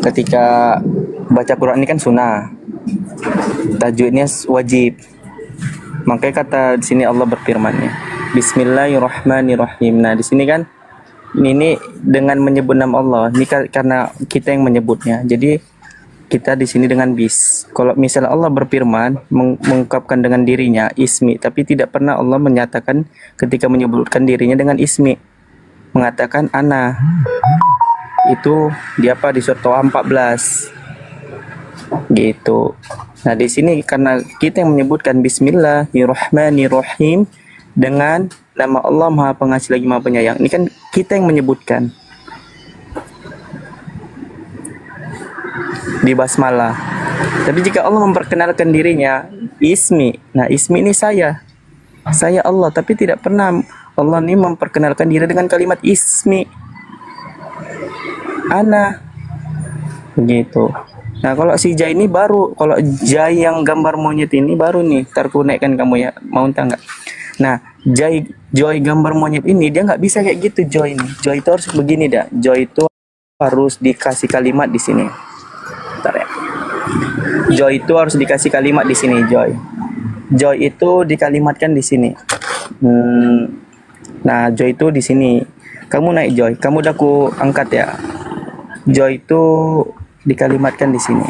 ketika baca Quran ini kan sunnah, tajwidnya wajib. Makanya kata di sini Allah berfirman, Bismillahirrahmanirrahim. Nah di sini kan ini dengan menyebut nama Allah. Ini karena kita yang menyebutnya. Jadi kita di sini dengan bis. Kalau misalnya Allah berfirman mengungkapkan dengan dirinya ismi, tapi tidak pernah Allah menyatakan ketika menyebutkan dirinya dengan ismi, mengatakan ana. Itu di apa, di surat Toha 14 gitu. Nah di sini karena kita yang menyebutkan Bismillahirrahmanirrahim dengan nama Allah Maha Pengasih lagi Maha Penyayang. Ini kan kita yang menyebutkan di basmalah. Tapi jika Allah memperkenalkan dirinya ismi, nah ismi ini saya Allah, tapi tidak pernah Allah ini memperkenalkan diri dengan kalimat ismi, ana, begitu. Nah kalau si Jai ini baru, kalau Jai yang gambar monyet ini baru nih, ntar ku naikkan kamu ya, mau entah nggak? Nah Joy gambar monyet ini dia nggak bisa kayak gitu. Joy ini, Joy itu harus begini dah. Joy itu harus dikasih kalimat di sini. Bentar ya. Joy itu harus dikasih kalimat di sini. Joy itu dikalimatkan di sini. Nah Joy itu di sini. Kamu naik Joy, kamu udah aku angkat ya. Joy itu dikalimatkan di sini.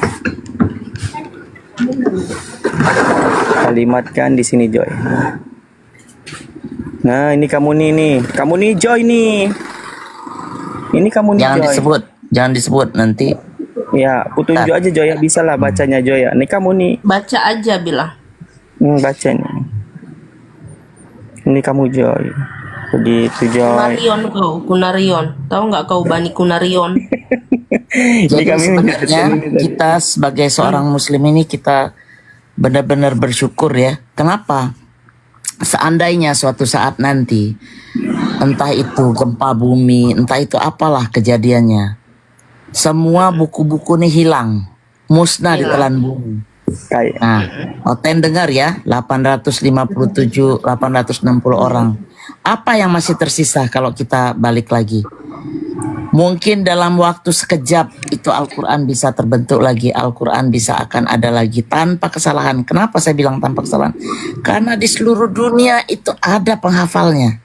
Kalimatkan di sini Joy. Nah ini kamu nih, kamu nih Joy nih. Ini kamu nih Joy. Jangan disebut nanti. Ya, aku tunjuk aja Joy ya, bisa lah bacanya Joy ya. Ini kamu nih. Baca aja bilang. Baca nih. Ini kamu Joy. Begitu Joy. Kunarion. Tahu nggak kau Bani Kunarion? Jadi sebenarnya kita sebagai seorang muslim ini kita benar-benar bersyukur ya. Kenapa? Seandainya suatu saat nanti entah itu gempa bumi, entah itu apalah kejadiannya, semua buku-buku ini hilang, musnah di telan bumi. Nah, Oten dengar ya, 857, 860 orang. Apa yang masih tersisa kalau kita balik lagi? Mungkin dalam waktu sekejap itu Al-Quran bisa terbentuk lagi, Al-Quran bisa akan ada lagi tanpa kesalahan. Kenapa saya bilang tanpa kesalahan? Karena di seluruh dunia itu ada penghafalnya.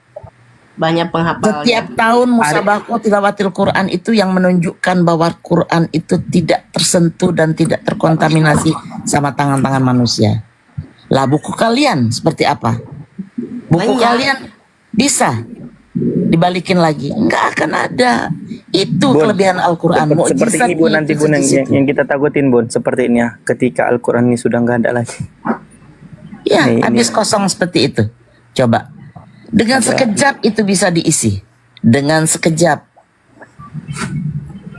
Banyak penghafalnya. Setiap tahun musabakoh tilawatil Quran itu yang menunjukkan bahwa Quran itu tidak tersentuh dan tidak terkontaminasi sama tangan-tangan manusia. Lah buku kalian seperti apa? Buku kalian bisa dibalikin lagi, nggak akan ada. Itu kelebihan Al-Quran. Seperti ini Bun, nanti Bun yang kita takutin Bun, seperti ini ya, ketika Al-Quran ini sudah nggak ada lagi. Ya, habis kosong seperti itu. Coba dengan sekejap itu bisa diisi, dengan sekejap.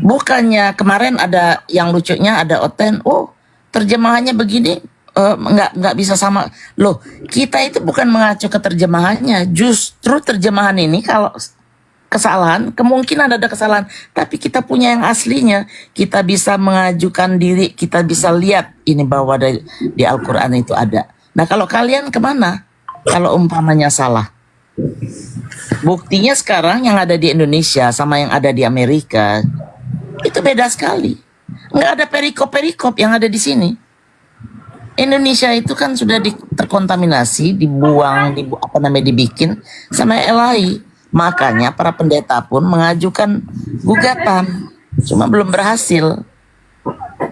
Bukannya kemarin ada yang lucunya, ada Oten, oh terjemahannya begini, nggak bisa sama. Loh, kita itu bukan mengacu ke terjemahannya. Justru terjemahan ini kalau kesalahan, kemungkinan ada kesalahan, tapi kita punya yang aslinya. Kita bisa mengajukan diri, kita bisa lihat ini bahwa di Al-Quran itu ada. Nah, kalau kalian kemana? Kalau umpamanya salah. Buktinya sekarang yang ada di Indonesia sama yang ada di Amerika itu beda sekali. Nggak ada perikop-perikop yang ada di sini. Indonesia itu kan sudah terkontaminasi, dibikin sama LAI. Makanya para pendeta pun mengajukan gugatan, cuma belum berhasil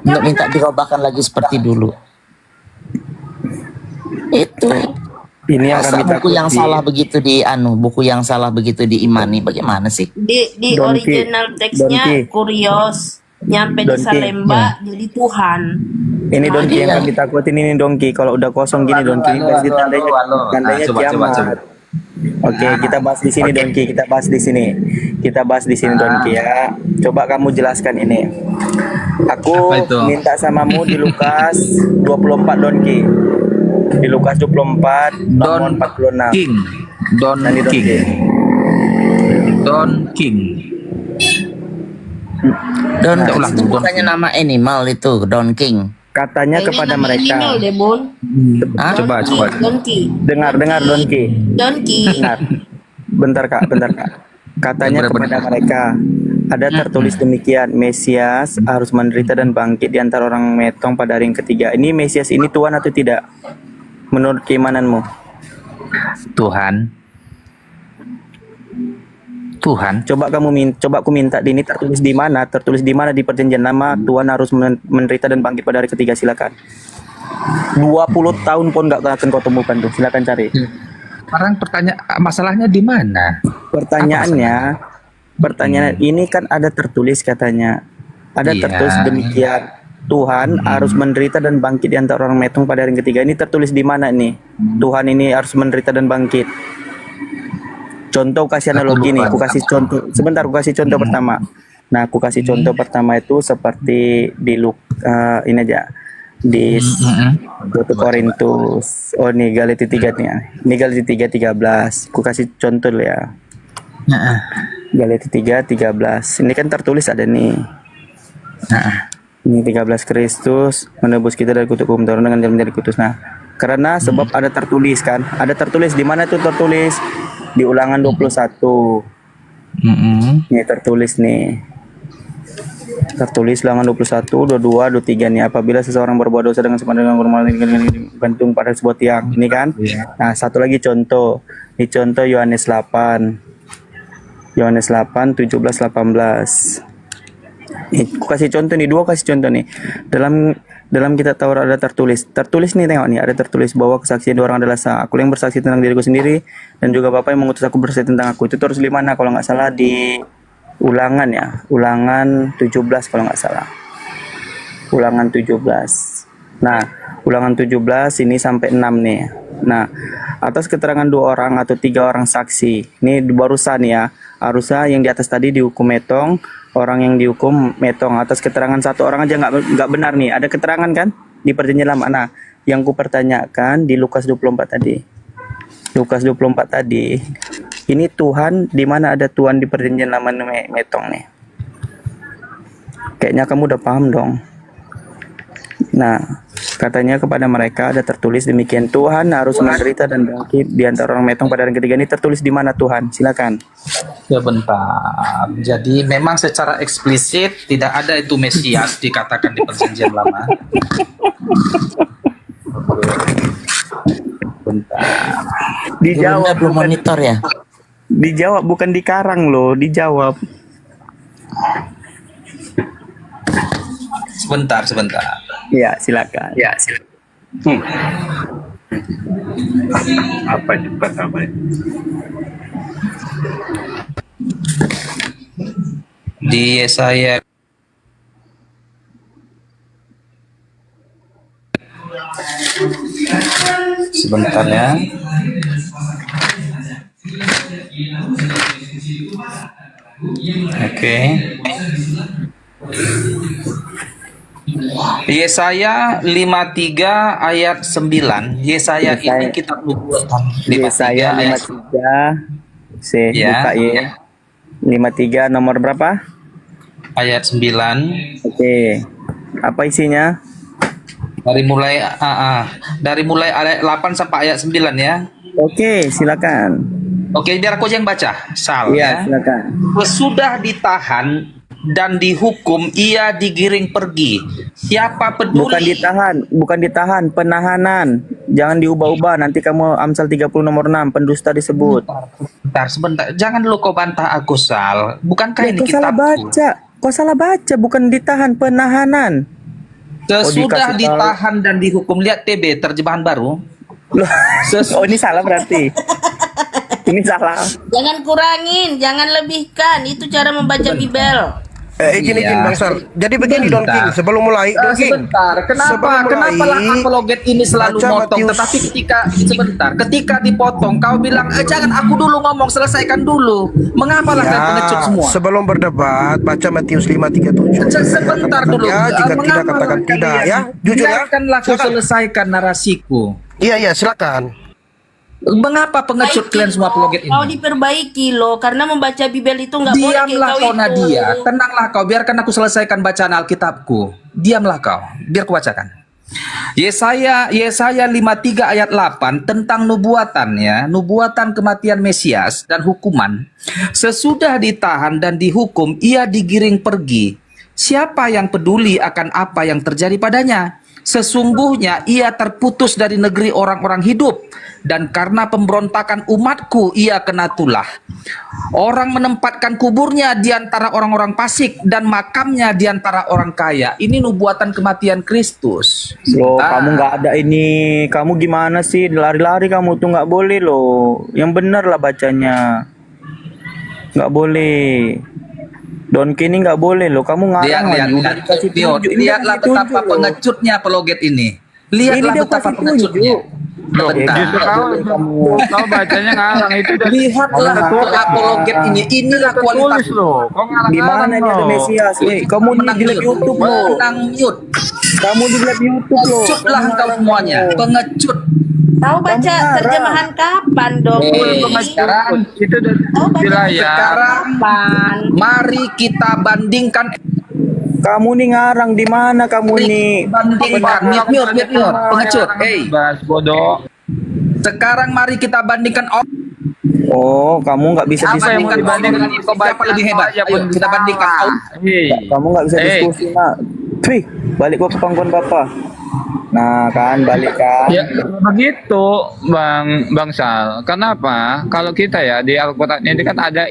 untuk minta dirobahkan lagi seperti dulu. Itu. Ini yang Masa kami buku yang takuti. salah begitu buku yang salah begitu diimani, bagaimana sih? Di Donkey. original teksnya Donkey. Kurios, nyampe di Donkey. Salemba jadi Tuhan. Ini Donki yang iya. kami takutin ini Donki. Kalau udah kosong gini Donki, pasti tandanya kiamat. Oke, kita bahas di sini Donki. Kita bahas di sini. Kita bahas di sini Donki ya. Coba kamu jelaskan ini. Aku minta samamu di Lukas 24 Donki. Di Lukas 24 nomor 46. Don Nanti Donki. Don itu bukannya nama animal itu, Don King. Katanya kepada mereka. Animal deh, Bun. Hah? Donkey. Dengar Donki. Donkey. Bentar. Bentar Kak. Katanya kepada mereka, ada tertulis demikian, Mesias harus menderita dan bangkit di antara orang metong pada hari yang ketiga. Ini Mesias ini Tuhan atau tidak? Menurut keimananmu? Tuhan. Coba aku minta ini tertulis di mana? Tertulis di mana di perjanjian lama Tuhan harus menderita dan bangkit pada hari ketiga? Silakan. 20 tahun pun nggak akan kau temukan tuh. Silakan cari. Sekarang masalahnya di mana? Pertanyaan ini kan ada tertulis katanya. Ada Iya. tertulis demikian. Tuhan harus menderita dan bangkit di antara orang metong pada hari yang ketiga. Ini tertulis di mana nih? Tuhan ini harus menderita dan bangkit. Contoh kasih analogi nih, aku kasih contoh. Sebentar, aku kasih contoh pertama. Nah, aku kasih contoh pertama itu seperti di ini aja. Di 1 Korintus. Oh, nih Galati 3 nih. Ini Galati 3:13. Aku kasih contoh dulu ya. Galati 3:13. Ini kan tertulis ada nih. Ini 13 Kristus menebus kita dari kutuk hukum Taurat dengan jalan menjadi kudus. Nah, karena sebab ada tertulis kan. Ada tertulis di mana tuh tertulis? Di Ulangan 21. Ini tertulis nih. Tertulis Ulangan 21, 22, 23 nih. Apabila seseorang berbuat dosa dengan sepanjang gantung pada sebuah tiang. Ini kan. Nah, satu lagi contoh. Ini contoh Yohanes 8. Yohanes 8, 17, 18. Nih, aku kasih contoh nih, kasih contoh nih. Dalam kitab Taurat ada tertulis nih, tengok nih, ada tertulis bahwa kesaksian dua orang adalah sah. Aku yang bersaksi tentang diriku sendiri dan juga Bapa yang mengutus aku bersaksi tentang aku. Itu terus di mana kalau nggak salah di Ulangan ya, Ulangan 17 kalau nggak salah. Ulangan 17. Nah, Ulangan 17 ini sampai 6 nih. Nah, atas keterangan 2 orang atau 3 orang saksi. Ini barusan ya. Harusnya yang di atas tadi dihukum metong, orang yang dihukum metong. Atas keterangan 1 orang aja nggak benar nih. Ada keterangan kan di perjanjian lama. Nah, yang ku pertanyakan di Lukas 24 tadi. Lukas 24 tadi. Ini Tuhan, di mana ada Tuhan di perjanjian lama metong nih. Kayaknya kamu udah paham dong. Nah, katanya kepada mereka ada tertulis demikian, Tuhan harus menderita dan bangkit di antara orang metong pada hari ketiga. Ini tertulis di mana Tuhan? Silakan. Sebentar. Jadi memang secara eksplisit tidak ada itu Mesias dikatakan di perjanjian lama. Bentar. Dijawab belum monitor ya. Dijawab bukan dikarang loh, dijawab. Sebentar. Ya, silakan. Apa cepat apa? Di Yesaya sebentar ya. Oke. Yesaya 53 ayat 9. Yesaya ini kitab nubuatan. Yesaya 53. Saya buka ya. 53 nomor berapa? Ayat 9. Oke. Apa isinya? Dari mulai ayat 8 sampai ayat 9 ya. Oke, silakan. Oke, biar aku yang baca. Sal Iya, ya. silakan. Sesudah ditahan dan dihukum, ia digiring pergi. Siapa peduli? Bukan ditahan, penahanan. Jangan diubah-ubah, nanti kamu Amsal 30 nomor 6, pendusta disebut. Sebentar. Jangan dulu kau bantah aku, Sal. Bukankah ini Kau salah kitabku? baca. Kau salah baca, bukan ditahan, penahanan. Sesudah dikasih ditahan dan dihukum. Lihat TB, terjemahan baru. Oh, ini salah berarti. Ini salah. Jangan kurangin, jangan lebihkan. Itu cara membaca Bibel. Izin Bang Sal. Jadi begini Don King, sebelum mulai Don King. Sebentar, kenapa apologet ini selalu motong? Tetapi ketika dipotong, kau bilang jangan aku dulu ngomong, selesaikan dulu. Mengapa lah kalian pengecut semua? Sebelum berdebat, baca Matius 5:37. Sebentar dulu. Ya, jika tidak katakan tidak ya. Jujur ya. Biarkanlah aku selesaikan narasiku. Iya, silakan. Mengapa pengecut kalian semua apologet ini? Kau diperbaiki loh, karena membaca Bibel itu nggak boleh kayak Diamlah kau kau itu. Nadia, tenanglah kau, biarkan aku selesaikan bacaan Alkitabku. Diamlah kau, biar ku bacakan. Yesaya 53 ayat 8 tentang nubuatan ya, nubuatan kematian Mesias dan hukuman. Sesudah ditahan dan dihukum, ia digiring pergi. Siapa yang peduli akan apa yang terjadi padanya? Sesungguhnya ia terputus dari negeri orang-orang hidup, dan karena pemberontakan umatku ia kena tulah. Orang menempatkan kuburnya di antara orang-orang fasik dan makamnya di antara orang kaya. Ini nubuatan kematian Kristus. Loh, kamu nggak ada ini. Kamu gimana sih? Lari-lari kamu tuh nggak boleh loh. Yang benar lah bacanya. Nggak boleh. Don Kini nggak boleh loh. Kamu ngarang lagi. Udah dikasih tunjuk. Lihatlah betapa pengecutnya apologet ini. Lihatlah betapa pengecutnya. Kau bacanya ngarang itu. Lihatlah apologet ini. Inilah kualitas loh. Gimana ini ada Mesias? Kamu di live YouTube loh. Mute. Kamu di live YouTube loh. Pengecutlah engkau semuanya. Pengecut. Tahu baca terjemahan kapan dong? Sekarang mari kita bandingkan. Kamu nih ngarang di mana kamu nih? Bandingkan. Mute. Pengecut. Bahas bodoh. Sekarang mari kita bandingkan. Oh, kamu nggak bisa diskusi. Siapa lebih hebat? Ayo kita bandingkan. Kamu nggak bisa diskusi, nak. Balik gua ke pangkuan Bapak. Nah kan, balik kan. Ya begitu Bang Sal. Kenapa? Kalau kita ya di Al-Quran ini kan ada.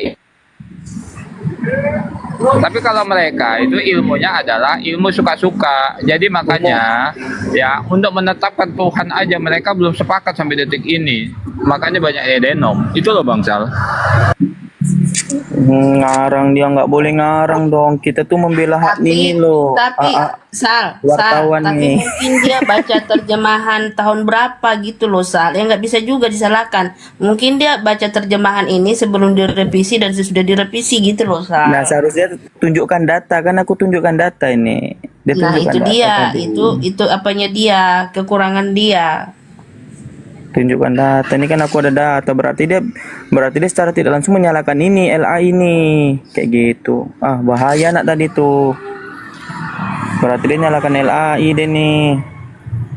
Tapi kalau mereka itu ilmunya adalah ilmu suka-suka. Jadi makanya ya untuk menetapkan Tuhan aja mereka belum sepakat sampai detik ini. Makanya banyak edenom. Itu loh Bang Sal. Ngarang, dia nggak boleh ngarang dong. Kita tuh membela hak ini loh. Tapi Sal, wartawan tapi nih. mungkin dia baca terjemahan tahun berapa gitu loh Sal. Ya nggak bisa juga disalahkan. Mungkin dia baca terjemahan ini sebelum direvisi dan sesudah direvisi gitu loh Sal. Nah seharusnya tunjukkan data, kan aku tunjukkan data ini. Dia Nah tunjukkan itu data dia, tadi. itu apanya dia, kekurangan dia. Tunjukkan data, ini kan aku ada data, berarti dia secara tidak langsung menyalakan ini LA ini kayak gitu. Bahaya nak tadi tuh, berarti dia nyalakan LAI deh nih.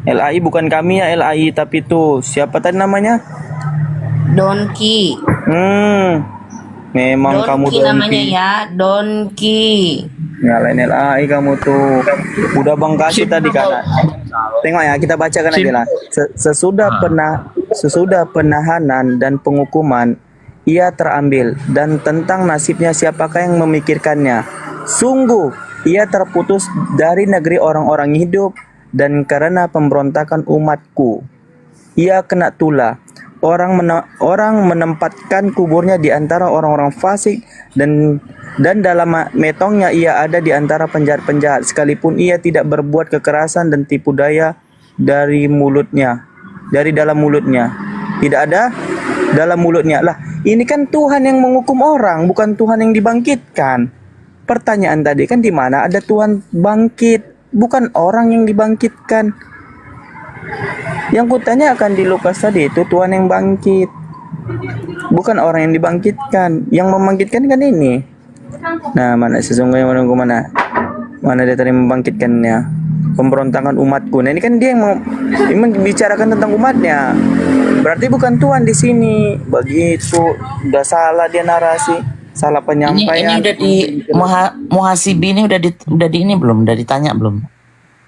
LAI bukan kami ya, LAI tapi tuh siapa tadi namanya? Donki. Memang kamu Donki namanya Donki ya, Donki. nyalain LAI kamu tuh. Udah Bang kasih tadi kan. Tengok ya, kita bacakan aja lah. Sesudah penahanan dan penghukuman ia terambil, dan tentang nasibnya siapakah yang memikirkannya. Sungguh ia terputus dari negeri orang-orang hidup, dan karena pemberontakan umatku ia kena tulah. Orang menempatkan kuburnya di antara orang-orang fasik, dan dalam metongnya ia ada di antara penjahat-penjahat, sekalipun ia tidak berbuat kekerasan dan tipu daya dari dalam mulutnya. Tidak ada dalam mulutnya. Lah, ini kan Tuhan yang menghukum orang, bukan Tuhan yang dibangkitkan. Pertanyaan tadi kan di mana ada Tuhan bangkit? bukan orang yang dibangkitkan. Yang kutanya akan di Lukas tadi itu Tuhan yang bangkit, bukan orang yang dibangkitkan. Yang membangkitkan kan ini. Nah, mana sesungguhnya menunggu mana? Mana dia tadi membangkitkannya? Pemberontakan umatku. Nah, ini kan dia yang mau membicarakan tentang umatnya. Berarti bukan Tuhan di sini. Begitu, udah salah dia narasi, salah Ini penyampaian. udah di muhasibi ini udah di ini belum? Udah ditanya belum?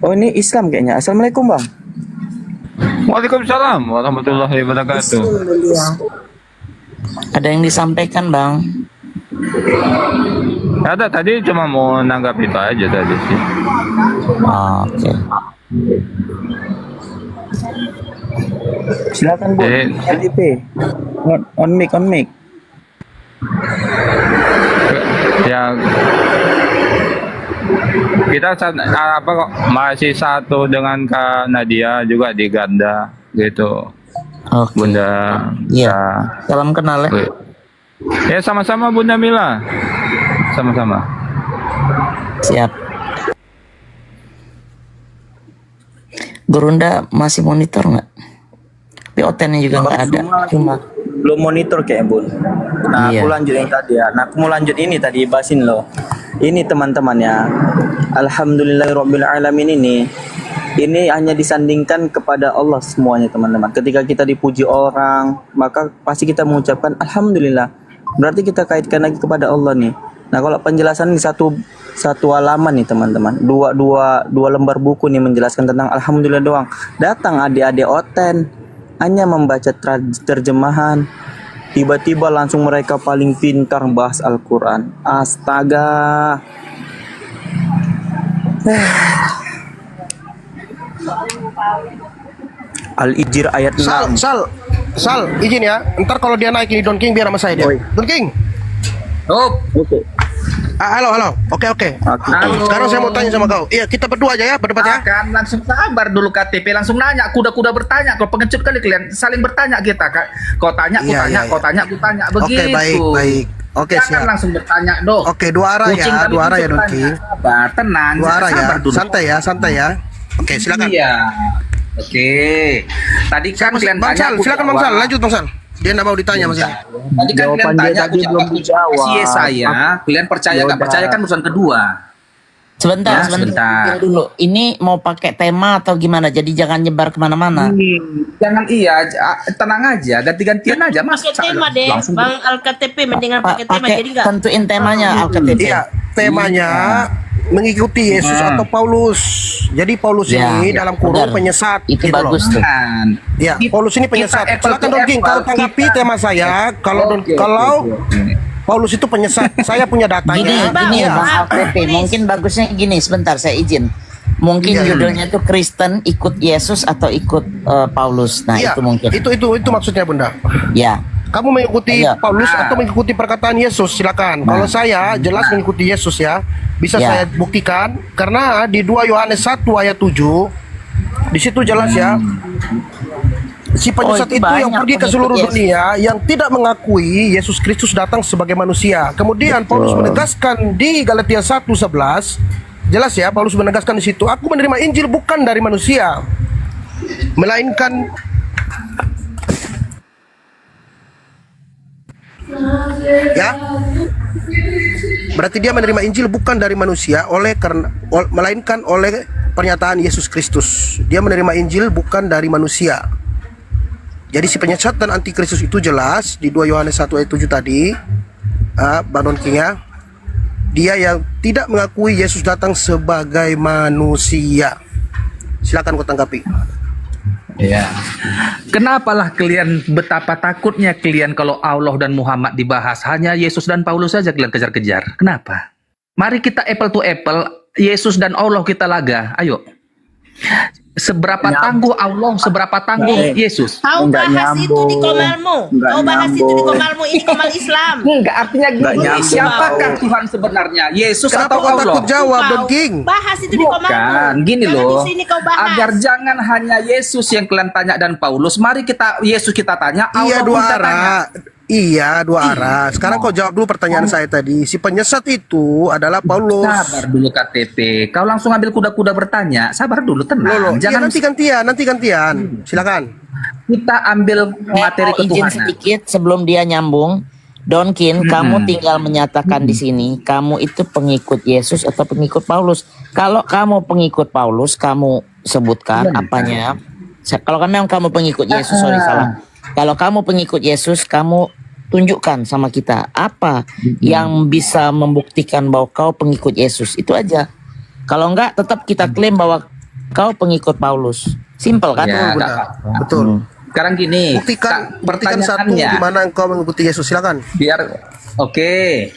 Oh, ini Islam kayaknya. Assalamualaikum, Bang. Waalaikumsalam warahmatullahi wabarakatuh. Ada yang disampaikan, Bang? Ada, tadi cuma mau nanggap itu aja tadi sih. Oke. Silakan, Bu. Jadi- LDP. On mic. Ya, kita apa kok masih satu dengan Kak Nadia juga di ganda gitu. Oke. Bunda. Iya. Salam kenal ya. Ya, sama-sama Bunda Mila. Sama-sama. Siap. Gurunda masih monitor nggak? Tapi otennya juga nggak ada. Cuma belum monitor kayak, Bun. Nah, Iya. aku lanjut yang tadi ya. Nah, aku mau lanjut ini tadi bahasin loh. Ini teman-teman ya. Alhamdulillahirabbil alamin ini hanya disandingkan kepada Allah semuanya, teman-teman. Ketika kita dipuji orang, maka pasti kita mengucapkan alhamdulillah. Berarti kita kaitkan lagi kepada Allah nih. Nah, kalau penjelasan di satu halaman nih, teman-teman. Dua lembar buku nih menjelaskan tentang alhamdulillah doang. Datang adik-adik oten hanya membaca terjemahan, tiba-tiba langsung mereka paling pintar bahas Al-Quran. Astaga. Al-Ijr ayat 6. Sal, izin ya. Ntar kalau dia naik ini Don King biar sama saya dia. Don King. Oh, oke. Halo. Oke. Sekarang saya mau tanya sama kau. Iya, kita berdua aja ya, berdebat ya. Akan langsung sabar dulu KTP, langsung nanya, kuda-kuda bertanya. Kalau pengecut kali kalian saling bertanya kita, Kak. Kau tanya, aku Iya, tanya, iya. kau tanya, aku tanya. Oke, Begitu. baik. Oke, Jangan siap. langsung bertanya, Dok. Oke, dua arah Kucing ya, tadi dua arah ya, Don bertanya. King. Sabar, tenang. Dua arah ya. Sabar dulu. Santai ya. Oke, silakan. Iya. Oke. Tadi kan kalian Bang tanya, Sal, aku silakan Bang jawab. Sal, lanjut Bang Sal. Dia enggak mau ditanya Mas. Tadi kan Jawaban kalian dia tanya, tadi belum aku dijawab. kasih Yesaya. Kalian percaya nggak Yaudah. percaya kan urusan kedua. sebentar, Ya, sebentar. Pikir dulu. Ini mau pakai tema atau gimana? Jadi jangan nyebar kemana-mana. Jangan tenang aja, ganti-gantian aja Mas. Pakai tema deh, Langsung Bang Al-KTP mendingan pakai tema Pakai jadi nggak? tentuin temanya Al-KTP. Iya, temanya mengikuti Yesus atau Paulus. Jadi Paulus Ya, ini dalam kurung benar. penyesat. Itu gitu loh. bagus tuh. Ya, Paulus ini penyesat. Kita Silakan Don King, kalau tanggapi tema saya. Kalau Paulus itu penyesat, saya punya datanya. Gini Iya. Bang Al-KTP, mungkin bagusnya gini, sebentar saya izin. Mungkin Iya. judulnya itu Kristen ikut Yesus atau ikut Paulus. Nah, Iya, itu mungkin. itu maksudnya Bunda. Ya. Kamu mengikuti Ayo. Paulus atau mengikuti perkataan Yesus? Silakan. Kalau saya jelas mengikuti Yesus ya. Bisa Ya. saya buktikan karena di 2 Yohanes 1 ayat 7 di situ jelas ya. Si penyesat itu itu yang banyak pergi ke pengikut seluruh Yesus. dunia yang tidak mengakui Yesus Kristus datang sebagai manusia. Kemudian Paulus menegaskan di Galatia 1:11 jelas ya, Paulus menegaskan di situ, aku menerima Injil bukan dari manusia, melainkan ya. Berarti dia menerima Injil bukan dari manusia melainkan oleh pernyataan Yesus Kristus. Dia menerima Injil bukan dari manusia. Jadi si penyesat dan antikristus itu jelas di 2 Yohanes 1 ayat 7 tadi, Bang Don King ya. Dia yang tidak mengakui Yesus datang sebagai manusia. Silakan kau tanggapi. Ya. Kenapalah kalian betapa takutnya kalian kalau Allah dan Muhammad dibahas hanya Yesus dan Paulus saja kalian kejar-kejar. Kenapa? Mari kita apple to apple, Yesus dan Allah kita laga. Ayo. Seberapa tangguh Allah, seberapa tangguh Yesus? Kau bahas itu di komalmu. Kau bahas itu di komalmu. Ini komal Islam. Enggak, artinya gini. Siapakah Tuhan sebenarnya? Yesus Kenapa atau kau Allah? takut jawab, Don King? Bahas itu di komalmu. Bukan, gini Jangan loh. di sini kau bahas. Agar jangan hanya Yesus yang kalian tanya dan Paulus, mari kita Yesus kita tanya, Allah Iya, pun dua kita tanya. arah. Iya, dua arah. Sekarang kau jawab dulu pertanyaan saya tadi. Si penyesat itu adalah Paulus. Sabar dulu KTP. Kau langsung ambil kuda-kuda bertanya. Sabar dulu, tenang. Loh, iya, Jangan nanti gantian. Silakan. kita ambil materi mau izin ketuhanan. sedikit sebelum dia nyambung. Donkin, kamu tinggal menyatakan di sini, kamu itu pengikut Yesus atau pengikut Paulus. Kalau kamu pengikut Paulus, kamu sebutkan apanya. Kalau memang kamu pengikut Yesus, sorry salah. Kalau kamu pengikut Yesus, kamu tunjukkan sama kita apa yang bisa membuktikan bahwa kau pengikut Yesus. Itu aja. Kalau enggak, tetap kita klaim bahwa kau pengikut Paulus. Simpel kan? Ya, Betul. Sekarang gini, Buktikan satu di mana engkau mengikuti Yesus. Silakan. Oke.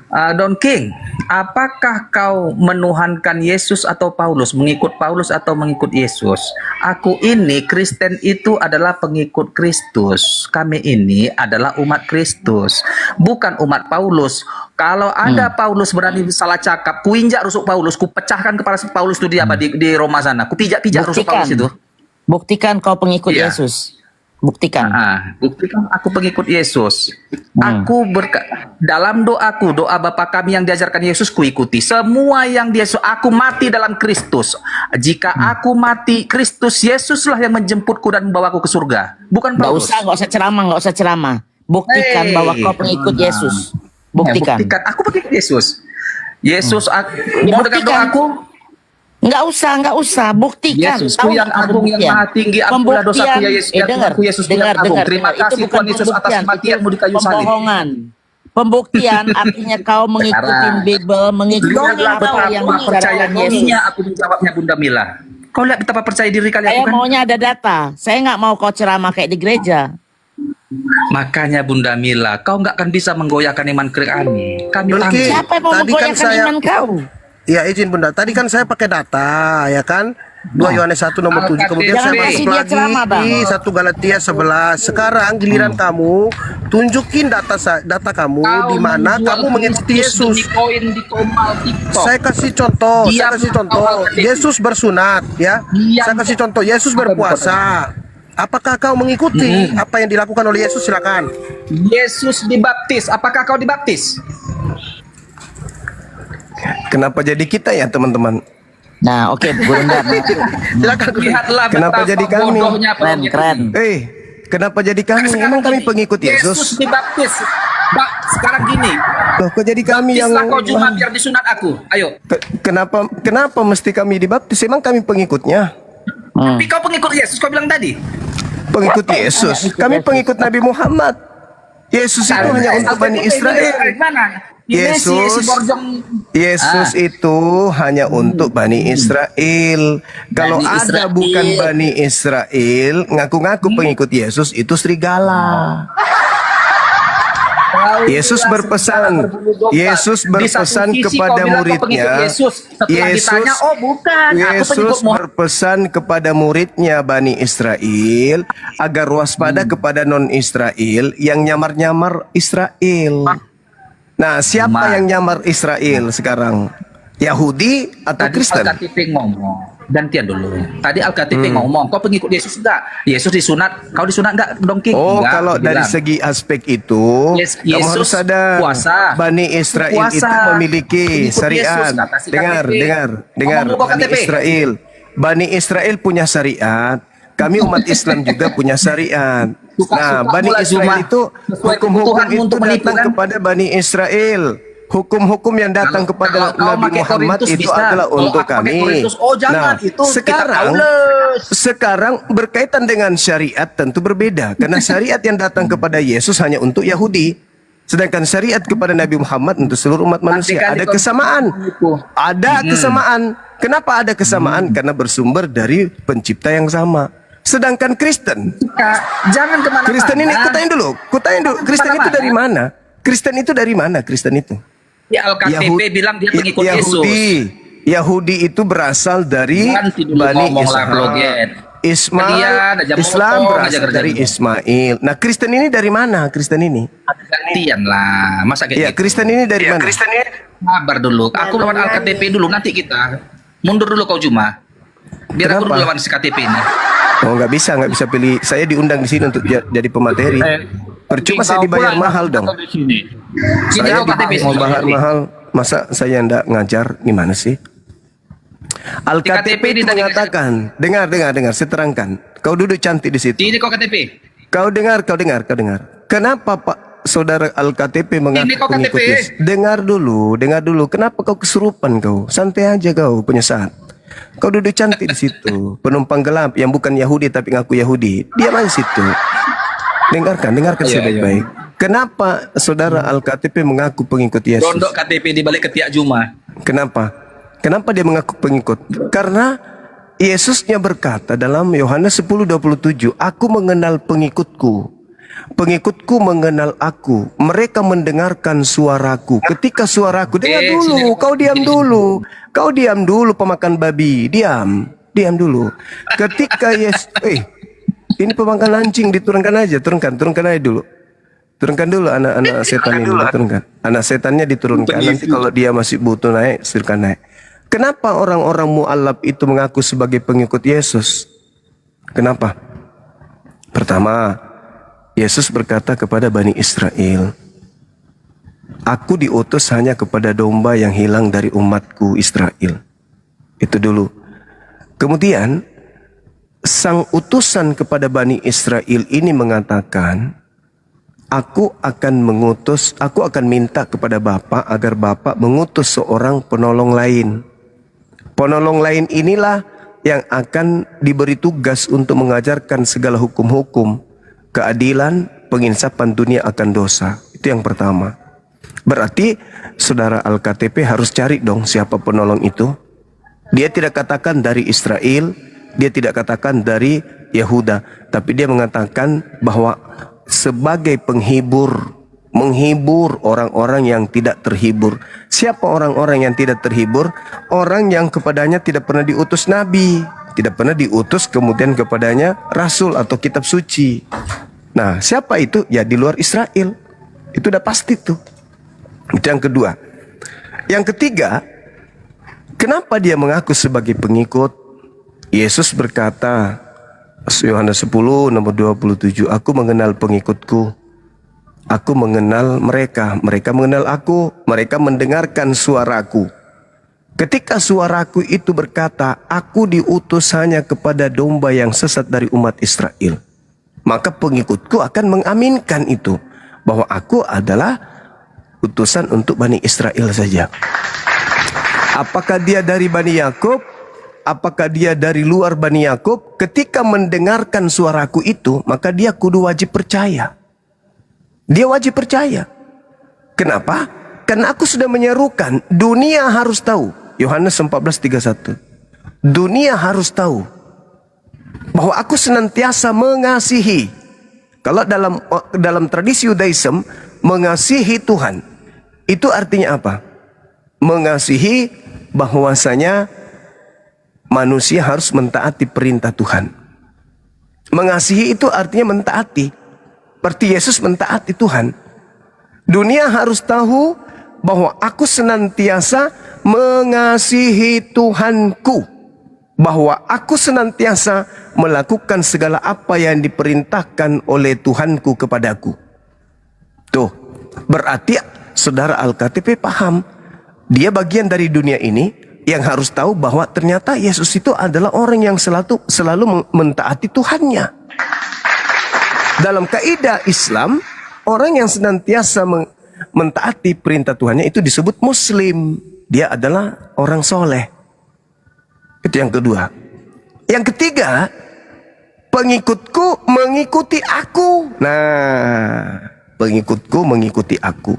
Don King, apakah kau menuhankan Yesus atau Paulus, mengikut Paulus atau mengikut Yesus? Aku ini Kristen itu adalah pengikut Kristus. Kami ini adalah umat Kristus, bukan umat Paulus. Kalau ada Paulus berani salah cakap, kuinjak rusuk Paulus, kupecahkan kepala Paulus itu di apa di Roma sana. Kupijak-pijak rusuk Paulus itu. Buktikan kau pengikut Yesus. Buktikan. Buktikan aku pengikut Yesus. Aku dalam doaku, doa Bapa kami yang diajarkan Yesus kuikuti. Semua yang aku mati dalam Kristus. Jika aku mati, Kristus Yesuslah yang menjemputku dan membawaku ke surga. Bukan Paulus. Nggak usah ceramah. Buktikan bahwa kau pengikut Yesus. Buktikan. Aku pengikut Yesus. Yesus, mau dengar doaku? Enggak usah, buktikan. Yesusku yang agung, yang maha tinggi, ampunlah dosaku ya Yesus. Yesus yang agung. Terima kasih Tuhan Yesus atas kematianmu di kayu salib. Pembuktian artinya kau mengikuti Bible, mengikuti apa yang percaya dibicarakan Yesus. aku menjawabnya Bunda Mila. Kau lihat betapa percaya diri kalian. Saya maunya ada data. Saya nggak mau kau ceramah kayak di gereja. Makanya Bunda Mila, kau nggak akan bisa menggoyahkan iman kami. Kami tangguh. Siapa yang mau menggoyahkan iman kau? Ya izin Bunda, tadi kan saya pakai data ya kan 2 Yohanes 1 nomor 7, kemudian saya masuk lagi di 1 Galatia 11. Sekarang giliran kamu tunjukin data kamu di mana kamu mengikuti Yesus. Saya kasih contoh, Yesus bersunat ya. Saya kasih contoh, Yesus berpuasa. Apakah kau mengikuti apa yang dilakukan oleh Yesus? Silakan. Yesus dibaptis, apakah kau dibaptis? Kenapa jadi kita ya teman-teman? Nah, oke, Bunda. Silakan. Lihatlah Kenapa jadi kami? Keren. Kenapa jadi kami? Emang kami pengikut Yesus? Yesus dibaptis. Sekarang gini. Loh, kok jadi kami yang kau cuma biar disunat aku. Ayo. Kenapa mesti kami dibaptis? Emang kami pengikutnya? Tapi kau pengikut Yesus, kau bilang tadi. Pengikut Yesus. Kami pengikut Nabi Muhammad. Yesus itu hanya untuk Bani Israel. Yesus itu hanya untuk Bani Israel. Kalau ada bukan Bani Israel, ngaku-ngaku pengikut Yesus itu serigala. Yesus berpesan kepada muridnya. Yesus berpesan kepada muridnya Bani Israel agar waspada kepada non-Israel yang nyamar-nyamar Israel. Nah, siapa yang nyamar Israel sekarang? Yahudi atau Kristen? Al-KTP ngomong. Gantian dulu. Tadi Al-KTP ngomong, kau pengikut Yesus enggak? Yesus disunat, kau disunat enggak, Don King? Oh, enggak, kalau dari segi aspek itu, kamu harus sadar Bani Israel itu memiliki syariat. Dengar, Bani Israel punya syariat. Kami umat Islam juga punya syariat. Nah, Bani Israel itu hukum-hukum itu datang kepada Bani Israel. Hukum-hukum yang datang kepada Nabi Muhammad itu adalah untuk kami. Nah, sekarang berkaitan dengan syariat tentu berbeda. Karena syariat yang datang kepada Yesus hanya untuk Yahudi. Sedangkan syariat kepada Nabi Muhammad untuk seluruh umat manusia. Ada kesamaan. Ada kesamaan. Kenapa ada kesamaan? Karena bersumber dari pencipta yang sama. Sedangkan Kristen, jangan kemana-mana. Kristen ini, kutanya dulu. Kristen itu dari mana? Kristen itu dari mana? Kristen itu? Ya, Al-KTP bilang dia pengikut Yesus. Yahudi itu berasal dari Bani Israel. Islam berasal dari Ismail. Nah, Kristen ini dari mana? Kristen ini? Gantian lah. Masa kayak gitu? Kristen ini dari mana? Kristen ini sabar dulu. Aku lawan Al-KTP dulu, nanti kita mundur dulu kau cuma. Biar aku dulu lawan si KTP ini. Oh, nggak bisa pilih. Saya diundang di sini untuk jadi pemateri. Percuma saya dibayar mahal dong. Sini. Saya mau bayar mahal, masa saya ndak ngajar, gimana sih? Al-KTP itu mengatakan, dengar, saya terangkan. Kau duduk cantik di situ. Ini kok KTP. Kau dengar. Kenapa Pak Saudara Al-KTP mengaku Ini kok pengikut KTP. Yesus? Dengar dulu. Kenapa kau kesurupan kau? Santai aja kau punya saat. Kau duduk cantik di situ. Penumpang gelap yang bukan Yahudi tapi ngaku Yahudi. Diam aja situ. Dengarkan saya baik-baik. Kenapa Saudara Al-KTP mengaku pengikut Yesus? Rondok KTP di balik ketiak Juma. Kenapa dia mengaku pengikut? Karena Yesusnya berkata dalam Yohanes 10:27, aku mengenal pengikutku. Pengikutku mengenal aku. Mereka mendengarkan suaraku. Ketika suaraku, dengar dulu. Kau diam dulu pemakan babi. Diam dulu. Ketika Yesus, ini pemakan anjing, diturunkan aja dulu. Turunkan dulu anak setan ini, turunkan. Anak setannya diturunkan. Nanti kalau dia masih butuh naik, silakan naik. Kenapa orang-orang mu'alaf itu mengaku sebagai pengikut Yesus? Kenapa? Pertama, Yesus berkata kepada Bani Israel, aku diutus hanya kepada domba yang hilang dari umatku Israel. Itu dulu. Kemudian, sang utusan kepada Bani Israel ini mengatakan, aku akan minta kepada Bapa agar Bapa mengutus seorang penolong lain. Penolong lain inilah yang akan diberi tugas untuk mengajarkan segala hukum-hukum, keadilan, penginsapan dunia akan dosa. Itu yang pertama. Berarti Saudara Al-KTP harus cari dong siapa penolong itu. Dia tidak katakan dari Israel, dia tidak katakan dari Yehuda, tapi dia mengatakan bahwa sebagai penghibur, menghibur orang-orang yang tidak terhibur. Siapa orang-orang yang tidak terhibur? Orang yang kepadanya tidak pernah diutus nabi, tidak pernah diutus kemudian kepadanya rasul atau kitab suci. Nah, siapa itu? Ya di luar Israel. Itu udah pasti tuh. Itu yang kedua. Yang ketiga, kenapa dia mengaku sebagai pengikut? Yesus berkata, Yohanes 10 nomor 27, aku mengenal pengikutku. Aku mengenal mereka, mereka mengenal aku, mereka mendengarkan suaraku. Ketika suaraku itu berkata, aku diutus hanya kepada domba yang sesat dari umat Israel, maka pengikutku akan mengaminkan itu, bahwa aku adalah utusan untuk Bani Israel saja. Apakah dia dari Bani Yakub? Apakah dia dari luar Bani Yakub? Ketika mendengarkan suaraku itu, maka dia kudu wajib percaya. Dia wajib percaya. Kenapa? Karena aku sudah menyerukan, dunia harus tahu. Yohanes 14:31. Dunia harus tahu bahwa aku senantiasa mengasihi. Kalau dalam tradisi Yudaism, mengasihi Tuhan, itu artinya apa? Mengasihi bahwasanya manusia harus mentaati perintah Tuhan. Mengasihi itu artinya mentaati. Seperti Yesus mentaati Tuhan. Dunia harus tahu bahwa aku senantiasa mengasihi Tuhanku. Bahwa aku senantiasa melakukan segala apa yang diperintahkan oleh Tuhanku kepadaku. Tuh, berarti Saudara Al-KTP paham. Dia bagian dari dunia ini yang harus tahu bahwa ternyata Yesus itu adalah orang yang selalu mentaati Tuhannya. Dalam kaidah Islam, orang yang senantiasa mentaati perintah Tuhannya itu disebut Muslim. Dia adalah orang soleh. Itu yang kedua. Yang ketiga, pengikutku mengikuti aku. Nah, pengikutku mengikuti aku.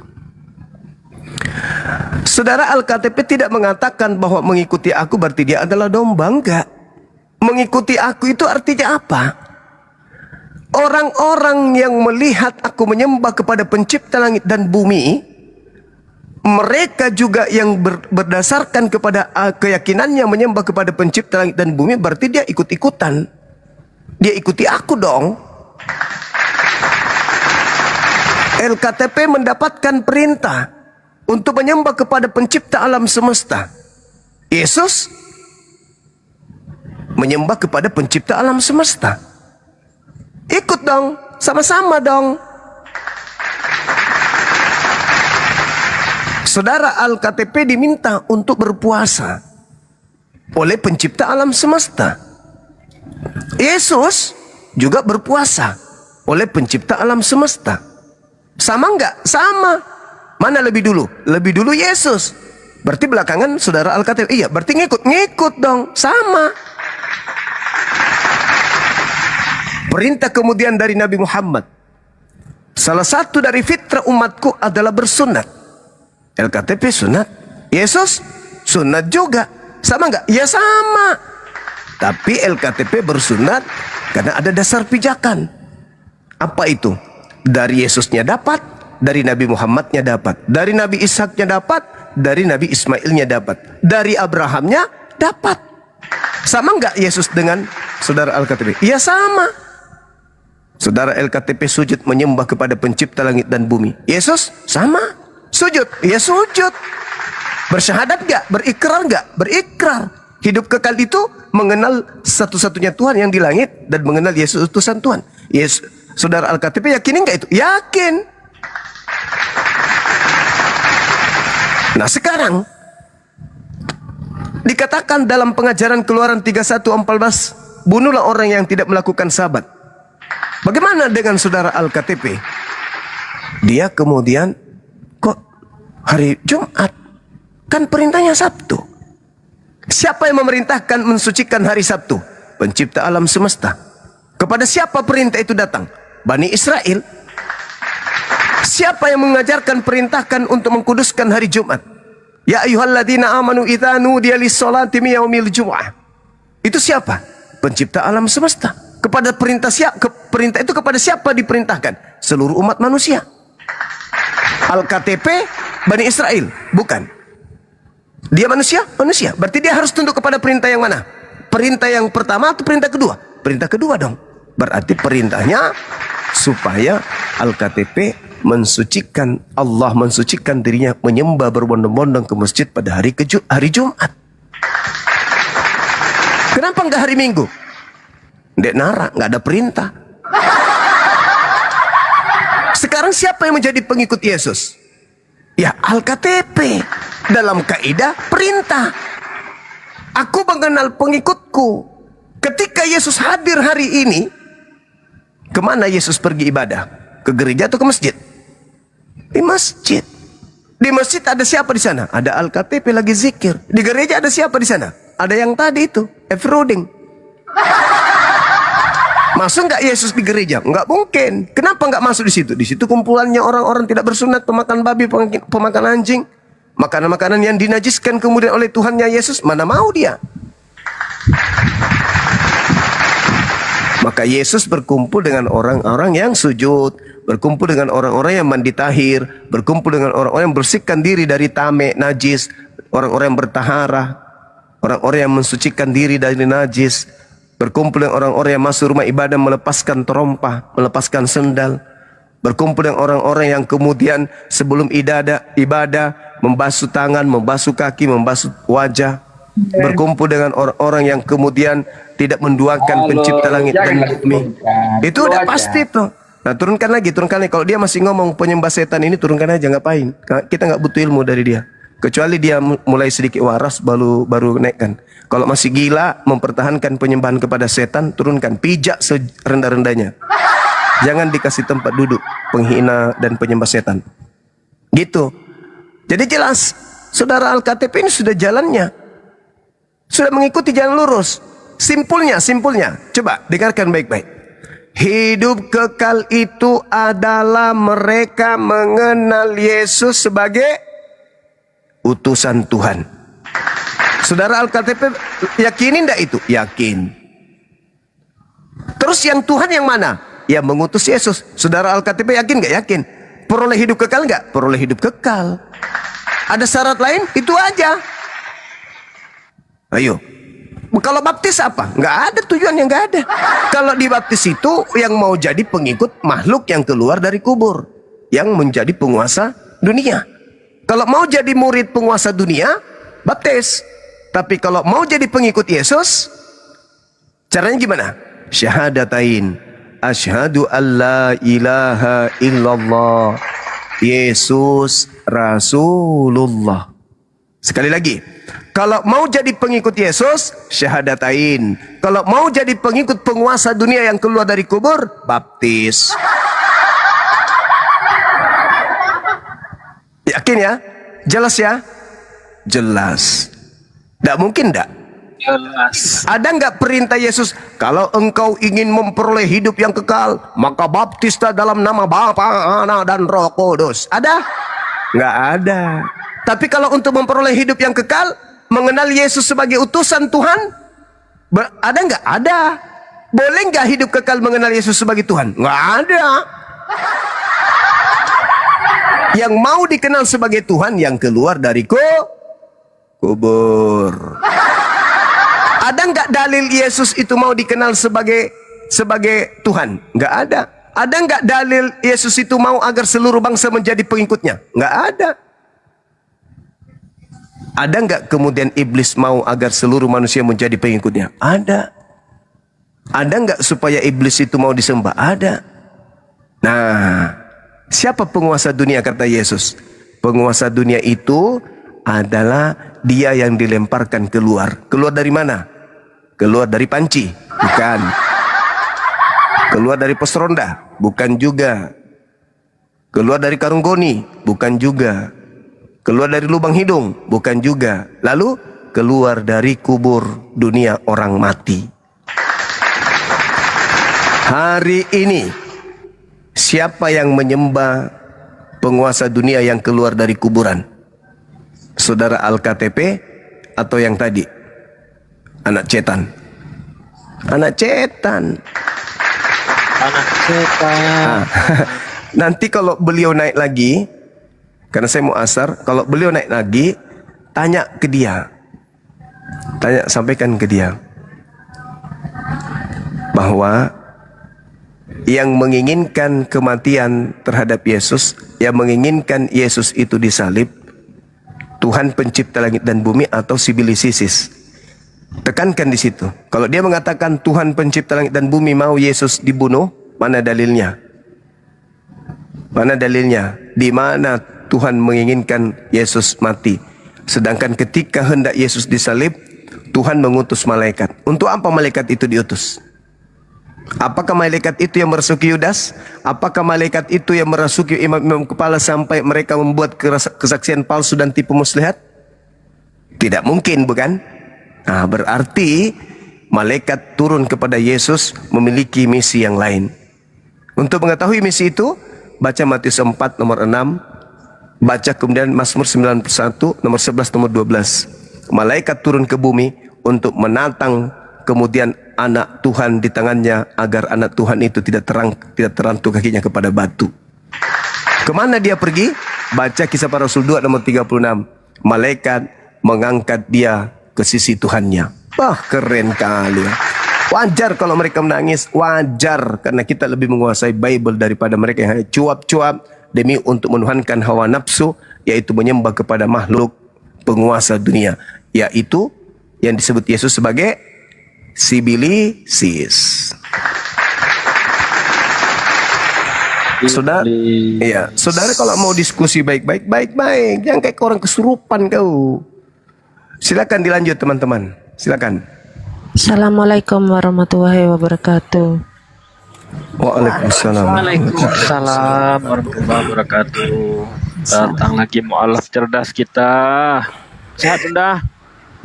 Saudara Al-KTP tidak mengatakan bahwa mengikuti aku berarti dia adalah domba. Enggak. Mengikuti aku itu artinya apa? Orang-orang yang melihat aku menyembah kepada pencipta langit dan bumi, mereka juga yang berdasarkan kepada keyakinannya menyembah kepada pencipta langit dan bumi, berarti dia ikut-ikutan. Dia ikuti aku dong. LKTP mendapatkan perintah untuk menyembah kepada pencipta alam semesta. Yesus menyembah kepada pencipta alam semesta. Ikut dong, sama-sama dong. Saudara Al-KTP diminta untuk berpuasa oleh pencipta alam semesta. Yesus juga berpuasa oleh pencipta alam semesta. Sama enggak? Sama. Mana lebih dulu? Lebih dulu Yesus. Berarti belakangan saudara Al-KTP. Iya, berarti ngikut dong. Sama. Perintah kemudian dari Nabi Muhammad. Salah satu dari fitrah umatku adalah bersunat. LKTP sunat. Yesus sunat juga. Sama enggak? Ya sama. Tapi LKTP bersunat karena ada dasar pijakan. Apa itu? Dari Yesusnya dapat, dari Nabi Muhammadnya dapat, dari Nabi Ishaknya dapat, dari Nabi Ismailnya dapat, dari Abrahamnya dapat. Sama enggak Yesus dengan saudara Al-KTP? Ya sama. Saudara LKTP sujud menyembah kepada pencipta langit dan bumi. Yesus sama. Sujud, ya sujud. Bersyahadat enggak? Berikrar enggak? Berikrar. Hidup kekal itu mengenal satu-satunya Tuhan yang di langit dan mengenal Yesus utusan Tuhan. Yesus, saudara Al-KTP yakinin enggak itu? Yakin. Nah sekarang dikatakan dalam pengajaran Keluaran 31:14, bunuhlah orang yang tidak melakukan sabat. Bagaimana dengan saudara Al-KTP? Dia kemudian kok hari Jumat? Kan perintahnya Sabtu. Siapa yang memerintahkan mensucikan hari Sabtu? Pencipta alam semesta. Kepada siapa perintah itu datang? Bani Israel. Siapa yang mengajarkan perintahkan untuk mengkuduskan hari Jumat? Ya ayyuhalladzina amanu idza nudiya lis-sholati min yaumil jumu'ah. Itu siapa? Pencipta alam semesta. Kepada perintah perintah itu kepada siapa diperintahkan? Seluruh umat manusia. Al-KTP Bani Israel, bukan. Dia manusia? Manusia. Berarti dia harus tunduk kepada perintah yang mana? Perintah yang pertama atau perintah kedua? Perintah kedua dong. Berarti perintahnya supaya Al-KTP mensucikan, Allah mensucikan dirinya menyembah berbondong-bondong ke masjid pada hari Jumat. Kenapa enggak hari Minggu? Ndek Nara, enggak ada perintah. Sekarang siapa yang menjadi pengikut Yesus? Ya Al-KTP. Dalam kaidah perintah. Aku mengenal pengikutku. Ketika Yesus hadir hari ini, kemana Yesus pergi ibadah? Ke gereja atau ke masjid? Di masjid. Di masjid ada siapa di sana? Ada Al-KTP lagi zikir. Di gereja ada siapa di sana? Ada yang tadi itu, Efroding. Masuk nggak Yesus di gereja? Nggak mungkin. Kenapa nggak masuk di situ? Di situ kumpulannya orang-orang tidak bersunat, pemakan babi, pemakan anjing, makanan-makanan yang dinajiskan kemudian oleh Tuhannya Yesus. Mana mau dia? Maka Yesus berkumpul dengan orang-orang yang sujud, berkumpul dengan orang-orang yang mandi tahir, berkumpul dengan orang-orang yang bersihkan diri dari tame, najis, orang-orang yang bertahara, orang-orang yang mensucikan diri dari najis, berkumpul dengan orang-orang yang masuk rumah ibadah melepaskan terompah, melepaskan sendal, berkumpul dengan orang-orang yang kemudian sebelum ibadah membasuh tangan, membasuh kaki, membasuh wajah, berkumpul dengan orang-orang yang kemudian tidak menduakan pencipta langit dan bumi. Itu udah pasti tuh. Nah turunkan lagi. Kalau dia masih ngomong penyembah setan ini, turunkan aja, ngapain? Kita nggak butuh ilmu dari dia. Kecuali dia mulai sedikit waras baru naikkan. Kalau masih gila mempertahankan penyembahan kepada setan, turunkan, pijak serendah-rendahnya. Jangan dikasih tempat duduk penghina dan penyembah setan. Gitu. Jadi jelas, saudara Al-KTP ini sudah jalannya, sudah mengikuti jalan lurus. Simpulnya. Coba dengarkan baik-baik. Hidup kekal itu adalah mereka mengenal Yesus sebagai utusan Tuhan. Saudara Al-KTP yakinin enggak itu? Yakin. Terus yang Tuhan yang mana? Yang mengutus Yesus. Saudara Al-KTP yakin enggak? Yakin. Peroleh hidup kekal enggak? Peroleh hidup kekal. Ada syarat lain? Itu aja. Ayo. Kalau baptis apa? Nggak ada tujuannya, nggak ada. Kalau dibaptis itu yang mau jadi pengikut makhluk yang keluar dari kubur, yang menjadi penguasa dunia. Kalau mau jadi murid penguasa dunia, baptis. Tapi kalau mau jadi pengikut Yesus, caranya gimana? Syahadatain. Asyhadu an la ilaha illallah. Yesus Rasulullah. Sekali lagi, kalau mau jadi pengikut Yesus, syahadatain. Kalau mau jadi pengikut penguasa dunia yang keluar dari kubur, baptis. Yakin ya? Jelas ya? Jelas. Tidak mungkin tidak? Jelas. Ada nggak perintah Yesus? Kalau engkau ingin memperoleh hidup yang kekal, maka baptislah dalam nama Bapa, Anak, dan Roh Kudus. Ada? Nggak ada. Tapi kalau untuk memperoleh hidup yang kekal, mengenal Yesus sebagai utusan Tuhan, ada nggak? Ada. Boleh nggak hidup kekal mengenal Yesus sebagai Tuhan? Nggak ada. Yang mau dikenal sebagai Tuhan yang keluar dari kubur. Ada nggak dalil Yesus itu mau dikenal sebagai Tuhan? Nggak ada. Ada nggak dalil Yesus itu mau agar seluruh bangsa menjadi pengikutnya? Nggak ada. Ada nggak kemudian iblis mau agar seluruh manusia menjadi pengikutnya? Ada. Ada nggak supaya iblis itu mau disembah? Ada. Nah, siapa penguasa dunia kata Yesus? Penguasa dunia itu adalah dia yang dilemparkan keluar. Keluar dari mana? Keluar dari panci? Bukan. Keluar dari pos ronda? Bukan juga. Keluar dari karung goni? Bukan juga. Keluar dari lubang hidung? Bukan juga. Lalu keluar dari kubur dunia orang mati. Hari ini siapa yang menyembah penguasa dunia yang keluar dari kuburan? Saudara Al-KTP atau yang tadi? Anak cetan. Anak cetan. Anak setan. Nanti kalau beliau naik lagi, karena saya mau asar, kalau beliau naik lagi, tanya ke dia. Sampaikan ke dia bahwa yang menginginkan kematian terhadap Yesus, yang menginginkan Yesus itu disalib, Tuhan pencipta langit dan bumi atau Sibilis Isis. Tekankan di situ. Kalau dia mengatakan Tuhan pencipta langit dan bumi mau Yesus dibunuh, mana dalilnya? Mana dalilnya? Di mana Tuhan menginginkan Yesus mati? Sedangkan ketika hendak Yesus disalib, Tuhan mengutus malaikat. Untuk apa malaikat itu diutus? Apakah malaikat itu yang merasuki Yudas? Apakah malaikat itu yang merasuki imam-imam kepala sampai mereka membuat kesaksian palsu dan tipu muslihat? Tidak mungkin, bukan? Nah, berarti malaikat turun kepada Yesus memiliki misi yang lain. Untuk mengetahui misi itu, baca Matius 4 nomor 6, baca kemudian Mazmur 91 nomor 11 nomor 12. Malaikat turun ke bumi untuk menantang kemudian anak Tuhan di tangannya agar anak Tuhan itu tidak terantuk kakinya kepada batu. Kemana dia pergi? Baca Kisah Para Rasul 2 nomor 36. Malaikat mengangkat dia ke sisi Tuhannya. Wah, keren kali. Wajar kalau mereka menangis, wajar karena kita lebih menguasai Bible daripada mereka yang hanya cuap-cuap demi untuk menuhankan hawa nafsu, yaitu menyembah kepada makhluk penguasa dunia, yaitu yang disebut Yesus sebagai Sibilis Isis. Saudara, iya, saudara kalau mau diskusi baik-baik, jangan kayak orang kesurupan kau. Silakan dilanjut teman-teman, silakan. Assalamualaikum warahmatullahi wabarakatuh. Waalaikumsalam. Waalaikumsalam warahmatullahi wabarakatuh. Datang lagi mu'alaf cerdas kita. Sehat Bunda?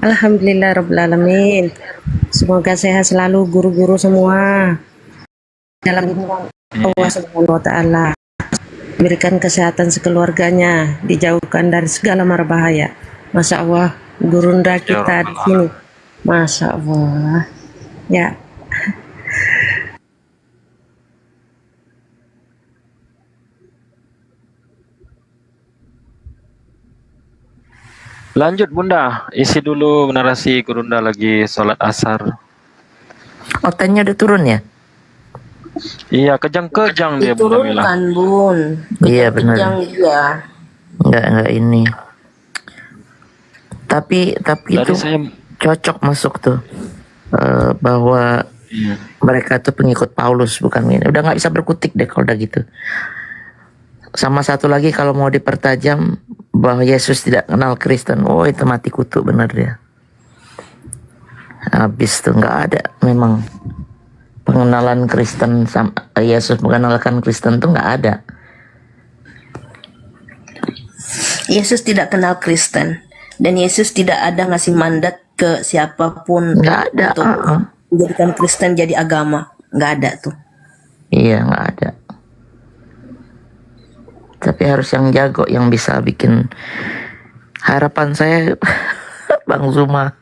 Alhamdulillah rabbil alamin. Semoga sehat selalu guru-guru semua. Dalam lindungan Allah Subhanahu wa taala. Berikan kesehatan sekeluarganya, dijauhkan dari segala mara bahaya. Masya Allah, gurunda kita di sini. Masya Allah. Ya. Lanjut Bunda, isi dulu narasi Gurunda lagi sholat asar. Otaknya udah turun ya? Iya, kejang-kejang dia Bunda bilang. Diturunkan Bun. Iya benar. Kejang dia. Enggak ini. Tapi Tadi itu saya cocok masuk tuh. Bahwa mereka tuh pengikut Paulus bukan ini. Udah nggak bisa berkutik deh kalau udah gitu. sama satu lagi kalau mau dipertajam bahwa Yesus tidak kenal Kristen. Oh, itu mati kutu bener dia. Habis tuh nggak ada memang pengenalan Kristen sama Yesus mengenalkan Kristen tuh nggak ada. Yesus tidak kenal Kristen dan Yesus tidak ada ngasih mandat ke siapapun Nggak ada. untuk menjadikan Kristen jadi agama. Nggak ada tuh. Iya, nggak ada. Tapi harus yang jago, yang bisa bikin. Harapan saya Bang Zuma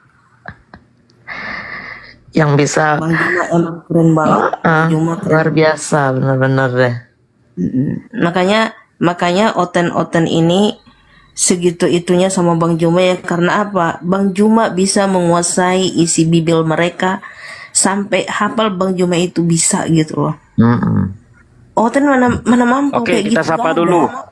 yang bisa. Bang Juma emang keren banget. Juma keren. Luar biasa, bener-bener deh. Makanya oten-oten ini segitu itunya sama Bang Juma ya, karena apa? Bang Juma bisa menguasai isi Bible mereka sampai hafal Bang Juma itu bisa gitu loh. Oten mana mampu Oke, kayak kita gitu. sapa Nggak dulu. ada.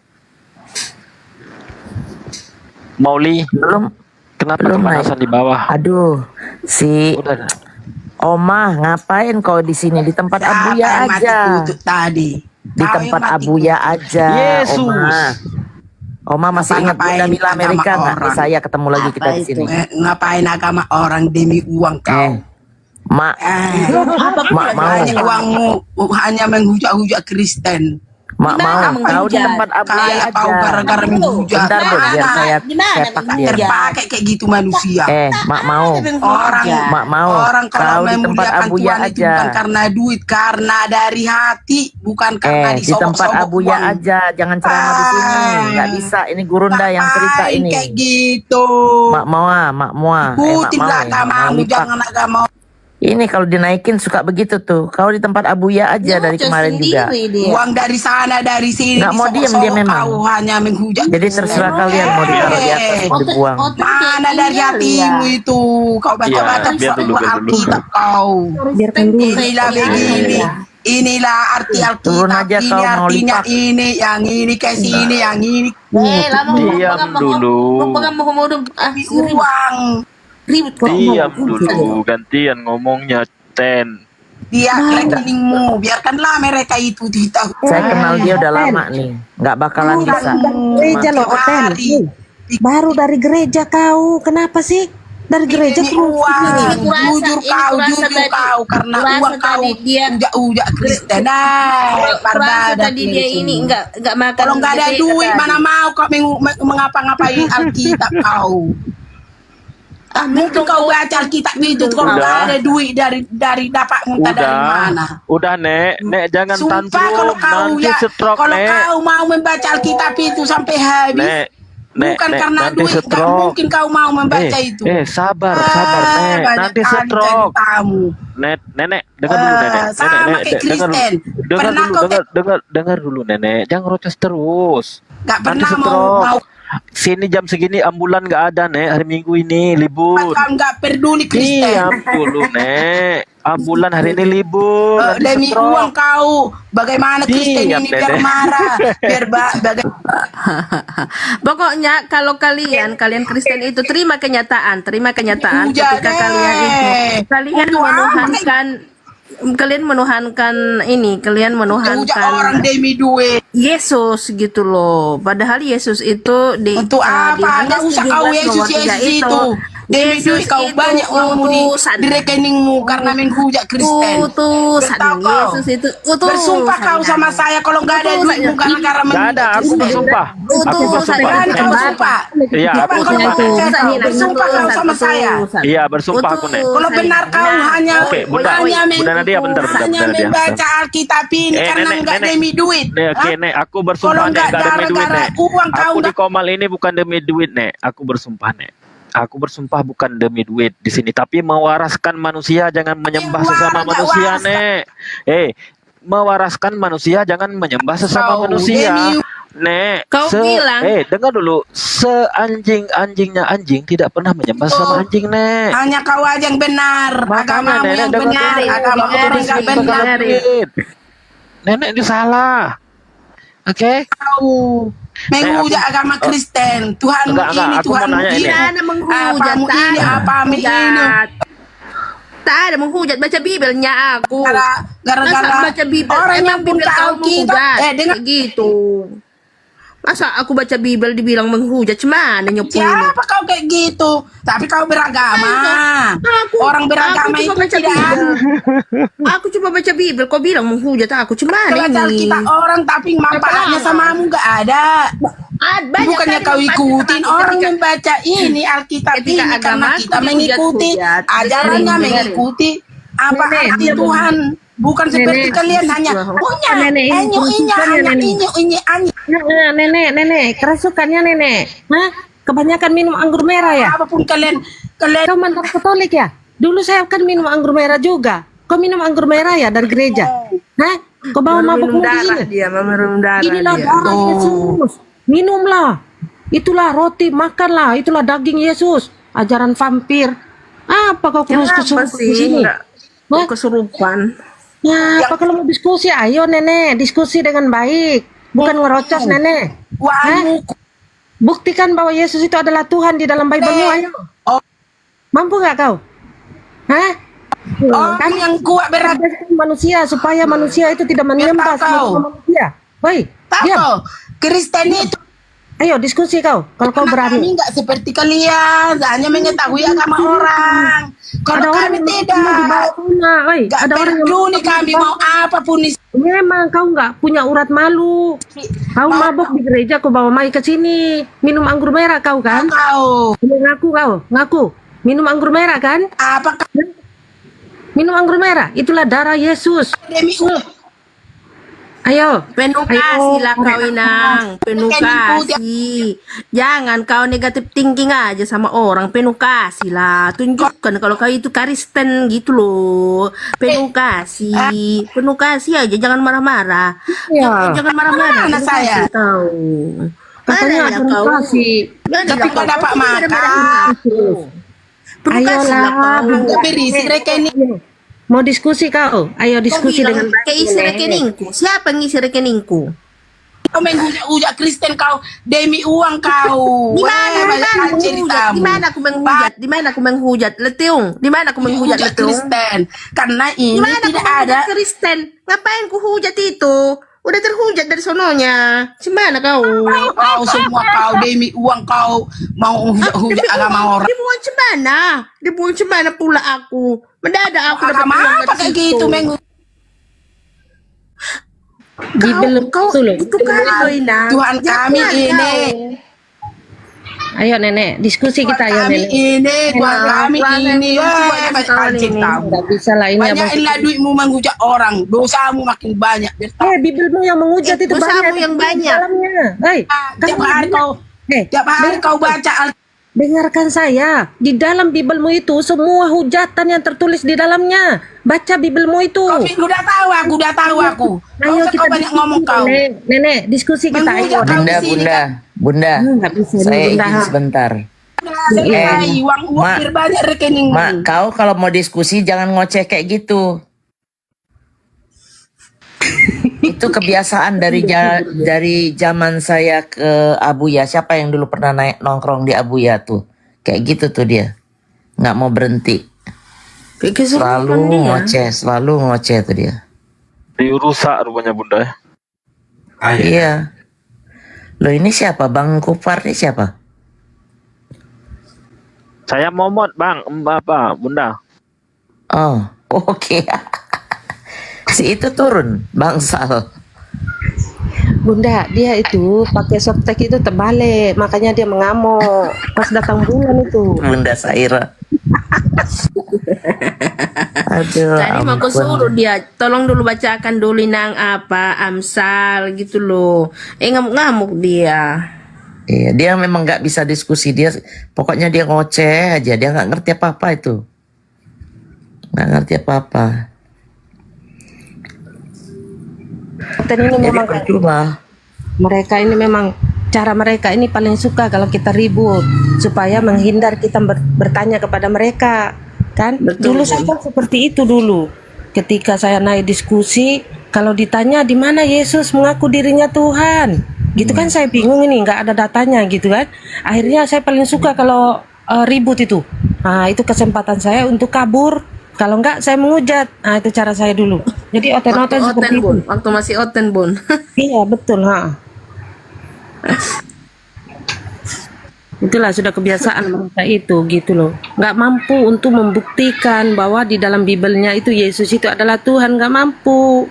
Mauli, Belum. kenapa Belum, kepanasan di bawah? Aduh, si Udah. Oma ngapain kau di sini? Di tempat Abuya aja. Tadi. Di tempat Abuya aja. Yesus. Oma masih ingat Bunda Mila Amerika nggak? Saya ketemu lagi kita di sini. Ngapain agama orang demi uang kau? Mak, Mak mau. Hanya uangmu hanya menghujat-hujat Kristen. Mak mau. Kau di tempat Abuya aja. Kau gara-gara menghujat. Bentar deh, biar saya cetak dia. Terpakai kayak gitu manusia. Mak mau. Mak mau. Orang kalau Kau di tempat memuliakan Abuya Tuhan itu bukan aja. karena duit, karena dari hati, bukan karena Di tempat disogok-sogok Abuya uang. aja, jangan ceramah di sini. Nggak bisa. Ini Gurunda yang cerita Ngapain ini. kayak gitu. Mak mau mak mau. Ikutinlah agamamu, jangan agama. Ini kalau dinaikin suka begitu tuh. Kau di tempat Abuya aja dari kemarin juga. Uang dari sana dari sini. Nggak mau diem dia disogok-sogok, memang. Kau hanya menghujat. Jadi terserah kalian mau ditaruh di atas mau dibuang. Mana dari hatimu itu? Kau baca-baca Iya, biar dulu, biar dulu. Alkitab kau. Inilah begini. Inilah arti Turun Alkitab. aja Ini kau mau artinya lipat. ini, yang ini ke sini, yang ini. Diam dulu. Uang. Diam dulu. Gantian ngomongnya, Ten. Dia rekeningmu, biarkanlah mereka itu ditahu. Saya kenal dia udah lama nih. Nggak bakalan bisa. Gereja loh, Oten. Baru dari gereja kau. Kenapa sih? Dari gereja Ini terus. uang, jujur kau, karena uang kau ujak Kristen. Kurasa tadi dia ini enggak makan. Kalau nggak ada duit, mana mau kau mengapa-ngapain Alkitab kau? Mungkin kau baca Alkitab itu kalau nggak ada duit dari dapat muntah dari mana? Udah, Nek. Nek jangan Sumpah kalau tantrum. kau Nanti stroke, kalau Nek. kau mau membaca Alkitab itu sampai habis, bukan karena nanti duit, nggak stroke. mungkin kau mau membaca itu. Sabar, Nek. banyak Nanti kali stroke. tamu. Nenek, dengar dulu, Nenek. sama kayak Kristen. Pernah kau Dengar dulu, Nenek. Jangan roces terus. nggak Nanti pernah stroke. mau Sini jam segini ambulan nggak ada, Nek. Hari Minggu ini libur. kau nggak peduli Kristen. Diam dulu, Nek. Ambulan hari ini libur. Nanti Demi stroke. uang kau, bagaimana Kristen Diam, ini biar Nenek. marah, biar Pokoknya kalau kalian Kristen itu terima kenyataan Udah ketika deh. kalian itu kalian menuhankan ujak orang menuhankan demi duit. Yesus gitu loh. Padahal Yesus itu di Untuk apa? Nggak usah kau Yesus itu. Demi duit kau banyak uangmu di rekeningmu karena menghujat Kristen. utusan Yesus itu utusan. Bersumpah kau sama saya kalau nggak ada duitmu gara-gara Nggak ada, aku bersumpah. Aku bersumpah. Berani kau bersumpah. Iya, Coba aku kalau bersumpah. kau bersumpah kau sama saya. Iya, bersumpah aku, Nek. Kalau benar kau hanya Oke, Bunda Nadia, bentar, hanya Nadia. membaca Alkitab ini karena nggak demi duit. Nek, oke, Nek, aku bersumpah, Kalau Nek, nggak nggak demi duit, gara-gara Nek. uang kau Aku di nggak. Komal ini bukan demi duit, Nek. Aku bersumpah, Nek. Aku bersumpah bukan demi duit di sini, tapi mewaraskan manusia, jangan menyembah sesama manusia, Nek. Mewaraskan manusia, jangan menyembah sesama manusia. Nek, Kau bilang. dengar dulu, seanjing-anjingnya anjing tidak pernah menyembah sama anjing, Nek. Hanya kau aja yang benar. Agamamu Nenek, yang dengar benar. dulu. Agama orang nggak benar. Nenek ini salah. Oke? Kau menghujat agama Kristen. Tuhanmu Enggak, ini, aku mau Tuhanmu nanya ini. ini. Tidak ada menghujat, Apamu ini, apamu ini. Tak ada menghujat, baca Bibelnya aku. Gara-gara Masa baca Bibel, orang emang yang pun Bibel tahu kau kita. menghujat? Dengar. Gitu. Masa aku baca Bible dibilang menghujat? Cemana nyopo ini? Siapa kau kayak gitu? Tapi kau beragama. Orang beragama aku itu cuma baca tidak. Bible. Aku cuma baca Bible, kau bilang menghujat aku. Cemana Baca ini? kita orang tapi manfaatnya samamu nggak ada. Bukannya kau ikutin orang membaca ini Alkitab ini karena kita mengikuti ajarannya, mengikuti apa arti Tuhan. Bukan seperti kalian hanya punya Nenek, kerasukannya nenek. Hah? Kebanyakan minum anggur merah ya? Apapun kalian Kau mantan Katolik ya? Dulu saya kan minum anggur merah juga. Kau minum anggur merah ya dari gereja? Hah? Kau bawa mabuk di sini? Inilah darah Yesus. Minumlah. Itulah roti, makanlah. Itulah daging Yesus. Ajaran vampir. Apa kau kesurupan di sini? Kesurupan. Ya, apa kalau mau diskusi? Ayo nenek, diskusi dengan baik. Bukan ngerocos nenek. Hah? Buktikan bahwa Yesus itu adalah Tuhan di dalam Bible-mu, ayo. Mampu nggak kau? Hah? Kami yang kuat berat manusia supaya manusia itu tidak menyembah sama manusia. Woi, diam. Kristen itu. Ayo diskusi kau. Kalau kau berani. Kami nggak seperti kalian, hanya mengetahui agama orang. Kalau kami tidak, nggak peduli kami mau apapun. Memang kau nggak punya urat malu. Kau mabok di gereja, kau bawa mai ke sini. Minum anggur merah kau kan? Ngaku. Minum anggur merah kan? Apa? Minum anggur merah. Itulah darah Yesus. Ayo, penuh kasih lah kau Inang, penuh kasih. Jangan kau negatif thinking aja sama orang, penuh kasih lah. Tunjukkan kalau kau itu Kristen gitu loh. Penuh kasih aja, jangan marah-marah. Jangan marah-marah. Anak saya. Katanya kau kasih. Tapi kau dapat makan. Ayolah, berisi rekening. Mau diskusi kau? Ayo diskusi dengan baik. Isi rekeningku. Siapa ngisi rekeningku? Kau menghujat Kristen kau demi uang kau. Di mana aku menghujat? Leteung. Di mana aku menghujat Leteung? Kristen. Karena ini tidak ada Kristen. Ngapain ku hujat itu? Udah terhujat dari sononya. Gimana kau? Kau semua kau demi uang kau mau hujat agama orang. Dibuang cemana pula aku? Mendadak aku dapat uang apa kayak gitu itu kan Tuhan kami ini. Ayo nenek, diskusi kita ya nenek. Kami ini. Nggak bisa lah ini. Banyakinlah duitmu menghujat orang, dosamu makin banyak. Bibelmu yang menghujat itu dosamu yang banyak. Tiap hari kau baca. Dengarkan saya, di dalam Bibelmu itu semua hujatan yang tertulis di dalamnya. Baca Bibelmu itu. Udah tahu aku. Ayo kita banyak ngomong kau. Nenek, diskusi kita. Ayo. Bunda, saya izin sebentar. Mak, kau kalau mau diskusi jangan ngoceh kayak gitu. Itu kebiasaan dari zaman saya ke Abuya. Siapa yang dulu pernah naik nongkrong di Abuya tuh? Kayak gitu tuh dia. Nggak mau berhenti. Selalu ngoceh tuh dia. Rusak rupanya Bunda. Iya. Loh ini siapa? Bang Kupar ini siapa? Saya Momot Bang, apa Bunda? Oh, oke. Si itu turun, bangsal. Bunda, dia itu pakai softtek itu terbalik, makanya dia mengamuk pas datang bulan itu. Bunda Saira. Aduh, Tadi mau suruh dia, tolong dulu bacakan dulu Nang apa Amsal gitu loh. Ngamuk-ngamuk dia. Iya, dia memang nggak bisa diskusi, dia pokoknya dia ngoceh aja, dia nggak ngerti apa-apa itu. Nggak ngerti apa-apa. Dan ini memang mereka ini memang cara mereka ini paling suka kalau kita ribut supaya menghindar kita bertanya kepada mereka kan. Dulu saya kan seperti itu dulu. Ketika saya naik diskusi, kalau ditanya di mana Yesus mengaku dirinya Tuhan, gitu kan saya bingung ini nggak ada datanya gitu kan. Akhirnya saya paling suka kalau ribut itu. Nah itu kesempatan saya untuk kabur. Kalau enggak saya menghujat. Nah itu cara saya dulu. Jadi oten-oten seperti itu. Waktu masih oten Bun. Iya betul Itulah sudah kebiasaan mereka itu gitu loh. Nggak mampu untuk membuktikan bahwa di dalam Bibelnya itu Yesus itu adalah Tuhan, nggak mampu.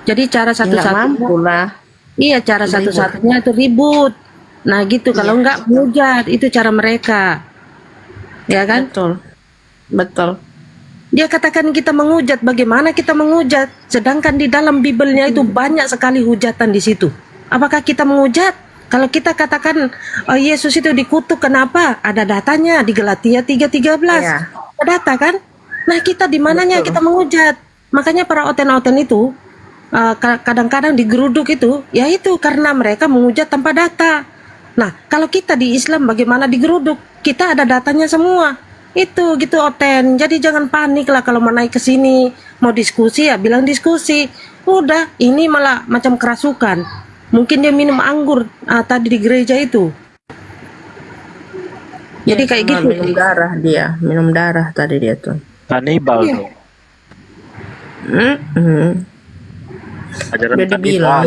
Jadi cara Nggak satu-satunya, mampu lah. iya cara Ribut. satu-satunya itu ribut. Nah gitu, kalau nggak menghujat, itu cara mereka. Ya kan? Betul. Betul. Dia katakan kita menghujat, bagaimana kita menghujat? Sedangkan di dalam Bibelnya itu banyak sekali hujatan di situ. Apakah kita menghujat? Kalau kita katakan Yesus itu dikutuk, kenapa? Ada datanya di Galatia 3:13. Iya. Ada data kan? Nah kita di mananya kita menghujat? Makanya para oten-oten itu kadang-kadang digeruduk itu, ya itu karena mereka menghujat tanpa data. Nah kalau kita di Islam bagaimana digeruduk? Kita ada datanya semua. Itu gitu oten. Jadi jangan panik lah kalau mau naik ke sini, mau diskusi ya bilang diskusi. Udah, ini malah macam kerasukan. Mungkin dia minum anggur tadi di gereja itu. Jadi kayak Sama gitu. minum darah dia, minum darah tadi dia tuh. Kanibal Iya. tuh. Ajaran Udah kanibal. dibilang.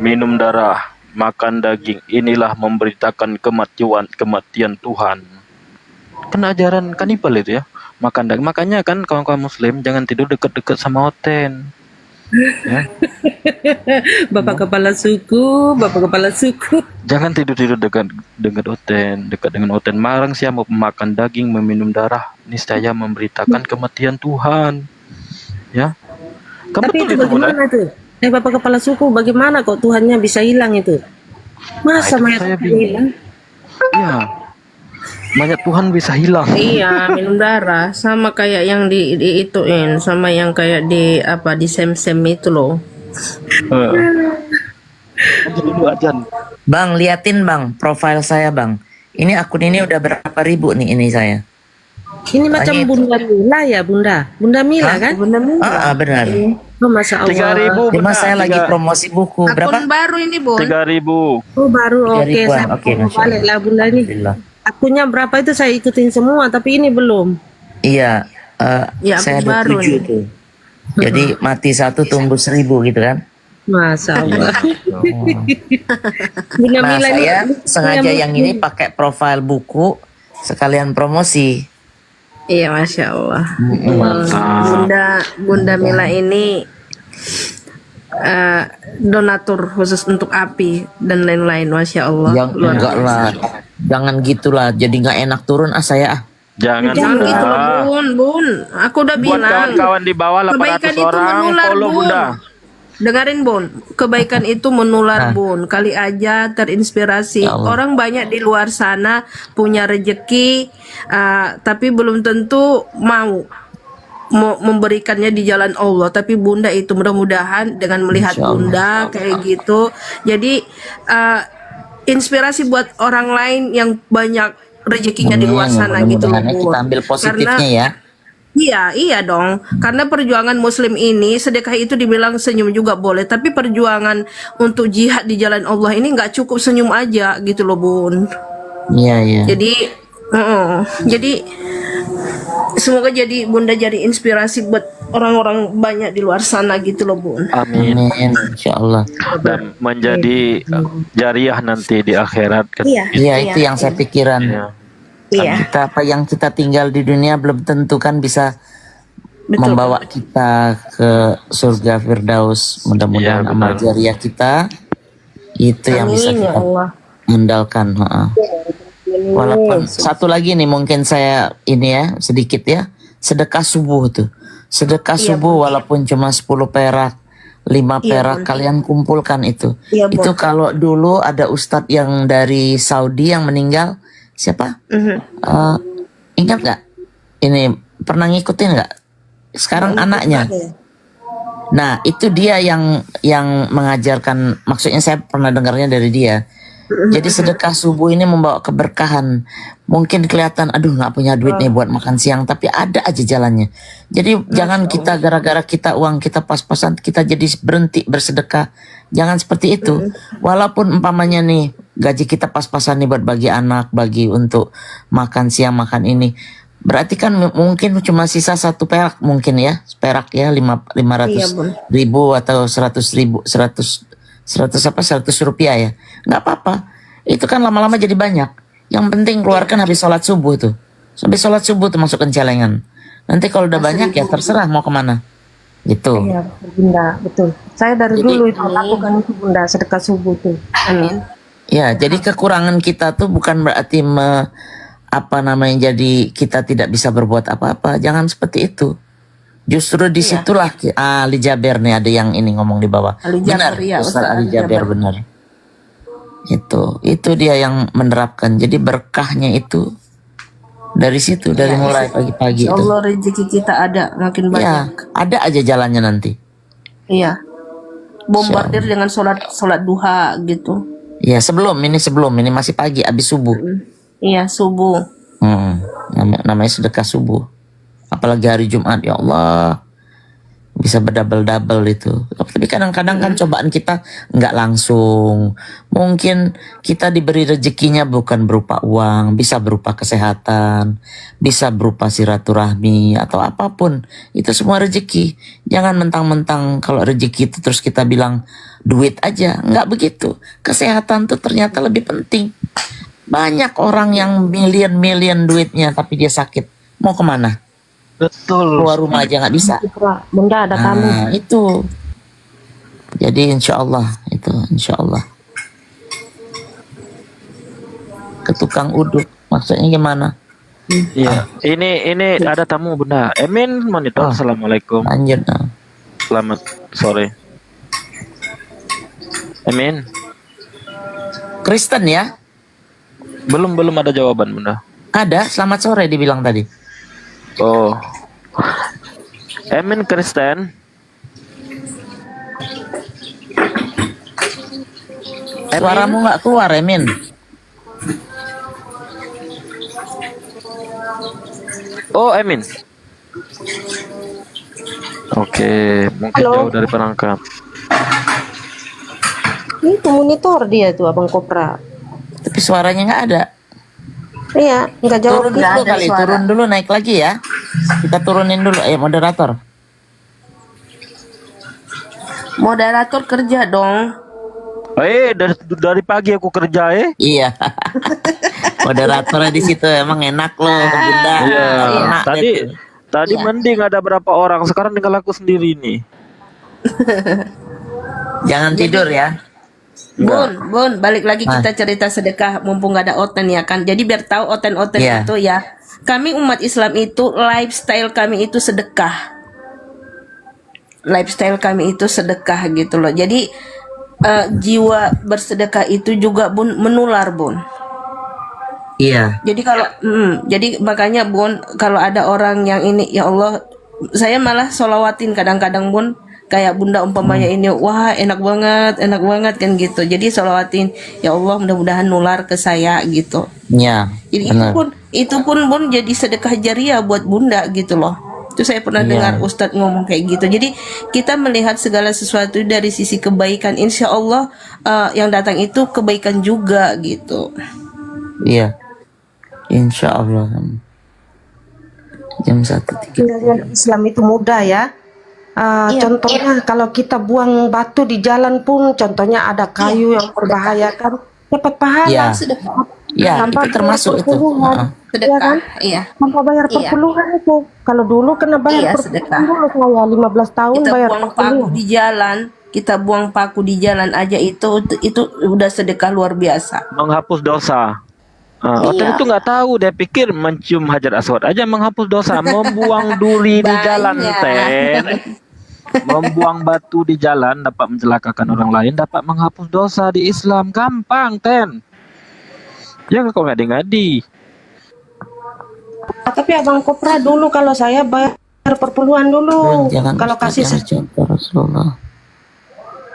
Minum darah, makan daging, inilah memberitakan kematian Tuhan. Kan ajaran kanibal itu ya, makan daging. Makanya kan kawan-kawan muslim jangan tidur dekat-dekat sama oten. Ya. Bapak kepala suku. Jangan tidur dekat dengan oten. Marang siapa mau makan daging, meminum darah, niscaya memberitakan kematian Tuhan. Ya. Kan Tapi betul itu itu Bunda. bagaimana tuh? Bapak kepala suku, bagaimana kok Tuhannya bisa hilang itu? Masa Nah, itu mayat saya Tuhan bingung. hilang? Ya. Mayat Tuhan bisa hilang. Iya, minum darah sama kayak yang di ituin, sama yang kayak di apa di sem-sem itu loh. Dulu ajan. Bang, liatin bang, profil saya bang. Ini akun ini udah berapa ribu nih ini saya? Ini macam Banyak itu. Bunda Mila ya, Bunda Mila Hah? kan? Bunda Mila. Benar. Oh, Masya Allah. 3.000 Cuma Bunda. saya lagi promosi buku. Berapa? Akun baru ini, Bun. 3.000. Oh baru, 3.000-an. oke. Saya Oke, mau Masya balik Allah. lah Bunda ini. Alhamdulillah. Akunnya berapa itu saya ikutin semua, tapi ini belum. Iya, Ya, saya akun ada baru 7 nih. tuh. Jadi mati satu tumbuh 1000 gitu kan? Masya Allah. Bunda Nah, Mila ini saya sengaja yang ini pakai profil buku sekalian promosi. Iya, Masya Allah. Mm-mm. Bunda Mila ini donatur khusus untuk api dan lain-lain, Masya Allah. Yang Luar enggak biasa. lah, jangan gitulah. Jadi nggak enak turun saya. Jangan Jangan gitu loh, Bunda. Bun. Aku udah Buat bilang. kawan-kawan di bawah Kebaikan 800 itu orang menular, follow Bun. Bunda. Dengerin, Bun. Kebaikan itu menular, Bun. Kali aja terinspirasi. Ya Allah. Orang banyak di luar sana punya rejeki, tapi belum tentu mau memberikannya di jalan Allah. Tapi Bunda itu mudah-mudahan dengan melihat Insya Allah. Bunda kayak gitu, jadi inspirasi buat orang lain yang banyak rezekinya di luar sana gitu loh, Mudah-mudahan Bun. kita ambil positifnya Karena ya. iya dong. Karena perjuangan Muslim ini, sedekah itu dibilang senyum juga boleh, tapi perjuangan untuk jihad di jalan Allah ini nggak cukup senyum aja gitu loh, Bun. Iya. Jadi semoga jadi Bunda jadi inspirasi buat orang-orang banyak di luar sana gitu loh, Bun. Amin. Insya Allah. Dan menjadi jariah nanti di akhirat. Iya, itu yang saya pikiran. Iya. Kita apa yang kita tinggal di dunia belum tentu kan bisa membawa kita ke surga Firdaus. Mudah-mudahan Iya, amal benar. jariah kita itu yang bisa Amin ya kita Allah. andalkan. Walaupun satu lagi nih mungkin saya ini ya sedikit ya, sedekah subuh tuh. Sedekah Iya, subuh walaupun cuma 10 perak, 5 Iya, perak, Bun. kalian kumpulkan itu. Iya, Bun. Itu kalau dulu ada ustadz yang dari Saudi yang meninggal, siapa? Ingat nggak? Ini pernah ngikutin nggak? Sekarang anaknya. Nah, itu dia yang mengajarkan, maksudnya saya pernah dengarnya dari dia. Jadi sedekah subuh ini membawa keberkahan. Mungkin kelihatan, aduh nggak punya duit nih buat makan siang, tapi ada aja jalannya. Jadi jangan kita gara-gara kita uang kita pas-pasan kita jadi berhenti bersedekah. Jangan seperti itu. Walaupun umpamanya nih gaji kita pas-pasan nih buat bagi anak, bagi untuk makan siang, makan ini. Berarti kan mungkin cuma sisa 1 perak mungkin ya, perak ya, 500 Bun. ribu atau 100 ribu, 100 rupiah ya. Nggak apa-apa. Itu kan lama-lama jadi banyak. Yang penting keluarkan habis sholat subuh tuh. Habis sholat subuh tuh masukkan celengan. Nanti kalau udah banyak ya terserah mau kemana. Gitu. Iya, Bunda, betul. Saya dari dulu itu lakukan itu Bunda, sedekah subuh tuh. Amin. Ya, jadi kekurangan kita tuh bukan berarti jadi kita tidak bisa berbuat apa-apa. Jangan seperti itu. Justru disitulah Ali Jaber nih ada yang ini ngomong di bawah. Ali Benar, Jaber, ya, Ustaz Ustaz Ali Ali Jaber Jaber. benar. Itu dia yang menerapkan. Jadi berkahnya itu dari situ, dari mulai pagi-pagi Insya itu. Allah rezeki kita ada makin Ya, banyak. ada aja jalannya nanti. Iya. Bombardir dengan sholat duha gitu. Ya, sebelum ini masih pagi, habis subuh. Iya, subuh. Namanya sedekah subuh. Apalagi hari Jumat, ya Allah, bisa berdouble-double itu. Tapi kadang-kadang kan cobaan kita nggak langsung. Mungkin kita diberi rezekinya bukan berupa uang, bisa berupa kesehatan, bisa berupa silaturahmi atau apapun. Itu semua rezeki. Jangan mentang-mentang kalau rezeki itu terus kita bilang duit aja. Nggak begitu. Kesehatan tuh ternyata lebih penting. Banyak orang yang milian duitnya tapi dia sakit. Mau kemana? Betul. Keluar rumah aja nggak bisa. Bunda ada tamu. Nah, itu. Jadi insya Allah itu, insya Allah. Ke tukang uduk, maksudnya gimana? Iya, ini ada tamu Bunda. Emin monitor. Assalamualaikum. Lanjut. Selamat sore. Emin. Kristen ya? Belum ada jawaban Bunda. Ada, selamat sore dibilang tadi. Oh. Emin Kristen. Suaramu nggak keluar, Emin. Oh, Emin. Oke, mungkin Halo. jauh dari perangkap. Itu monitor dia tuh Abang Kopra. Tapi suaranya nggak ada. Iya, nggak jawab Turun dulu kali, turun dulu naik lagi ya. Kita turunin dulu, moderator. Moderator kerja dong. Dari pagi aku kerja Iya. Moderatornya di situ emang enak loh, Bunda. Iya. Enak Tadi mending ada berapa orang, sekarang tinggal aku sendiri nih. Jangan tidur ya. Bun, balik lagi kita cerita sedekah mumpung gak ada Oten ya kan. Jadi biar tahu Oten Iya. itu ya. Kami umat Islam itu lifestyle kami itu sedekah. Lifestyle kami itu sedekah gitu loh. Jadi jiwa bersedekah itu juga Bun menular Bun. Iya. Jadi jadi makanya Bun, kalau ada orang yang ini, ya Allah, saya malah solawatin kadang-kadang Bun, kayak Bunda umpamanya ini, wah enak banget kan gitu. Jadi solawatin, ya Allah mudah-mudahan nular ke saya gitu. Iya. Jadi benar. itu pun Bun jadi sedekah jariah buat Bunda gitu loh. Itu saya pernah Iya. dengar Ustadz ngomong kayak gitu. Jadi kita melihat segala sesuatu dari sisi kebaikan. Insya Allah yang datang itu kebaikan juga gitu. Iya. Insya Allah. Jam 1.30. Tinggalkan Islam itu mudah ya. Contohnya kalau kita buang batu di jalan pun, contohnya ada kayu yang berbahaya kan, dapat pahala. Iya. Ya, Tanpa itu termasuk bayar itu. perpuluhan. Sedekah, Iya kan? iya. Tanpa bayar Iya. perpuluhan itu. Kalau dulu kena bayar Iya, perpuluhan sedekah. dulu saya 15 tahun Kita bayar buang paku perpuluhan. di jalan, kita buang paku di jalan aja itu udah sedekah luar biasa. Menghapus dosa. Oten Iya. itu nggak tahu, dia pikir mencium hajar aswad aja menghapus dosa. Membuang duri di jalan, Ten. Membuang batu di jalan dapat mencelakakan orang lain, dapat menghapus dosa di Islam. Gampang, Ten. Jangan kau ngadi-ngadi. Tapi Abang Kopra dulu kalau saya bayar perpuluhan dulu. Jangan Kalau kasih contoh Rasulullah.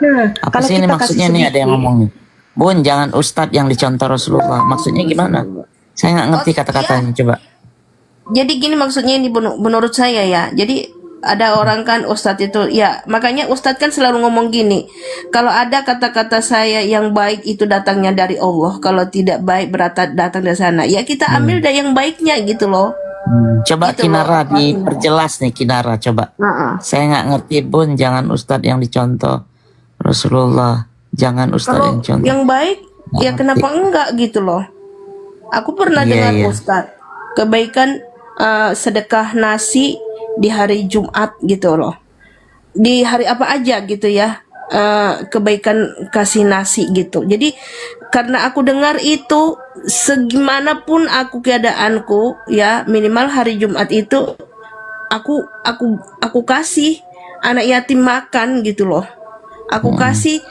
Nah, Apa kalau sih ini kita maksudnya kasih nih ada yang sedikit. ngomong nih. Bun, jangan Ustadz yang dicontoh Rasulullah. Maksudnya gimana? Saya nggak ngerti kata-katanya. Coba. Jadi gini maksudnya ini menurut saya ya. Jadi ada orang kan Ustadz itu ya, makanya Ustadz kan selalu ngomong gini, kalau ada kata-kata saya yang baik itu datangnya dari Allah, kalau tidak baik berarti datang dari sana. Ya kita ambil dari yang baiknya gitu loh. Coba Gitu loh. Kinara diperjelas nih, Kinara coba. Saya nggak ngerti Bun, jangan Ustadz yang dicontoh Rasulullah, jangan Ustadz Kalau yang contoh. yang baik ya kenapa enggak gitu loh. Aku pernah dengar Ustadz kebaikan sedekah nasi di hari Jumat gitu loh. Di hari apa aja gitu ya, kebaikan kasih nasi gitu. Jadi karena aku dengar itu, segimanapun aku keadaanku ya, minimal hari Jumat itu aku kasih anak yatim makan gitu loh. Aku kasih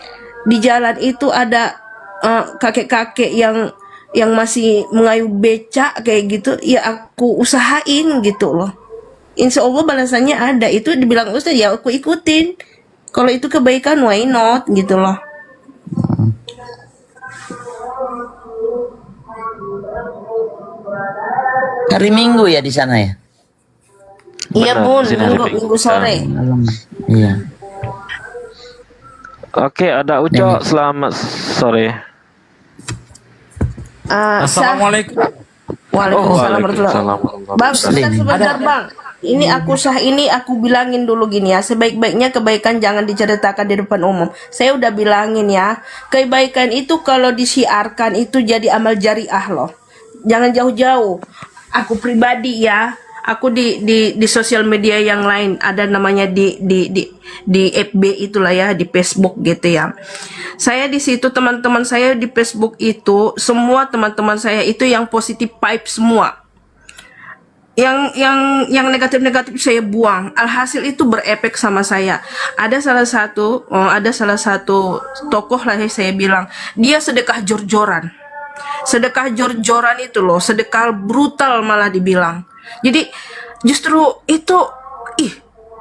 di jalan itu ada kakek-kakek yang masih mengayuh becak kayak gitu, ya aku usahain gitu loh. Insya Allah balasannya ada. Itu dibilang Ustaz ya aku ikutin. Kalau itu kebaikan why not gitu loh. Hari Minggu ya di sana ya? Iya Benar, Bun, di sini hari minggu sore. Iya. Oke, ada Uco. Selamat sore. Assalamualaikum. Waalaikumsalam warahmatullahi Waalaikumsalam. wabarakatuh. Bang, sebentar Bang. Ini aku bilangin dulu gini ya, sebaik-baiknya kebaikan jangan diceritakan di depan umum. Saya udah bilangin ya, kebaikan itu kalau disiarkan itu jadi amal jariah loh. Jangan jauh-jauh. Aku pribadi ya, aku di sosial media yang lain ada namanya di FB itulah ya, di Facebook gitu ya. Saya di situ teman-teman saya di Facebook itu semua teman-teman saya itu yang positif vibe semua. Yang negatif-negatif saya buang. Alhasil itu berefek sama saya. Ada salah satu tokoh lah yang saya bilang, dia sedekah jor-joran. Sedekah jor-joran itu loh, sedekah brutal malah dibilang. Jadi justru itu,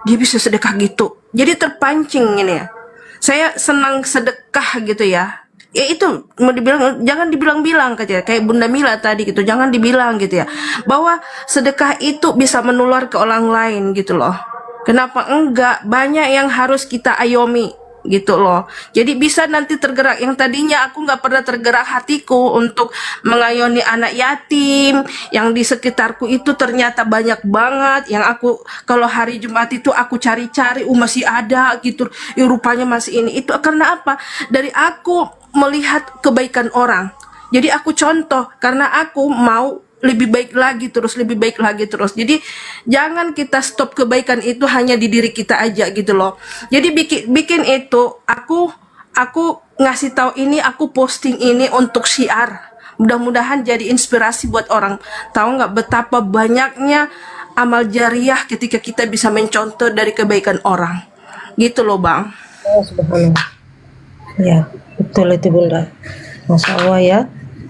dia bisa sedekah gitu. Jadi terpancing ini ya. Saya senang sedekah gitu ya. Ya itu mau dibilang, jangan dibilang-bilang kayak Bunda Mila tadi gitu, jangan dibilang gitu ya, bahwa sedekah itu bisa menular ke orang lain gitu loh. Kenapa enggak? Banyak yang harus kita ayomi gitu loh. Jadi bisa nanti tergerak, yang tadinya aku nggak pernah tergerak hatiku untuk mengayomi anak yatim yang di sekitarku itu ternyata banyak banget yang aku kalau hari Jumat itu aku cari-cari masih ada gitu, rupanya masih ini. Itu karena apa? Dari aku melihat kebaikan orang, jadi aku contoh karena aku mau lebih baik lagi terus, lebih baik lagi terus. Jadi jangan kita stop kebaikan itu hanya di diri kita aja gitu loh. Jadi bikin itu aku ngasih tahu ini, aku posting ini untuk syiar. Mudah-mudahan jadi inspirasi buat orang. Tahu nggak betapa banyaknya amal jariah ketika kita bisa mencontoh dari kebaikan orang. Gitu loh Bang. Oh, subhanallah. Ya, betul itu Bunda. Masya Allah ya.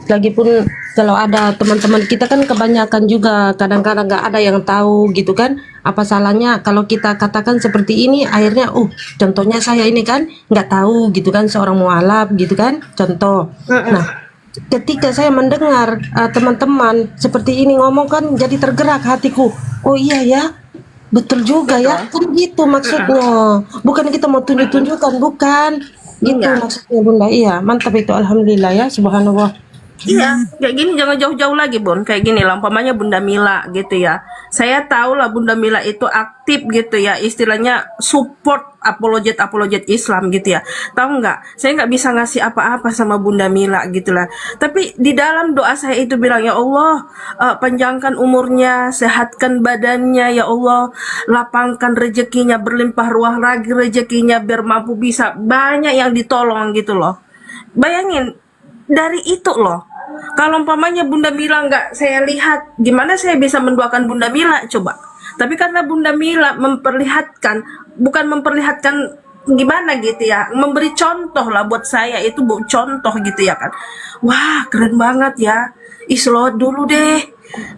Lagipun kalau ada teman-teman kita kan kebanyakan juga kadang-kadang nggak ada yang tahu gitu kan. Apa salahnya kalau kita katakan seperti ini, akhirnya contohnya saya ini kan nggak tahu gitu kan, seorang mualaf gitu kan, contoh. Nah, ketika saya mendengar teman-teman seperti ini ngomong kan jadi tergerak hatiku. Oh iya ya, betul juga ya, kan gitu maksudnya. Bukan kita mau tunjuk-tunjukkan, bukan. Gitu maksudnya Bunda. Iya, mantap itu, alhamdulillah ya, subhanallah. Iya, kayak gini jangan jauh-jauh lagi Bun. Kayak gini lah, umpamanya Bunda Mila gitu ya. Saya tahu lah Bunda Mila itu aktif gitu ya, istilahnya support apologet Islam gitu ya. Tahu nggak? Saya nggak bisa ngasih apa-apa sama Bunda Mila gitu lah. Tapi di dalam doa saya itu bilang, ya Allah, panjangkan umurnya, sehatkan badannya, ya Allah, lapangkan rezekinya, berlimpah ruah lagi rezekinya biar mampu bisa banyak yang ditolong gitu loh. Bayangin dari itu loh. Kalau umpamanya Bunda Mila nggak saya lihat, gimana saya bisa mendoakan Bunda Mila coba? Tapi karena Bunda Mila memperlihatkan, bukan memperlihatkan gimana gitu ya, memberi contoh lah buat saya, itu contoh gitu ya kan. Wah keren banget ya. Selawat dulu deh,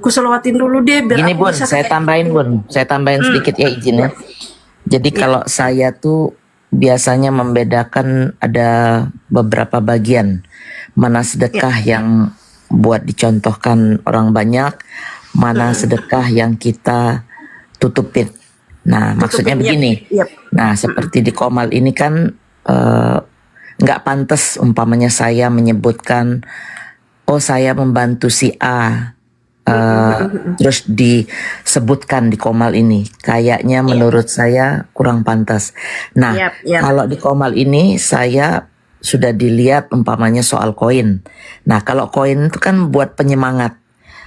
ku selawatin dulu deh biar Gini aku Bun, bisa saya tambahin sedikit ya izin ya. Jadi kalau saya tuh biasanya membedakan ada beberapa bagian. Mana sedekah yang buat dicontohkan orang banyak, mana sedekah yang kita tutupin. Nah, maksudnya begini. Nah, seperti di Komal ini kan nggak pantas umpamanya saya menyebutkan, oh saya membantu si A terus disebutkan di Komal ini, kayaknya menurut saya kurang pantas. Nah, kalau di Komal ini saya sudah dilihat umpamanya soal koin. Nah, kalau koin itu kan buat penyemangat.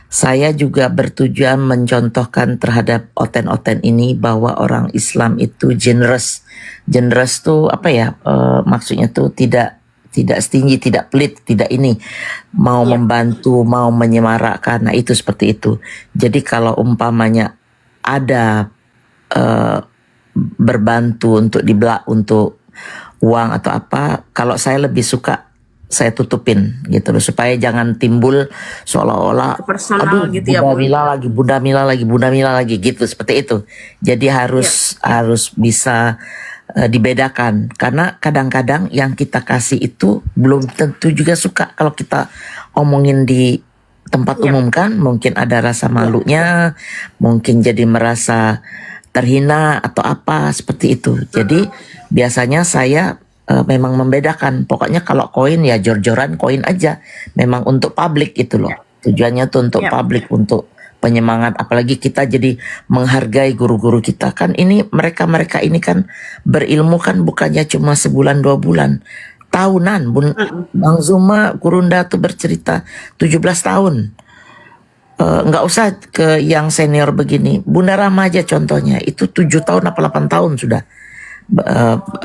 Saya juga bertujuan mencontohkan terhadap oten-oten ini bahwa orang Islam itu generous. Generous tuh apa ya? Maksudnya tuh tidak stingy, tidak pelit, tidak ini, mau membantu, mau menyemarakkan. Nah, itu seperti itu. Jadi kalau umpamanya ada berbantu untuk dibelak untuk uang atau apa, kalau saya lebih suka saya tutupin gitu loh, supaya jangan timbul seolah-olah Personal gitu ya, Bunda Mila lagi gitu, seperti itu. Jadi harus bisa dibedakan, karena kadang-kadang yang kita kasih itu belum tentu juga suka kalau kita omongin di tempat umum kan, mungkin ada rasa malunya, mungkin jadi merasa terhina atau apa seperti itu. Jadi biasanya saya memang membedakan, pokoknya kalau koin ya jor-joran koin aja, memang untuk publik itu loh, tujuannya tuh untuk publik, untuk penyemangat, apalagi kita jadi menghargai guru-guru kita kan. Ini mereka ini kan berilmu kan bukannya cuma sebulan 2 bulan, tahunan. Bang Zuma Gurunda tuh bercerita 17 tahun. Nggak usah ke yang senior begini, Bunda Rahma aja contohnya itu 7 tahun apa 8 tahun sudah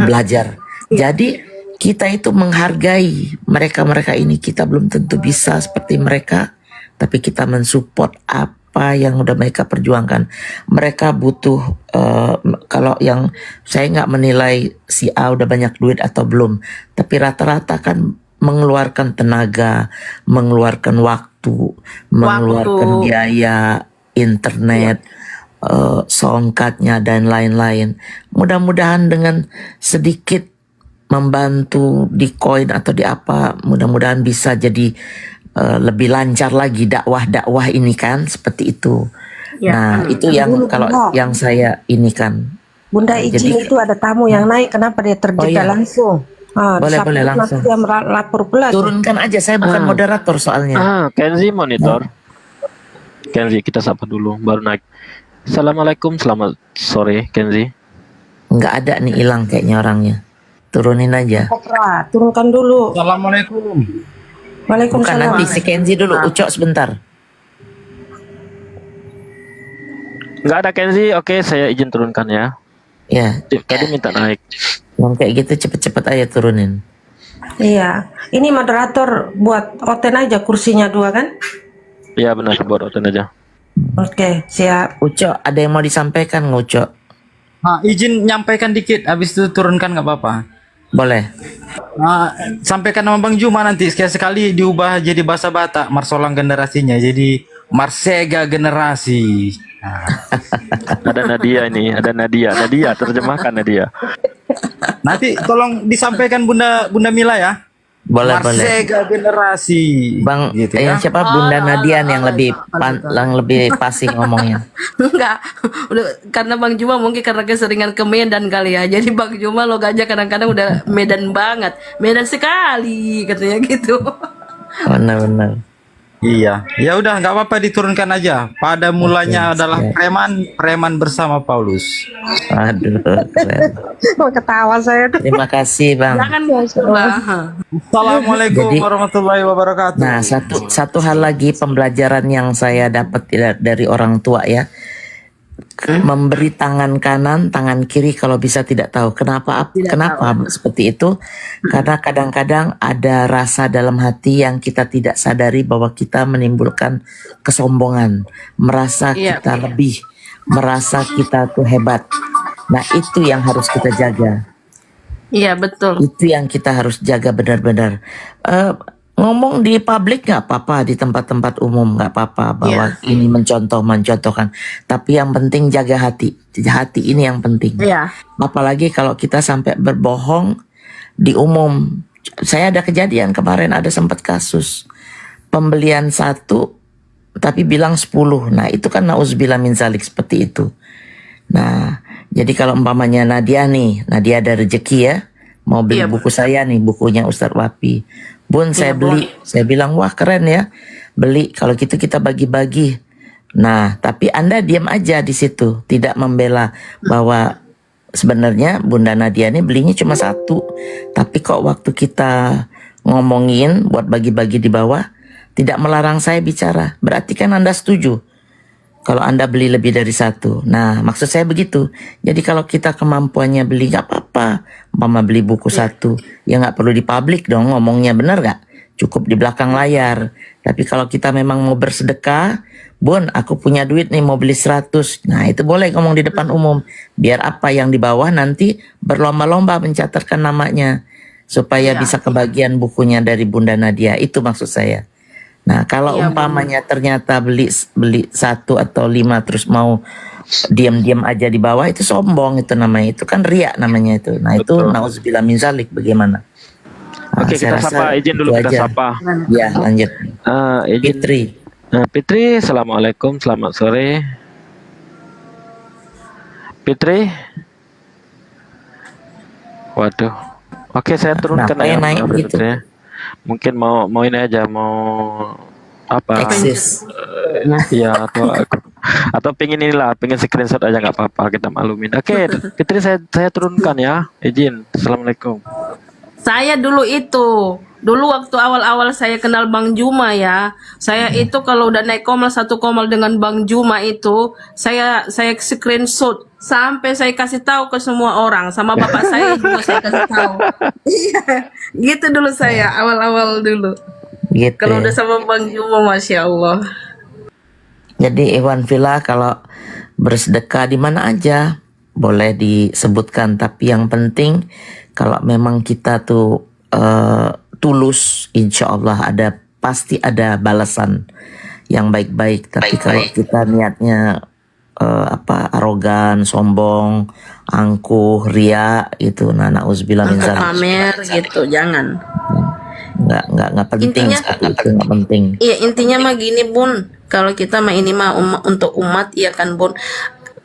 belajar. Jadi kita itu menghargai mereka ini. Kita belum tentu bisa seperti mereka, tapi kita mensupport apa yang udah mereka perjuangkan. Mereka butuh, kalau yang saya nggak menilai si A udah banyak duit atau belum, tapi rata-rata kan mengeluarkan tenaga, mengeluarkan waktu, mengeluarkan biaya internet, songkatnya dan lain-lain. Mudah-mudahan dengan sedikit membantu di koin atau di apa, mudah-mudahan bisa jadi lebih lancar lagi dakwah ini kan, seperti itu. Nah, itu yang kalau yang saya ini kan. Bunda izin itu ada tamu yang naik, kenapa dia terjeda langsung? Boleh langsung. Dia lapor pula. Turunkan aja, saya bukan moderator soalnya. Kenzi monitor. Kenzi, kita sapa dulu baru naik. Assalamualaikum, selamat sore Kenzi. Nggak ada nih, hilang kayaknya orangnya. Turunin aja. Turunkan dulu. Assalamualaikum. Waalaikumsalam. Bukan, nanti si Kenzi dulu, Ucok sebentar. Nggak ada Kenzi, oke saya izin turunkan ya. Ya. Tadi minta naik. Yang kayak gitu cepet-cepet aja turunin. Iya. Ini moderator buat Oten aja kursinya 2 kan? Iya benar, buat Oten aja. Oke, siap. Ucok, ada yang mau disampaikan nggak Ucok? Izin nyampaikan dikit, habis itu turunkan nggak apa-apa. Boleh. Sampaikan nama Bang Juma nanti sekali-sekali diubah jadi bahasa Batak, Marsolang generasinya jadi Marsega generasi. Ada Nadia ini, ada Nadia terjemahkan Nadia. Nanti tolong disampaikan Bunda Mila ya. Boleh. Marsega generasi. Bang, gitu yang siapa Bunda Nadian yang lebih pasti ngomongnya. Enggak, udah karena Bang Juma mungkin karena keseringan ke Medan kali ya. Jadi Bang Juma logatnya kadang-kadang udah Medan banget, Medan sekali katanya gitu. Benar. Iya, ya udah nggak apa-apa diturunkan aja. Pada mulanya adalah preman bersama Paulus. Aduh, keren. Mau ketawa saya. Terima kasih Bang. Jangan Assalamualaikum warahmatullahi wabarakatuh. Nah, satu hal lagi pembelajaran yang saya dapat dari orang tua ya. Memberi tangan kanan, tangan kiri kalau bisa tidak tahu. Kenapa seperti itu? Karena kadang-kadang ada rasa dalam hati yang kita tidak sadari bahwa kita menimbulkan kesombongan, merasa kita lebih, merasa kita tuh hebat. Nah, itu yang harus kita jaga. Iya, betul. Itu yang kita harus jaga benar-benar. Ngomong di publik nggak apa-apa, di tempat-tempat umum nggak apa-apa bahwa ini mencontohkan, tapi yang penting jaga hati ini yang penting. Apalagi kalau kita sampai berbohong di umum. Saya ada kejadian kemarin, ada sempat kasus pembelian 1 tapi bilang 10. Nah itu kan nauzubillah min zalik, seperti itu. Nah jadi kalau umpamanya Nadia ada rezeki ya, mau beli buku saya nih, bukunya Ustadz Wapi. Bun, saya beli. Saya bilang, wah keren ya. Beli, kalau gitu kita bagi-bagi. Nah, tapi Anda diam aja di situ, tidak membela bahwa sebenarnya Bunda Nadia ini belinya cuma satu. Tapi kok waktu kita ngomongin buat bagi-bagi di bawah, tidak melarang saya bicara. Berarti kan Anda setuju kalau Anda beli lebih dari satu. Nah, maksud saya begitu. Jadi kalau kita kemampuannya beli, gak apa-apa. Mama beli buku satu, ya gak perlu di publik dong ngomongnya, bener gak? Cukup di belakang layar. Tapi kalau kita memang mau bersedekah, Bun, aku punya duit nih mau beli 100. Nah, itu boleh ngomong di depan umum. Biar apa yang di bawah nanti berlomba-lomba mencatatkan namanya. Supaya bisa kebagian bukunya dari Bunda Nadia. Itu maksud saya. Nah, kalau umpamanya ternyata beli 1 atau 5 terus mau diam-diam aja di bawah, itu sombong itu namanya. Itu kan riak namanya itu. Nah, itu nauzubillah min zalik, bagaimana? Nah, Oke, kita sapa, izin dulu kita sapa. Ya, lanjut. Izin. Fitri. Fitri, assalamualaikum, selamat sore. Fitri. Waduh. Oke, saya turunkan Kenapa ya naik gitu? Fitri. Mungkin mau ini aja, mau apa? Eksis. Ya, atau pengen inilah, pengen screenshot aja nggak apa-apa, kita maklumin. Oke, Fitri saya turunkan ya. Izin. Assalamualaikum. Saya dulu waktu awal-awal saya kenal Bang Juma ya, saya itu kalau udah naik komal 1 komal dengan Bang Juma itu, saya screenshot sampai saya kasih tahu ke semua orang, sama bapak saya juga saya kasih tahu. Iya, gitu dulu saya awal-awal dulu. Gitu. Kalau udah sama Bang Juma, masya Allah. Jadi Iwan Villa kalau bersedekah di mana aja boleh disebutkan, tapi yang penting kalau memang kita tuh tulus, insya Allah pasti ada balasan yang baik-baik. Tapi kalau kita niatnya arogan, sombong, angkuh, ria itu, na'udzubillah min zalik. Pamer gitu, jangan. Nggak penting, itu nggak penting. Iya, intinya mah gini Bun, kalau kita mah ini mah untuk umat, iya kan Bun.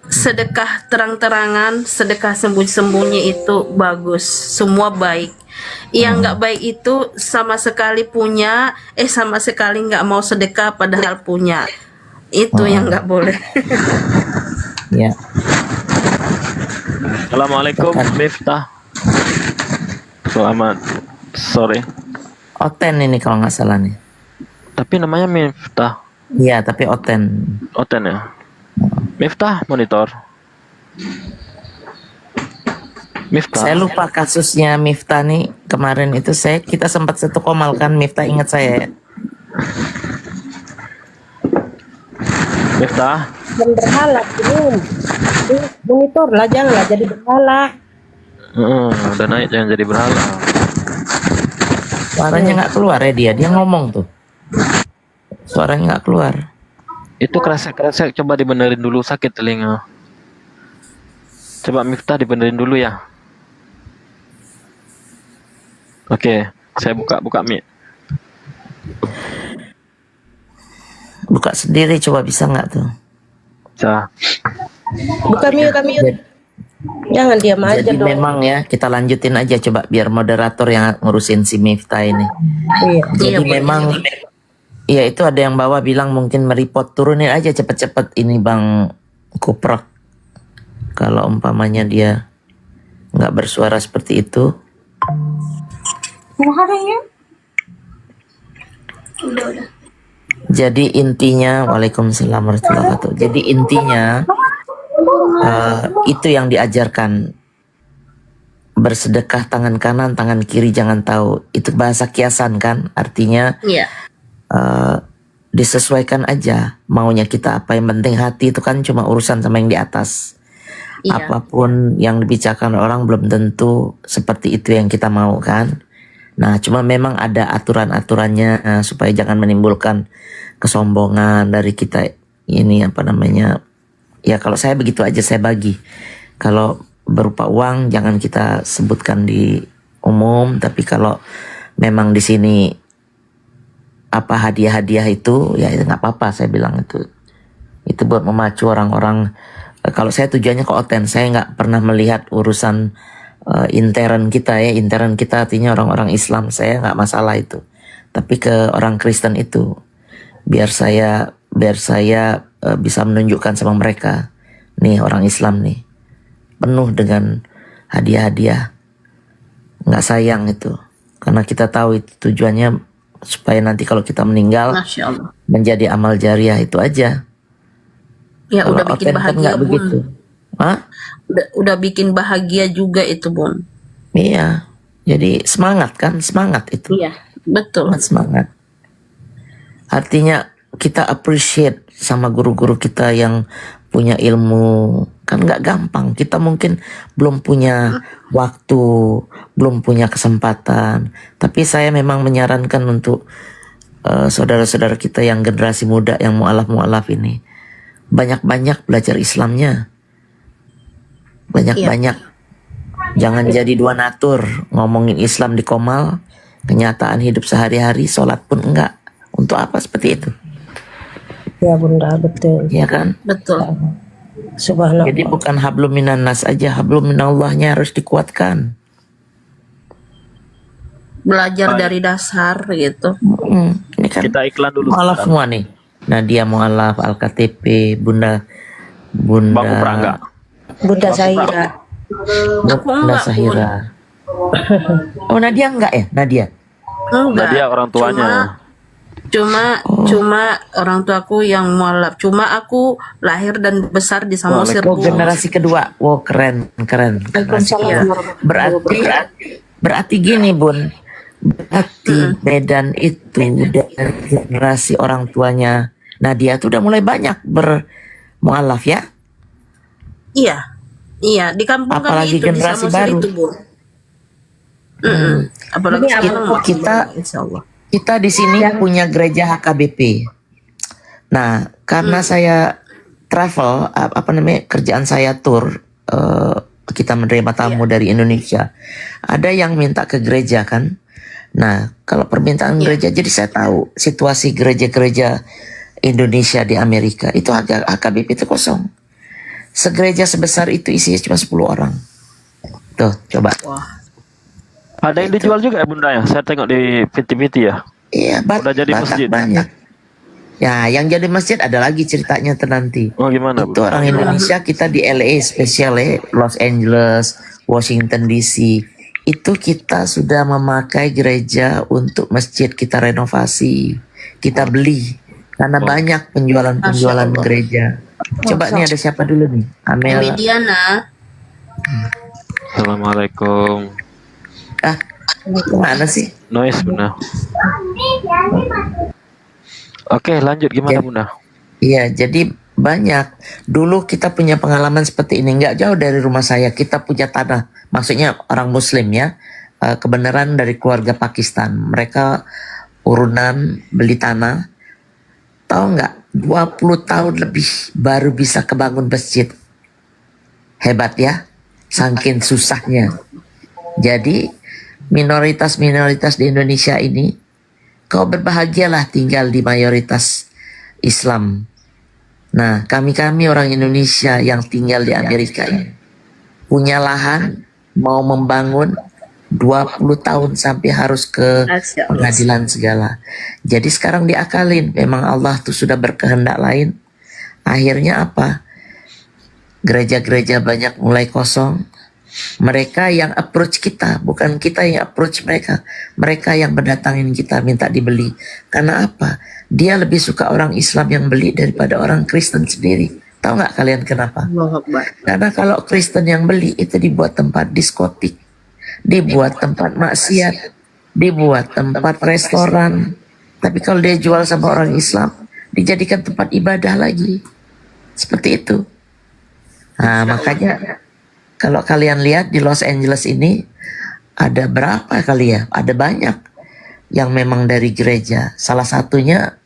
Sedekah terang-terangan, sedekah sembunyi-sembunyi itu bagus, semua baik. Yang nggak baik itu sama sekali punya, sama sekali nggak mau sedekah padahal punya. Itu yang nggak boleh. Ya. Assalamualaikum, Miftah. Selamat sore. Oten ini kalau nggak salah nih. Tapi namanya Miftah. Iya, tapi Oten. Oten ya. Miftah monitor. Miftah. Saya lupa kasusnya Miftah nih kemarin itu kita sempat 1 komal kan, Miftah ingat saya ya. Miftah. Dan berhala belum. Monitor lah, janganlah jadi berhala. Udah naik, jangan jadi berhala. Suaranya nggak keluar ya dia ngomong tuh. Suaranya nggak keluar. Itu kresek-kresek, coba dibenerin dulu, sakit telinga. Coba Miftah dibenerin dulu ya. Oke, saya buka mic. Buka sendiri, coba bisa nggak tuh? Bisa. Buka mute. Jangan diam aja Jadi dong. memang ya, kita lanjutin aja coba biar moderator yang ngurusin si Miftah ini. Iya. Jadi memang iya, itu ada yang bawa bilang mungkin mereport, turunin aja cepet-cepet ini Bang Kuprok. Kalau umpamanya dia nggak bersuara seperti itu. Jadi intinya, waalaikumsalam warahmatullahi wabarakatuh. Jadi intinya itu yang diajarkan, bersedekah tangan kanan, tangan kiri jangan tahu. Itu bahasa kiasan kan, artinya disesuaikan aja maunya kita apa, yang penting hati itu kan cuma urusan sama yang di atas. Apapun yang dibicarakan orang belum tentu seperti itu yang kita mau kan. Nah, cuma memang ada aturan-aturannya supaya jangan menimbulkan kesombongan dari kita ini ya kalau saya begitu aja saya bagi. Kalau berupa uang jangan kita sebutkan di umum, tapi kalau memang di sini hadiah-hadiah itu ya nggak apa-apa, saya bilang itu buat memacu orang-orang. Kalau saya tujuannya ke Oten, saya nggak pernah melihat urusan intern kita ya. Intern kita artinya orang-orang Islam, saya nggak masalah itu. Tapi ke orang Kristen itu biar saya bisa menunjukkan sama mereka, nih orang Islam nih penuh dengan hadiah-hadiah, nggak sayang itu, karena kita tahu itu tujuannya supaya nanti kalau kita meninggal Masya Allah. menjadi amal jariah, itu aja. Ya Kalau udah bikin oten kan bahagia nggak Bun. begitu. Hah? Udah bikin bahagia juga itu Bun. Iya, jadi semangat kan, semangat itu. Iya, betul. Semangat. Artinya kita appreciate sama guru-guru kita yang punya ilmu, kan nggak gampang. Kita mungkin belum punya waktu, belum punya kesempatan. Tapi saya memang menyarankan untuk saudara-saudara kita yang generasi muda, yang mu'alaf ini, banyak-banyak belajar Islamnya. Banyak-banyak. Jangan jadi dua natur, ngomongin Islam di komal, kenyataan hidup sehari-hari, sholat pun enggak. Untuk apa seperti itu? Ya Bunda, betul. Iya kan? Betul. Subhanallah. Jadi bukan hablum minan nas aja, hablum minallahnya harus dikuatkan. Belajar dari dasar gitu. Ini kan Kita iklan dulu. mu'alaf semua nih. Nadia mu'alaf, Al-KTP, Bunda Bang Upra enggak? Bunda Zahira. Bunda Sahira. Oh Nadia enggak ya? Nadia? Enggak. Dia orang tuanya. Cuma orang tuaku yang mualaf. Cuma aku lahir dan besar di Samosir. Oh, generasi kedua. Wow, keren. Generasi kedua. Berarti gini Bun. Berarti Medan itu dari generasi orang tuanya Nadia itu udah mulai banyak bermualaf ya? Iya, di kampung Apalagi kami itu generasi di Samosir baru. itu, Bu. Apalagi kita di sini punya gereja HKBP. Nah, karena saya travel, kerjaan saya tour, kita menerima tamu dari Indonesia. Ada yang minta ke gereja kan. Nah, kalau permintaan gereja, jadi saya tahu situasi gereja-gereja Indonesia di Amerika itu HKBP itu kosong. Segereja sebesar itu isinya cuma 10 orang. Tuh, coba. Ada yang dijual juga ya Bunda ya? Saya tengok di PT ya. Iya, udah jadi masjid. Banyak. Ya, yang jadi masjid ada lagi ceritanya nanti. Oh gimana? Itu orang Indonesia, kita di LA spesial ya, Los Angeles, Washington DC. Itu kita sudah memakai gereja untuk masjid, kita renovasi, kita beli. Karena banyak penjualan gereja. Coba nih ada siapa dulu nih? Amel. Mediana. Assalamualaikum. Mana sih? Noise Bunda. Oke, lanjut gimana Bunda? Iya, jadi banyak. Dulu kita punya pengalaman seperti ini, nggak jauh dari rumah saya. Kita punya tanah, maksudnya orang Muslim ya, kebenaran dari keluarga Pakistan. Mereka urunan beli tanah. Tahu nggak? 20 tahun lebih baru bisa kebangun masjid. Hebat ya, saking susahnya. Jadi minoritas-minoritas di Indonesia ini, kau berbahagialah tinggal di mayoritas Islam. Nah, kami orang Indonesia yang tinggal di Amerika ini punya lahan, mau membangun 20 tahun sampai harus ke pengadilan segala. Jadi sekarang diakalin, memang Allah tuh sudah berkehendak lain. Akhirnya apa? Gereja-gereja banyak mulai kosong. Mereka yang approach kita, bukan kita yang approach mereka. Mereka yang mendatangin kita, minta dibeli. Karena apa? Dia lebih suka orang Islam yang beli daripada orang Kristen sendiri. Tahu nggak kalian kenapa? Karena kalau Kristen yang beli itu dibuat tempat diskotik, dibuat tempat maksiat, dibuat tempat restoran. Tapi kalau dia jual sama orang Islam, dijadikan tempat ibadah lagi. Seperti itu. Nah, makanya kalau kalian lihat di Los Angeles ini ada berapa kali ya? Ada banyak yang memang dari gereja. Salah satunya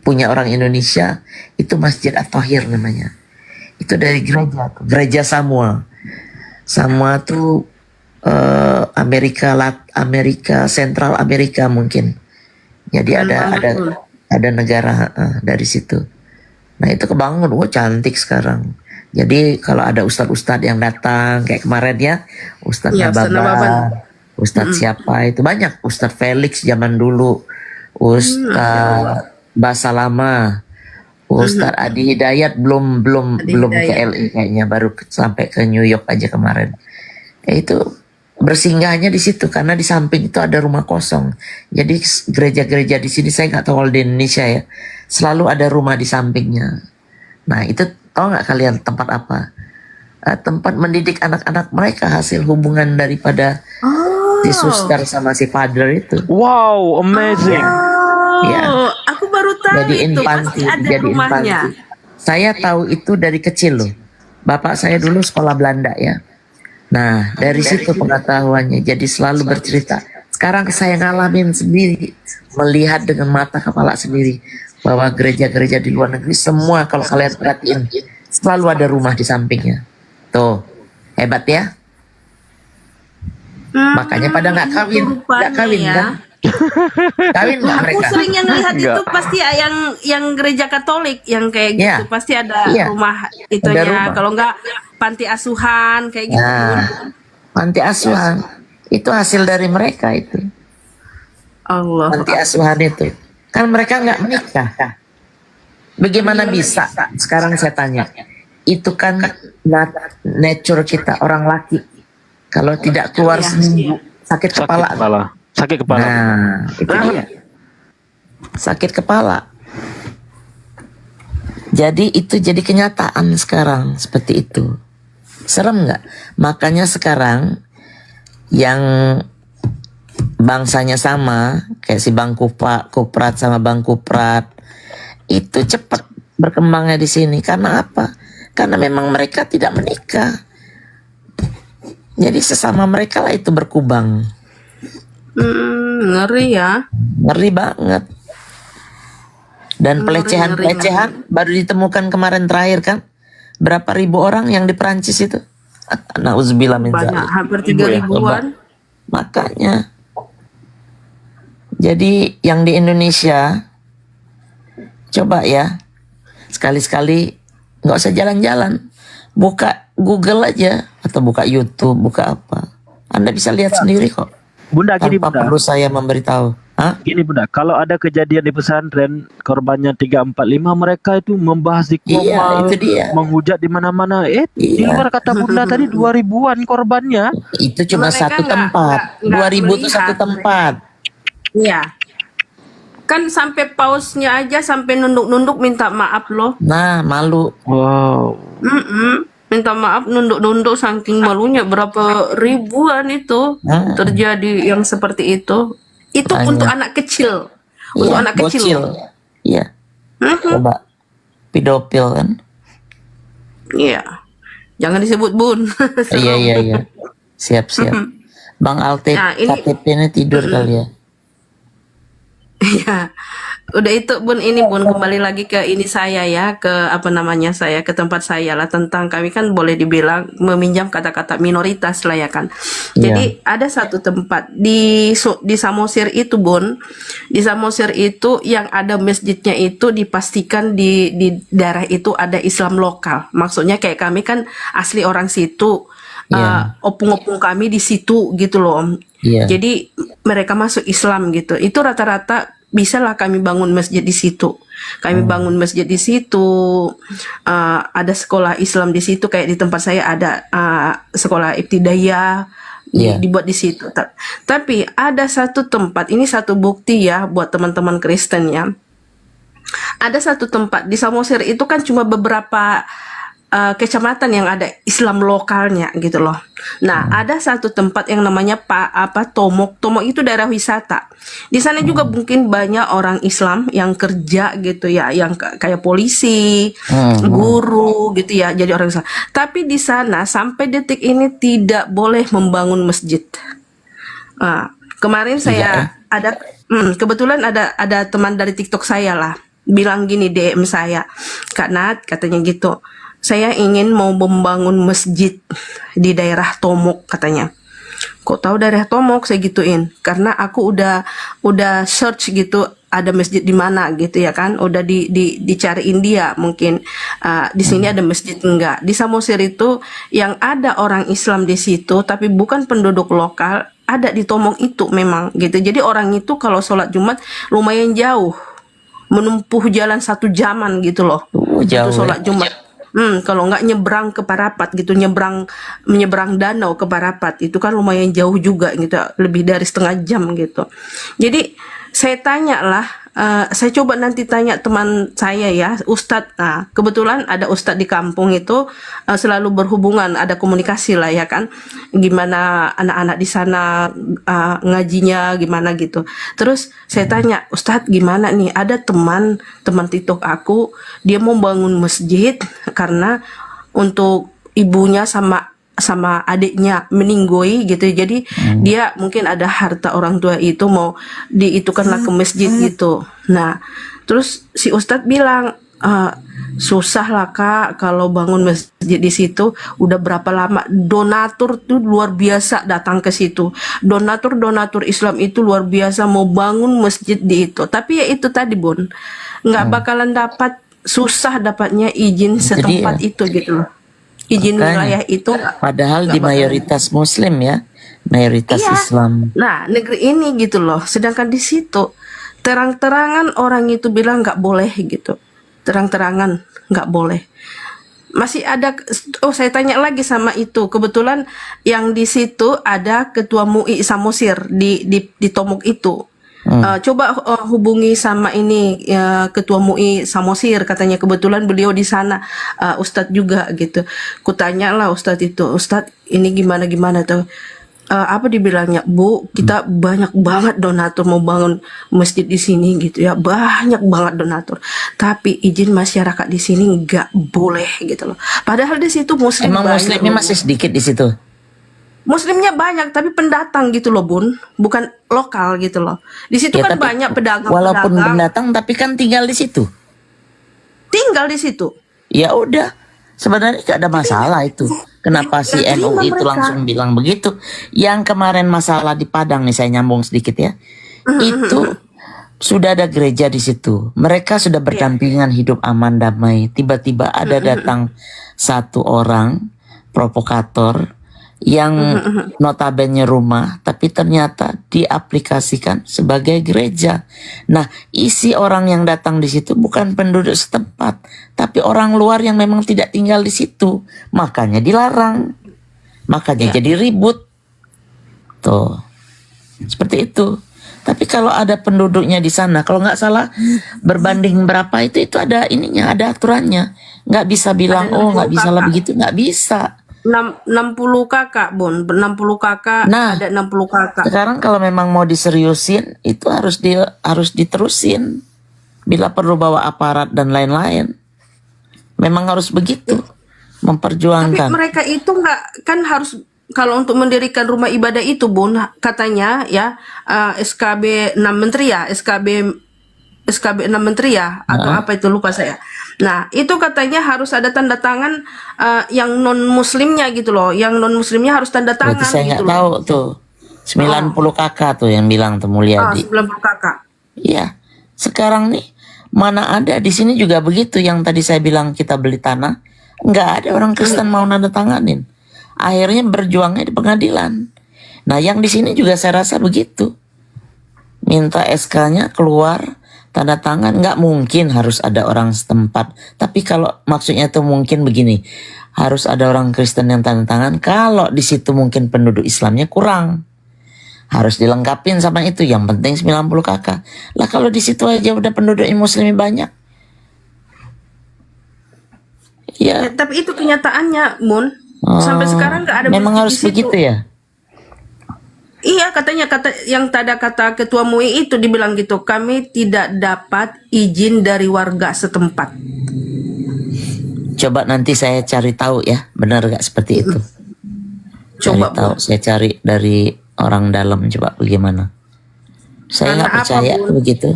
punya orang Indonesia, itu Masjid At-Thahir namanya. Itu dari gereja Samoa. Samoa tuh Amerika Sentral Amerika mungkin. Jadi ada negara dari situ. Nah itu kebangun, cantik sekarang. Jadi kalau ada ustadz-ustadz yang datang kayak kemarin ya, Ustadz Nababan, Ustadz siapa itu banyak, Ustadz Felix zaman dulu, Ustadz Basalama, Ustadz Adi Hidayat belum ke LA kayaknya, baru sampai ke New York aja kemarin. Itu bersinggahnya di situ karena di samping itu ada rumah kosong. Jadi gereja-gereja di sini, saya nggak tahu kalau di Indonesia ya, selalu ada rumah di sampingnya. Nah itu tahu nggak kalian tempat apa? Tempat mendidik anak-anak mereka, hasil hubungan daripada si suster sama si father itu. Wow, amazing. Ya. Aku baru tahu Jadiin itu panti, pasti ada jadiin rumahnya. panti. Saya tahu itu dari kecil loh. Bapak saya dulu sekolah Belanda ya. Nah, dari situ pengetahuannya. Jadi selalu bercerita. Sekarang saya ngalamin sendiri, melihat dengan mata kepala sendiri bahwa gereja-gereja di luar negeri semua kalau kalian perhatiin selalu ada rumah di sampingnya. Tuh, hebat ya. Makanya pada nggak kawin ya. kan? Kawin nggak Aku mereka? sering yang lihat itu Nggak. pasti yang gereja Katolik yang kayak gitu, Iya. pasti ada Iya. rumah Ada itunya. rumah. Kalau enggak panti asuhan kayak gitu. Nah, panti asuhan itu hasil dari mereka itu. Allah. Panti asuhan itu kan mereka nggak menikah. Bagaimana bisa? Sekarang saya tanya, itu kan nature kita orang laki. Kalau tidak keluar seminggu sakit kepala. Sakit kepala. Nah, itu dia. Sakit kepala. Jadi itu jadi kenyataan sekarang seperti itu. Serem nggak? Makanya sekarang yang bangsanya sama, kayak si Bang Kuprat sama Bang Kuprat, itu cepat berkembangnya di sini. Karena apa? Karena memang mereka tidak menikah. Jadi sesama mereka lah itu berkubang. Ngeri ya. Ngeri banget. Dan pelecehan baru ditemukan kemarin terakhir kan? Berapa ribu orang yang di Perancis itu? Nauzubillah min Banyak, dzalik. hampir 3.000-an. Makanya. Jadi yang di Indonesia, coba ya, sekali-sekali nggak usah jalan-jalan, buka Google aja atau buka YouTube, buka apa, Anda bisa lihat sendiri kok. Bunda, gini Tanpa Bunda. perlu saya memberitahu. Gini Bunda, kalau ada kejadian di pesantren korbannya 3, 4, 5, mereka itu membahas di Iya, komal, itu dia. menghujat di mana-mana. Di luar kata Bunda tadi 2.000-an korbannya. Itu cuma Mereka satu nggak- tempat. nggak 2.000 itu melihat satu tempat. Iya. Kan sampai pausnya aja sampai nunduk-nunduk minta maaf loh. Nah, malu. Wow. Minta maaf nunduk-nunduk saking malunya, berapa ribuan itu terjadi yang seperti itu. Itu Banyak. untuk anak kecil. Untuk Iya, anak kecil. bocil. Iya. Coba. Pedofil kan? Iya. Jangan disebut Bun. Iya. Siap. Bang Altif, Nah, ini- KTP ini tidur kali ya. Iya. Udah itu Bun, ini Bun kembali lagi ke ini saya ya, ke apa namanya, saya ke tempat saya lah, tentang kami kan boleh dibilang meminjam kata-kata minoritas lah ya kan. Jadi ada satu tempat di Samosir itu Bun, di Samosir itu yang ada masjidnya itu dipastikan di daerah itu ada Islam lokal. Maksudnya kayak kami kan asli orang situ. Opung-opung kami di situ gitu loh Om. Iya. Jadi mereka masuk Islam gitu. Itu rata-rata bisalah kami bangun masjid di situ. Kami bangun masjid di situ. Ada sekolah Islam di situ, kayak di tempat saya ada sekolah ibtidaiyah dibuat di situ. Tapi ada satu tempat, ini satu bukti ya buat teman-teman Kristen ya. Ada satu tempat di Samosir itu kan cuma beberapa kecamatan yang ada Islam lokalnya gitu loh. Nah, ada satu tempat yang namanya Tomok. Tomok itu daerah wisata. Di sana juga mungkin banyak orang Islam yang kerja gitu ya, yang kayak polisi, guru gitu ya, jadi orang Islam. Tapi di sana sampai detik ini tidak boleh membangun masjid. Kemarin saya ada kebetulan ada teman dari TikTok saya lah bilang gini, DM saya, Kak Nat katanya gitu, saya ingin mau membangun masjid di daerah Tomok katanya. Kok tahu daerah Tomok? Saya gituin. Karena aku udah search gitu ada masjid di mana gitu ya kan. Udah dicariin dia mungkin di sini ada masjid enggak. Di Samosir itu yang ada orang Islam di situ tapi bukan penduduk lokal, ada di Tomok itu memang gitu. Jadi orang itu kalau sholat Jumat lumayan jauh menempuh jalan 1 jaman gitu loh untuk Jauh ya. sholat Jumat. Kalau nggak nyebrang ke Parapat gitu, menyeberang danau ke Parapat itu kan lumayan jauh juga gitu, lebih dari setengah jam gitu. Jadi saya tanya lah, saya coba nanti tanya teman saya ya, Ustadz. Nah, kebetulan ada Ustadz di kampung itu selalu berhubungan, ada komunikasi lah ya kan, gimana anak-anak di sana ngajinya gimana gitu. Terus saya tanya, Ustadz gimana nih? Ada teman TikTok aku, dia mau bangun masjid karena untuk ibunya sama adiknya meninggoy gitu. Jadi dia mungkin ada harta orang tua itu mau diitukanlah ke masjid gitu. Nah, terus si Ustadz bilang, susah lah Kak kalau bangun masjid di situ. Udah berapa lama donatur tuh luar biasa datang ke situ. Donatur Islam itu luar biasa mau bangun masjid di itu. Tapi ya itu tadi Bun, nggak bakalan dapat, susah dapatnya izin setempat itu gitu loh. Izin wilayah itu Padahal di bakal. mayoritas Muslim ya, mayoritas Iya. Islam. Nah, negeri ini gitu loh. Sedangkan di situ terang-terangan orang itu bilang nggak boleh gitu. Terang-terangan nggak boleh. Masih ada, saya tanya lagi sama itu. Kebetulan yang di situ ada ketua MUI Samosir di Tomok itu. Coba hubungi sama ini ketua MUI Samosir, katanya kebetulan beliau di sana, Ustadz juga gitu. Kutanya lah Ustadz itu, Ustadz ini gimana tuh? Apa dibilangnya, Bu, kita banyak banget donatur mau bangun masjid di sini gitu ya, banyak banget donatur. Tapi izin masyarakat di sini nggak boleh gitu loh. Padahal di situ Muslim Emang banyak Muslimnya loh, masih Bu. sedikit di situ. Muslimnya banyak tapi pendatang gitu loh Bun, bukan lokal gitu loh. Di situ Ya, kan tapi banyak pedagang-pedagang walaupun pendatang tapi kan tinggal di situ. tinggal di situ. Ya udah, sebenarnya gak ada masalah itu. Kenapa si Nggak NU terima itu mereka. langsung bilang begitu? Yang kemarin masalah di Padang nih, saya nyambung sedikit ya. Itu sudah ada gereja di situ. Mereka sudah berdampingan hidup aman damai. Tiba-tiba ada datang satu orang provokator yang notabene rumah, tapi ternyata diaplikasikan sebagai gereja. Nah, isi orang yang datang di situ bukan penduduk setempat, tapi orang luar yang memang tidak tinggal di situ. Makanya dilarang. Makanya jadi ribut. Tuh. Seperti itu. Tapi kalau ada penduduknya di sana, kalau nggak salah berbanding berapa itu ada ininya, ada aturannya. Nggak bisa bilang, Ada oh nggak 60 bisa lah kakak. begitu, nggak bisa. 60 kakak Bun, 60 kakak, Nah, ada 60 kakak. Sekarang kalau memang mau diseriusin, itu harus diterusin. Bila perlu bawa aparat dan lain-lain. Memang harus begitu. Tapi Memperjuangkan. mereka itu nggak, kan harus, kalau untuk mendirikan rumah ibadah itu Bun, katanya ya SKB 6 menteri ya, SKB 6 menteri ya, atau apa itu lupa saya. Nah, itu katanya harus ada tanda tangan yang non muslimnya gitu loh. Yang non muslimnya harus tanda Berarti tangan saya gitu nggak loh. tahu tuh. 90 kakak tuh yang bilang tuh Mulyadi. 90 kakak. Iya. Sekarang nih mana ada di sini juga begitu, yang tadi saya bilang kita beli tanah, nggak ada orang Kristen mau nanda tanganin. Akhirnya berjuangnya di pengadilan. Nah, yang di sini juga saya rasa begitu. Minta SK-nya keluar, tanda tangan, nggak mungkin harus ada orang setempat. Tapi kalau maksudnya itu mungkin begini, harus ada orang Kristen yang tanda tangan. Kalau di situ mungkin penduduk Islamnya kurang, harus dilengkapin sama itu. Yang penting 90 kakak. Lah kalau di situ aja udah penduduk Muslimnya banyak. Ya, tapi itu kenyataannya, Mun. Sampai sekarang nggak ada Memang masjid harus di situ. begitu ya. Iya, katanya yang tadi kata ketua MUI itu dibilang gitu, kami tidak dapat izin dari warga setempat. Coba nanti saya cari tahu ya, benar gak seperti itu? Coba tahu, saya cari dari orang dalam, coba bagaimana. Saya Karena nggak percaya apa, Bun? begitu.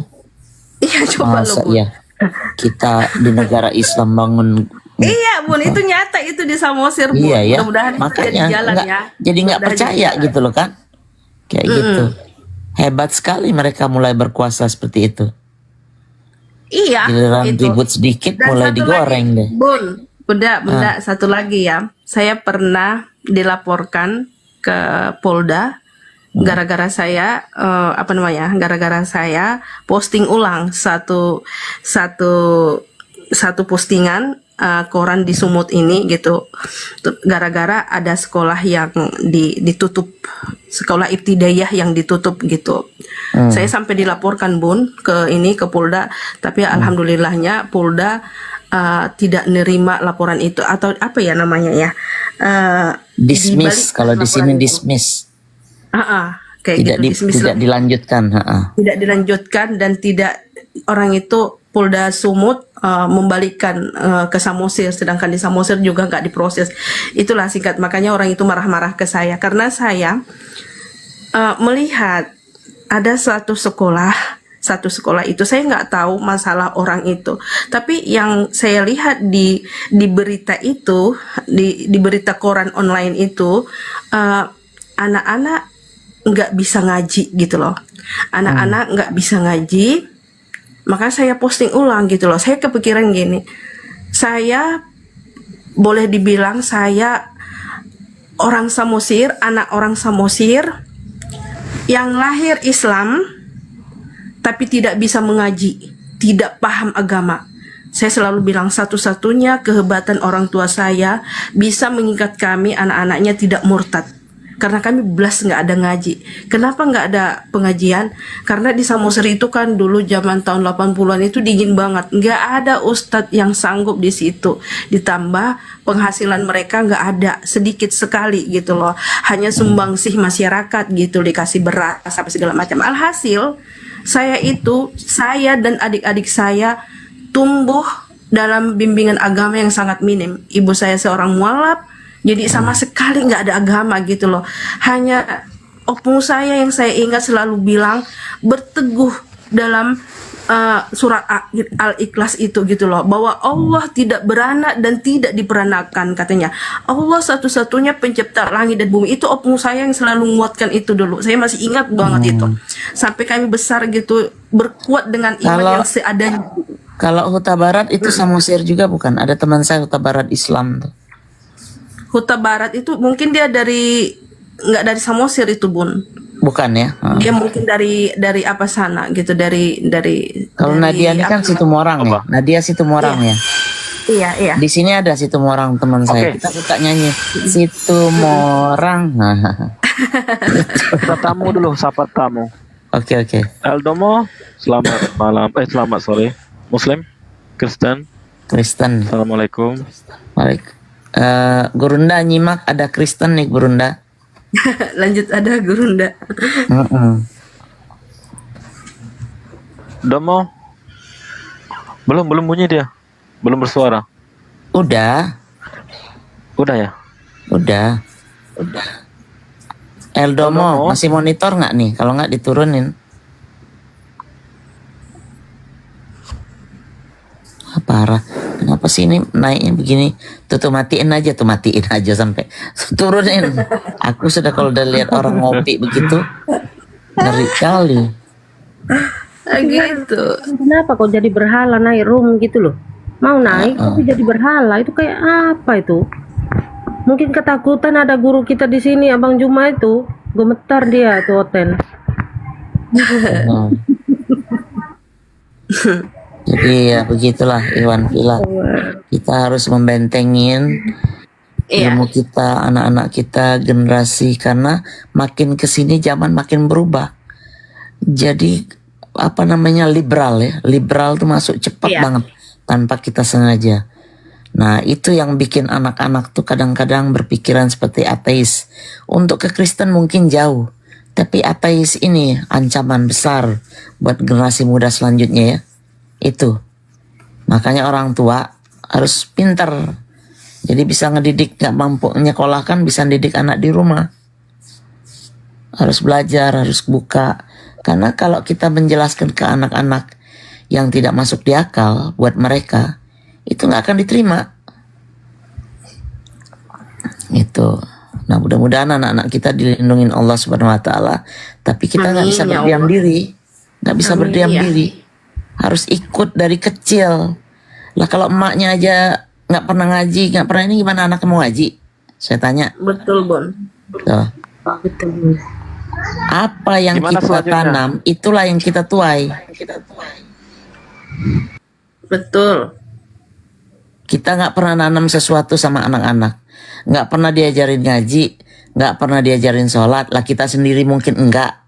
Iya, coba lo, Masa Bun. ya kita di negara Islam bangun. Iya, Bun, itu nyata itu di Samosir, Bun. Iya ya, Mudah-mudahan itu makanya jadi jalan nggak- ya. jadi nggak Mudah-mudahan percaya jadi jalan. gitu loh kan, kayak gitu. Hebat sekali mereka mulai berkuasa seperti itu. Iya, Giliran itu. ribut sedikit Dan mulai satu digoreng lagi, deh. Bun, bunda, satu lagi ya. Saya pernah dilaporkan ke Polda gara-gara saya gara-gara saya posting ulang satu postingan koran di Sumut ini gitu, gara-gara ada sekolah yang ditutup, sekolah ibtidaiyah yang ditutup gitu. Saya sampai dilaporkan Bun ke Polda, tapi alhamdulillahnya Polda tidak nerima laporan itu, atau apa ya namanya ya, Dismiss, kalau di sini dismiss. Kayak Tidak gitu, dismiss tidak lah. dilanjutkan. Tidak dilanjutkan dan tidak, orang itu Polda Sumut membalikkan ke Samosir, sedangkan di Samosir juga nggak diproses. Itulah singkat, makanya orang itu marah-marah ke saya karena saya melihat ada satu sekolah itu, saya nggak tahu masalah orang itu, tapi yang saya lihat di berita itu, di berita koran online itu, anak-anak nggak bisa ngaji gitu loh, anak-anak nggak bisa ngaji. Maka saya posting ulang gitu loh. Saya kepikiran gini, saya boleh dibilang saya orang Samosir, anak orang Samosir yang lahir Islam tapi tidak bisa mengaji, tidak paham agama. Saya selalu bilang satu-satunya kehebatan orang tua saya bisa mengikat kami anak-anaknya tidak murtad. Karena kami belas nggak ada ngaji. Kenapa nggak ada pengajian? Karena di Samosir itu kan dulu zaman tahun 80-an itu dingin banget. Nggak ada ustadz yang sanggup di situ. Ditambah penghasilan mereka nggak ada, sedikit sekali gitu loh. Hanya sumbangsih masyarakat gitu, dikasih beras apa segala macam. Alhasil saya dan adik-adik saya tumbuh dalam bimbingan agama yang sangat minim. Ibu saya seorang mualaf. Jadi sama sekali nggak ada agama gitu loh. Hanya opung saya yang saya ingat selalu bilang berteguh dalam surat Al-Ikhlas itu gitu loh, bahwa Allah tidak beranak dan tidak diperanakan katanya. Allah satu-satunya pencipta langit dan bumi. Itu opung saya yang selalu menguatkan itu dulu. Saya masih ingat banget itu. Sampai kami besar gitu berkuat dengan iman yang seadanya. Kalau Huta Barat itu Samosir juga bukan? Ada teman saya Huta Barat Islam tuh. Huta Barat itu mungkin dia nggak dari Samosir itu Bun. Bukan ya? Dia mungkin dari apa sana gitu, dari kalau Nadia ini kan Situmorang ya. Nadia Situmorang ya. Iya. Di sini ada Situmorang teman saya. Kita suka nyanyi Situmorang. Kita tamu dulu, sapa tamu. Oke. Eldomo, selamat malam. Selamat sore. Muslim, Kristen. Assalamualaikum. Gurunda nyimak ada Kristen nih Gurunda. Lanjut, ada Gurunda. Domo, belum bunyi dia, belum bersuara. Udah ya. Udah. Eldomo masih monitor nggak nih? Kalau nggak diturunin. Parah. Kenapa sih ini naiknya begini? Tuh matiin aja sampai turunin. Aku sudah kalau udah lihat orang ngopi begitu ngeri kali. Gitu. Kenapa kok jadi berhala naik room gitu loh? Mau naik tapi jadi berhala, itu kayak apa itu? Mungkin ketakutan ada guru kita di sini, Abang Juma itu gemetar dia tuh Oten. Jadi ya begitulah Iwan Villa. Kita harus membentengin ilmu kita, anak-anak kita, generasi, karena makin kesini zaman makin berubah. Jadi liberal ya. Liberal tuh masuk cepat banget tanpa kita sengaja. Nah itu yang bikin anak-anak tuh kadang-kadang berpikiran seperti ateis. Untuk ke Kristen mungkin jauh, tapi ateis ini ancaman besar buat generasi muda selanjutnya ya. Itu makanya orang tua harus pintar, jadi bisa ngedidik. Nggak mampu nyekolahkan, bisa didik anak di rumah, harus belajar, harus buka. Karena kalau kita menjelaskan ke anak-anak yang tidak masuk di akal buat mereka, itu nggak akan diterima itu. Nah mudah-mudahan anak-anak kita dilindungi Allah Subhanahu Wa Taala, tapi kita nggak bisa berdiam diri, diri. Harus ikut dari kecil lah. Kalau emaknya aja nggak pernah ngaji, nggak pernah ini, gimana anaknya mau ngaji? Saya tanya. Betul Bon. Betul. Apa yang Gimana kita selanjutnya? tanam, itulah yang kita tuai. Betul. Kita nggak pernah nanam sesuatu sama anak-anak, nggak pernah diajarin ngaji, nggak pernah diajarin sholat, lah kita sendiri mungkin enggak.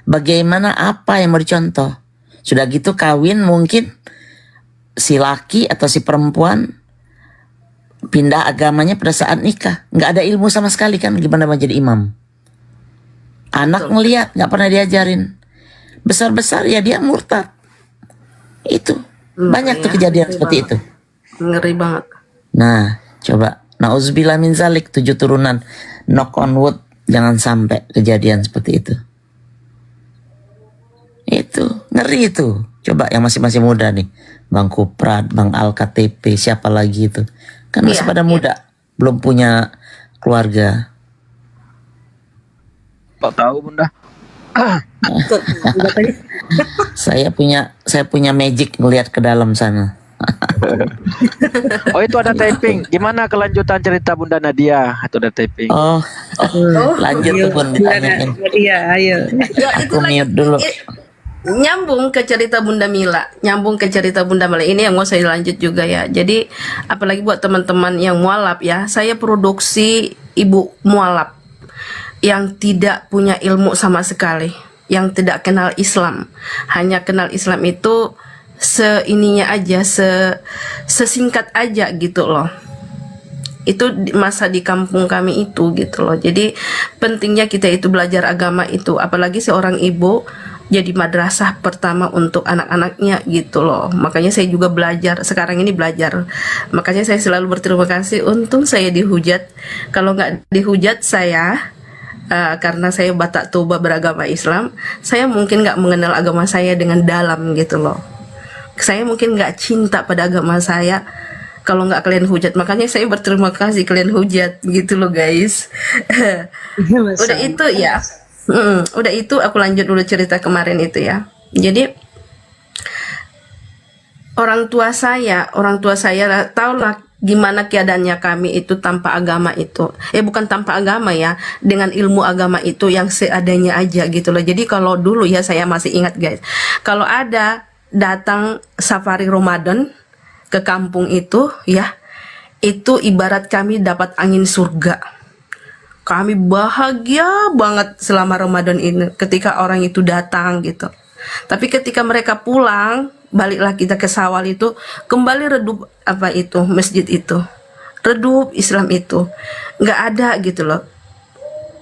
Bagaimana apa yang mau dicontoh? Sudah gitu kawin mungkin si laki atau si perempuan pindah agamanya pada saat nikah, nggak ada ilmu sama sekali kan gimana mau jadi imam. Anak ngelihat nggak pernah diajarin, besar-besar ya dia murtad. Itu banyak tuh kejadian seperti itu. Ngeri banget. Nah, coba nauzubillah min zalik, 7 turunan, knock on wood, jangan sampai kejadian seperti itu. Itu ngeri itu. Coba yang masih muda nih, Bang Kuprat, Bang Al KTP, siapa lagi itu? Kan masih pada muda, belum punya keluarga. Kok tahu Bunda? Saya punya magic ngelihat ke dalam sana. Oh itu ada taping. Gimana kelanjutan cerita Bunda Nadia? Itu ada taping. Oh, lanjut tuh Bun, ditanyain. Iya, ayo. Aku mute dulu. Nyambung ke cerita Bunda Mila, ini yang mau saya lanjut juga ya. Jadi apalagi buat teman-teman yang mualaf ya, saya produksi ibu mualaf yang tidak punya ilmu sama sekali, yang tidak kenal Islam, hanya kenal Islam itu seininya aja, sesingkat aja gitu loh. Itu masa di kampung kami itu gitu loh. Jadi pentingnya kita itu belajar agama itu, apalagi seorang ibu jadi madrasah pertama untuk anak-anaknya gitu loh. Makanya saya juga belajar, sekarang ini belajar. Makanya saya selalu berterima kasih, untung saya dihujat. Kalau nggak dihujat saya, karena saya Batak Toba beragama Islam, saya mungkin nggak mengenal agama saya dengan dalam gitu loh. Saya mungkin nggak cinta pada agama saya kalau nggak kalian hujat. Makanya saya berterima kasih kalian hujat gitu loh guys. Udah itu ya. Udah itu aku lanjut dulu cerita kemarin itu ya. Jadi orang tua saya tahulah gimana keadaannya kami itu tanpa agama itu. Bukan tanpa agama ya, dengan ilmu agama itu yang seadanya aja gitu loh. Jadi kalau dulu ya, saya masih ingat guys, kalau ada datang safari Ramadan ke kampung itu ya, itu ibarat kami dapat angin surga. Kami bahagia banget selama Ramadan ini ketika orang itu datang gitu. Tapi ketika mereka pulang, baliklah kita ke Sawal itu, kembali redup apa itu masjid itu, redup Islam itu, nggak ada gitu loh.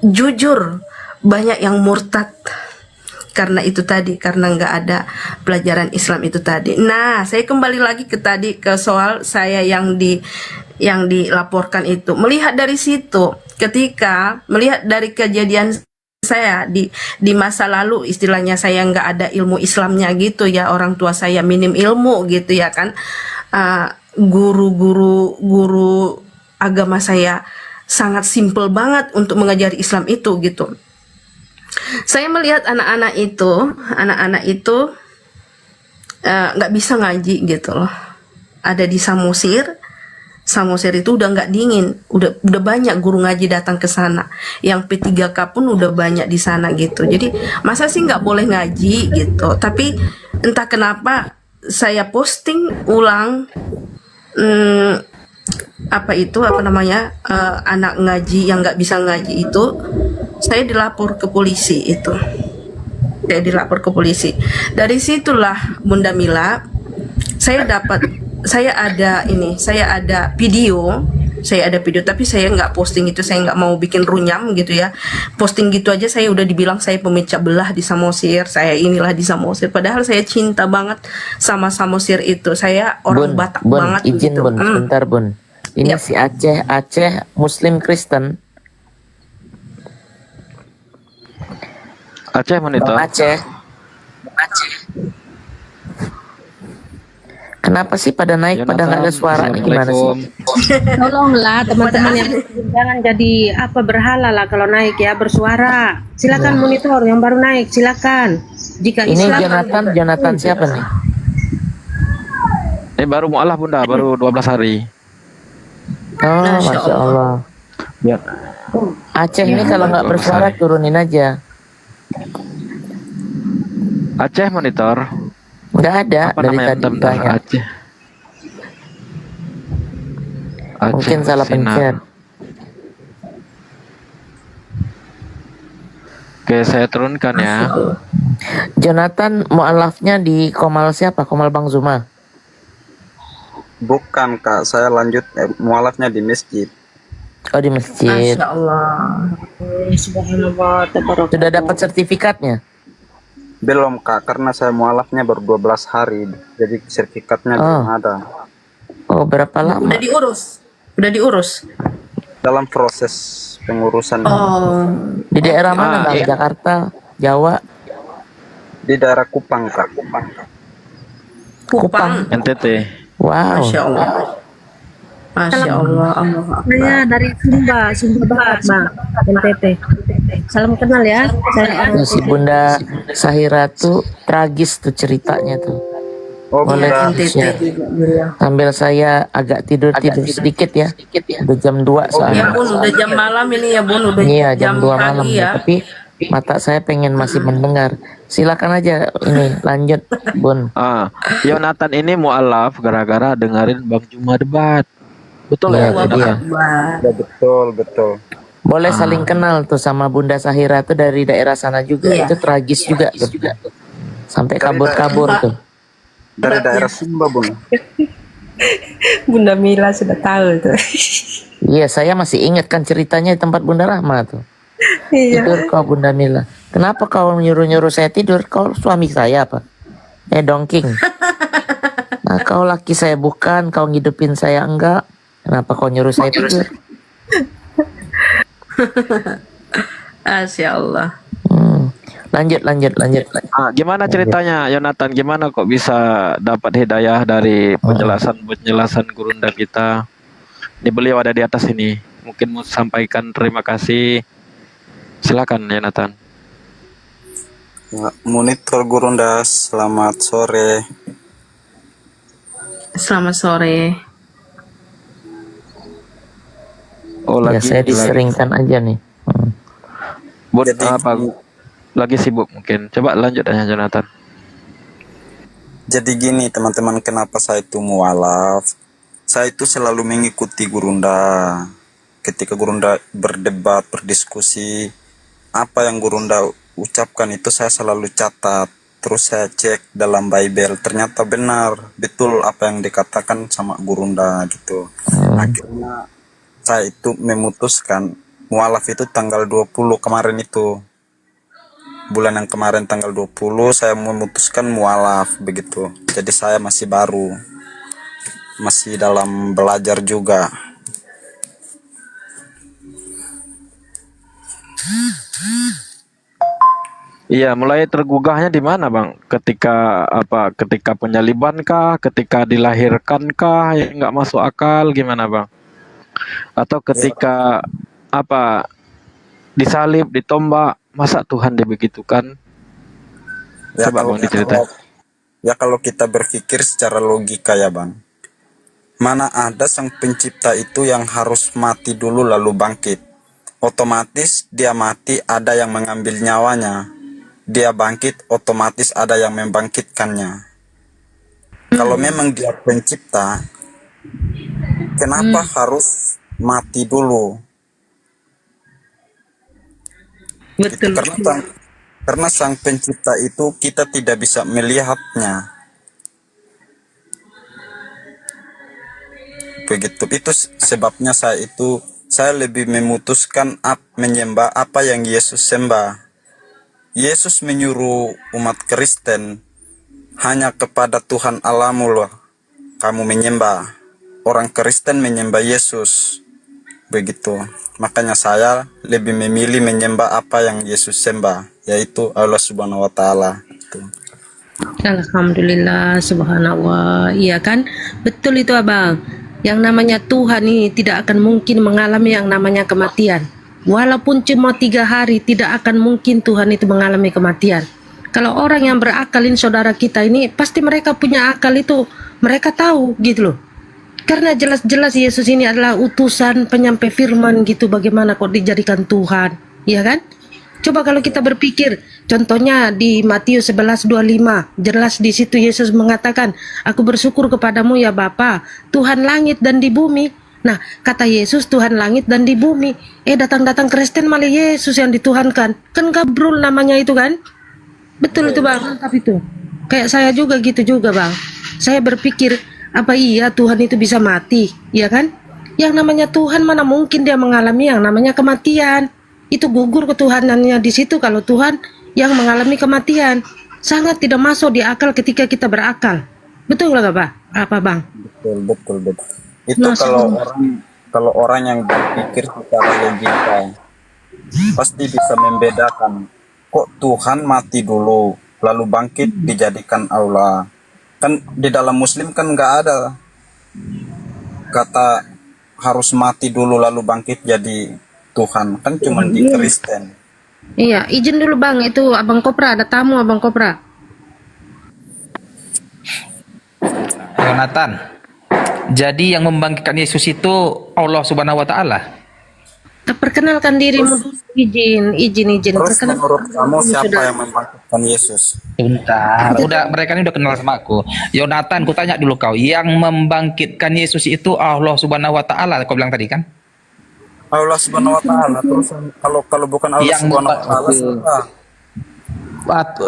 Jujur banyak yang murtad karena itu tadi, karena nggak ada pelajaran Islam itu tadi. Nah, saya kembali lagi ke tadi, ke soal saya yang dilaporkan itu. Melihat dari situ, ketika melihat dari kejadian saya di masa lalu, istilahnya saya nggak ada ilmu Islamnya gitu ya, orang tua saya minim ilmu gitu ya kan, guru agama saya sangat simple banget untuk mengajari Islam itu gitu. Saya melihat anak-anak itu nggak bisa ngaji gitu loh. Ada di Samosir itu udah nggak dingin, udah banyak guru ngaji datang ke sana. Yang P3K pun udah banyak di sana gitu. Jadi masa sih nggak boleh ngaji gitu? Tapi entah kenapa saya posting ulang anak ngaji yang nggak bisa ngaji itu, saya dilapor ke polisi itu. Dari situlah Bunda Mila, saya ada video, tapi saya nggak posting itu, saya nggak mau bikin runyam gitu ya. Posting gitu aja saya udah dibilang saya pemecah belah di Samosir, saya inilah di Samosir. Padahal saya cinta banget sama Samosir itu. Saya orang Batak banget izin gitu. Bun, sebentar Bun. Ini si Aceh Muslim Kristen. Aceh mana itu? Aceh. Kenapa sih pada naik, pada nggak ada suaranya, gimana sih? Tolonglah teman-teman yang jangan jadi berhala lah kalau naik ya, bersuara. Silakan monitor yang baru naik, silakan. Jika ini Islam Jonathan siapa nih? Ini baru mualaf Bunda, baru 12 hari. Oh, Masya Allah. Ya. Aceh ini kalau nggak bersuara turunin aja. Aceh monitor. Nggak ada Apa dari namanya? tadi Bentar, banyak. Aceh. Aceh Mungkin salah Sinar. pencet. Oke, saya turunkan ya. Jonathan, mualafnya di Komal siapa? Komal Bang Zuma. Bukan kak, saya lanjut mualafnya di masjid. Oh, di masjid. Masya Allah. Subhanallah, tabarak. Sudah dapat sertifikatnya? Belum kak, karena saya mualafnya baru 12 hari, jadi sertifikatnya belum ada. Oh, berapa lama? Udah diurus. Udah diurus. Dalam proses pengurusan. Oh. Di daerah mana, Bang? Jakarta, Jawa? Di daerah Kupang kak. Kupang. NTT. Wow. Masya Allah. Masya Allah. Allah Akbar. Saya dari Sumba Barat, Bang. NTT. Salam kenal ya. Saya orang Si Bunda Sahira tuh tragis tuh ceritanya tuh. Oh, boleh share. Sambil saya agak tidur sedikit ya. Udah jam 2 Ya soalnya. Bun, udah jam malam ini ya Bun, udah Iya, jam 2 malam pagi ya. Tapi mata saya pengen masih mendengar. Silakan aja ini lanjut, Bun. Yonatan ini mualaf gara-gara dengerin Bang Juma debat. Betul Iya, ya? itu dia. Ya, betul. Boleh saling kenal tuh sama Bunda Sahira tuh dari daerah sana juga. Iya. Itu tragis juga tuh. Sampai kabur-kabur tuh. Dari daerah Sumba Bun. Bunda Mila sudah tahu tuh. Iya, saya masih ingat kan ceritanya di tempat Bunda Rahma tuh. Iya. Tidur kau Bunda Mila. Kenapa kau nyuruh-nyuruh saya tidur? Kau suami saya apa? Dongking. Nah, kau laki saya bukan, kau ngidupin saya enggak. Kenapa kau nyuruh saya tidur? Masya Allah. Lanjut. Gimana ceritanya Yonatan? Gimana kok bisa dapat hidayah dari penjelasan gurunda kita? Ini beliau ada di atas ini. Mungkin mau sampaikan terima kasih. Silakan Yonatan. Ya, monitor gurunda, selamat sore. Selamat sore. Oh, Ya, saya diseringkan aja nih. Buat apa? Lagi sibuk mungkin. Coba lanjut aja Jonathan. Jadi gini teman-teman, kenapa saya itu mualaf? Saya itu selalu mengikuti gurunda. Ketika gurunda berdebat, berdiskusi, apa yang gurunda ucapkan itu saya selalu catat. Terus saya cek dalam Bible, ternyata benar, betul apa yang dikatakan sama gurunda gitu. Akhirnya saya itu memutuskan mualaf itu tanggal 20 kemarin itu. Bulan yang kemarin tanggal 20 saya memutuskan mualaf begitu. Jadi saya masih baru. Masih dalam belajar juga. Iya, mulai tergugahnya di mana, Bang? Ketika apa? Ketika penyaliban kah? Ketika dilahirkan kah? Ya, nggak masuk akal gimana, Bang? Atau ketika apa? Disalib, ditombak, masa Tuhan dibegitukan? Ya, Coba Bang diceritain. Kalau kita berpikir secara logika ya Bang. Mana ada sang pencipta itu yang harus mati dulu lalu bangkit. Otomatis dia mati ada yang mengambil nyawanya. Dia bangkit otomatis ada yang membangkitkannya. Kalau memang dia pencipta, kenapa harus mati dulu? Betul. Gitu, karena sang pencipta itu kita tidak bisa melihatnya. Begitu, itu sebabnya saya lebih memutuskan menyembah apa yang Yesus sembah. Yesus menyuruh umat Kristen hanya kepada Tuhan Allahmu loh kamu menyembah. Orang Kristen menyembah Yesus. Begitu. Makanya saya lebih memilih menyembah apa yang Yesus sembah, yaitu Allah Subhanahu wa taala. Alhamdulillah, subhanallah. Iya kan? Betul itu Abang. Yang namanya Tuhan ini tidak akan mungkin mengalami yang namanya kematian. Walaupun cuma 3 hari, tidak akan mungkin Tuhan itu mengalami kematian. Kalau orang yang berakal ini saudara kita ini, pasti mereka punya akal itu, mereka tahu gitu loh. Karena jelas-jelas Yesus ini adalah utusan penyampai firman gitu, bagaimana kok dijadikan Tuhan, ya kan? Coba kalau kita berpikir, Contohnya di Matius 11:25, jelas di situ Yesus mengatakan, "Aku bersyukur kepadamu ya Bapa, Tuhan langit dan di bumi." Nah, kata Yesus Tuhan langit dan di bumi. Datang-datang Kristen malah Yesus yang dituhankan. Kan gabrul namanya itu kan? Betul itu Bang, mantap itu. Kayak saya juga gitu juga Bang. Saya berpikir, apa iya Tuhan itu bisa mati? Ya kan? Yang namanya Tuhan mana mungkin dia mengalami yang namanya kematian. Itu gugur ketuhanannya di situ kalau Tuhan yang mengalami kematian. Sangat tidak masuk di akal ketika kita berakal. Betul nggak Pak? Apa Bang? Betul. Itu kalau orang yang berpikir secara logika pasti bisa membedakan. Kok Tuhan mati dulu lalu bangkit dijadikan Allah? Kan di dalam Muslim kan nggak ada kata harus mati dulu lalu bangkit jadi Tuhan, kan cuma di Kristen. Iya, izin dulu Bang, itu Abang Kopra, ada tamu Abang Kopra. Jonathan, jadi yang membangkitkan Yesus itu Allah Subhanahu wa Ta'ala. Perkenalkan dirimu dulu, izin. Terus Perkenalkan menurut kamu siapa sudah. yang membangkitkan Yesus? Bentar, mereka ini udah kenal sama aku. Jonathan, ku tanya dulu kau, yang membangkitkan Yesus itu Allah Subhanahu wa Ta'ala, kau bilang tadi kan? Allah Subhanahu wa Ta'ala. Terus kalau bukan Allah Subhanahu wa Ta'ala siapa?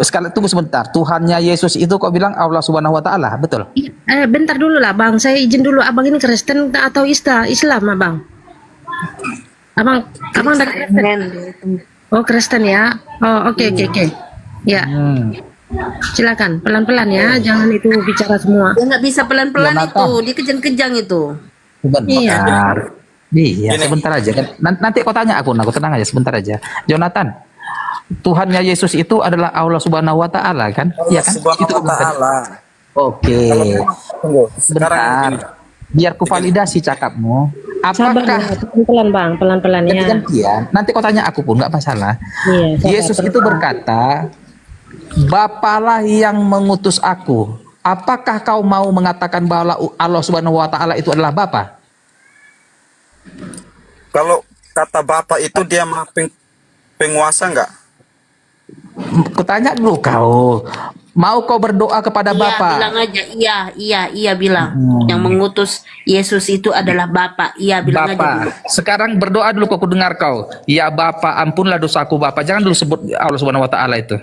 Sekali tunggu sebentar. Tuhannya Yesus itu kau bilang Allah Subhanahu wa Ta'ala, betul? Bentar dulu lah Bang, saya izin dulu. Abang ini Kristen atau Islam Abang? Abang dari Kristen? Oh Kristen ya. Oh oke. Ya. Silakan pelan-pelan ya, jangan itu bicara semua. Dia nggak bisa pelan-pelan itu, dia kejang-kejang itu. Sebentar. Iya, sebentar aja kan. Nanti kau tanya aku tenang aja sebentar aja. Jonathan, Tuhannya Yesus itu adalah Allah Subhanahu wa Ta'ala kan? Iya kan? Itu Allah. Oke. Tunggu. Sebentar. Biar ku validasi cakapmu. Apakah pelan-pelan Bang, pelan-pelan ya. gantian? Nanti kau tanya aku pun nggak masalah. Iya, Yesus itu berkata, "Bapalah yang mengutus aku." Apakah kau mau mengatakan bahwa Allah Subhanahu wa Ta'ala itu adalah Bapa? Kalau kata Bapak itu dia maha penguasa enggak? Kutanya dulu kau, mau kau berdoa kepada Bapa? Bilang aja iya bilang. Yang mengutus Yesus itu adalah Bapa. Iya bilang aja dulu. Sekarang berdoa dulu kau dengar kau. Ya Bapa, ampunlah dosaku Bapa. Jangan dulu sebut Allah Subhanahu wa Ta'ala itu.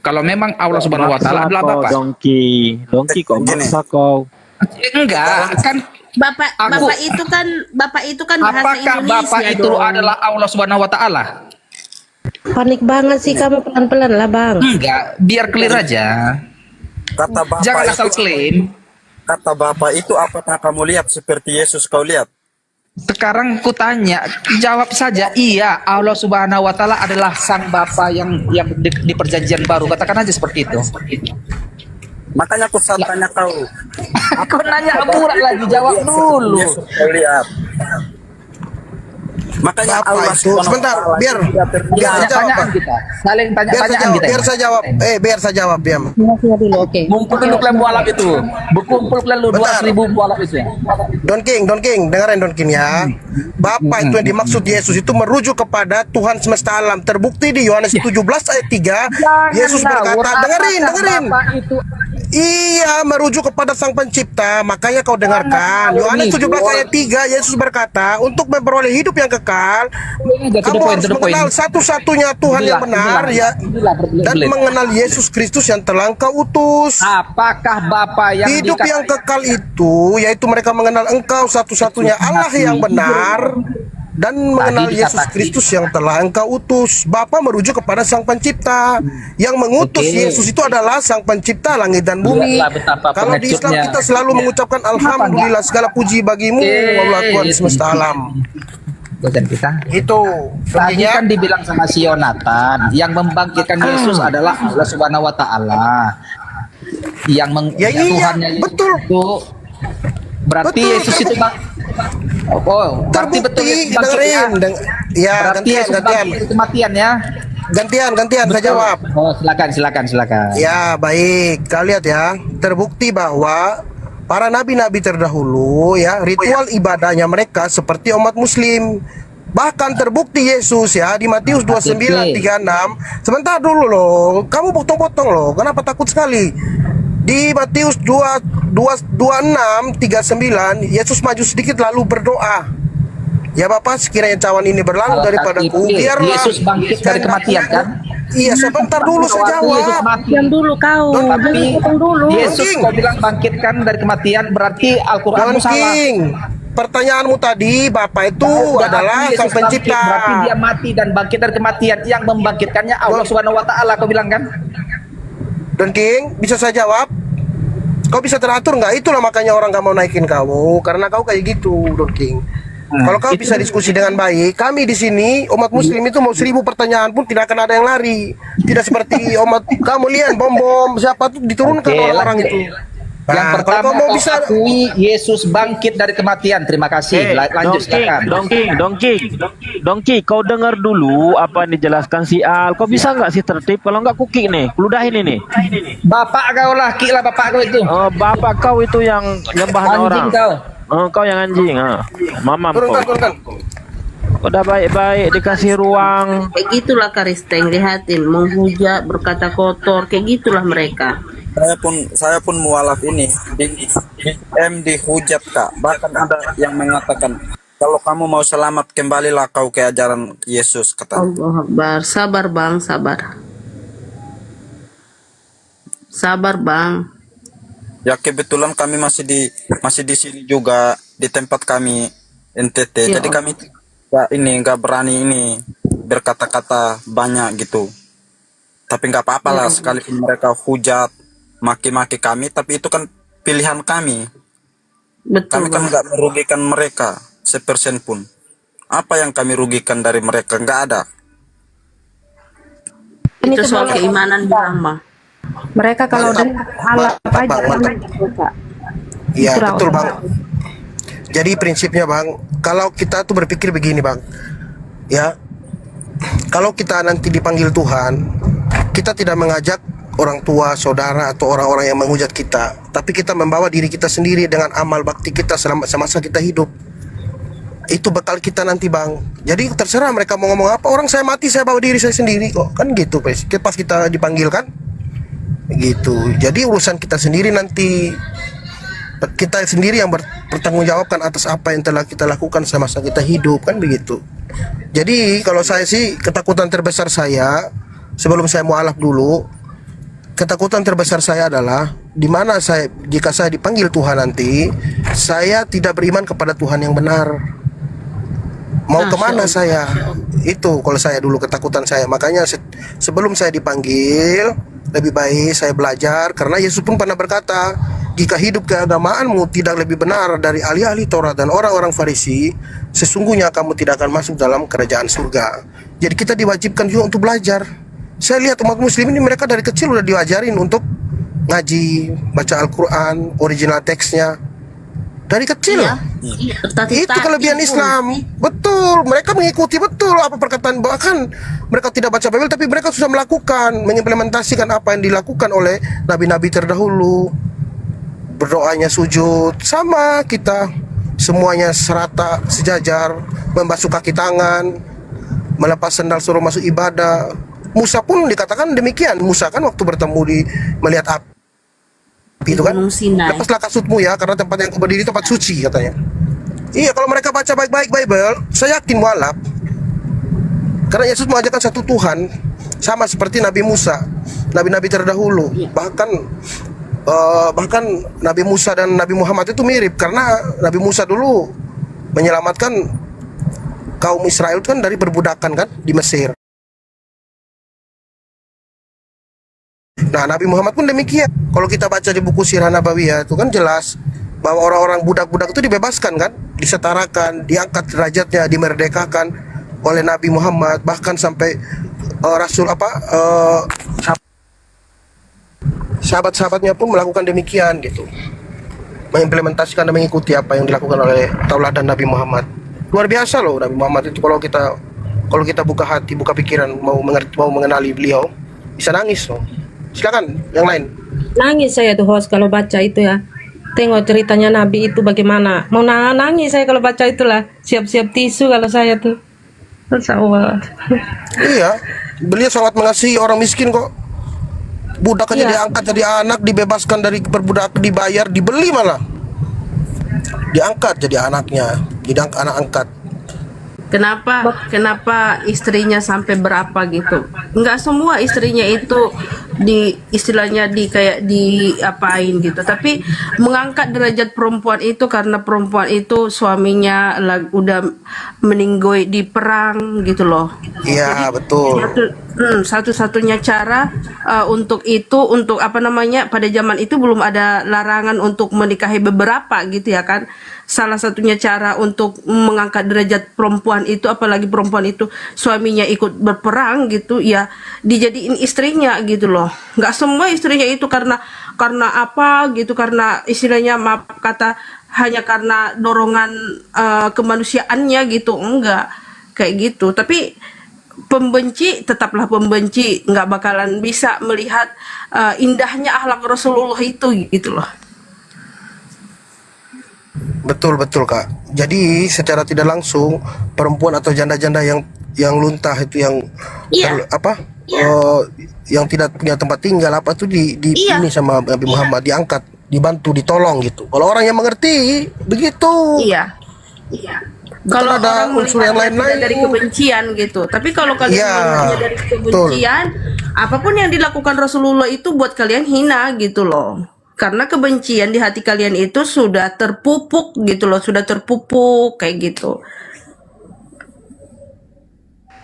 Kalau memang Allah Subhanahu wa Ta'ala adalah Bapa. Dongki kok maksa kau. Enggak, kan Bapak itu kan bahasa apakah Indonesia Bapak itu dong. adalah Allah Subhanahu wa Ta'ala? Panik banget sih kamu, pelan-pelan lah Bang. Enggak, biar clear aja. Kata Bapak Jangan itu, asal klaim. Kata Bapak itu apakah kamu lihat seperti Yesus kau lihat? Sekarang ku tanya, jawab saja iya, Allah Subhanahu wa Ta'ala adalah sang Bapa yang di perjanjian baru. Katakan aja seperti itu. Makanya aku tanya kau. Aku nanya akurat lagi, jawab dulu. Yesus kau lihat. Makanya Allah Sebentar, biar saya jawab, Bang. kita. Saling tanya-tanyaan kita. Biar saya jawab. Biar saya jawab, diam. Ngumpul dulu kalian mualaf itu. Berkumpul kalian lu 200.000 mualaf itu. Don King, dengerin Don King ya. Bapak itu yang dimaksud Yesus itu merujuk kepada Tuhan semesta alam. Terbukti di Yohanes 17 ayat 3, Yesus berkata, dengerin. Iya, merujuk kepada Sang Pencipta. Makanya kau dengarkan. Yohanes 17 ayat 3, Yesus berkata, untuk memperoleh hidup yang kekal, kamu harus mengenal satu-satunya Tuhan yang benar ya, dan mengenal Yesus Kristus yang telah Engkau utus. Apakah Bapa yang hidup yang kekal itu yaitu mereka mengenal Engkau satu-satunya Allah yang benar dan mengenal Yesus Kristus yang telah Engkau utus. Bapa merujuk kepada Sang Pencipta. Yang mengutus Yesus itu adalah Sang Pencipta langit dan bumi. Kalau di Islam kita selalu mengucapkan Alhamdulillah, segala puji bagimu Allah Tuhan semesta alam. Dan kita itu tadi kan dibilang sama si Yonatan, yang membangkitkan Yesus adalah Allah Subhanahu wa Ta'ala. Yang Tuhannya Yesus betul. Itu berarti betul, Yesus itu berarti betul dengerin. Ya, gantian. Kematian ya. Gantian saya jawab. Oh, silakan. Ya, baik. Kalian lihat ya, terbukti bahwa para nabi-nabi terdahulu ya, ritual ibadahnya mereka seperti umat muslim. Bahkan terbukti Yesus ya di Matius 29:36. Sebentar dulu loh, kamu potong-potong loh. Kenapa takut sekali? Di Matius 26:39 Yesus maju sedikit lalu berdoa. Ya Bapak, sekiranya cawan ini berlalu daripadaku, biarlah Yesus bangkit dari kematian kan? Iya, sebentar dulu saya jawab. Diam dulu kau. Tapi Jangan dulu. Yesus kau bilang bangkitkan dari kematian, berarti Al-Quranmu Don salah. King, pertanyaanmu tadi Bapak itu adalah Yesus sang pencipta. bangkit, berarti dia mati dan bangkit dari kematian. Yang membangkitkannya Allah Subhanahu wa taala, kau bilang kan? Don King, bisa saya jawab? Kau bisa teratur nggak? Itulah makanya orang nggak mau naikin kamu, karena kau kayak gitu, Don King. Kalau kau bisa diskusi dengan baik, kami di sini umat Muslim itu mau 1000 pertanyaan pun tidak akan ada yang lari. Tidak seperti umat kamu lihat bom siapa tuh diturunkan orang-orang itu. Yang pertama kau akui Yesus bangkit dari kematian. Terima kasih. Lanjut silakan. Dongki, kau dengar dulu apa yang dijelaskan si Al. Kau bisa nggak sih tertib? Kalau nggak kuki nih, ludahin ini. Bapak kau lah, kilah bapak kau itu. Oh, bapak kau itu yang bahan orang. Kau. Oh, kau yang anjing. Mamam kau. Turunkan. Udah baik-baik dikasih ruang. Kayak gitulah Karisteng, lihatin menghujat, berkata kotor, kayak gitulah mereka. Saya pun mualaf ini dihujat Kak. Bahkan ada yang mengatakan kalau kamu mau selamat kembalilah kau ke ajaran Yesus, kata. Allah Akbar. Sabar bang, sabar. Sabar bang. Ya kebetulan kami masih di sini juga di tempat kami NTT. Ya Jadi Allah. kami nggak berani ini berkata-kata banyak gitu. Tapi nggak apa-apa lah sekalipun mereka hujat, maki-maki kami, tapi itu kan pilihan kami. Betul, kami kan Bang. nggak merugikan mereka sepersen pun. Apa yang kami rugikan dari mereka? Nggak ada. Itu soal keimanan bilang mah. Mereka kalau dengar halal aja Iya betul Bang. Jadi prinsipnya Bang, kalau kita tuh berpikir begini Bang, ya, kalau kita nanti dipanggil Tuhan, kita tidak mengajak orang tua, saudara, atau orang-orang yang menghujat kita, tapi kita membawa diri kita sendiri dengan amal bakti kita selama semasa kita hidup. Itu bekal kita nanti Bang. Jadi terserah mereka mau ngomong apa. Orang saya mati, saya bawa diri saya sendiri kok. Kan gitu pas kita dipanggil kan gitu. Jadi urusan kita sendiri nanti. Kita sendiri yang bertanggungjawabkan atas apa yang telah kita lakukan semasa kita hidup, kan begitu. Jadi kalau saya sih, ketakutan terbesar saya sebelum saya mualaf dulu, ketakutan terbesar saya adalah dimana jika saya dipanggil Tuhan nanti, saya tidak beriman kepada Tuhan yang benar. Mau kemana saya? Itu kalau saya dulu ketakutan saya. Makanya sebelum saya dipanggil, lebih baik saya belajar, karena Yesus pun pernah berkata, jika hidup keagamaanmu tidak lebih benar dari ahli-ahli Taurat dan orang-orang Farisi, sesungguhnya kamu tidak akan masuk dalam kerajaan surga. Jadi kita diwajibkan juga untuk belajar. Saya lihat umat Muslim ini, mereka dari kecil udah diajarin untuk ngaji, baca Al-Quran, original teksnya dari kecil. Itu kelebihan Islam. Betul, mereka mengikuti betul apa perkataan, bahkan mereka tidak baca Bible tapi mereka susah melakukan, mengimplementasikan apa yang dilakukan oleh nabi-nabi terdahulu. Berdoanya sujud sama kita, semuanya serata, sejajar, membasuh kaki tangan, melepas sendal suruh masuk ibadah. Musa pun dikatakan demikian. Musa kan waktu bertemu melihat api itu kan, lepaslah kasutmu ya, karena tempat yang kau berdiri tempat suci, katanya. Iya, kalau mereka baca baik-baik Bible, saya yakin mualaf. Karena Yesus mengajarkan satu Tuhan, sama seperti Nabi Musa, nabi-nabi terdahulu. Bahkan Nabi Musa dan Nabi Muhammad itu mirip, karena Nabi Musa dulu menyelamatkan kaum Israel kan dari perbudakan kan di Mesir. Nah, Nabi Muhammad pun demikian. Kalau kita baca di buku Sirah Nabawiyah itu kan jelas bahwa orang-orang budak-budak itu dibebaskan kan, disetarakan, diangkat derajatnya, dimerdekakan oleh Nabi Muhammad, bahkan sampai sahabat-sahabatnya pun melakukan demikian gitu, mengimplementasikan dan mengikuti apa yang dilakukan oleh tauladan Nabi Muhammad. Luar biasa loh Nabi Muhammad itu. Kalau kita buka hati, buka pikiran, mau mengenali beliau, bisa nangis loh. Silakan yang lain. Nangis saya tuh host kalau baca itu ya. Tengok ceritanya Nabi itu bagaimana. Mau nangis saya kalau baca itulah. Siap-siap tisu kalau saya tuh. Masya Allah. Iya, beliau sangat mengasihi orang miskin kok. Budak aja Iya. diangkat jadi anak, dibebaskan dari perbudakan, dibayar, dibeli malah. Diangkat jadi anaknya, jadi anak angkat. Kenapa istrinya sampai berapa gitu? Nggak semua istrinya itu istilahnya kayak diapain gitu. Tapi mengangkat derajat perempuan itu karena perempuan itu suaminya udah meninggoy di perang gitu loh. Iya, betul. Satu-satunya cara untuk apa namanya, pada zaman itu belum ada larangan untuk menikahi beberapa gitu ya kan. Salah satunya cara untuk mengangkat derajat perempuan itu, apalagi perempuan itu suaminya ikut berperang gitu ya, dijadiin istrinya gitu loh. Nggak semua istrinya itu karena apa gitu, karena istilahnya maaf kata hanya karena dorongan kemanusiaannya gitu, enggak kayak gitu. Tapi pembenci tetaplah pembenci, nggak bakalan bisa melihat indahnya akhlak Rasulullah itu gitu loh. Betul Kak. Jadi secara tidak langsung perempuan atau janda-janda yang luntah itu yang yang tidak punya tempat tinggal apa tuh ini sama Nabi Muhammad diangkat, dibantu, ditolong gitu. Kalau orang yang mengerti begitu. Iya. Kalau ada orang unsur yang melihatnya lain-lain dari kebencian gitu. Tapi kalau kalian melihatnya dari kebencian, apapun yang dilakukan Rasulullah itu buat kalian hina gitu loh. Karena kebencian di hati kalian itu sudah terpupuk gitu loh, sudah terpupuk kayak gitu.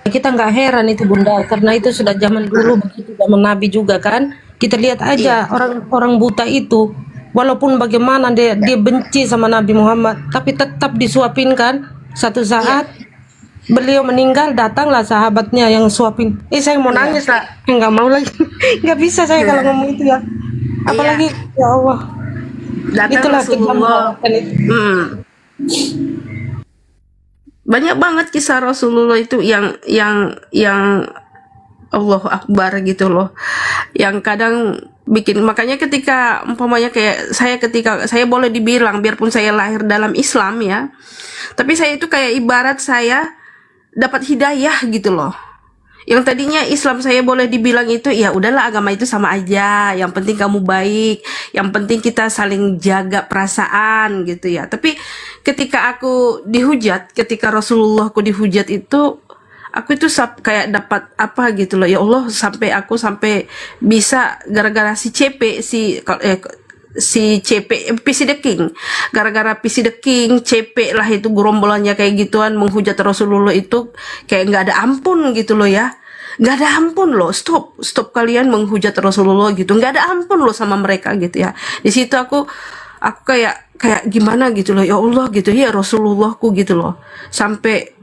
Kita nggak heran itu Bunda, karena itu sudah zaman dulu begitu, zaman Nabi juga kan. Kita lihat aja orang buta itu, walaupun bagaimana dia benci sama Nabi Muhammad, tapi tetap disuapin kan. Satu saat beliau meninggal, datanglah sahabatnya yang suapin. Saya mau nangis lah, nggak mau lagi, nggak bisa saya kalau ngomong itu ya. Apalagi ya Allah. Itulah Rasulullah. Banyak banget kisah Rasulullah itu yang Allahu Akbar gitu loh. Yang kadang bikin, makanya ketika umpamanya kayak ketika saya boleh dibilang biarpun saya lahir dalam Islam ya, tapi saya itu kayak ibarat saya dapat hidayah gitu loh. Yang tadinya Islam saya boleh dibilang itu ya udahlah agama itu sama aja, yang penting kamu baik, yang penting kita saling jaga perasaan gitu ya. Tapi ketika aku dihujat, ketika Rasulullahku dihujat itu, aku itu kayak dapat apa gitu loh, ya Allah, sampai bisa gara-gara si CP PC the King, gara-gara PC the King, CP lah itu gerombolannya kayak gituan menghujat Rasulullah itu kayak nggak ada ampun gitu loh ya, nggak ada ampun loh, stop kalian menghujat Rasulullah gitu, nggak ada ampun loh sama mereka gitu ya. Di situ aku kayak gimana gitu loh, ya Allah gitu ya Rasulullahku gitu loh, sampai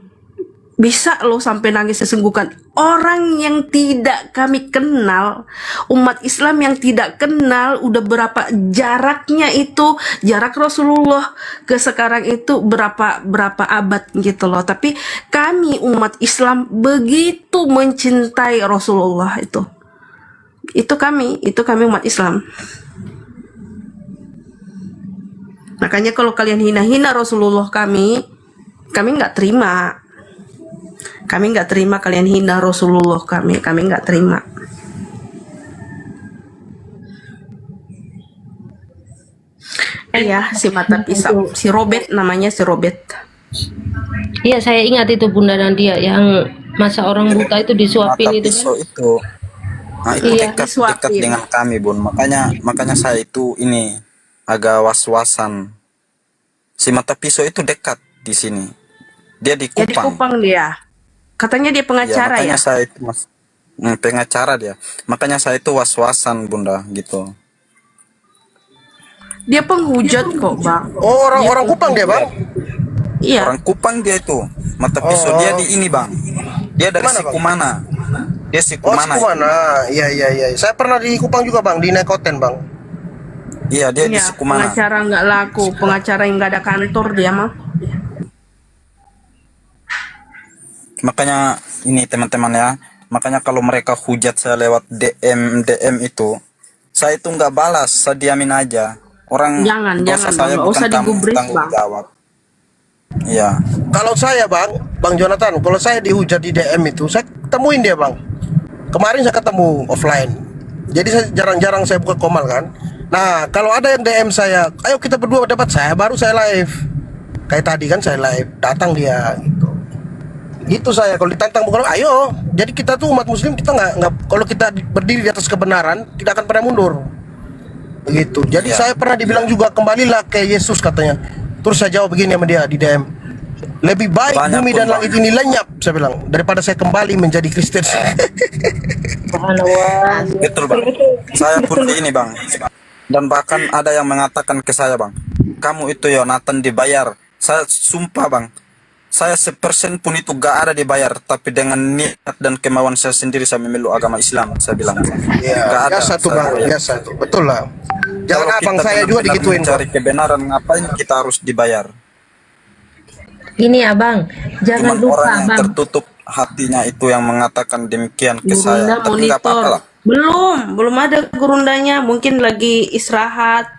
bisa loh sampai nangis sesenggukan. Orang yang tidak kami kenal, umat Islam yang tidak kenal, udah berapa jaraknya itu, jarak Rasulullah ke sekarang itu berapa abad gitu loh. Tapi kami umat Islam begitu mencintai Rasulullah itu. Itu kami umat Islam. Makanya kalau kalian hina-hina Rasulullah kami nggak terima. Kami nggak terima kalian hina Rasulullah kami nggak terima. Iya, si mata pisau, si Robert namanya, si Robert. Iya, saya ingat itu Bunda Nadia yang masa orang buta itu disuapin Mata itu pisau kan. itu. Nah, itu Iya, dekat dengan kami, Bun. Makanya saya itu ini agak was-wasan. Si mata pisau itu dekat di sini. Dia di Ya di Kupang. Kupang dia. Katanya dia pengacara Makanya ya. saya itu pengacara dia. Makanya saya itu was-wasan, Bunda, gitu. Dia penghujat kok, Bang. Oh, orang Kupang dia, Bang? Iya. Orang Kupang dia itu. Mata pisau dia di ini, Bang. Dia dari Sikumana. Dia Sikumana. Oh, Sikumana. Iya. Saya pernah di Kupang juga, Bang, di Nekoten, Bang. Iya, dia di Sikumana. Pengacara nggak laku, pengacara yang nggak ada kantor dia mah. Makanya ini teman-teman ya, makanya kalau mereka hujat saya lewat DM itu, saya itu nggak balas, saya diamin aja. Orang Jangan, dosa Bang. saya Nggak bukan usah digubris, tanggung Bang. jawab. Iya. Kalau saya, Bang, Bang Jonathan, kalau saya dihujat di DM itu, saya temuin dia bang. Kemarin saya ketemu offline. Jadi saya jarang-jarang saya buka komal kan. Nah kalau ada yang DM saya, ayo kita berdua dapat, saya baru saya live. Kayak tadi kan saya live, datang dia gitu. Gitu saya kalau ditantang bukan, ayo. Jadi kita tuh umat muslim, kita nggak kalau kita berdiri di atas kebenaran tidak akan pernah mundur. Begitu. Jadi saya pernah dibilang juga, kembalilah ke Yesus katanya. Terus saya jawab begini sama dia di DM, lebih baik Banyak bumi pun, dan Bang. langit ini lenyap, saya bilang, daripada saya kembali menjadi Kristen. Betul bang. Saya pun ini bang. Dan bahkan ada yang mengatakan ke saya bang, kamu itu Yonatan dibayar. Saya sumpah bang, saya 1% pun itu gak ada dibayar, tapi dengan niat dan kemauan saya sendiri saya memeluk agama Islam, saya bilang. Ya, biasa tuh bang, biasa tuh, betul lah. Jangan abang saya juga digituin. Cari kebenaran, ngapain kita harus dibayar? Ini abang, jangan Cuman lupa orang yang abang. tertutup hatinya itu yang mengatakan demikian ke saya. Gurunda Tapi nggak apa-apa monitor. lah. Belum ada gurundanya, mungkin lagi istirahat.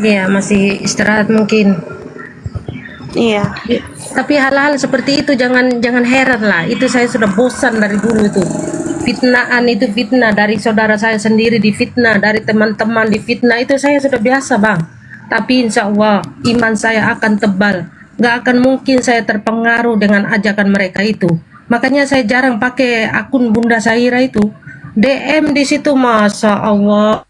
Iya masih istirahat mungkin. Iya. Tapi hal-hal seperti itu jangan heran lah. Itu saya sudah bosan dari dulu itu. Fitnaan itu fitnah dari saudara saya sendiri, difitnah dari teman-teman, difitnah itu saya sudah biasa bang. Tapi insya Allah iman saya akan tebal. Gak akan mungkin saya terpengaruh dengan ajakan mereka itu. Makanya saya jarang pakai akun Bunda Sahira itu. DM di situ, masya Allah.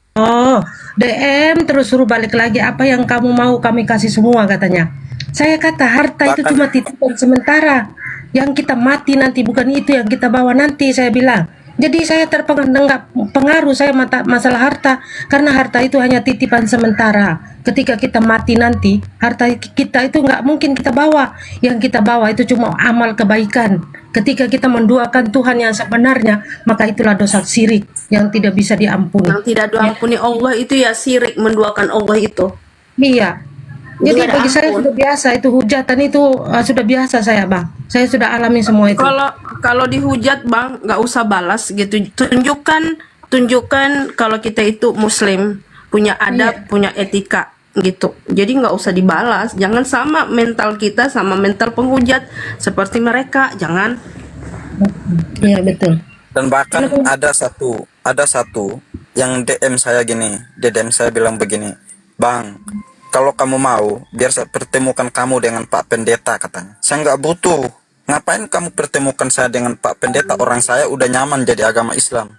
DM terus suruh balik lagi, apa yang kamu mau kami kasih semua katanya. Saya kata harta itu cuma titipan sementara. Yang kita mati nanti bukan itu yang kita bawa nanti, saya bilang. Jadi saya terpengaruh saya masalah harta, karena harta itu hanya titipan sementara. Ketika kita mati nanti, harta kita itu nggak mungkin kita bawa. Yang kita bawa itu cuma amal kebaikan. Ketika kita menduakan Tuhan yang sebenarnya, maka itulah dosa syirik yang tidak bisa diampuni. Yang tidak diampuni Allah itu ya syirik, menduakan Allah itu. Iya. Jadi Nggak ada bagi saya ampun. sudah biasa itu hujatan itu sudah biasa saya bang. Saya sudah alami semua itu. Kalau dihujat bang, nggak usah balas gitu. Tunjukkan kalau kita itu muslim, punya adab, punya etika gitu. Jadi nggak usah dibalas. Jangan sama mental kita sama mental penghujat seperti mereka. Jangan. Iya betul. Dan bahkan ada satu yang DM saya gini, DM saya bilang begini, bang, kalau kamu mau, biar saya pertemukan kamu dengan Pak Pendeta katanya. Saya nggak butuh. Ngapain kamu pertemukan saya dengan Pak Pendeta? Orang saya udah nyaman jadi agama Islam.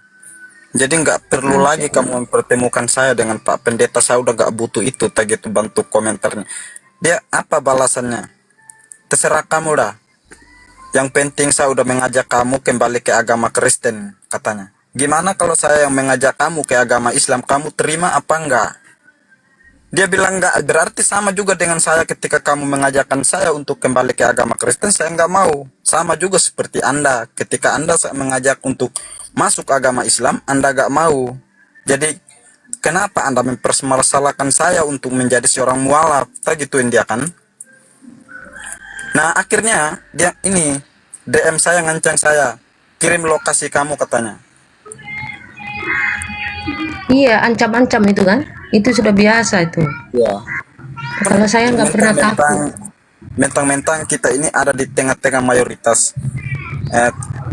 Jadi nggak perlu lagi kamu mempertemukan saya dengan Pak Pendeta. Saya udah nggak butuh itu. Tadi itu bantu komentarnya. Dia apa balasannya? Terserah kamu dah. Yang penting saya udah mengajak kamu kembali ke agama Kristen katanya. Gimana kalau saya yang mengajak kamu ke agama Islam? Kamu terima apa enggak? Dia bilang enggak, berarti sama juga dengan saya ketika kamu mengajakkan saya untuk kembali ke agama Kristen, saya enggak mau. Sama juga seperti Anda, ketika Anda mengajak untuk masuk agama Islam, Anda enggak mau. Jadi, kenapa Anda mempermasalahkan saya untuk menjadi seorang mualaf? Tak gituin dia kan? Nah, akhirnya dia ini, DM saya ngancang saya, kirim lokasi kamu katanya. Iya, ancam-ancam itu kan. Itu sudah biasa itu. Ya. Kalau saya nggak pernah takut. Mentang-mentang kita ini ada di tengah-tengah mayoritas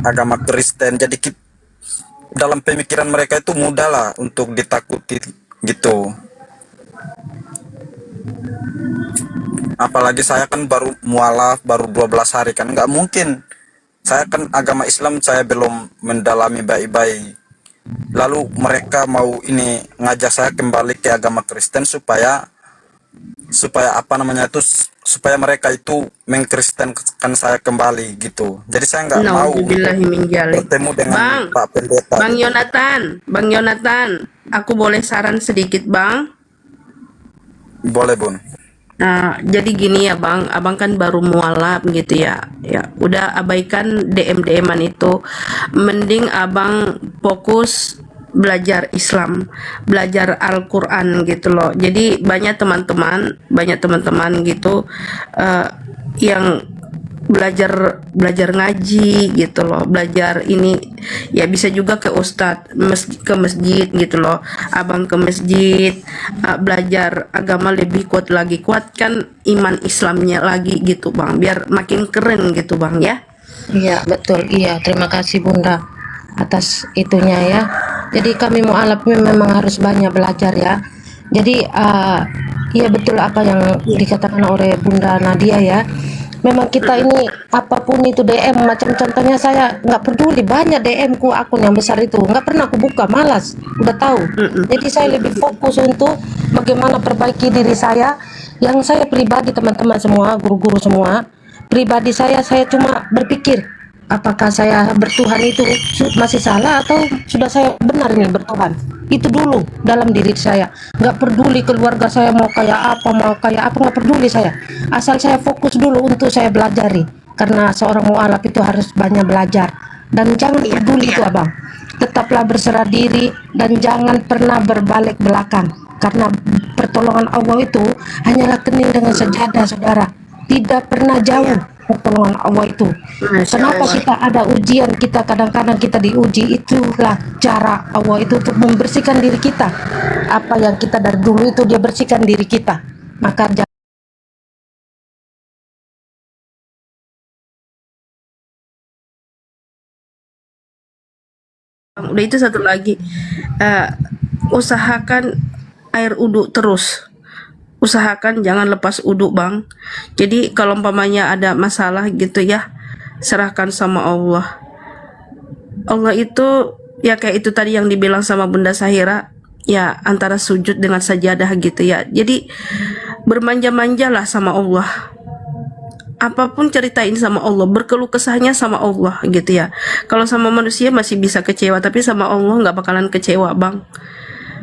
agama Kristen, jadi dalam pemikiran mereka itu mudah lah untuk ditakuti gitu. Apalagi saya kan baru mualaf, baru 12 hari kan, nggak mungkin. Saya kan agama Islam saya belum mendalami baik-baik. Lalu mereka mau ini ngajak saya kembali ke agama Kristen supaya apa namanya itu, supaya mereka itu mengkristenkan saya kembali gitu. Jadi saya nggak mau bertemu dengan Pak Pendeta. Bang Yonatan, aku boleh saran sedikit bang? Boleh bun. Nah, jadi gini ya bang, abang kan baru mualaf gitu ya. Ya, udah abaikan DM-DM-an itu. Mending abang fokus belajar Islam, belajar Al-Quran gitu loh. Jadi banyak teman-teman gitu yang belajar belajar ngaji gitu loh, belajar ini ya bisa juga ke ustadz, ke masjid gitu loh, abang ke masjid, belajar agama lebih kuat lagi, kuatkan iman Islamnya lagi gitu bang, biar makin keren gitu bang ya. Iya betul, iya terima kasih Bunda atas itunya ya. Jadi kami mualaf memang harus banyak belajar ya. Jadi iya betul apa yang dikatakan oleh Bunda Nadia ya. Memang kita ini apapun itu DM, macam contohnya saya nggak peduli banyak DM ku akun yang besar itu nggak pernah aku buka, malas, udah tahu. Jadi saya lebih fokus untuk bagaimana perbaiki diri saya, yang saya pribadi, teman-teman semua, guru-guru semua pribadi saya cuma berpikir apakah saya bertuhan itu masih salah atau sudah saya benar nih bertuhan. Itu dulu dalam diri saya, nggak peduli keluarga saya mau kayak apa nggak peduli saya, asal saya fokus dulu untuk saya belajari, karena seorang mualaf itu harus banyak belajar. Dan jangan peduli itu abang, tetaplah berserah diri dan jangan pernah berbalik belakang, karena pertolongan Allah itu hanyalah kening dengan sejadah saudara, tidak pernah jauh pertolongan Allah itu. Kenapa kita ada ujian, kita kadang-kadang kita diuji, itulah cara Allah itu untuk membersihkan diri kita. Apa yang kita dari dulu itu dia bersihkan diri kita. Maka udah itu satu lagi, usahakan air uduk terus, usahakan jangan lepas uduk bang. Jadi kalau umpamanya ada masalah gitu ya, serahkan sama Allah. Allah itu ya kayak itu tadi yang dibilang sama Bunda Sahira, ya antara sujud dengan sajadah gitu ya. Jadi bermanja-manjalah sama Allah, apapun ceritain sama Allah, berkeluh kesahnya sama Allah gitu ya. Kalau sama manusia masih bisa kecewa, tapi sama Allah nggak bakalan kecewa bang.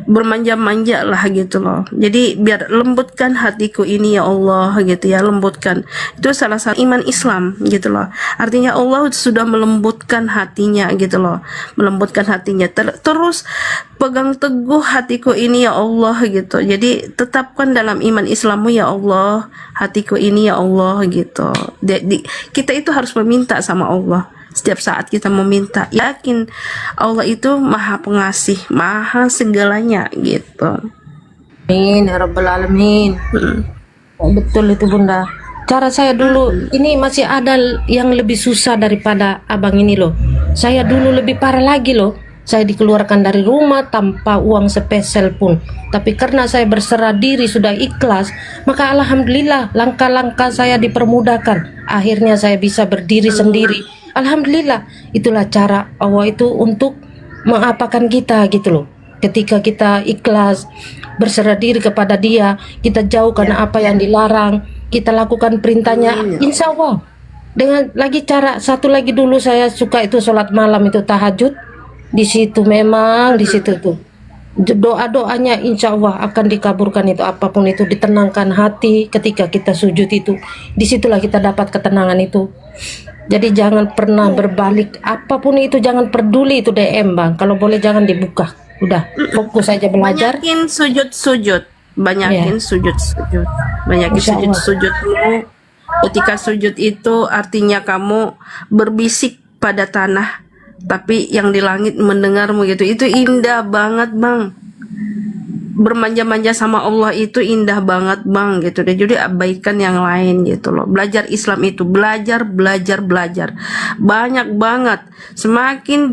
Bermanja-manja lah gitu loh. Jadi biar lembutkan hatiku ini ya Allah gitu ya, lembutkan. Itu salah satu iman Islam gitu loh. Artinya Allah sudah melembutkan hatinya gitu loh, melembutkan hatinya. Terus pegang teguh hatiku ini ya Allah gitu. Jadi tetapkan dalam iman Islammu ya Allah, hatiku ini ya Allah gitu. Kita itu harus meminta sama Allah. Setiap saat kita meminta, yakin Allah itu maha pengasih, maha segalanya gitu. Amin ya rabbal alamin. Betul itu Bunda. Cara saya dulu ini masih ada yang lebih susah daripada abang ini loh. Saya dulu lebih parah lagi loh. Saya dikeluarkan dari rumah tanpa uang sepeser pun. Tapi karena saya berserah diri sudah ikhlas, maka alhamdulillah langkah-langkah saya dipermudahkan. Akhirnya saya bisa berdiri sendiri. Alhamdulillah, itulah cara Allah itu untuk mengapakan kita gitu loh. Ketika kita ikhlas, berserah diri kepada Dia, kita jauhkan apa yang dilarang, kita lakukan perintahnya, insya Allah. Dengan lagi cara satu lagi dulu saya suka itu sholat malam itu tahajud. Di situ memang di situ tuh doa-doanya insya Allah akan dikabulkan, itu apapun itu, ditenangkan hati ketika kita sujud itu, disitulah kita dapat ketenangan itu. Jadi jangan pernah berbalik, apapun itu jangan peduli itu DM bang, kalau boleh jangan dibuka, udah fokus aja belajar. Banyakin sujud-sujud, banyakin sujud-sujud, banyakin sujud-sujudmu. Ketika sujud itu artinya kamu berbisik pada tanah, tapi yang di langit mendengarmu gitu. Itu indah banget bang. Bermanja-manja sama Allah itu indah banget bang gitu deh. Jadi abaikan yang lain gitu loh. Belajar Islam itu belajar banyak banget. Semakin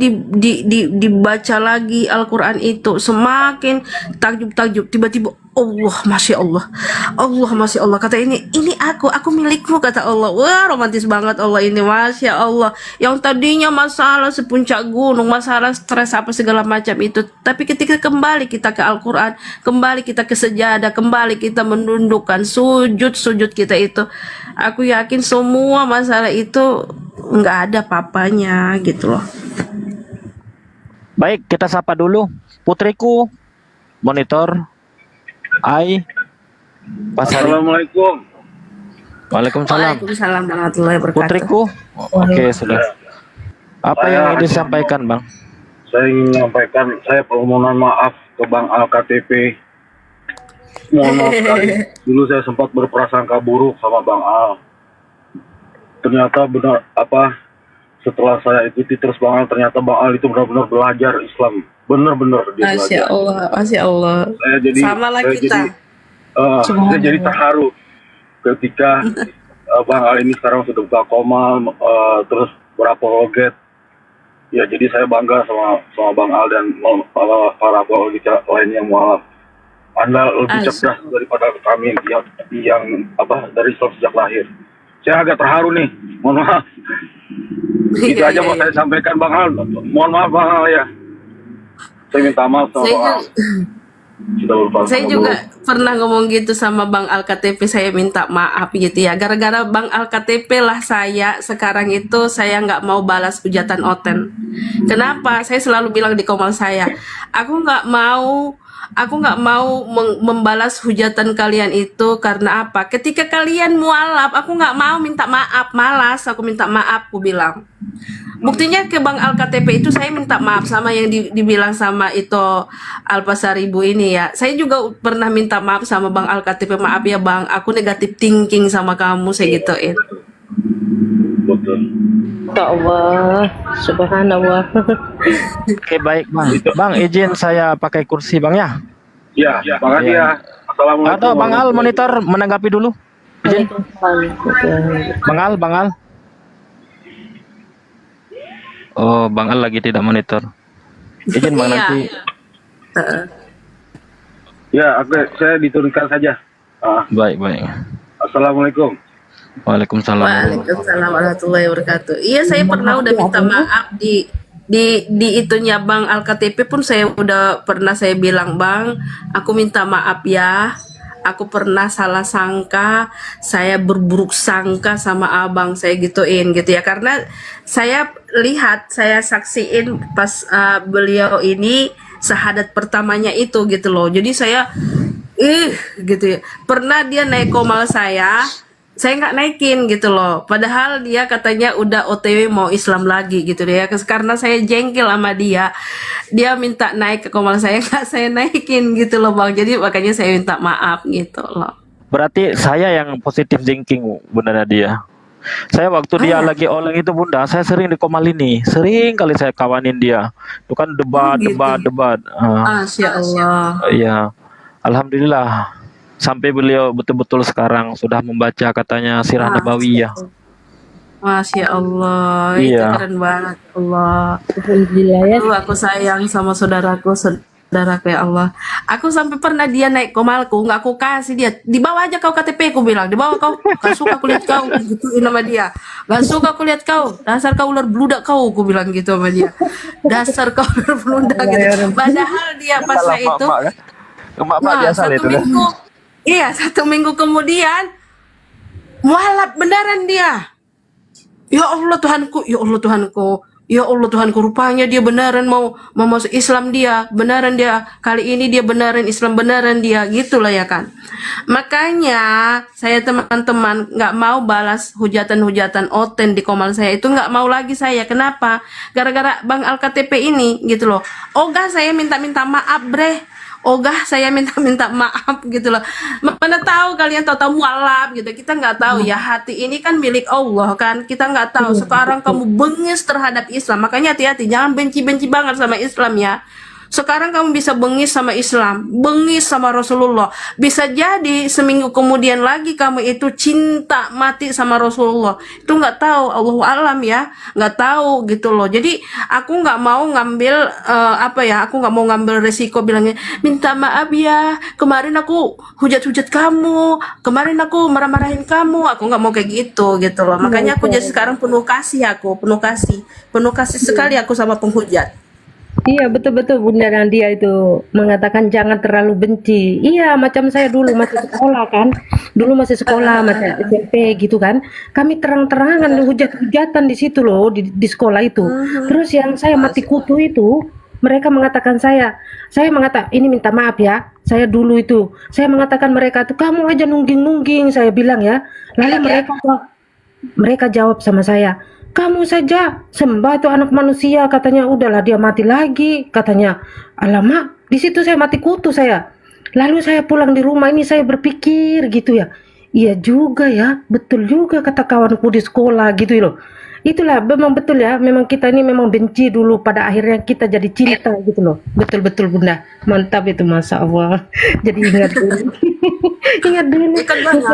dibaca lagi Al-Quran itu, semakin takjub. Tiba-tiba Allah, masya Allah, masya Allah, kata ini aku milikmu, kata Allah. Wah, romantis banget Allah ini, masya Allah. Yang tadinya masalah sepuncak gunung, masalah stres apa segala macam itu, tapi ketika kembali kita ke Al-Quran, kembali kita ke sejadah, kembali kita menundukkan sujud kita itu, aku yakin semua masalah itu nggak ada papanya gitu loh. Baik, kita sapa dulu putriku monitor Assalamualaikum. Waalaikumsalam. Waalaikumsalam warahmatullahi wabarakatuh. Putriku, oke sudah. Apa yang ingin disampaikan bang? Saya ingin menyampaikan, saya permohonan maaf ke Bang Al-KTP. Mohon maaf sekali. Dulu saya sempat berprasangka buruk sama Bang Al. ternyata benar apa setelah saya ikuti terus Bang Al, ternyata Bang Al itu benar-benar belajar Islam, benar-benar dia Masya belajar. Allah, Masya Allah. Sama lah kita. Saya jadi terharu ketika Bang Al ini sekarang sudah buka koma, terus berapa loget. Ya jadi saya bangga sama Bang Al dan para apologetik lainnya yang mualaf. Anda lebih cerdas daripada kami yang dari Islam sejak lahir. Saya agak terharu nih, mohon maaf. Itu aja mau saya sampaikan Bang Al. Mohon maaf Bang Al ya. Saya minta maaf sama Bang Al. Sudah berpaling Saya sama juga dulu. pernah ngomong gitu sama Bang Al-KTP, saya minta maaf gitu ya. Gara-gara Bang Al-KTP lah saya sekarang itu saya nggak mau balas hujatan Oten. Kenapa? Saya selalu bilang di komal saya, aku nggak mau membalas hujatan kalian itu karena apa? Ketika kalian mualaf, aku nggak mau minta maaf, malas aku minta maaf, aku bilang. Buktinya ke Bang Al-KTP itu saya minta maaf sama yang dibilang sama itu Al-Pasaribu ini ya. Saya juga pernah minta maaf sama Bang Al-KTP, maaf ya Bang, aku negatif thinking sama kamu, saya gituin. Ya Allah, subhanallah. Oke, baik Bang. Bang, izin saya pakai kursi Bang ya. Ya, makasih ya. Assalamualaikum. Atau Bang Al monitor menanggapi dulu. Izin. Bang Al. Oh, Bang Al lagi tidak monitor. Izin Bang nanti. Ya, saya diturunkan saja. Baik. Assalamualaikum. Waalaikumsalam. Waalaikumsalam warahmatullahi wabarakatuh. Iya, saya pernah udah minta maaf di itunya Bang Al-KTP pun saya udah pernah saya bilang, Bang, aku minta maaf ya. Aku pernah salah sangka, saya berburuk sangka sama abang, saya gituin gitu ya. Karena saya lihat, saya saksiin pas beliau ini syahadat pertamanya itu gitu loh. Jadi saya gitu ya. Pernah dia naik komal saya nggak naikin gitu loh. Padahal dia katanya udah OTW mau Islam lagi gitu deh ya. Karena saya jengkel sama dia minta naik ke komal saya, nggak saya naikin gitu loh Bang. Jadi makanya saya minta maaf gitu loh. Berarti saya yang positif thinking Bunda Nadia. Saya waktu dia lagi oleng itu Bunda, saya sering di komal ini, sering kali saya kawanin dia. Itu kan debat. Masya Allah. Iya, alhamdulillah. Sampai beliau betul-betul sekarang sudah membaca katanya Sirah Nabawiyah. Masya Allah, Iya. itu keren banget Allah. Alhamdulillah ya. Aku sayang sama saudaraku ya Allah. Aku sampai pernah dia naik komalku, nggak aku kasih dia. Dibawa aja kau KTP, aku bilang. Dibawa kau, gak suka aku lihat kau, gituin sama dia. Gak suka aku lihat kau, dasar kau ular beludak kau, aku bilang gitu sama dia. Dasar kau ular beludak gitu. Padahal dia pasnya itu. Satu minggu kemudian mualaf beneran dia. Ya Allah Tuhanku, rupanya dia beneran mau masuk Islam dia, beneran dia kali ini dia beneran Islam beneran dia, gitulah ya kan. Makanya saya teman-teman nggak mau balas hujatan-hujatan Oten di komal saya itu, nggak mau lagi saya. Kenapa? Gara-gara Bang Al-KTP ini gitu loh. Ogah saya minta maaf bre. Ogah saya minta maaf gitu loh. Mana tahu kalian tahu mualaf gitu. Kita nggak tahu ya, hati ini kan milik Allah kan. Kita nggak tahu sekarang kamu bengis terhadap Islam. Makanya hati-hati, jangan benci-benci banget sama Islam ya. Sekarang kamu bisa bengis sama Islam, bengis sama Rasulullah. Bisa jadi seminggu kemudian lagi kamu itu cinta mati sama Rasulullah. Itu nggak tahu, Allahu alam ya, nggak tahu gitu loh. Jadi aku nggak mau ngambil aku nggak mau ngambil resiko bilangnya minta maaf ya. Kemarin aku hujat-hujat kamu, kemarin aku marah-marahin kamu. Aku nggak mau kayak gitu loh. Makanya aku jadi sekarang penuh kasih sekali aku sama penghujat. Iya betul-betul Bunda Nadia itu mengatakan jangan terlalu benci. Iya macam saya dulu masih sekolah kan, masih SMP gitu kan. Kami terang-terangan hujat-hujatan di situ loh di sekolah itu. Terus yang saya mati kutu itu mereka mengatakan saya mengatakan ini minta maaf ya. Saya dulu itu saya mengatakan mereka tuh kamu aja nungging-nungging saya bilang ya. Lalu mereka jawab sama saya, kamu saja sembah itu anak manusia, katanya. Udahlah dia mati lagi katanya. Alamak, di situ saya mati kutu saya. Lalu saya pulang di rumah ini saya berpikir gitu ya, Iya juga ya, betul juga kata kawanku di sekolah gitu loh. Itulah memang betul ya, memang kita ini memang benci dulu, pada akhirnya kita jadi cinta gitu loh. Betul-betul Bunda, mantap itu Masya Allah. Jadi ingat dulu. Ingat dulu. Kan banyak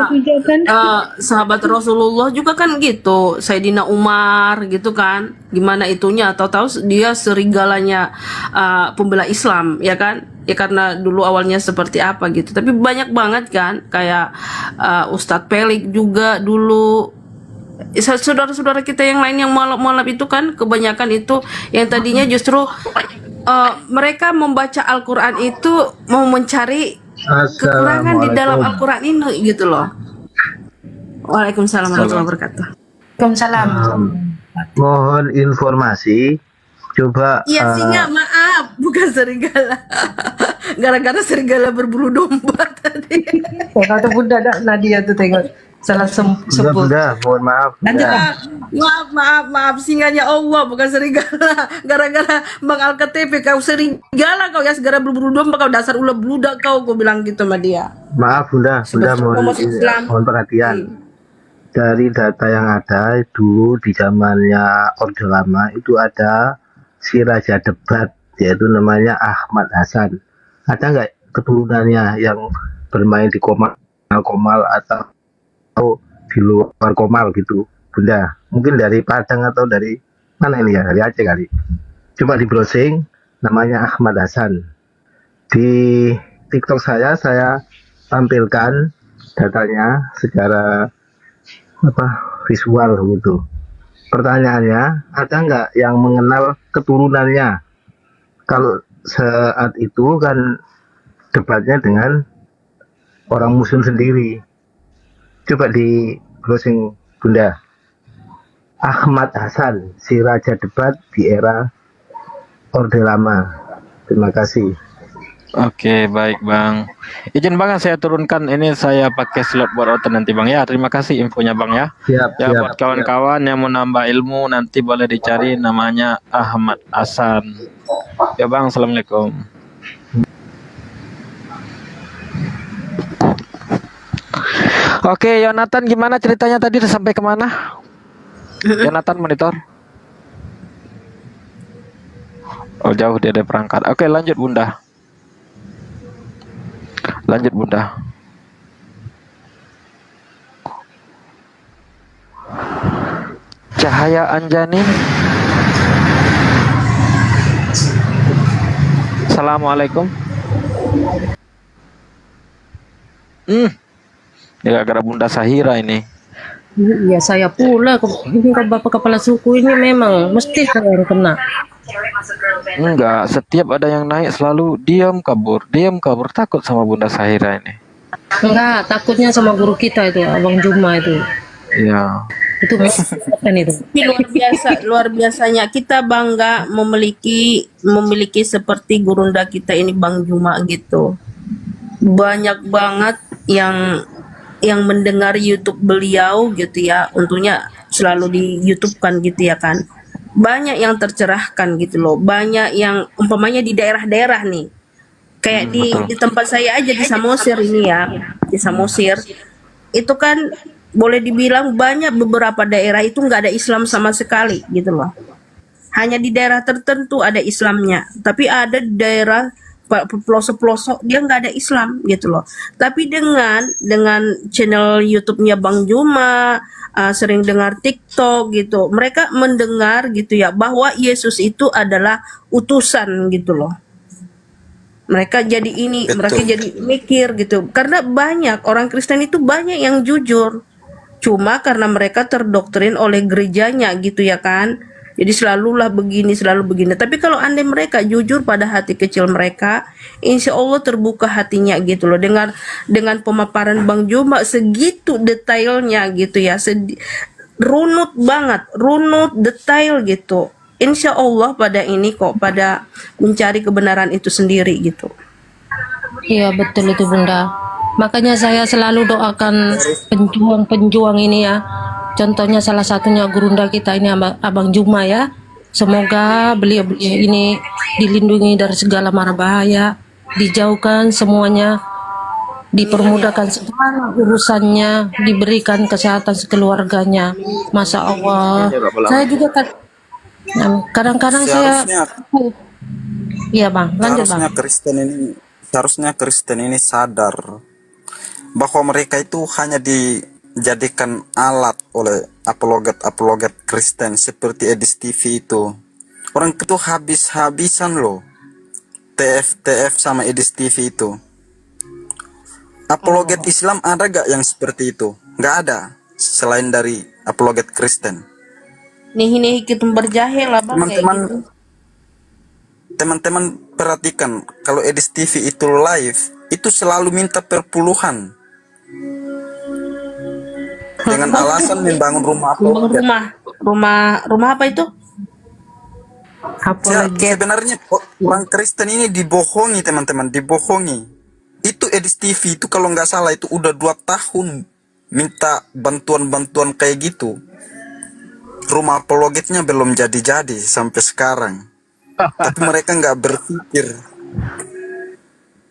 sahabat Rasulullah juga kan gitu, Sayyidina Umar gitu kan, gimana itunya, tahu-tahu dia serigalanya pembela Islam ya kan, ya karena dulu awalnya seperti apa gitu. Tapi banyak banget kan, kayak Ustadz Pelik juga dulu, saudara-saudara kita yang lain yang mualaf itu kan, kebanyakan itu yang tadinya justru mereka membaca Al-Quran itu mau mencari kekurangan di dalam Al-Quran ini gitu loh. Waalaikumsalam warahmatullahi wabarakatuh. Waalaikumsalam. Mohon informasi, coba Iya singa, maaf, bukan serigala. Gara-gara serigala berbulu domba tadi. Kata Bunda Nadia tuh tengok salah sebut. Bunda, mohon maaf. Maaf, singanya Allah bukan serigala. Gara-gara Bang Al-KTP kau serigala, kau ya segera berbulu domba, kau dasar ulah bludak kau bilang gitu sama dia. Maaf Bunda, mohon perhatian. Dari data yang ada dulu di zamannya Orde Lama itu ada si Raja Debat, yaitu namanya Ahmad Hasan. Ada nggak keturunannya yang bermain di Komal atau di luar Komal gitu, Bunda? Mungkin dari Padang atau dari mana ini ya, dari Aceh kali. Coba di browsing, namanya Ahmad Hasan. Di TikTok saya tampilkan datanya secara visual gitu. Pertanyaannya, ada nggak yang mengenal keturunannya? Kalau saat itu kan debatnya dengan orang Muslim sendiri. Coba di browsing Bunda. Ahmad Hasan, si Raja Debat di era Orde Lama. Terima kasih. Oke, baik Bang. Izin Bang, saya turunkan ini, saya pakai slot buat OT nanti Bang ya. Terima kasih infonya Bang ya. Siap, ya buat kawan-kawan yang mau nambah ilmu nanti boleh dicari, namanya Ahmad Hasan. Ya Bang, Assalamualaikum. Oke, Yonatan gimana ceritanya tadi, sampai kemana? Yonatan monitor. Oh jauh, dia ada perangkat. Oke, lanjut Bunda. Lanjut Bunda. Cahaya Anjani. Assalamualaikum. Ini gara-gara Bunda Sahira ini. Iya saya pula, ini kalau Bapak Kepala Suku ini memang mesti yang kena. Enggak, setiap ada yang naik selalu diam kabur, takut sama Bunda Sahira ini. Enggak, takutnya sama guru kita itu, Abang Juma itu. Iya. Itu kan itu. Luar biasanya kita bangga memiliki seperti gurunda kita ini, Bang Juma gitu. Banyak banget yang mendengar YouTube beliau gitu ya, untungnya selalu di YouTube kan gitu ya kan. Banyak yang tercerahkan gitu loh, banyak yang umpamanya di daerah-daerah nih, kayak di tempat saya aja di Samosir ini ya, di Samosir itu kan boleh dibilang banyak beberapa daerah itu nggak ada Islam sama sekali gitu loh. Hanya di daerah tertentu ada Islamnya, tapi ada daerah pelosok-pelosok dia nggak ada Islam gitu loh. Tapi dengan channel YouTube-nya Bang Juma, sering dengar TikTok gitu, mereka mendengar gitu ya bahwa Yesus itu adalah utusan gitu loh. Mereka jadi mereka jadi mikir gitu, karena banyak orang Kristen itu banyak yang jujur, cuma karena mereka terdoktrin oleh gerejanya gitu ya kan. Jadi selalu begini. Tapi kalau andai mereka jujur pada hati kecil mereka, insya Allah terbuka hatinya gitu loh. Dengan pemaparan Bang Juma segitu detailnya gitu ya, runut banget, detail gitu. Insya Allah pada mencari kebenaran itu sendiri gitu. Iya betul itu Bunda. Makanya saya selalu doakan penjuang ini ya. Contohnya salah satunya gurunda kita ini Abang Juma ya. Semoga beliau ini dilindungi dari segala mara bahaya, dijauhkan semuanya dipermudahkan segala urusannya, diberikan kesehatan sekeluarganya. Masya Allah. Saya juga kan kadang-kadang saya, Seharusnya iya bang, lanjut bang. seharusnya Kristen ini sadar bahwa mereka itu hanya dijadikan alat oleh apologet Kristen seperti Edis TV itu. Orang itu habis-habisan loh. TF sama Edis TV itu. Apologet Islam ada gak yang seperti itu? Gak ada. Selain dari apologet Kristen. Nih kita berjahil lah bang kayak gitu. Teman-teman perhatikan, kalau Edis TV itu live, itu selalu minta perpuluhan. Dengan alasan membangun rumah apologet. Rumah apa itu? Sebenarnya orang Kristen ini dibohongi teman-teman, dibohongi. Itu Edis TV itu kalau nggak salah itu udah 2 tahun minta bantuan-bantuan kayak gitu. Rumah apologetnya belum jadi-jadi sampai sekarang. Tapi mereka nggak berpikir.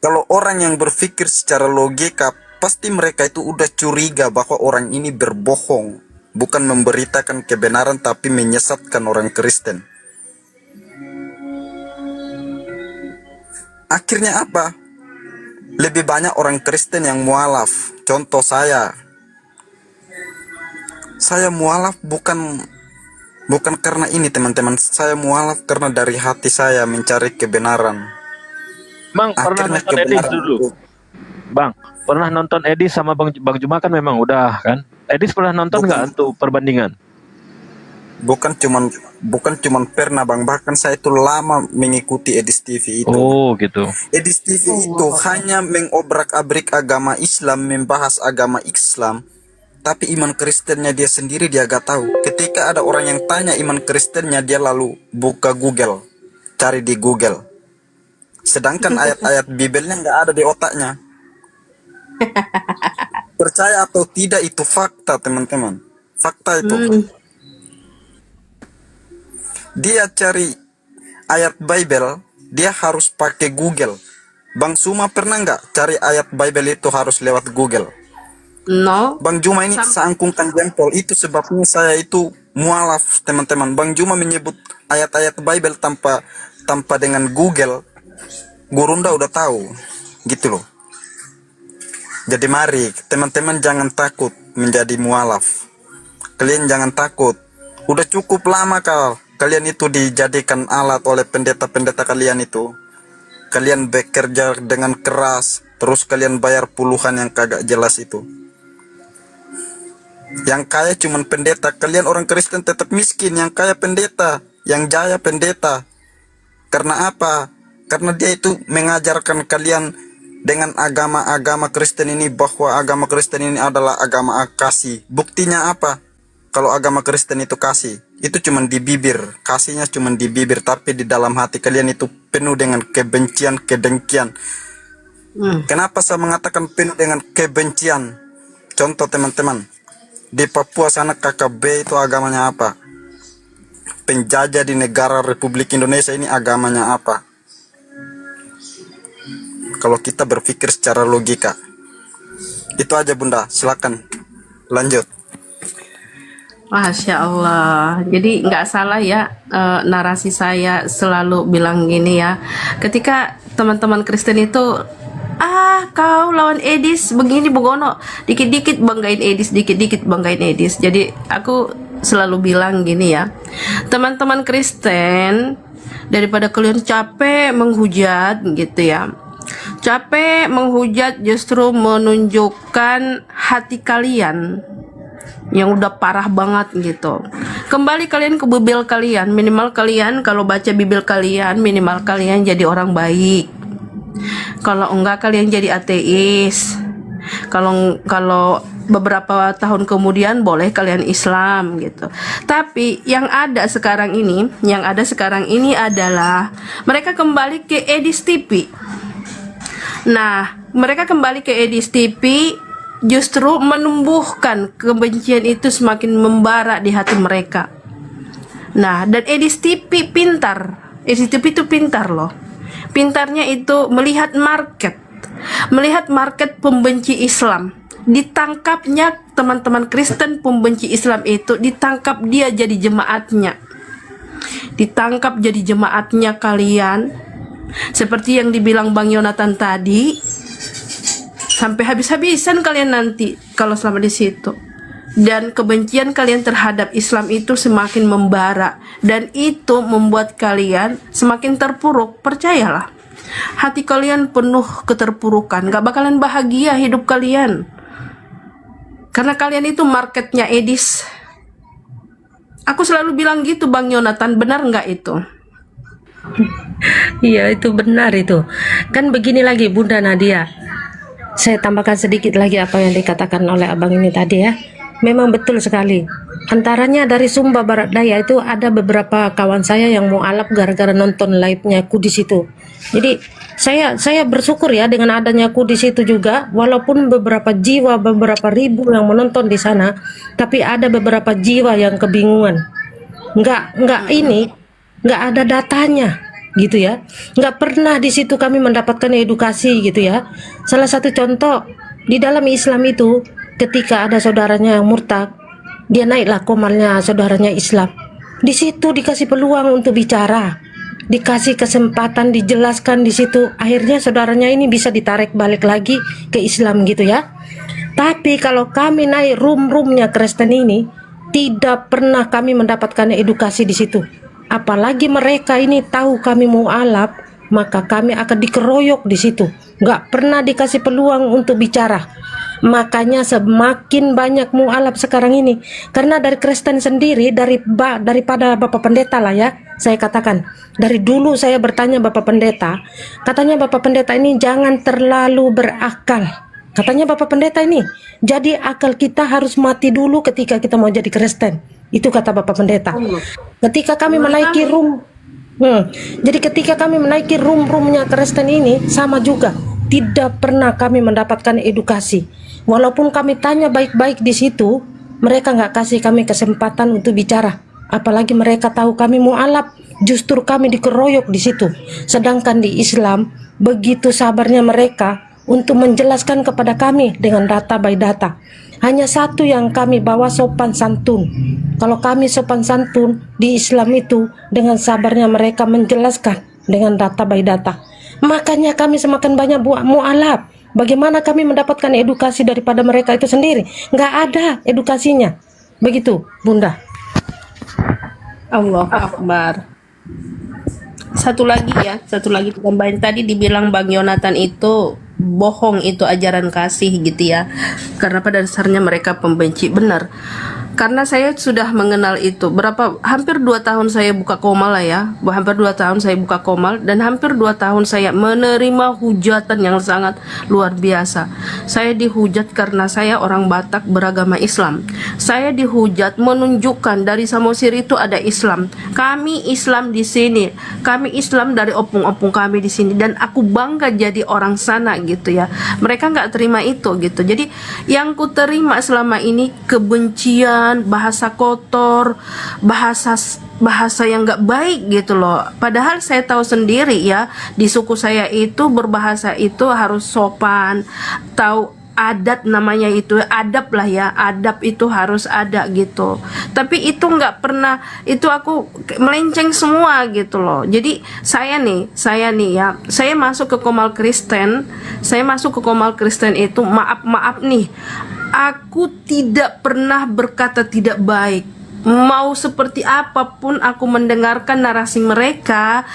Kalau orang yang berpikir secara logika, pasti mereka itu udah curiga bahwa orang ini berbohong. Bukan memberitakan kebenaran tapi menyesatkan orang Kristen. Akhirnya apa? Lebih banyak orang Kristen yang mualaf. Contoh saya mualaf bukan karena ini teman-teman. Saya mualaf karena dari hati saya mencari kebenaran. Bang, pernah nonton Edis dulu? Bang, pernah nonton Edis sama Bang Juma kan memang udah kan? Edis pernah nonton nggak untuk perbandingan? Bukan cuman pernah bang, bahkan saya itu lama mengikuti Edis TV itu. Oh gitu. Edis TV itu hanya mengobrak-abrik agama Islam, membahas agama Islam, tapi iman Kristennya dia sendiri dia gak tahu. Ketika ada orang yang tanya iman Kristennya, dia lalu buka Google, cari di Google. Sedangkan ayat-ayat Bibelnya nggak ada di otaknya. Percaya atau tidak itu fakta teman-teman, fakta itu. Dia cari ayat Bible, dia harus pakai Google. Bang Suma pernah nggak cari ayat Bible itu harus lewat Google? No. Bang Juma ini seangkungkan jempol. Itu sebabnya saya itu mualaf teman-teman. Bang Juma menyebut ayat-ayat Bible tanpa dengan Google. Gurunda udah tahu, gitu loh. Jadi mari teman-teman jangan takut menjadi mualaf. Kalian jangan takut. Udah cukup lama kalian itu dijadikan alat oleh pendeta-pendeta kalian itu. Kalian bekerja dengan keras, terus kalian bayar puluhan yang kagak jelas itu. Yang kaya cuman pendeta, kalian orang Kristen tetap miskin. Yang kaya pendeta, yang jaya pendeta. Karena apa? Karena dia itu mengajarkan kalian dengan agama Kristen ini bahwa agama Kristen ini adalah agama kasih. Buktinya apa? Kalau agama Kristen itu kasih, itu cuma di bibir, kasihnya cuma di bibir, tapi di dalam hati kalian itu penuh dengan kebencian, kedengkian. Kenapa saya mengatakan penuh dengan kebencian? Contoh teman-teman, di Papua sana KKB itu agamanya apa? Penjajah di negara Republik Indonesia ini agamanya apa? Kalau kita berpikir secara logika. Itu aja Bunda, silakan lanjut. Masya Allah. Jadi nggak salah ya, narasi saya selalu bilang gini ya. Ketika teman-teman Kristen itu, kau lawan Edis begini begono, dikit-dikit banggain Edis, dikit-dikit banggain Edis. Jadi aku selalu bilang gini ya, teman-teman Kristen, daripada kalian capek menghujat gitu ya, capek menghujat justru menunjukkan hati kalian yang udah parah banget gitu. Kembali kalian ke Bibel kalian, minimal kalian kalau baca Bibel kalian, minimal kalian jadi orang baik. Kalau enggak kalian jadi ateis. Kalau beberapa tahun kemudian boleh kalian Islam gitu. Tapi yang ada sekarang ini adalah mereka kembali ke Edis TV. Nah, mereka kembali ke Edis TV justru menumbuhkan kebencian itu semakin membara di hati mereka. Nah, dan Edis TV pintar. Edis TV itu pintar loh. Pintarnya itu melihat market. melihat market pembenci Islam, ditangkapnya teman-teman Kristen pembenci Islam itu, ditangkap dia jadi jemaatnya, ditangkap jadi jemaatnya kalian, seperti yang dibilang Bang Yonatan tadi, sampai habis-habisan kalian nanti kalau selama di situ. Dan kebencian kalian terhadap Islam itu semakin membara, dan itu membuat kalian semakin terpuruk. Percayalah, hati kalian penuh keterpurukan, gak bakalan bahagia hidup kalian, karena kalian itu marketnya Edis. Aku selalu bilang gitu Bang Yonatan, benar nggak itu? Iya, itu benar itu. Kan begini lagi Bunda Nadia, saya tambahkan sedikit lagi apa yang dikatakan oleh abang ini tadi ya. Memang betul sekali. Antaranya dari Sumba Barat Daya itu ada beberapa kawan saya yang mau alap gara-gara nonton live-nya Kudis itu. Jadi saya bersyukur ya dengan adanya Kudis itu juga, walaupun beberapa jiwa, beberapa ribu yang menonton di sana, tapi ada beberapa jiwa yang kebingungan. Nggak ada datanya gitu ya. Nggak pernah di situ kami mendapatkan edukasi gitu ya. Salah satu contoh di dalam Islam itu, ketika ada saudaranya yang murtad, dia naiklah komalnya saudaranya Islam. Di situ dikasih peluang untuk bicara, dikasih kesempatan, dijelaskan di situ. Akhirnya saudaranya ini bisa ditarik balik lagi ke Islam gitu ya. Tapi kalau kami naik room-roomnya Kristen ini, tidak pernah kami mendapatkan edukasi di situ. Apalagi mereka ini tahu kami mau alap, maka kami akan dikeroyok di situ. Nggak pernah dikasih peluang untuk bicara. Makanya semakin banyak mualaf sekarang ini, karena dari Kristen sendiri, daripada Bapak Pendeta lah ya, saya katakan dari dulu saya bertanya Bapak Pendeta, katanya Bapak Pendeta ini jangan terlalu berakal, katanya Bapak Pendeta ini, jadi akal kita harus mati dulu ketika kita mau jadi Kristen, itu kata Bapak Pendeta. Ketika kami menaiki jadi ketika kami menaiki room-roomnya Kristen ini sama juga, tidak pernah kami mendapatkan edukasi. Walaupun kami tanya baik-baik di situ, mereka nggak kasih kami kesempatan untuk bicara. Apalagi mereka tahu kami mualaf, justru kami dikeroyok di situ. Sedangkan di Islam, begitu sabarnya mereka untuk menjelaskan kepada kami dengan data by data. Hanya satu yang kami bawa, sopan santun. Kalau kami sopan santun di Islam itu, dengan sabarnya mereka menjelaskan dengan data by data. Makanya kami semakin banyak mualaf. Bagaimana kami mendapatkan edukasi daripada mereka itu sendiri? Nggak ada edukasinya. Begitu, Bunda. Allah Akbar. Satu lagi tambahin, tadi dibilang Bang Yonatan itu bohong, itu ajaran kasih gitu ya. Karena pada dasarnya mereka pembenci, benar. Karena saya sudah mengenal itu hampir 2 tahun saya buka komal lah ya. Hampir 2 tahun saya buka komal, dan hampir 2 tahun saya menerima hujatan yang sangat luar biasa. Saya dihujat karena saya orang Batak beragama Islam. Saya dihujat menunjukkan dari Samosir itu ada Islam. Kami Islam di sini. Kami Islam dari opung-opung kami di sini, dan aku bangga jadi orang sana gitu ya. Mereka nggak terima itu gitu. Jadi yang ku terima selama ini kebencian, bahasa kotor, bahasa yang nggak baik gitu loh. Padahal saya tahu sendiri ya, di suku saya itu berbahasa itu harus sopan, tahu adat, namanya itu adab lah ya, adab itu harus ada gitu. Tapi itu nggak pernah, itu aku melenceng semua gitu loh. Jadi saya nih ya, saya masuk ke Komal Kristen, itu maaf nih, aku tidak pernah berkata tidak baik. Mau seperti apapun aku mendengarkan narasi mereka,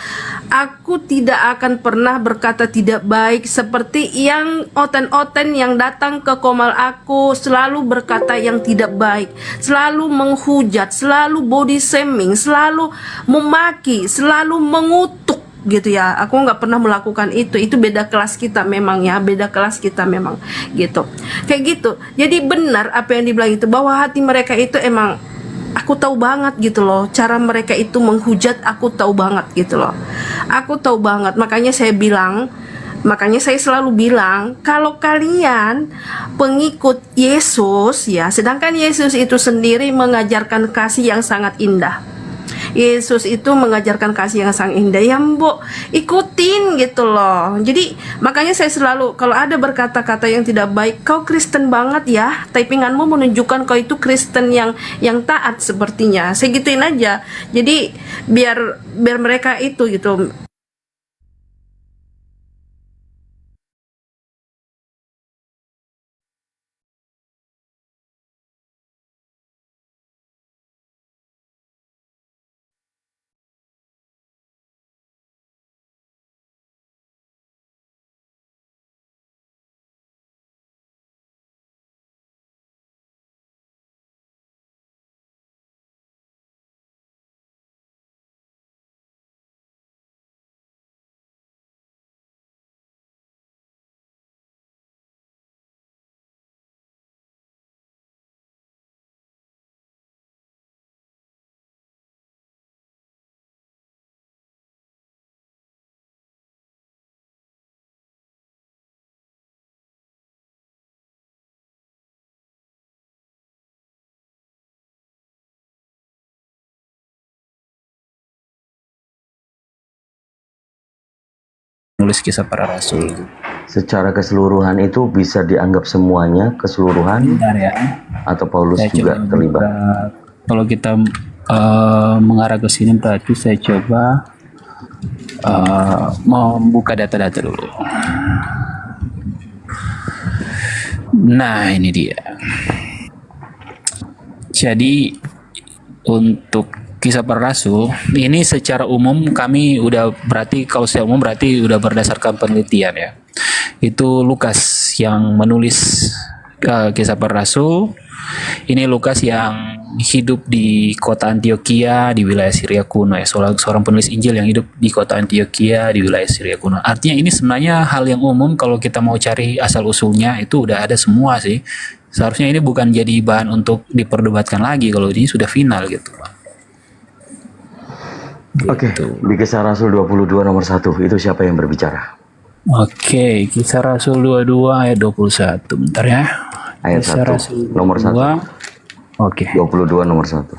aku tidak akan pernah berkata tidak baik. Seperti yang oten-oten yang datang ke komal aku selalu berkata yang tidak baik, selalu menghujat, selalu body shaming, selalu memaki, selalu mengutuk gitu ya. Aku nggak pernah melakukan itu beda kelas kita memang ya, beda kelas kita memang gitu, kayak gitu. Jadi benar apa yang dibilang itu, bahwa hati mereka itu emang aku tahu banget gitu loh, cara mereka itu menghujat aku tahu banget gitu loh, aku tahu banget. Makanya saya selalu bilang, kalau kalian pengikut Yesus ya, sedangkan Yesus itu sendiri mengajarkan kasih yang sangat indah. Yesus itu mengajarkan kasih yang sangat indah, ya mbok ikutin gitu loh. Jadi makanya saya selalu kalau ada berkata-kata yang tidak baik, kau Kristen banget ya, typinganmu menunjukkan kau itu Kristen yang taat sepertinya. Saya gituin aja. Jadi biar mereka itu gitu. Nulis Kisah Para Rasul. Secara keseluruhan itu bisa dianggap semuanya keseluruhan, Bentar ya. atau Paulus Saya juga coba terlibat? Kalau kita mengarah ke sini berarti saya coba membuka data-data dulu. Nah, ini dia. Jadi untuk Kisah Para Rasul ini secara umum kami udah berarti kalau secara umum berarti udah berdasarkan penelitian ya. Itu Lukas yang menulis Kisah Para Rasul. Ini Lukas yang hidup di kota Antioquia di wilayah Syria kuno ya. Seorang penulis Injil yang hidup di kota Antioquia di wilayah Syria kuno. Artinya ini sebenarnya hal yang umum kalau kita mau cari asal usulnya itu udah ada semua sih. Seharusnya ini bukan jadi bahan untuk diperdebatkan lagi kalau ini sudah final gitu. Oke, di Kisah Rasul 22 nomor 1 itu siapa yang berbicara? Oke, Kisah Rasul 22 ayat 21. Bentar ya. Ayat Kisah 1 Rasul nomor 1. 22. Oke. 22 nomor 1.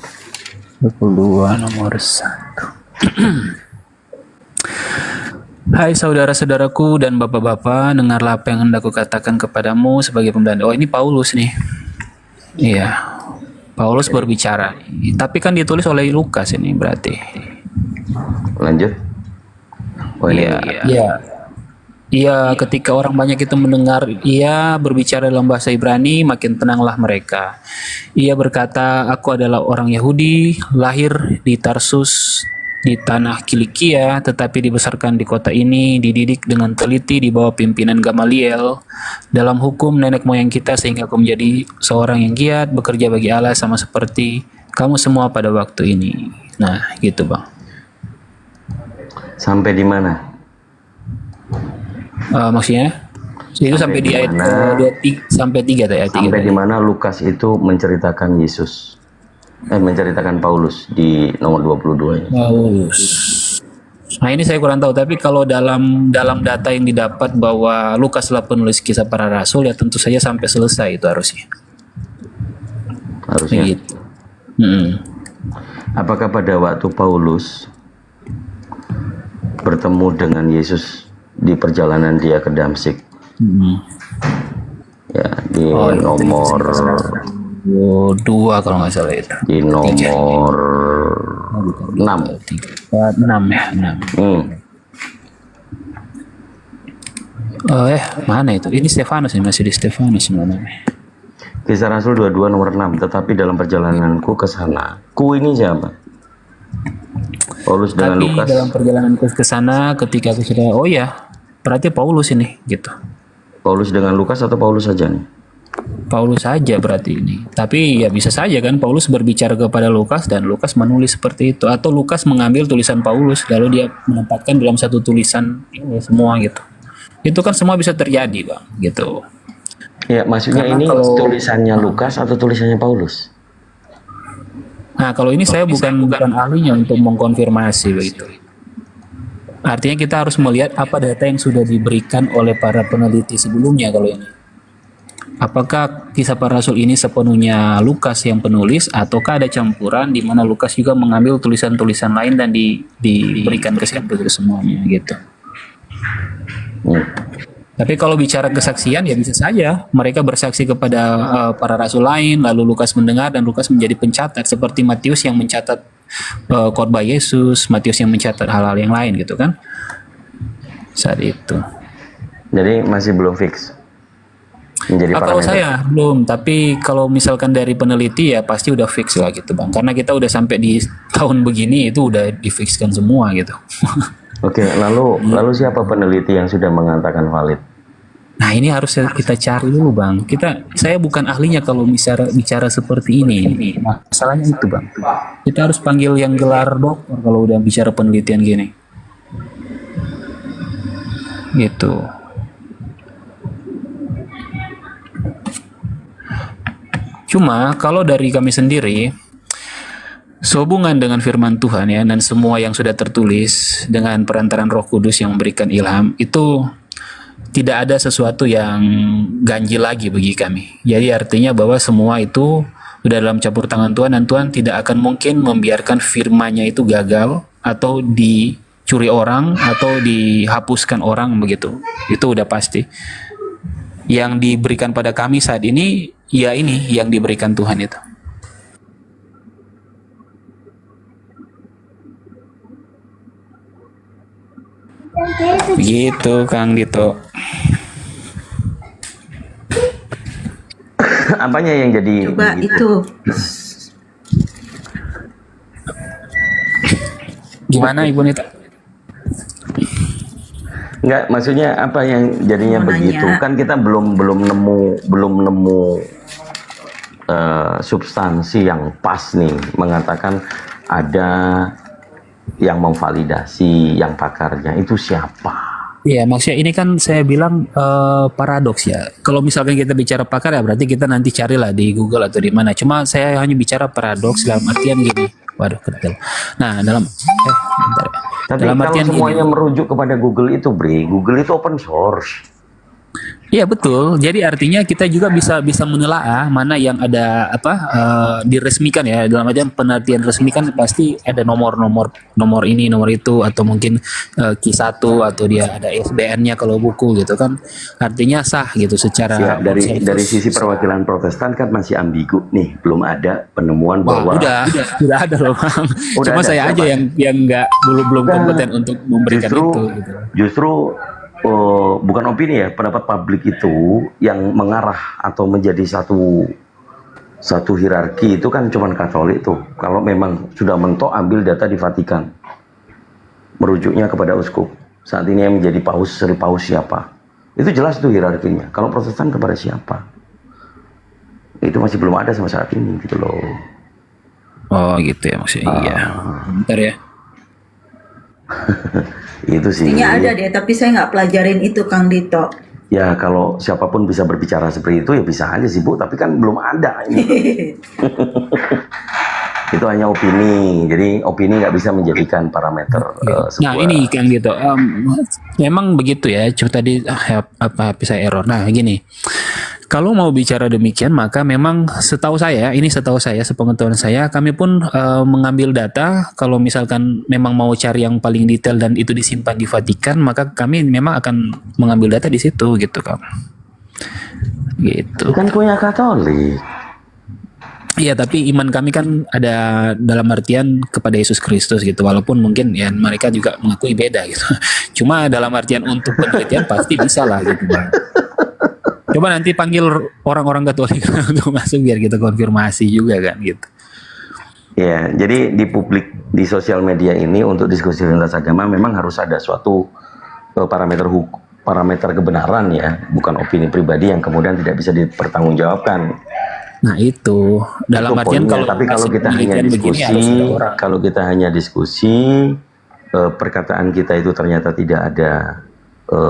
22 nomor 1. Hai saudara-saudaraku dan bapak-bapak, dengarlah apa yang hendak kukatakan kepadamu sebagai pembelanda. Oh, ini Paulus nih. Iya. Paulus berbicara. Tapi kan ditulis oleh Lukas ini berarti. Lanjut. Oh, ini Iya, ketika orang banyak itu mendengar ia berbicara dalam bahasa Ibrani, makin tenanglah mereka. Ia berkata, aku adalah orang Yahudi, lahir di Tarsus, di tanah Kilikia, tetapi dibesarkan di kota ini, dididik dengan teliti di bawah pimpinan Gamaliel, dalam hukum nenek moyang kita, sehingga aku menjadi seorang yang giat, bekerja bagi Allah sama seperti kamu semua pada waktu ini. Nah, gitu Bang. Sampai di mana? Maksudnya itu sampai di ayat 23 sampai 3 ya, sampai di mana Lukas itu menceritakan Yesus, menceritakan Paulus di nomor 22 ini. Paulus. Nah, ini saya kurang tahu, tapi kalau dalam data yang didapat bahwa Lukas adalah penulis Kisah Para Rasul, ya tentu saja sampai selesai itu harusnya. Harusnya. Gitu. Apakah pada waktu Paulus bertemu dengan Yesus di perjalanan dia ke Damsyik, ya di nomor 2 kalau nggak salah itu, di nomor 6 ya 6. Mana itu? Ini Stefanus, ini masih di Stefanus namanya. Kisah Rasul 22 nomor 6. Tetapi dalam perjalananku ke sana, ku ini siapa? Paulus dengan Tapi Lukas. dalam perjalanan ke sana ketika aku sudah, oh ya, berarti Paulus ini gitu. Paulus dengan Lukas atau Paulus saja nih? Paulus saja berarti ini. Tapi ya bisa saja kan Paulus berbicara kepada Lukas dan Lukas menulis seperti itu, atau Lukas mengambil tulisan Paulus lalu dia menempatkan dalam satu tulisan ini semua gitu. Itu kan semua bisa terjadi Bang gitu. Ya, maksudnya Karena ini kalau tulisannya Lukas atau tulisannya Paulus? Nah, kalau ini saya bukan ahlinya untuk mengkonfirmasi begitu. Artinya kita harus melihat apa data yang sudah diberikan oleh para peneliti sebelumnya kalau ini. apakah kisah para rasul ini sepenuhnya Lukas yang penulis ataukah ada campuran di mana Lukas juga mengambil tulisan-tulisan lain dan diberikan kesaksian itu semuanya gitu. Tapi kalau bicara kesaksian ya bisa saja mereka bersaksi kepada para rasul lain, lalu Lukas mendengar dan Lukas menjadi pencatat seperti Matius yang mencatat khotbah Yesus, Matius yang mencatat hal-hal yang lain gitu kan saat itu. Jadi masih belum fix menjadi Kalau parameter. saya belum, tapi kalau misalkan dari peneliti ya pasti udah fix lah gitu bang, karena kita udah sampai di tahun begini itu udah difixkan semua gitu. Oke, lalu siapa peneliti yang sudah mengatakan valid? Nah ini harus kita cari dulu bang. Saya bukan ahlinya kalau bicara seperti ini. Masalahnya itu bang. Kita harus panggil yang gelar dokter kalau udah bicara penelitian gini. Gitu. Cuma kalau dari kami sendiri, sehubungan dengan firman Tuhan ya dan semua yang sudah tertulis dengan perantaran Roh Kudus yang memberikan ilham itu tidak ada sesuatu yang ganjil lagi bagi kami. Jadi artinya bahwa semua itu sudah dalam campur tangan Tuhan dan Tuhan tidak akan mungkin membiarkan firman-Nya itu gagal atau dicuri orang atau dihapuskan orang begitu. Itu udah pasti. Yang diberikan pada kami saat ini ya ini yang diberikan Tuhan itu. Begitu Kang Dito. Apanya yang jadi Coba begitu? Gimana Ibu Nita? Enggak, maksudnya apa yang jadinya Mau begitu? nanya. Kan kita belum nemu substansi yang pas nih mengatakan ada yang memvalidasi yang pakarnya itu siapa? Iya, maksudnya ini kan saya bilang paradoks ya. Kalau misalkan kita bicara pakar ya berarti kita nanti carilah di Google atau di mana. Cuma saya hanya bicara paradoks dalam artian gini. Waduh, ketel. Nah, bentar ya. Tapi Dalam kalau artian semuanya gini. merujuk kepada Google itu, Bre, Google itu open source. Iya betul. Jadi artinya kita juga bisa menelaah mana yang ada diresmikan ya. Dalam artian penelitian resmi kan pasti ada nomor ini, nomor itu atau mungkin Q1 atau dia ada ISBN-nya kalau buku gitu kan. Artinya sah gitu secara Ya, dari sisi perwakilan Protestan kan masih ambigu nih, belum ada penemuan bahwa udah ada loh Bang. Udah Cuma ada, saya aja siapa? yang belum kompeten untuk memberikan itu gitu. Justru bukan opini ya, pendapat publik itu yang mengarah atau menjadi satu hierarki itu kan cuman Katolik tuh. Kalau memang sudah mentok ambil data di Vatikan, merujuknya kepada uskup. Saat ini yang menjadi paus siapa? Itu jelas tuh hierarkinya. Kalau Protestan kepada siapa? Itu masih belum ada sama saat ini gitu loh. Oh gitu ya maksudnya. Iya. Bentar ya. Itu sih. Pastinya ada deh, tapi saya nggak pelajarin itu Kang Dito. Ya kalau siapapun bisa berbicara seperti itu ya bisa aja sih Bu, tapi kan belum ada ini. Itu hanya opini, jadi opini nggak bisa menjadikan parameter sebuah. Nah ini Kang gitu, memang begitu ya. Cuma tadi HP saya error. Nah gini, kalau mau bicara demikian maka memang setahu saya, sepengetahuan saya, kami pun mengambil data. Kalau misalkan memang mau cari yang paling detail dan itu disimpan di Vatikan, maka kami memang akan mengambil data di situ gitu Kang. Gitu. Kan punya Katolik. Iya, tapi iman kami kan ada dalam artian kepada Yesus Kristus gitu. Walaupun mungkin ya mereka juga mengakui beda gitu. Cuma dalam artian untuk penelitian pasti bisa lah gitu Bang. Coba nanti panggil orang-orang Katolik untuk masuk biar kita konfirmasi juga kan gitu. Ya, jadi di publik di sosial media ini untuk diskusi lintas agama memang harus ada suatu parameter kebenaran ya, bukan opini pribadi yang kemudian tidak bisa dipertanggungjawabkan. Nah itu dalam Itu artian poinnya. Tapi kalau kita hanya diskusi, perkataan kita itu ternyata tidak ada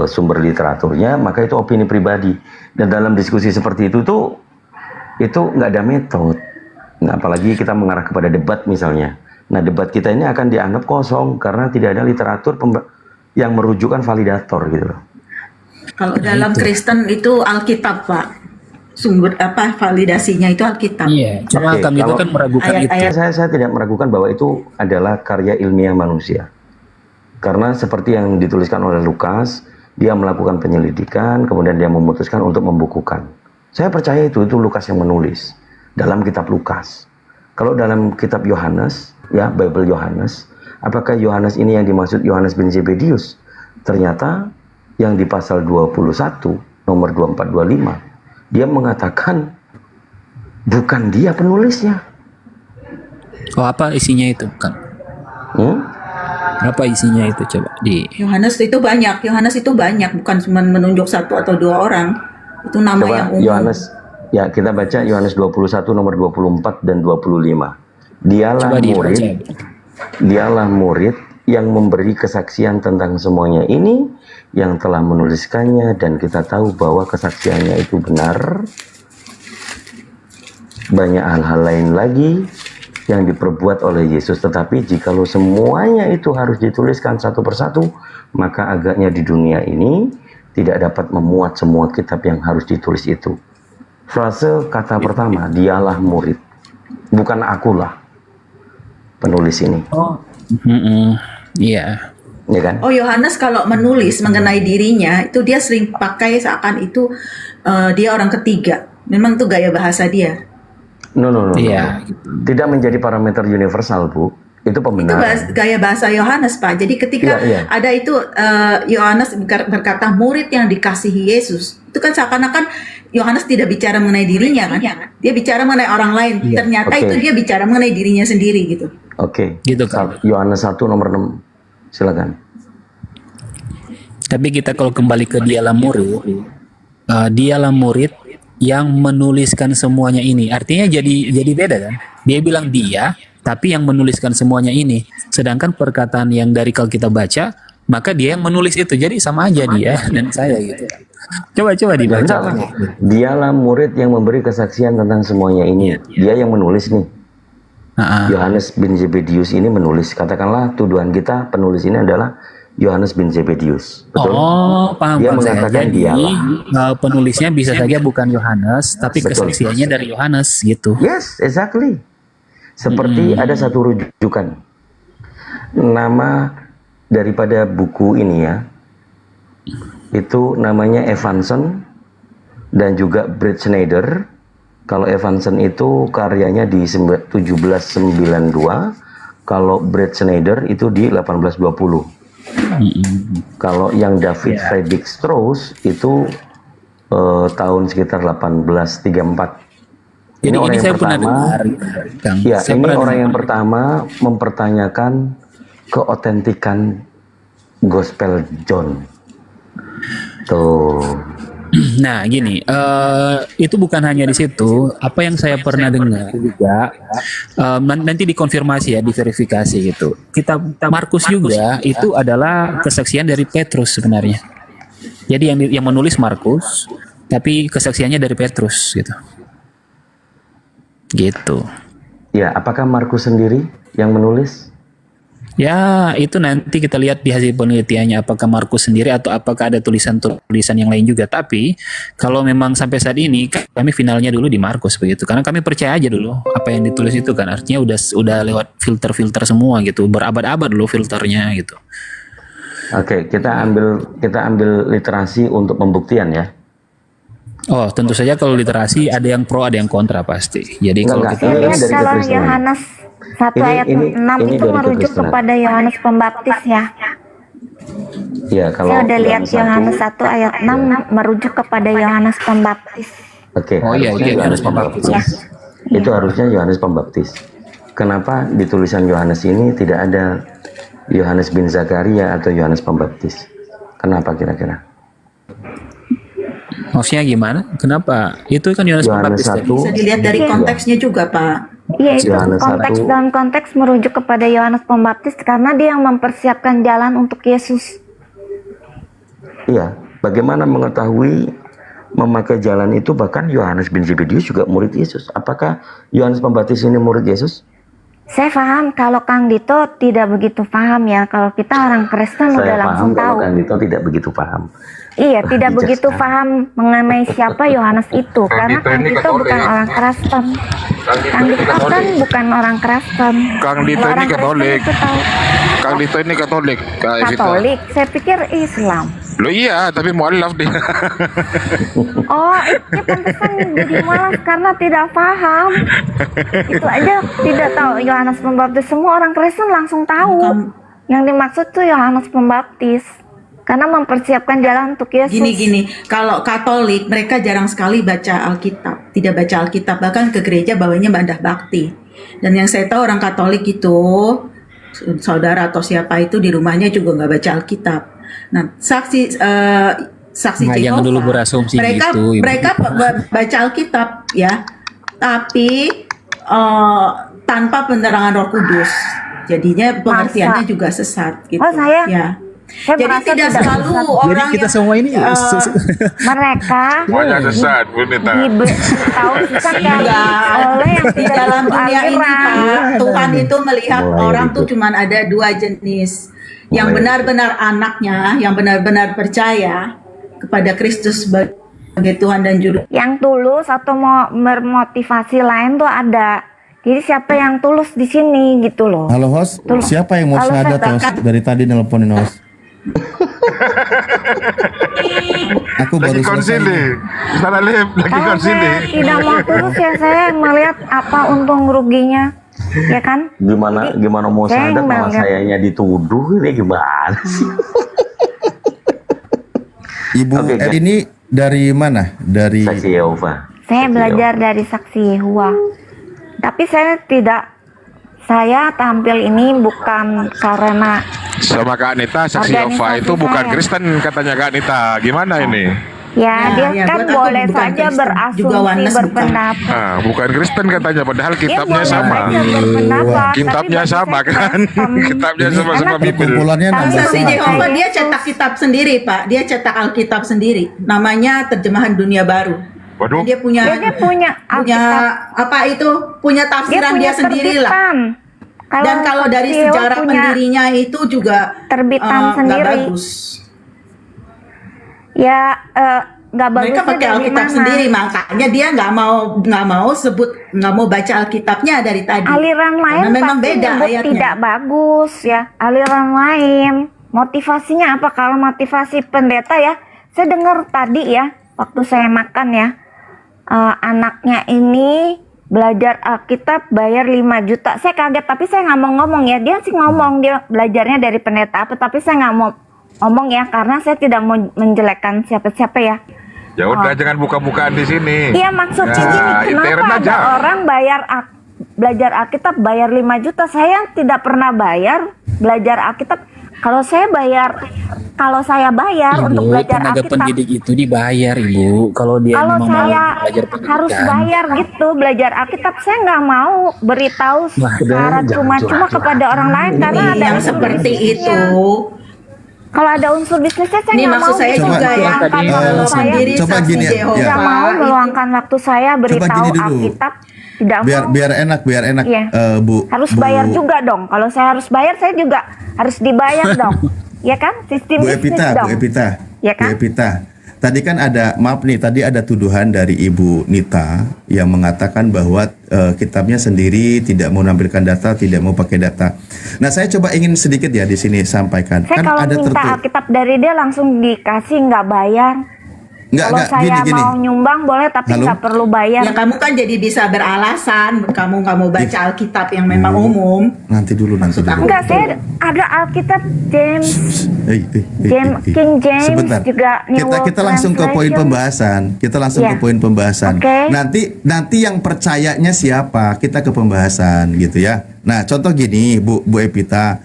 sumber literaturnya, maka itu opini pribadi. Dan dalam diskusi seperti itu tuh itu nggak ada metode. Nah, apalagi kita mengarah kepada debat misalnya. Nah, debat kita ini akan dianggap kosong karena tidak ada literatur yang merujukkan validator gitu loh. Kalau dalam Kristen itu Alkitab, Pak. sumber apa validasinya itu Alkitab. Iya, cuma Oke, kami itu kalau kan meragukan itu. saya tidak meragukan bahwa itu adalah karya ilmiah manusia. Karena seperti yang dituliskan oleh Lukas, dia melakukan penyelidikan, kemudian dia memutuskan untuk membukukan. Saya percaya itu Lukas yang menulis dalam kitab Lukas. Kalau dalam kitab Yohanes, ya Bible Yohanes, apakah Yohanes ini yang dimaksud Yohanes bin Zebedius? Ternyata yang di pasal 21 nomor 24-25 dia mengatakan bukan dia penulisnya. Oh, apa isinya itu kan? Apa isinya itu coba di Yohanes itu banyak, bukan cuma menunjuk satu atau dua orang. Itu nama Coba yang umum. Yohanes, ya kita baca Yohanes 21 nomor 24 dan 25. Dialah murid yang memberi kesaksian tentang semuanya ini, yang telah menuliskannya, dan kita tahu bahwa kesaksiannya itu benar. Banyak hal-hal lain lagi yang diperbuat oleh Yesus, tetapi jikalau semuanya itu harus dituliskan satu persatu, maka agaknya di dunia ini tidak dapat memuat semua kitab yang harus ditulis itu. Frase kata pertama, dialah murid, bukan akulah penulis ini. Iya. Ya kan? Oh, Yohanes kalau menulis mengenai dirinya itu dia sering pakai seakan itu dia orang ketiga. Memang itu gaya bahasa dia. No. Iya. Tidak menjadi parameter universal, Bu. Itu Itu pembenaran. gaya bahasa Yohanes, Pak. Jadi ketika Iya. ada itu Yohanes berkata murid yang dikasihi Yesus, itu kan seakan-akan Yohanes tidak bicara mengenai dirinya kan? Dia bicara mengenai orang lain. Iya. Ternyata Oke. itu dia bicara mengenai dirinya sendiri gitu. Oke. Gitu kan. Yohanes 1 nomor 6. Silakan. Tapi kita kalau kembali ke dialah murid yang menuliskan semuanya ini. Artinya jadi beda kan? Dia bilang dia, tapi yang menuliskan semuanya ini. Sedangkan perkataan yang dari kalau kita baca, maka dia yang menulis itu. Jadi sama aja dia dan saya gitu. Coba dibaca. Dialah murid yang memberi kesaksian tentang semuanya ini. Dia yang menulis nih. Yohanes bin Zebedius ini menulis. Katakanlah tuduhan kita penulis ini adalah Yohanes bin Zebedius. Betul? Oh, paham. Dia saya. mengatakan Jadi dialah. penulisnya bisa saja bukan Yohanes, tapi Betul. kesaksiannya dari Yohanes gitu. Yes, exactly. Seperti ada satu rujukan. Nama daripada buku ini ya, itu namanya Evanson dan juga Brett Schneider. Kalau Evanson itu karyanya di 1792, kalau Brett Schneider itu di 1820. Kalau yang David Friedrich Strauss itu tahun sekitar 1834. Jadi ini saya pernah pertama, dengar, Kang. ya Saya ini pernah orang dengar. yang pertama mempertanyakan keotentikan Gospel John. Tuh. Nah, gini, itu bukan hanya di situ. Apa yang saya pernah dengar juga, nanti dikonfirmasi ya, diverifikasi gitu. Kitab Markus juga itu adalah kesaksian dari Petrus sebenarnya. Jadi yang menulis Markus, tapi kesaksiannya dari Petrus gitu. Gitu. Ya, apakah Markus sendiri yang menulis? Ya, itu nanti kita lihat di hasil penelitiannya apakah Markus sendiri atau apakah ada tulisan-tulisan yang lain juga. Tapi kalau memang sampai saat ini kami finalnya dulu di Markus begitu. Karena kami percaya aja dulu apa yang ditulis itu kan artinya udah lewat filter-filter semua gitu. Berabad-abad dulu filternya gitu. Oke, kita ambil literasi untuk pembuktian ya. Oh, tentu saja kalau literasi ada yang pro ada yang kontra pasti. Jadi kalau kita ini dari Kalau kekristenan. Yohanes 1 ayat 6 ini itu dari merujuk kekristenan. kepada Yohanes Pembaptis ya. Ya, kalau Saya udah lihat Yohanes Yohanes 1, 1 ayat 6 merujuk kepada Yohanes Pembaptis. Oke, Oh iya, harusnya iya, Yohanes Pembaptis. Itu harusnya Yohanes Pembaptis. Kenapa di tulisan Yohanes ini tidak ada Yohanes bin Zakaria atau Yohanes Pembaptis? Kenapa kira-kira? maksudnya gimana? Kenapa? Itu kan Yohanes Pembaptis tadi. Bisa dilihat dari konteksnya juga, Pak. Iya, itu Yohanes konteks 1. dalam konteks merujuk kepada Yohanes Pembaptis karena dia yang mempersiapkan jalan untuk Yesus. Iya, bagaimana mengetahui memakai jalan itu? Bahkan Yohanes bin Zebedius juga murid Yesus. Apakah Yohanes Pembaptis ini murid Yesus? Saya paham kalau Kang Dito tidak begitu paham ya. Kalau kita orang Kristen udah Saya langsung paham kalau tahu. Kang Dito tidak begitu paham. Iya, tidak Bijak begitu sekali. paham mengenai siapa Yohanes itu. Karena Dito Kang ini Dito Katolik. bukan orang Kristen. Kang Dito kan bukan orang Kristen. Kang Dito Kalau ini orang Kristen Katolik. itu tahu. Kang Dito ini Katolik, Kak Evita. Katolik, saya pikir Islam. Lo iya, tapi mualaf dia. Oh, itu pantesan jadi malas karena tidak paham. Itu aja tidak tahu Yohanes Pembaptis. Semua orang Kristen langsung tahu. Yang dimaksud tuh Yohanes Pembaptis. Karena mempersiapkan jalan untuk Yesus. Gini, kalau Katolik mereka jarang sekali baca Alkitab, tidak baca Alkitab, bahkan ke gereja bawanya Bandah Bakti. Dan yang saya tahu orang Katolik itu, saudara atau siapa itu di rumahnya juga nggak baca Alkitab. Nah, saksi Nah, jangan Jehova, dulu berasumsi mereka gitu, Ibu. mereka baca Alkitab ya, tapi tanpa penerangan Roh Kudus, jadinya pengertiannya juga sesat gitu. Oh, saya? Ya. Saya Jadi merasa tidak selalu sesat. orang yang mereka Semuanya sesat, Bu Nita. tahu sesat kan oleh yang di tidak dalam tahu dunia ini aliran. Pak, Tuhan itu melihat Mulai orang gitu. tuh cuman ada dua jenis, yang benar-benar anaknya, yang benar-benar percaya kepada Kristus sebagai Tuhan dan Juru. Yang tulus atau mau bermotivasi lain tuh ada. Jadi siapa yang tulus di sini gitu loh. Halo host, Tulus. siapa yang mau Kalau saya syahadat host? bakat- Dari tadi nelponin host. Aku baru Lagi selesai. konsili. Sana Lip, lagi Kalau konsili. saya tidak mau tulus ya saya melihat apa untung ruginya, ya kan? Gimana mau saya syahadat malah melihat- sayanya dituduh, ini gimana sih? Ibu Oke, guys. ini dari mana? Dari Saksi Yehova. Saya belajar dari saksi Yehova. Tapi saya tampil ini bukan karena Sama Kak Anita, saksi Organisasi Yehova itu bukan saya. Kristen katanya Kak Anita. Gimana ini? ya, dia ya, kan buat aku boleh bukan saja Kristen, juga berasumsi Oneness berpendapat. Ah, bukan Kristen katanya, padahal kitabnya boleh sama. saja berpendapat, Kitabnya tapi sama bagi saya kan? Kitabnya sama-sama Bible. kumpulannya Kalau nambah saksi satu. Jehova dia cetak kitab sendiri Pak, dia cetak Alkitab sendiri, namanya Terjemahan Dunia Baru. Waduh. Dia punya Dia punya Alkitab. apa itu, punya tafsiran dia, sendiri lah. terbitan. Dan kalau dari saksi Yehova sejarah punya pendirinya itu juga terbitan nggak sendiri. bagus. Ya nggak bagus. Mereka pakai Alkitab sendiri, makanya dia nggak mau baca Alkitabnya dari tadi. Aliran lain Karena memang pasti beda nyebut ayatnya. tidak bagus ya. Aliran lain motivasinya apa? Kalau motivasi pendeta ya, saya dengar tadi ya waktu saya makan ya, anaknya ini belajar Alkitab bayar 5 juta. Saya kaget tapi saya nggak mau ngomong ya. Dia sih ngomong dia belajarnya dari pendeta apa, tapi saya nggak mau ngomong ya karena saya tidak mau menjelekkan siapa-siapa ya. Ya udah, jangan buka-bukaan di sini. Iya maksudnya gini, intern kenapa ada aja. orang belajar Alkitab bayar 5 juta, saya tidak pernah bayar belajar Alkitab. Kalau saya bayar untuk Ibu, belajar tenaga Alkitab, pendidik itu dibayar, Ibu. Kalau dia kalau memang mau saya belajar pendidikan. harus bayar gitu belajar Alkitab, saya nggak mau beritahu secara cuma-cuma kepada orang lain karena Ini ada yang unsur seperti bisnisnya. itu. Kalau ada unsur bisnisnya saya Ini nggak maksud mau saya gitu juga ya, meluangkan kalau waktu saya. sendiri Coba saksi gini ya, Jehova. Nggak mau meluangkan waktu saya beritahu gini dulu. Alkitab, tidak biar mau. biar enak Iya. Bu. Harus Bu- bayar juga dong. Kalau saya harus bayar, saya juga harus dibayar dong. Ya kan? Sistem Bu bisnis Epita, dong. Bu Epita. Ya kan? Bu Epita. Tadi kan tadi ada tuduhan dari Ibu Nita yang mengatakan bahwa kitabnya sendiri tidak mau menampilkan data, tidak mau pakai data. Nah, saya coba ingin sedikit ya di sini sampaikan. Saya Kan kalau ada minta Alkitab dari dia langsung dikasih, nggak bayar. Kalau saya gini. mau nyumbang boleh, tapi Halo? nggak perlu bayar. Ya kamu kan jadi bisa beralasan, kamu nggak mau baca Alkitab yang memang umum. Nanti dulu. Enggak, saya ada Alkitab James, King James Sebentar. juga New World Kita langsung ke poin Translation. pembahasan. Kita langsung Iya. ke poin pembahasan. Oke. Nanti yang percayanya siapa? Kita ke pembahasan gitu ya. Nah, contoh gini, Bu Epita.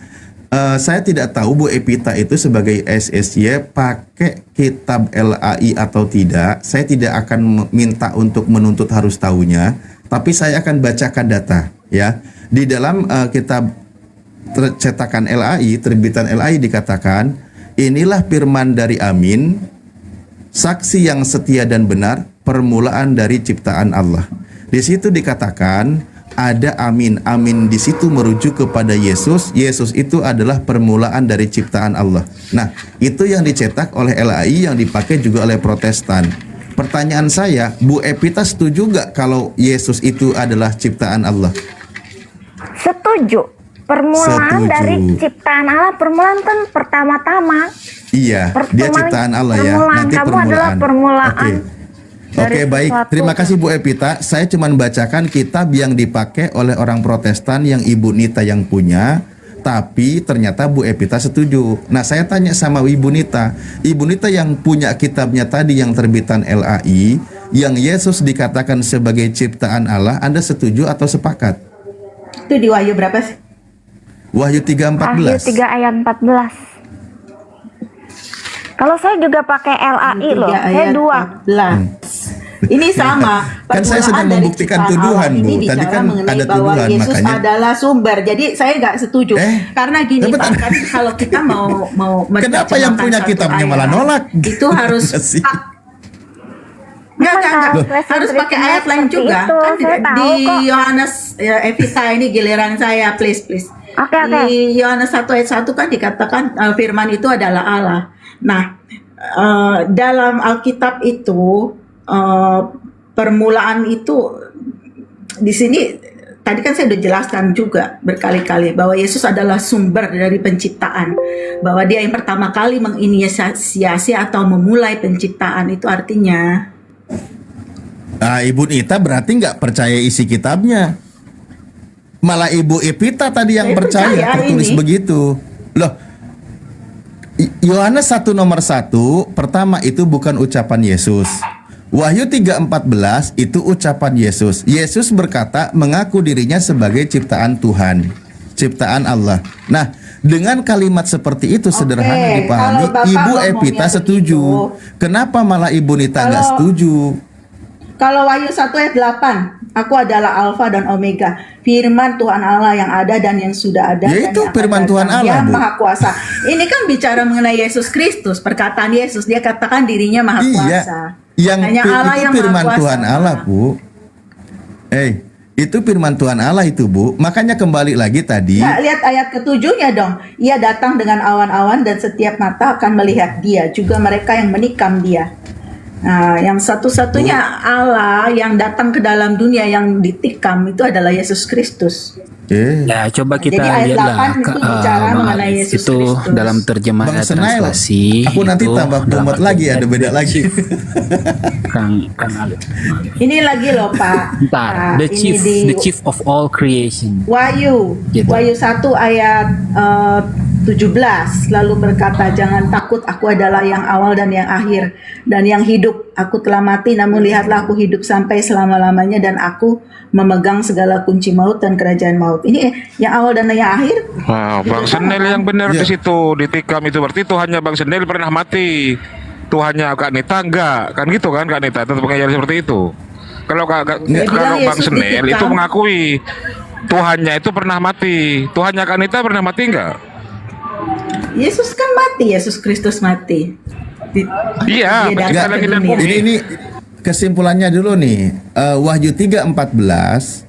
Saya tidak tahu Bu Epita itu sebagai SSY pakai kitab LAI atau tidak. Saya tidak akan minta untuk menuntut harus tahunya, tapi saya akan bacakan data ya. Di dalam kitab cetakan LAI, terbitan LAI dikatakan, inilah firman dari Amin, saksi yang setia dan benar, permulaan dari ciptaan Allah. Di situ dikatakan ada amin. Amin di situ merujuk kepada Yesus. Yesus itu adalah permulaan dari ciptaan Allah. Nah, itu yang dicetak oleh LAI, yang dipakai juga oleh Protestan. Pertanyaan saya, Bu Epita setuju nggak kalau Yesus itu adalah ciptaan Allah? Setuju. Permulaan dari ciptaan Allah, permulaan kan pertama-tama. Iya, dia ciptaan Allah ya. Nanti kamu adalah permulaan. Oke, baik. Terima kasih Bu Epita. Saya cuma bacakan kitab yang dipakai oleh orang Protestan yang Ibu Nita yang punya, tapi ternyata Bu Epita setuju. Nah, saya tanya sama Ibu Nita. Ibu Nita yang punya kitabnya tadi yang terbitan LAI, yang Yesus dikatakan sebagai ciptaan Allah, Anda setuju atau sepakat? Itu di Wahyu berapa sih? Wahyu 3:14. Wahyu 3 ayat 14. Kalau saya juga pakai LAI loh, saya 2. Ini sama. Kan saya sedang membuktikan tuduhan, Bu. Tadi kan ada bahwa tuduhan, Yesus makanya. adalah sumber. Jadi saya nggak setuju. Karena gini, Pak, kan kalau kita mau Kenapa yang punya kitabnya malah nolak? Itu harus Enggak. Harus pakai ayat lain juga. Kan di Yohanes Evita ini giliran saya, please. Di Yohanes 1 ayat 1 kan dikatakan firman itu adalah Allah. Nah, dalam Alkitab itu permulaan itu di sini tadi kan saya udah jelaskan juga berkali-kali bahwa Yesus adalah sumber dari penciptaan, bahwa dia yang pertama kali menginisiasi atau memulai penciptaan. Itu artinya Ibu Nita berarti nggak percaya isi kitabnya. Malah Ibu Epita tadi yang percaya tertulis begitu. Loh, Yohanes 1 nomor 1 pertama itu bukan ucapan Yesus. Wahyu 3:14 itu ucapan Yesus. Yesus berkata mengaku dirinya sebagai ciptaan Tuhan, ciptaan Allah. Nah, dengan kalimat seperti itu sederhana dipahami, Ibu Epita setuju. Kenapa malah Ibu Nita nggak setuju? Kalau Wahyu 1 ayat 8, aku adalah Alfa dan Omega, firman Tuhan Allah yang ada dan yang sudah ada. Ya itu firman Tuhan Allah, Dia Bu. Maha Kuasa. Ini kan bicara mengenai Yesus Kristus, perkataan Yesus. Dia katakan dirinya Maha Kuasa. Yang hanya Allah itu yang firman Maha Kuasa. Tuhan Allah, Bu. Itu firman Tuhan Allah itu, Bu. Makanya kembali lagi tadi. Nah, lihat ayat ketujuhnya dong. Ia datang dengan awan-awan dan setiap mata akan melihat dia, juga mereka yang menikam dia. Nah, yang satu-satunya Allah yang datang ke dalam dunia yang ditikam itu adalah Yesus Kristus. Ya, coba kita Jadi ayat lihatlah 8 itu bicara mengenai Yesus itu Kristus. dalam terjemahan Bang Senail, translasi. aku nanti itu tambah dalam bomot lagi, ada beda lagi. Kang Alif. Ini lagi loh Pak. Ntar, Nah, the ini chief of all creation. Wahyu, Gitu. Wahyu 1 ayat 17 lalu berkata, jangan takut, aku adalah yang awal dan yang akhir dan yang hidup. Aku telah mati, namun lihatlah aku hidup sampai selama-lamanya dan aku memegang segala kunci maut dan kerajaan maut. Ini yang awal dan yang akhir. Wow, Bang Senel yang benar di situ ditikam itu berarti Tuhannya Bang Senel pernah mati. Tuhannya Kak Nita enggak, kan gitu kan Kak Nita, tetap mengajar seperti itu. Kalau kalau Bang Senel itu mengakui Tuhannya itu pernah mati. Tuhannya Kak Nita pernah mati enggak? Yesus kan mati, Yesus Kristus mati. Iya, dia datang ke dunia. Ini kesimpulannya dulu nih. Wahyu 3:14.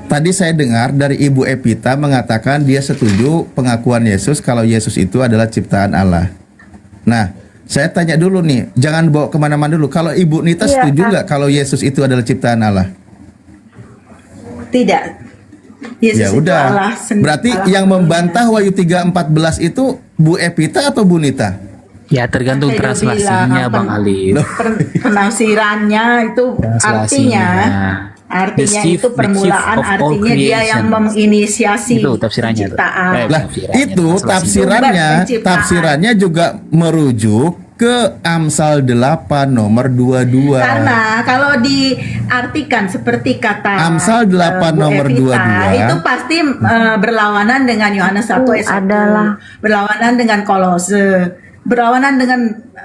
Tadi saya dengar dari Ibu Epita mengatakan dia setuju pengakuan Yesus kalau Yesus itu adalah ciptaan Allah. Nah, saya tanya dulu nih, jangan bawa kemana-mana dulu. Kalau Ibu Nita setuju nggak kalau Yesus itu adalah ciptaan Allah? Tidak. Yesus Ya itu udah. Allah sendiri. Berarti yang membantah Wahyu 3:14 itu Bu Epita atau Bu Nita? Ya tergantung Saya udah translasinya bilang, Bang Alif. penafsirannya itu artinya itu permulaan, the chief of all artinya dia yang creation. menginisiasi Itu tafsirannya. penciptaan. Lah, itu tafsirannya juga merujuk ke Amsal 8 nomor 22. Karena kalau diartikan seperti kata Amsal 8 Bu nomor Evita, 22 itu pasti berlawanan dengan Yohanes 1 ayat 1, berlawanan dengan Kolose, berlawanan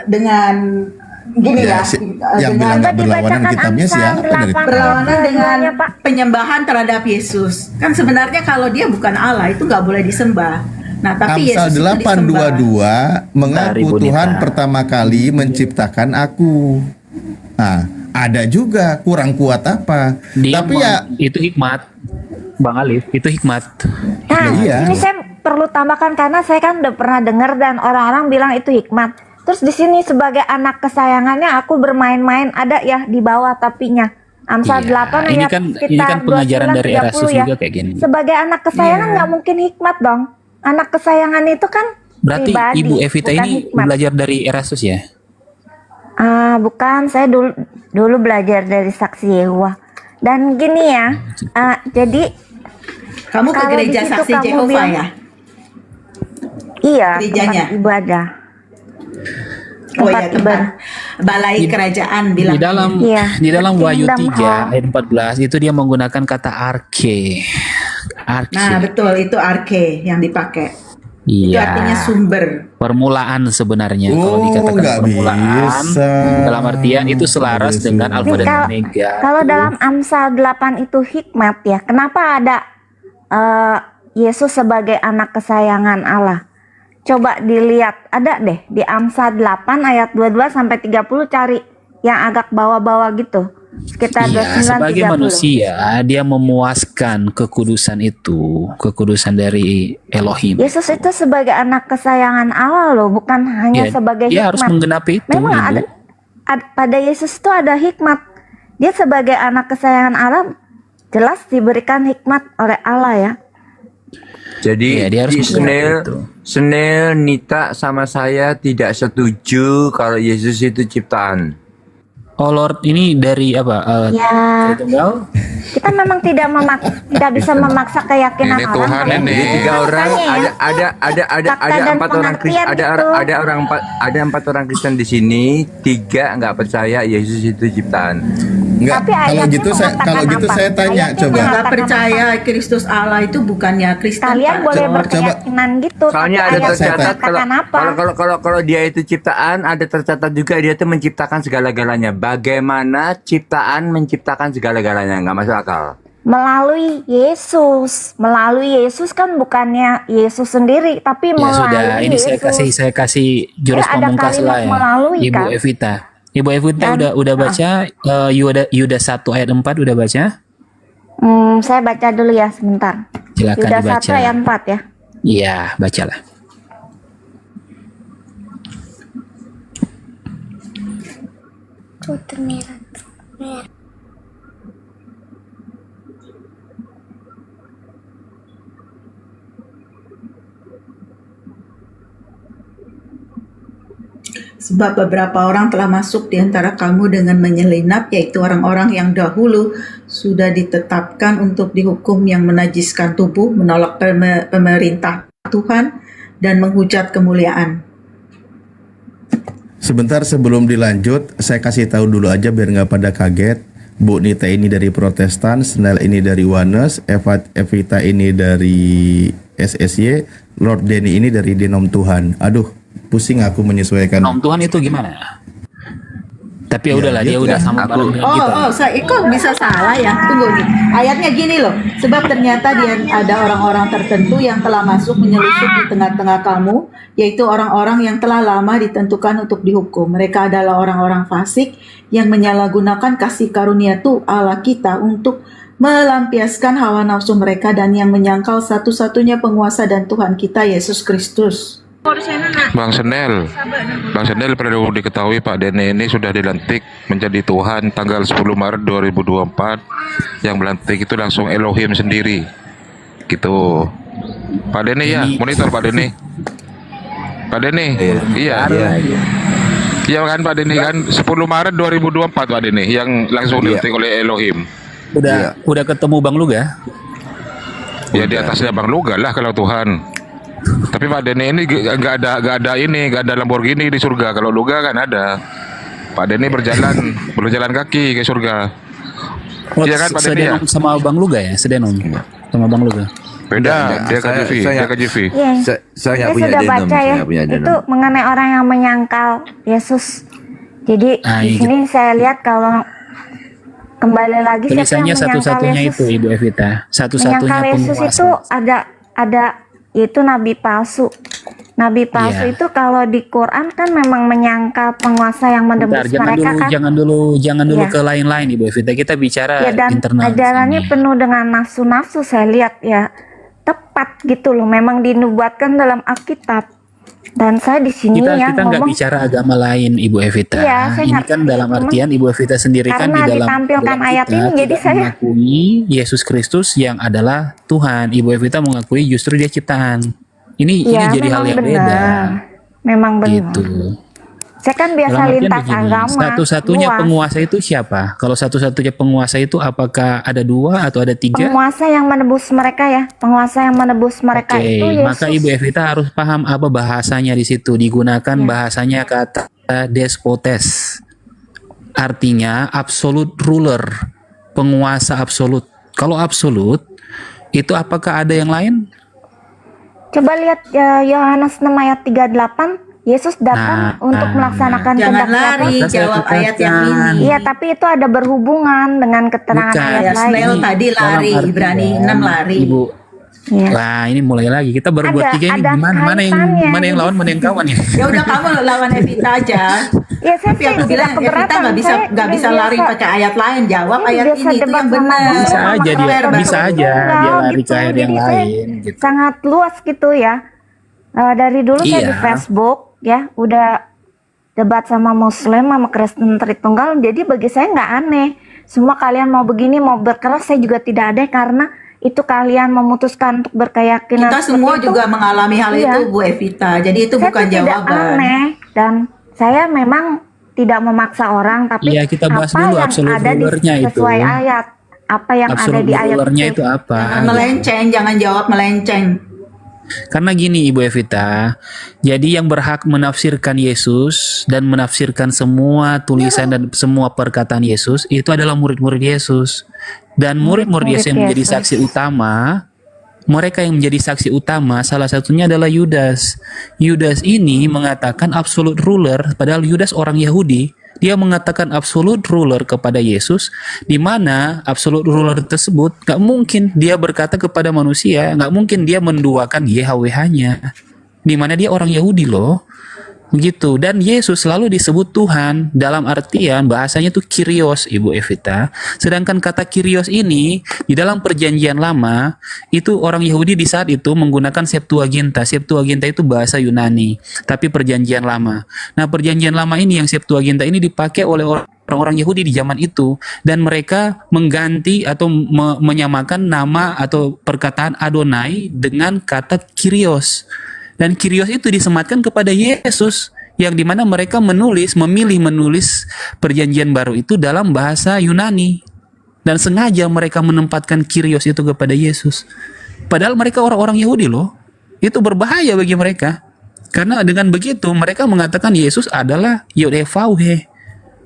dengan gini ya, yang bilang nggak berlawanan kitabnya siapa dari berlawanan dengan penyembahan terhadap Yesus. Kan sebenarnya kalau dia bukan Allah itu nggak boleh disembah. Nah, tapi Amsal Yesus itu disembah. 8:22 mengaku Tuhan pertama kali menciptakan aku. Nah, ada juga kurang kuat apa? Dia Tapi ya itu hikmat. Bang Alif, itu hikmat. Nah, iya. ini saya perlu tambahkan karena saya kan udah pernah dengar dan orang-orang bilang itu hikmat. Terus di sini sebagai anak kesayangannya aku bermain-main ada ya di bawah tapinya. Amsal 8 ini ayat kan sekitar pengajaran dari 29, Erasmus 30 ya. juga kayak gini. Sebagai anak kesayangan nggak mungkin hikmat dong. Anak kesayangan itu kan Berarti pribadi, Ibu Evita bukan ini hikmat. belajar dari Erasmus ya? Bukan, saya dulu belajar dari Saksi Yehova. Dan gini ya, jadi Kamu ke kalau gereja di situ Saksi kamu Yehova bilang- ya? Iya, Gerejanya? tempat ibadah. Oh ya, tempat balai kerajaan bilang. Di dalam Iya, di dalam Wahyu Kingdom 3 Hall. ayat 14 itu dia menggunakan kata arke. Arke. Nah, betul itu arke yang dipakai. Itu Iya. artinya sumber. Permulaan sebenarnya kalau Oh, dikatakan nggak permulaan bisa. dalam artian itu selaras dengan alfa dan Kalau- omega. Kalau dalam Amsal 8 itu hikmat ya, kenapa ada Yesus sebagai anak kesayangan Allah? Coba dilihat, ada deh di Amsal 8 ayat 22 sampai 30 cari yang agak bawah-bawah gitu. Sekitar Iya, 29 sebagai 30. manusia dia memuaskan kekudusan itu, kekudusan dari Elohim. Yesus itu sebagai anak kesayangan Allah loh, bukan hanya Ya, sebagai dia hikmat. harus menggenapi itu, Memang Ibu. pada Yesus itu ada hikmat. Dia sebagai anak kesayangan Allah jelas diberikan hikmat oleh Allah ya. Jadi Iya, dia harus Snell, Nita sama saya tidak setuju kalau Yesus itu ciptaan. Oh Lord, ini dari apa? Ya, Tunggal? kita memang tidak bisa memaksa keyakinan Ini orang. Tuhan ya. ini. Tiga orang Makanya ya, fakta dan empat orang Kristen, pengertian ada empat orang Kristen di sini, tiga nggak percaya Yesus itu ciptaan. Enggak, Tapi kalau ayatnya gitu saya tanya Ayatnya coba. Nggak percaya Kristus Allah itu bukannya Kristen. Kalian Pak. boleh berkeyakinan gitu. Soalnya tapi ada ayatnya tercatat mengatakan apa? kalau dia itu ciptaan, ada tercatat juga dia itu menciptakan segala-galanya. Bagaimana ciptaan menciptakan segala-galanya? Nggak masuk akal. Melalui Yesus kan bukannya Yesus sendiri tapi Ya melalui sudah, ini Yesus. saya kasih jurus Ya, ada pamungkas kalimat lah ya. melalui, Ibu kan? Evita. Ibu Evita Dan- udah baca Yuda 1 ayat 4 udah baca? Saya baca dulu ya sebentar. Silakan Yuda dibaca. 1 ayat 4 ya. Iya, bacalah. Sebab beberapa orang telah masuk di antara kamu dengan menyelinap, yaitu orang-orang yang dahulu sudah ditetapkan untuk dihukum, yang menajiskan tubuh, menolak pemerintah Tuhan, dan menghujat kemuliaan. Sebentar sebelum dilanjut, saya kasih tahu dulu aja biar nggak pada kaget. Bu Nita ini dari Protestan, Snell ini dari Oneness, Evita ini dari SSY, Lord Denny ini dari Denom Tuhan. Aduh, pusing aku menyesuaikan. Nom Tuhan itu gimana? Tapi ya udahlah, dia udah sama bareng dengan kita. Kok bisa salah ya? Tunggu nih. Ayatnya gini loh. Sebab ternyata dia ada orang-orang tertentu yang telah masuk menyelusup di tengah-tengah kamu, yaitu orang-orang yang telah lama ditentukan untuk dihukum. Mereka adalah orang-orang fasik yang menyalahgunakan kasih karunia Tuhan Allah kita untuk melampiaskan hawa nafsu mereka, dan yang menyangkal satu-satunya penguasa dan Tuhan kita Yesus Kristus. Bang Senel perlu diketahui Pak Dene ini sudah dilantik menjadi Tuhan tanggal 10 Maret 2024. Yang melantik itu langsung Elohim sendiri. Gitu. Pak Dene ya, monitor Pak Dene. Pak Dene, iya. Iya kan Pak Dene kan 10 Maret 2024 Pak Dene yang langsung dilantik oleh Elohim. Udah ketemu Bang Luga? Ya di atasnya Bang Luga lah kalau Tuhan. Tapi Pak Dene ini nggak ada Lamborghini di surga. Kalau Luga kan ada. Pak Dene berjalan kaki ke surga. Iya kan Pak Dene ya? Sedenom sama Bang Luga ya? Sedenom sama Bang Luga. Beda, dia ke GV, dia ke GV. Iya. Saya Saya sudah baca ya. Itu mengenai orang yang menyangkal Yesus. Jadi di sini saya lihat kalau kembali lagi siapa yang Tulisannya menyangkal satu-satunya Yesus. itu Ibu Evita. Satu-satunya Menyangkal Yesus penguasa. itu ada yaitu nabi palsu. Nabi palsu Iya. itu kalau di Quran kan memang menyangkal penguasa yang Bentar, menebus mereka kan. jangan dulu Iya. ke lain-lain Ibu Evita. Kita bicara Ya, dan internal di ajarannya sini. penuh dengan nafsu-nafsu, saya lihat ya. Tepat gitu loh, memang dinubuatkan dalam Alkitab. Dan saya di sini Kita nggak ngomong bicara agama lain Ibu Evita. Iya, saya Ini ngerti, kan dalam cuman artian Ibu Evita sendiri kan di karena dalam ditampilkan ayat kita ini, jadi tidak saya mengakui Yesus Kristus yang adalah Tuhan. Ibu Evita mengakui justru dia ciptaan. Ini ya jadi hal memang yang benar. beda Memang benar. gitu. Saya kan biasa Dalam artian lintas begini, agama, satu-satunya luas. penguasa itu siapa? Kalau satu-satunya penguasa itu apakah ada 2 atau ada 3? Penguasa yang menebus mereka ya, penguasa yang menebus mereka Oke, itu Yesus. maka Ibu Evita harus paham apa bahasanya di situ. Digunakan bahasanya kata despotes. Artinya absolute ruler, penguasa absolut. Kalau absolut, itu apakah ada yang lain? Coba lihat Yohanes 6 ayat 38, Yesus datang untuk melaksanakan Jangan kehendak siapa? lari, jawab ayat yang ini. Iya, tapi itu ada berhubungan dengan keterangan Bukan. ayat Ya, lain. Snell tadi Dalam lari, artian, Ibrani 6 lari. Ibu. Iya. Wah, ini mulai lagi. Kita berbuat Ada- 3 ini ada gimana? kaitannya. Mana yang lawan, mana yang kawan ya? Ya udah kamu lawan Evita aja. Ya, saya Tapi aku tidak bilang Evita keberatan. nggak bisa Saya nggak bisa biasa- lari pakai ayat lain. Jawab Saya ayat biasa ini itu debat yang sama benar. Bisa aja dia, Fair baru. bisa aja dia Enggak, lari gitu. ke ayat yang Jadi saya lain gitu. sangat luas gitu ya. Dari dulu saya di Iya. Facebook ya udah debat sama Muslim sama Kristen Tritunggal, jadi bagi saya nggak aneh. Semua kalian mau begini mau berkeras, saya juga tidak ada karena itu kalian memutuskan untuk berkeyakinan. Kita semua seperti itu. juga mengalami hal Iya. itu Bu Evita. Jadi itu Saya bukan tuh tidak jawaban. aneh dan saya memang tidak memaksa orang, tapi Iya, kita bahas apa dulu yang absolute ada di rulernya itu. sesuai ayat, apa yang ada Absolute di ayat rulernya itu apa? Jangan melenceng, jangan jawab melenceng. Karena gini Ibu Evita, jadi yang berhak menafsirkan Yesus dan menafsirkan semua tulisan dan semua perkataan Yesus itu adalah murid-murid Yesus. Dan murid-murid Yesus yang menjadi saksi utama, mereka yang menjadi saksi utama salah satunya adalah Yudas. Yudas ini mengatakan absolute ruler, padahal Yudas orang Yahudi. Dia mengatakan absolute ruler kepada Yesus, di mana absolute ruler tersebut gak mungkin dia berkata kepada manusia, gak mungkin dia menduakan YHWH-nya, di mana dia orang Yahudi loh, begitu. Dan Yesus selalu disebut Tuhan dalam artian bahasanya itu Kyrios, Ibu Evita. Sedangkan kata Kyrios ini di dalam perjanjian lama itu orang Yahudi di saat itu menggunakan Septuaginta. Septuaginta itu bahasa Yunani, tapi perjanjian lama. Nah, perjanjian lama ini yang Septuaginta ini dipakai oleh orang-orang Yahudi di zaman itu, dan mereka mengganti atau menyamakan nama atau perkataan Adonai dengan kata Kyrios. Dan Kyrios itu disematkan kepada Yesus, yang dimana mereka memilih menulis perjanjian baru itu dalam bahasa Yunani. Dan sengaja mereka menempatkan Kyrios itu kepada Yesus. Padahal mereka orang-orang Yahudi loh. Itu berbahaya bagi mereka. Karena dengan begitu mereka mengatakan Yesus adalah Yod-Heh-Vauh-He.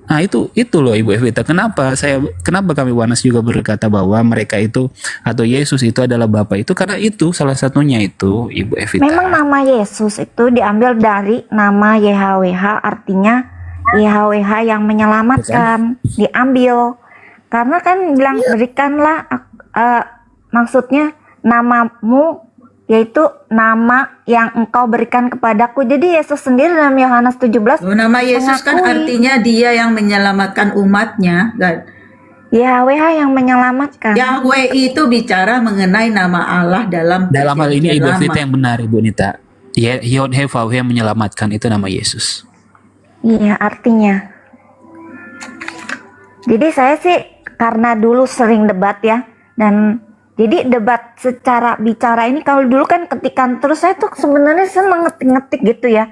Nah itu loh Ibu Evita. Kenapa kami Wanas juga berkata bahwa mereka itu atau Yesus itu adalah Bapa itu, karena itu salah satunya itu Ibu Evita. Memang nama Yesus itu diambil dari nama YHWH, artinya YHWH yang menyelamatkan, diambil. Karena kan bilang berikanlah maksudnya namamu, yaitu nama yang engkau berikan kepadaku. Jadi Yesus sendiri dalam Yohanes 17 Nama Yesus kan mengakui artinya dia yang menyelamatkan umatnya. Kan? YHWH yang menyelamatkan. Yahweh itu bicara mengenai nama Allah dalam hal ini Ibu perjanjian Evita lama. yang benar Ibu Nita. Yod-Heh-Vauh-He yang menyelamatkan itu nama Yesus. Iya, artinya. Jadi saya sih karena dulu sering debat ya, dan jadi debat secara bicara ini kalau dulu kan ketikan terus, saya tuh sebenarnya seneng ngetik-ngetik gitu ya.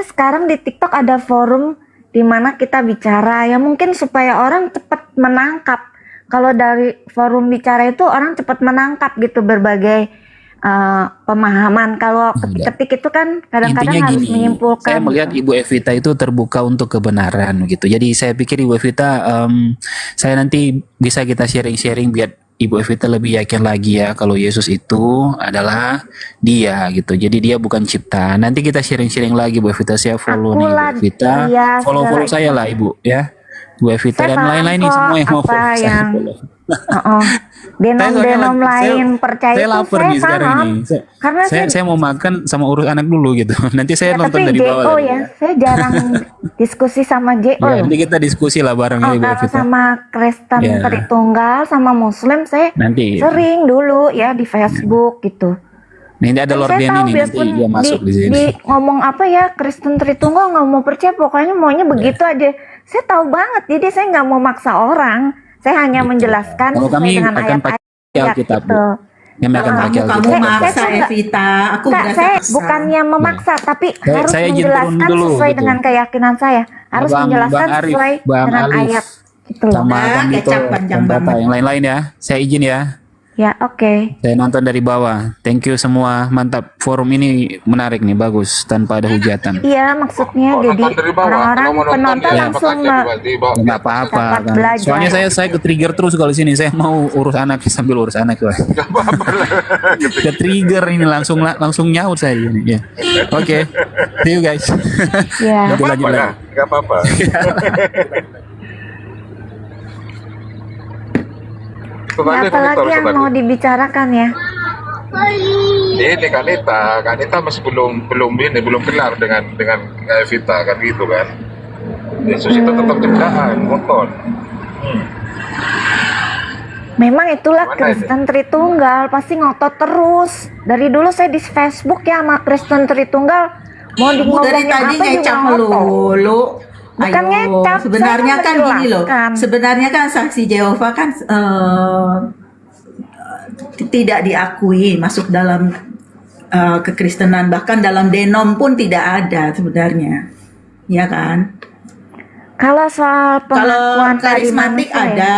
Sekarang di TikTok ada forum di mana kita bicara ya, mungkin supaya orang cepat menangkap. Kalau dari forum bicara itu orang cepat menangkap gitu berbagai pemahaman. Kalau ketik-ketik itu kan kadang-kadang Intinya harus gini, menyimpulkan. saya melihat Ibu Evita itu terbuka untuk kebenaran gitu. Jadi saya pikir Ibu Evita, saya nanti bisa kita sharing-sharing biar Ibu Evita lebih yakin lagi ya kalau Yesus itu adalah dia gitu. Jadi dia bukan ciptaan. Nanti kita sharing-sharing lagi Bu Evita. Saya follow nih Bu Evita. Follow saya lah Ibu ya. Bu Evita Saya dan paham lain-lain nih kok semua yang mau apa follow saya yang follow. denom-denom lain percaya Saya itu lapar saya nih sekarang paham. ini. Karena Saya mau makan sama urus anak dulu gitu. Nanti saya ya, nonton tapi dari bawah JO tadi ya, saya jarang diskusi sama JO Ya, loh. nanti kita diskusi lah bareng ya Bu Kalau Evita. sama Kristen Ya. Tritunggal sama Muslim saya Nanti. sering dulu ya di Facebook gitu. Nih ada Dan Lord saya Denny tahu nih, nanti biarpun dia masuk di sini. di ngomong apa ya Kristen Tritunggal nggak mau percaya, pokoknya maunya begitu aja. Saya tahu banget, jadi saya nggak mau maksa orang. Saya hanya menjelaskan Kalau sesuai kami dengan akan pakai ayat-ayat Alkitab, Bu. gitu. Kami akan pakai Kamu Alkitab. maksa tuh nggak- Evita, aku Nggak, berasa saya paksa. bukannya memaksa, tapi harus saya izin turun menjelaskan dulu, sesuai gitu. dengan keyakinan saya. Harus menjelaskan Bang Arif, sesuai Bang dengan Alif, ayat. Gitu loh. sama Bang Dito, kecap panjang dan Bapak banget. yang lain-lain ya. Saya izin ya. Ya, oke. Saya nonton dari bawah. Thank you semua, mantap. Forum ini menarik nih, bagus tanpa ada hujatan. Iya, maksudnya jadi orang-orang penonton langsung Nggak apa-apa dapat kan. belajar. Soalnya saya ke trigger terus kalau sini. Saya mau urus anak sambil urus anak. Ke trigger ini langsung nyaut saya ini. Ya. Oke. See you guys. Ya. Nanti lanjut lagi. Gak apa-apa. Ya, apalagi yang mau dibicarakan ya? Ini Kanita masih belum kelar dengan Evita kan gitu kan. Yesus itu tetap ciptaan, motor. Memang itulah Mana Kristen Tritunggal, pasti ngotot terus. Dari dulu saya di Facebook ya sama Kristen Tritunggal, mau di Kamu dari ngomongin tadi apa juga ngecap ngotot. melulu. Bukan Ayo, ngecap, sebenarnya saya kan gini loh. menjelaskan. Sebenarnya kan saksi Jehovah kan tidak diakui masuk dalam kekristenan, bahkan dalam denom pun tidak ada sebenarnya. Ya kan? Kalau soal pengakuan dari karismatik manusia ya. ada.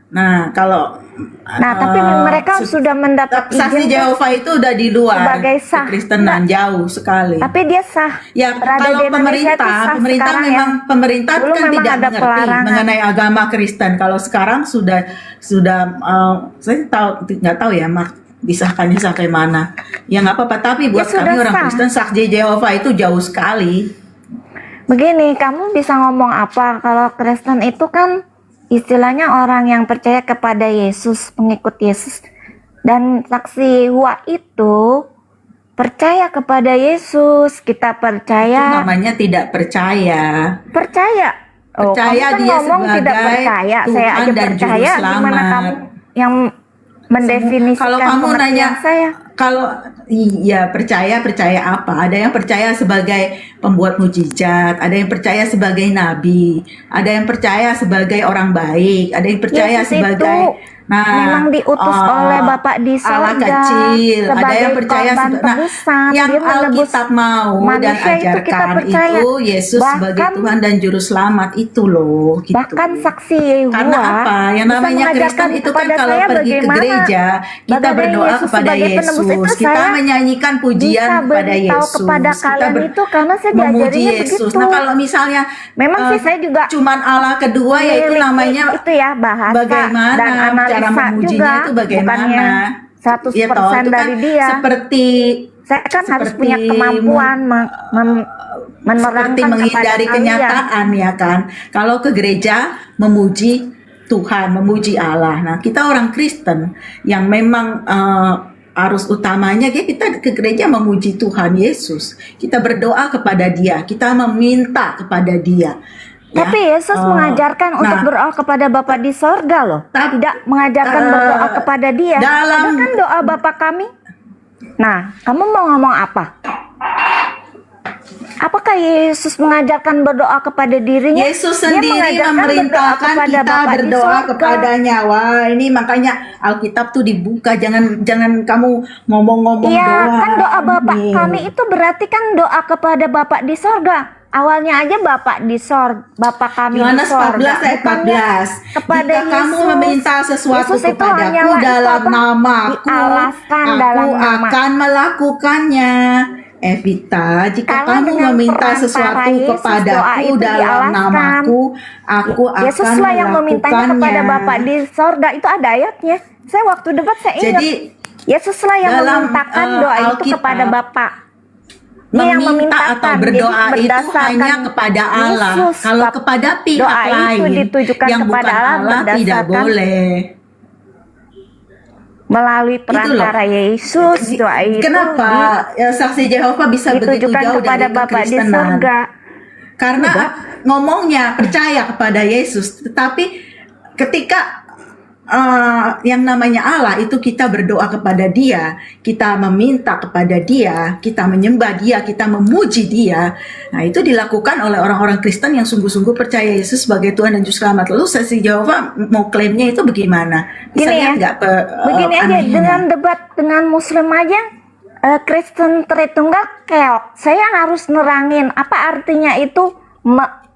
Nah, kalau Tapi mereka sudah mendapat saksi izin Jehovah itu udah di luar sebagai sah. kekristenan jauh sekali. Tapi dia sah. Ya, Berada kalau di Indonesia itu sah pemerintah sekarang memang ya. pemerintah Dulu kan memang tidak ada mengerti pelarangan. mengenai agama Kristen. Kalau sekarang sudah saya nggak tahu ya Mark disahkannya sampai mana. Ya nggak apa-apa. Tapi buat Ya, kami sudah orang sah. Kristen saksi Jehovah itu jauh sekali. Begini, kamu bisa ngomong apa kalau Kristen itu kan istilahnya orang yang percaya kepada Yesus, pengikut Yesus. Dan saksi Hua itu percaya kepada Yesus, kita Itu percaya. namanya tidak percaya. Percaya. Oh, Percaya kamu kan dia ngomong tidak sebagai percaya. Saya Tuhan aja dan percaya. Juru Gimana Selamat. kamu yang mendefinisikan Kalau kamu pengertian nanya saya? kalau iya percaya apa? Ada yang percaya sebagai pembuat mukjizat, ada yang percaya sebagai nabi, ada yang percaya sebagai orang baik, ada yang percaya Yesus sebagai itu memang diutus oleh Bapa di Allah sorga kecil, ada sebagai yang percaya korban tebusan. yang Dia menebus Alkitab mau dan manusia itu kita ajarkan percaya. itu Yesus sebagai Bahkan- Tuhan dan Juru Selamat itu loh. Gitu. Bahkan saksi Yehua Karena apa? Yang bisa namanya Kristen mengajarkan itu kan kepada kalau saya pergi ke bagaimana gereja kita bagaimana berdoa Yesus kepada sebagai penebus Yesus, itu kita saya menyanyikan pujian bisa kepada beritahu Yesus, kepada kalian itu karena saya memuji diajarinya Yesus. begitu. Nah kalau misalnya Memang sih saya juga cuman Allah kedua ya itu memiliki namanya itu ya bahasa bagaimana dan analisa cara memujinya juga, itu bagaimana? bukannya 100% Ya, toh, itu dari kan dia. Seperti Saya kan harus seperti punya kemampuan menerangkan seperti menghindari kepada kalian. kenyataan ya kan. Kalau ke gereja memuji Tuhan, memuji Allah. Nah, kita orang Kristen yang memang arus utamanya kita ke gereja memuji Tuhan Yesus. Kita berdoa kepada Dia, kita meminta kepada Dia. Ya, Tapi Yesus mengajarkan untuk berdoa kepada Bapa di sorga loh. Tidak mengajarkan berdoa kepada Dia. dalam- Ada kan doa Bapa kami. Nah, kamu mau ngomong apa? Apakah Yesus mengajarkan berdoa kepada dirinya? Yesus Dia sendiri mengajarkan memerintahkan berdoa kepada kita Bapa di berdoa sorga. kepadanya. Wah, ini makanya Alkitab tuh dibuka. Jangan kamu ngomong-ngomong Iya, doang. kan doa Bapak Nih. kami itu berarti kan doa kepada Bapak di sorga. Awalnya aja Bapak di sorga, Bapak kami Yohanes di sorga. 14 ayat 14. Kepada Jika kamu Yesus. meminta sesuatu Yesus itu kepadaku hanyalah dalam itu apa? namaku, Dialaskan aku dalam nama. akan melakukannya. Evita, jika Karena kamu dengan meminta perantara sesuatu Yesus, doa kepadaku itu dalam dialaskan. namaku, aku akan Yesuslah yang memintanya kepada melakukannya. Bapak di sorga. Itu ada ayatnya. Saya waktu debat saya ingat. Jadi, Yesuslah yang dalam, memintakan doa itu Alkitab, kepada Bapak. Dia yang meminta atau memintakan. Jadi berdoa itu berdasarkan hanya kepada Allah. Yesus, Kalau Pak. kepada pihak Doa itu lain ditujukan yang kepada bukan Allah Allah tidak berdasarkan boleh. melalui perantara Yesus. Doa itu Kenapa saksi Yehova bisa begitu ditujukan jauh kepada dari Bapa di kekristenan? surga. Karena ngomongnya percaya kepada Yesus, tetapi ketika yang namanya Allah itu kita berdoa kepada Dia, kita meminta kepada Dia, kita menyembah Dia, kita memuji Dia. Nah, itu dilakukan oleh orang-orang Kristen yang sungguh-sungguh percaya Yesus sebagai Tuhan dan Juru Selamat. Lalu saksi Yehova mau klaimnya itu bagaimana? Bisa Gini lihat ya, nggak begini aja anehnya? dengan debat dengan Muslim aja, Kristen Tritunggal keok. Saya harus nerangin apa artinya itu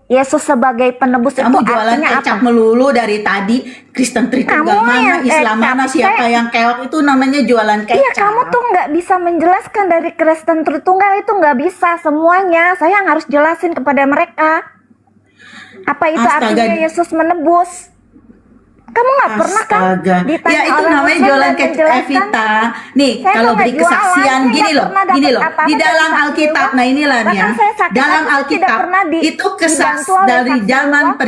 Yesus sebagai penebus. Kamu itu jualan artinya kecap apa? melulu dari tadi. Kristen Tritunggal Kamu mana, yang Islam kecap. mana, siapa Saya- yang keok itu namanya jualan kecap. Iya, kamu tuh nggak bisa menjelaskan dari Kristen Tritunggal itu nggak bisa semuanya. Saya yang harus jelasin kepada mereka. Apa itu Astaga. artinya Yesus menebus? Kamu nggak pernah kan Astaga. ditanya Ya itu orang namanya Muslim jualan dan kecap, menjelaskan? Evita. Nih, Saya kalau nggak beri jualan, kesaksian saya gini nggak loh, pernah gini dapat loh. apa-apa Di dari dalam saksi Alkitab, Yehova. nah inilah nih ya. Bahkan saya sakit Dalam hati itu tidak Alkitab pernah itu kesas dibantu oleh dari saksi zaman Yehova.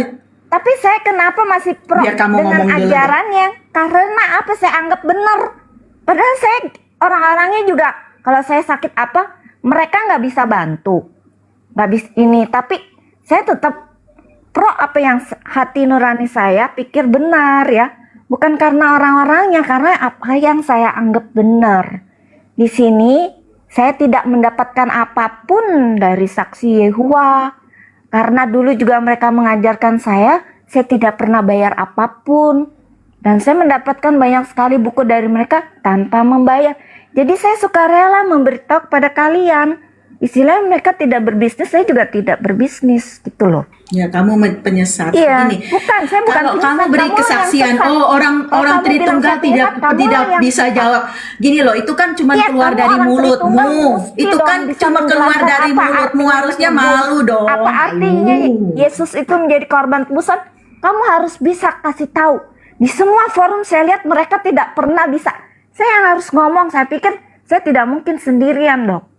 Tapi saya kenapa masih pro Biar kamu dengan ngomong dulu deh. ajarannya? Karena apa? Saya anggap benar. Padahal saya orang-orangnya juga kalau saya sakit apa, mereka nggak bisa bantu, nggak bisa ini. Tapi saya tetap pro apa yang hati nurani saya pikir benar ya. Bukan karena orang-orangnya, karena apa yang saya anggap benar. Di sini saya tidak mendapatkan apapun dari saksi Yehova. Karena dulu juga mereka mengajarkan saya tidak pernah bayar apapun. Dan saya mendapatkan banyak sekali buku dari mereka tanpa membayar. Jadi saya suka rela memberitahu kepada kalian. Istilahnya mereka tidak berbisnis, saya juga tidak berbisnis gitu loh. Ya, kamu penyesat. Iya, Gini, bukan, saya bukan kalau penyesat, kamu beri kamu kesaksian, yang sesat. oh orang Kalau orang kamu bilang Tritunggal saya tidak sesat, kamu tidak yang bisa sesat. jawab. Gini loh, itu kan cuma Iya, keluar kamu dari orang Tritunggal mulutmu. mesti Itu dong kan bisa cuma keluar menjelaskan dari apa mulutmu, artinya harusnya menebus. malu dong. Apa artinya Yesus itu menjadi korban tebusan? Kamu harus bisa kasih tahu. Di semua forum saya lihat mereka tidak pernah bisa. Saya yang harus ngomong, saya pikir saya tidak mungkin sendirian dong.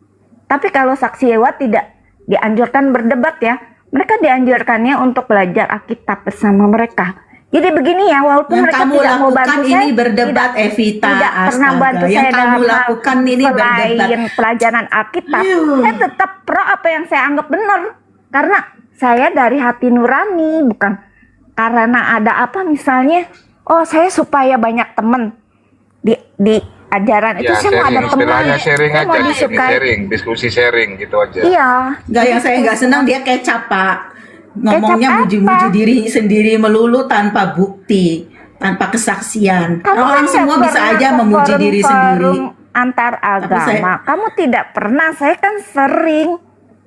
Tapi kalau saksi Yehova tidak dianjurkan berdebat ya, mereka dianjurkannya untuk belajar Alkitab bersama mereka. Jadi begini ya, walaupun Yang mereka kamu tidak mau lakukan bantu ini saya, berdebat, Evita. tidak pernah Astaga. bantu Yang saya kamu dalam hal lakukan ini berdebat. selain pelajaran Alkitab. Saya tetap pro apa yang saya anggap benar, karena saya dari hati nurani, bukan karena ada apa misalnya. Oh, saya supaya banyak teman di ajaran itu, Ya, saya mau ada sharing, teman, istilahnya sharing saya aja mau di sini, disukai. sharing, diskusi sharing gitu aja. Iya. Gak, yang saya nggak senang dia kecap, Pak. Ngomongnya Kecap muji-muji apa? diri sendiri melulu tanpa bukti, tanpa kesaksian. Kamu Orang kan semua nggak bisa pernah aja ke memuji diri sendiri. forum-forum antar Tapi saya- agama. Kamu tidak pernah, saya kan sering.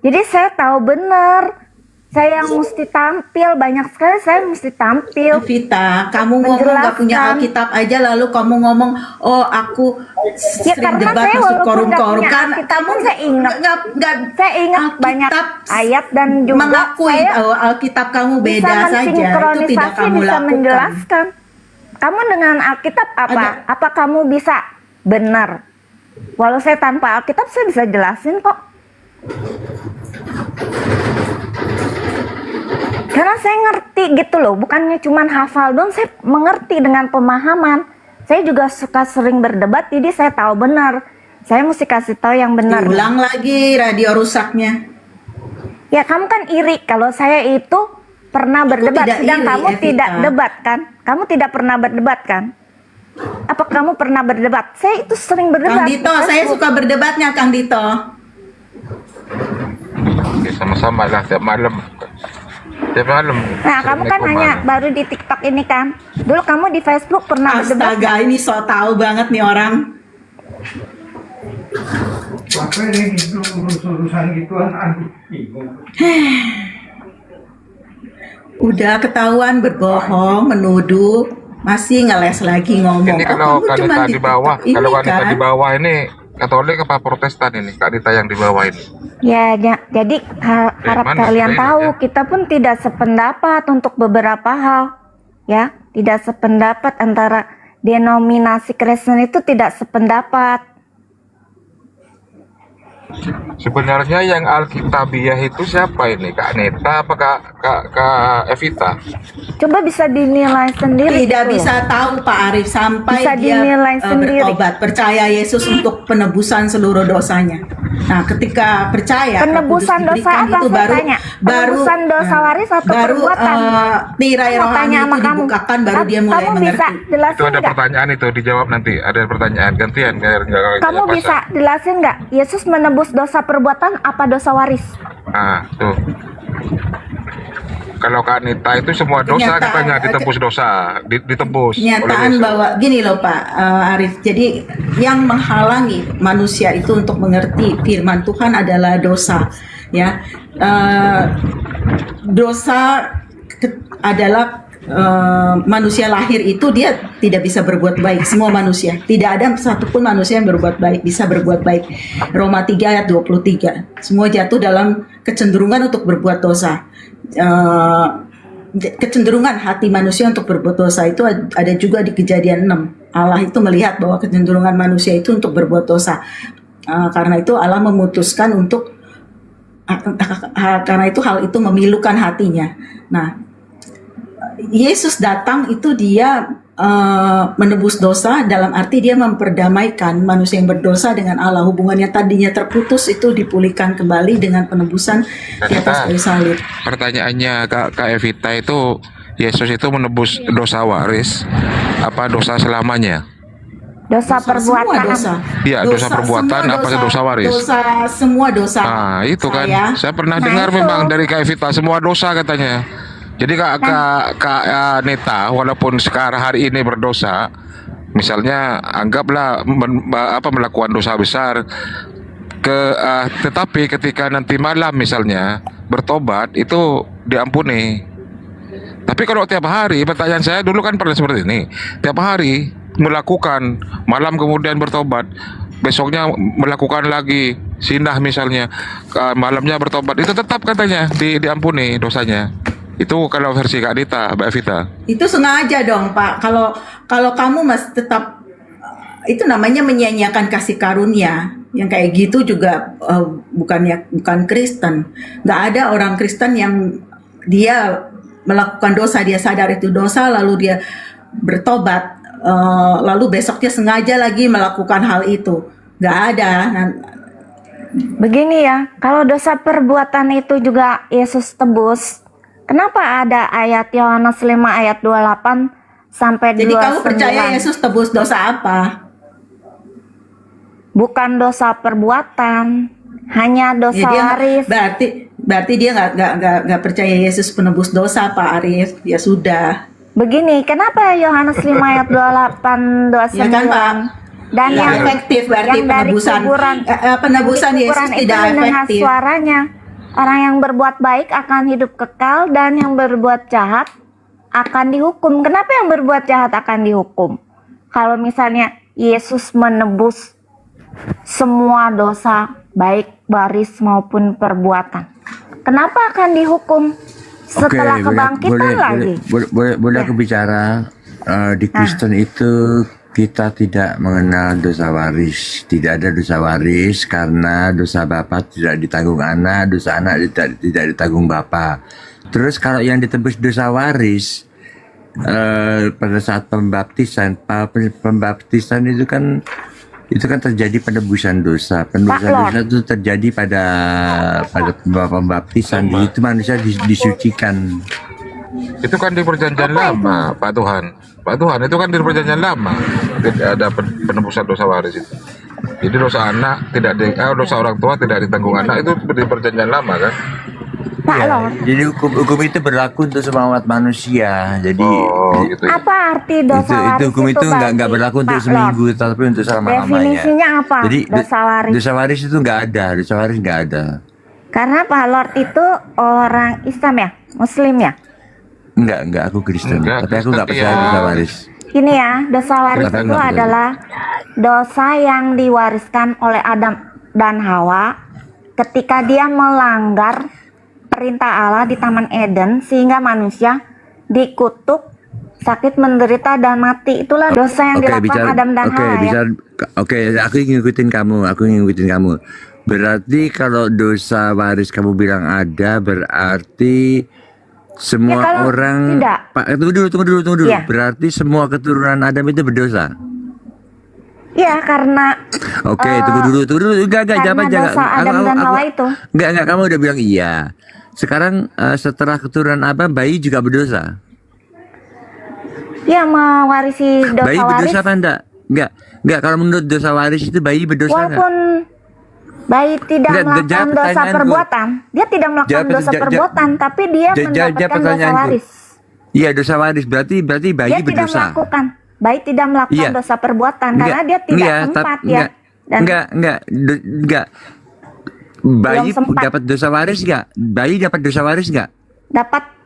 Jadi saya tahu benar. Saya yang mesti tampil, banyak sekali saya mesti tampil. Vita, kamu ngomong nggak punya Menjelaskan. Alkitab aja, lalu kamu ngomong, oh aku Ya sering karena debat saya masuk walaupun nggak korum-korum. punya Kan Alkitab kamu pun saya ingat. nggak Saya ingat banyak ayat dan juga mengakui saya bahwa Alkitab kamu bisa beda saja. Itu tidak mensinkronisasi, kamu bisa lakukan. menjelaskan. Kamu dengan Alkitab apa? Apa kamu bisa benar? Walau saya tanpa Alkitab saya bisa jelasin kok. Karena saya ngerti gitu loh, bukannya cuma hafal doang, saya mengerti dengan pemahaman. Saya juga suka sering berdebat, jadi saya tahu benar. Saya mesti kasih tahu yang benar. Diulang lagi radio rusaknya. Ya kamu kan iri kalau saya itu pernah berdebat, tidak sedang iri, kamu Evita. tidak debat kan? Kamu tidak pernah berdebat kan? Apa kamu pernah berdebat? Saya itu sering berdebat. Kang Dito, saya suka berdebatnya, Kang Dito. Oke, sama-sama lah tiap malam. Tiap malam. Nah, kamu kan hanya baru di TikTok ini kan? Dulu kamu di Facebook pernah berdebat. Astaga, ini so tahu banget nih orang. Apa ini itu urusan gituan, aduh bingung. Udah ketahuan berbohong, menuduh, masih ngeles lagi ngomong. Ini kalau kamu cuma Kanita di bawah, TikTok kalau ini Kanita kan? di bawah ini Katolik apa Protestan ini? Kanita yang di bawah ini. Ya, jadi harap mana kalian sebenarnya, tahu kita pun tidak sependapat untuk beberapa hal, ya, tidak sependapat antara denominasi Kristen itu tidak sependapat. Sebenarnya yang Alkitabiah itu siapa ini? Kak Neta apa Kak Evita? Coba bisa dinilai sendiri. Tidak gitu bisa loh. tahu Pak Arif sampai Bisa dia dinilai sendiri. bertobat, percaya Yesus untuk penebusan seluruh dosanya. Nah, ketika percaya Roh Kudus Penebusan dosa diberikan apa? itu Saya baru tanya. Penebusan dosa waris atau baru perbuatan? tirai Saya mau rohani tanya sama itu kamu. dibukakan, baru dia mulai Kamu mengerti. bisa jelasin Itu ada nggak? pertanyaan itu dijawab nanti. Ada pertanyaan gantian. Kamu bisa jelasin nggak? Yesus menebus dosa perbuatan apa dosa waris? Ah, tuh. Kalau Kak Nita itu semua dosa Kenyataan, katanya ditebus dosa, ditebus oleh Kenyataan Yesus. bahwa gini loh Pak Arif, jadi yang menghalangi manusia itu untuk mengerti firman Tuhan adalah dosa, ya. Dosa adalah manusia lahir itu dia tidak bisa berbuat baik. Semua manusia, tidak ada satupun manusia yang berbuat baik, bisa berbuat baik. Roma 3 ayat 23. Semua jatuh dalam kecenderungan untuk berbuat dosa. Kecenderungan hati manusia untuk berbuat dosa itu ada juga di Kejadian 6. Allah itu melihat bahwa kecenderungan manusia itu untuk berbuat dosa. Karena itu Allah memutuskan untuk karena itu hal itu memilukan hatinya. Nah, Yesus datang itu dia menebus dosa, dalam arti dia memperdamaikan manusia yang berdosa dengan Allah. Hubungan yang tadinya terputus itu dipulihkan kembali dengan penebusan di atas kayu salib. Pertanyaannya Kak Evita itu, Yesus itu menebus dosa waris apa dosa selamanya? Dosa perbuatan. Semua dosa. Iya, dosa perbuatan semua apa dosa waris? Semua dosa. Nah, itu kan. Saya pernah Nah, dengar itu. memang dari Kak Evita semua dosa katanya. Jadi Kak Neta walaupun sekarang hari ini berdosa, misalnya anggaplah melakukan dosa besar, tetapi ketika nanti malam misalnya bertobat itu diampuni. Tapi kalau tiap hari, pertanyaan saya dulu kan pernah seperti ini, tiap hari melakukan, malam kemudian bertobat, besoknya melakukan lagi, sinah misalnya, malamnya bertobat, itu tetap katanya diampuni dosanya. Itu kalau versi Kak Dita, Mbak Evita. Itu sengaja dong Pak. Kalau kamu masih tetap itu namanya menyia-nyiakan kasih karunia. Yang kayak gitu juga bukan Kristen. Nggak ada orang Kristen yang dia melakukan dosa, dia sadar itu dosa, lalu dia bertobat, lalu besoknya sengaja lagi melakukan hal itu. Nggak ada. Begini ya, kalau dosa perbuatan itu juga Yesus tebus, kenapa ada ayat Yohanes 5 ayat 28 sampai 29? Jadi kamu percaya Yesus tebus dosa apa? Bukan dosa perbuatan, hanya dosa Ya, dia waris. berarti dia nggak percaya Yesus penebus dosa Pak Arif. Ya sudah. Begini, kenapa Yohanes 5 ayat 28 29? Ya kan Pak? Dan Ya, yang efektif berarti yang dari penebusan kuburan Yesus itu tidak mendengar efektif. suaranya. Orang yang berbuat baik akan hidup kekal dan yang berbuat jahat akan dihukum. Kenapa yang berbuat jahat akan dihukum? Kalau misalnya Yesus menebus semua dosa baik waris maupun perbuatan, kenapa akan dihukum setelah kebangkitan lagi? Boleh aku bicara di Kristen itu kita tidak mengenal dosa waris, tidak ada dosa waris karena dosa bapa tidak ditanggung anak, dosa anak tidak ditanggung bapa. Terus kalau yang ditebus dosa waris pada saat pembaptisan itu kan terjadi penebusan dosa. Penebusan dosa itu terjadi pada pembaptisan. Itu manusia disucikan. Itu kan di perjanjian lama, Pak Tuhan. Pak Tuhan, itu kan di perjanjian lama. Tidak ada penebusan dosa waris itu. Jadi dosa anak dosa orang tua tidak ditanggung anak itu di perjanjian lama kan? Ya, jadi hukum itu berlaku untuk semua umat manusia. Jadi gitu apa arti dosa waris hukum itu nggak berlaku untuk Pak seminggu, tapi untuk selama-lamanya. Definisinya apa? Jadi dosa waris. dosa waris itu nggak ada, dosa waris nggak ada. Karena Pak Lord itu orang Islam ya, Muslim ya. Enggak, aku Kristen. Tapi aku nggak percaya dosa waris. Ini ya, dosa waris Kenapa itu enggak percaya? adalah dosa yang diwariskan oleh Adam dan Hawa ketika dia melanggar perintah Allah di Taman Eden sehingga manusia dikutuk, sakit, menderita dan mati. Itulah dosa yang dilakukan Adam dan Hawa ya. Oke, aku ngikutin kamu. Berarti kalau dosa waris kamu bilang ada, berarti semua kalau orang tidak. Pak, tunggu dulu. Iya. Berarti semua keturunan Adam itu berdosa. Ya, karena Oke, tunggu dulu. Enggak, karena jangan. dosa Adam dan Hawa itu. Enggak, kamu udah bilang iya. Sekarang setelah keturunan Adam, bayi juga berdosa. Ya, mewarisi dosa Bayi waris. berdosa apa enggak? Enggak, kalau menurut dosa waris itu bayi berdosa enggak? Walaupun bayi tidak Enggak, melakukan jawab dosa pertanyaanku. perbuatan, dia tidak melakukan dosa perbuatan, tapi dia mendapatkan dosa waris. Iya, dosa waris berarti bayi Dia tidak berdosa. melakukan, bayi tidak melakukan Iya. dosa perbuatan karena dia tidak sempat ya. Dan Enggak. Bayi sempat. dapat dosa waris enggak? Bayi dapat dosa waris enggak? dapat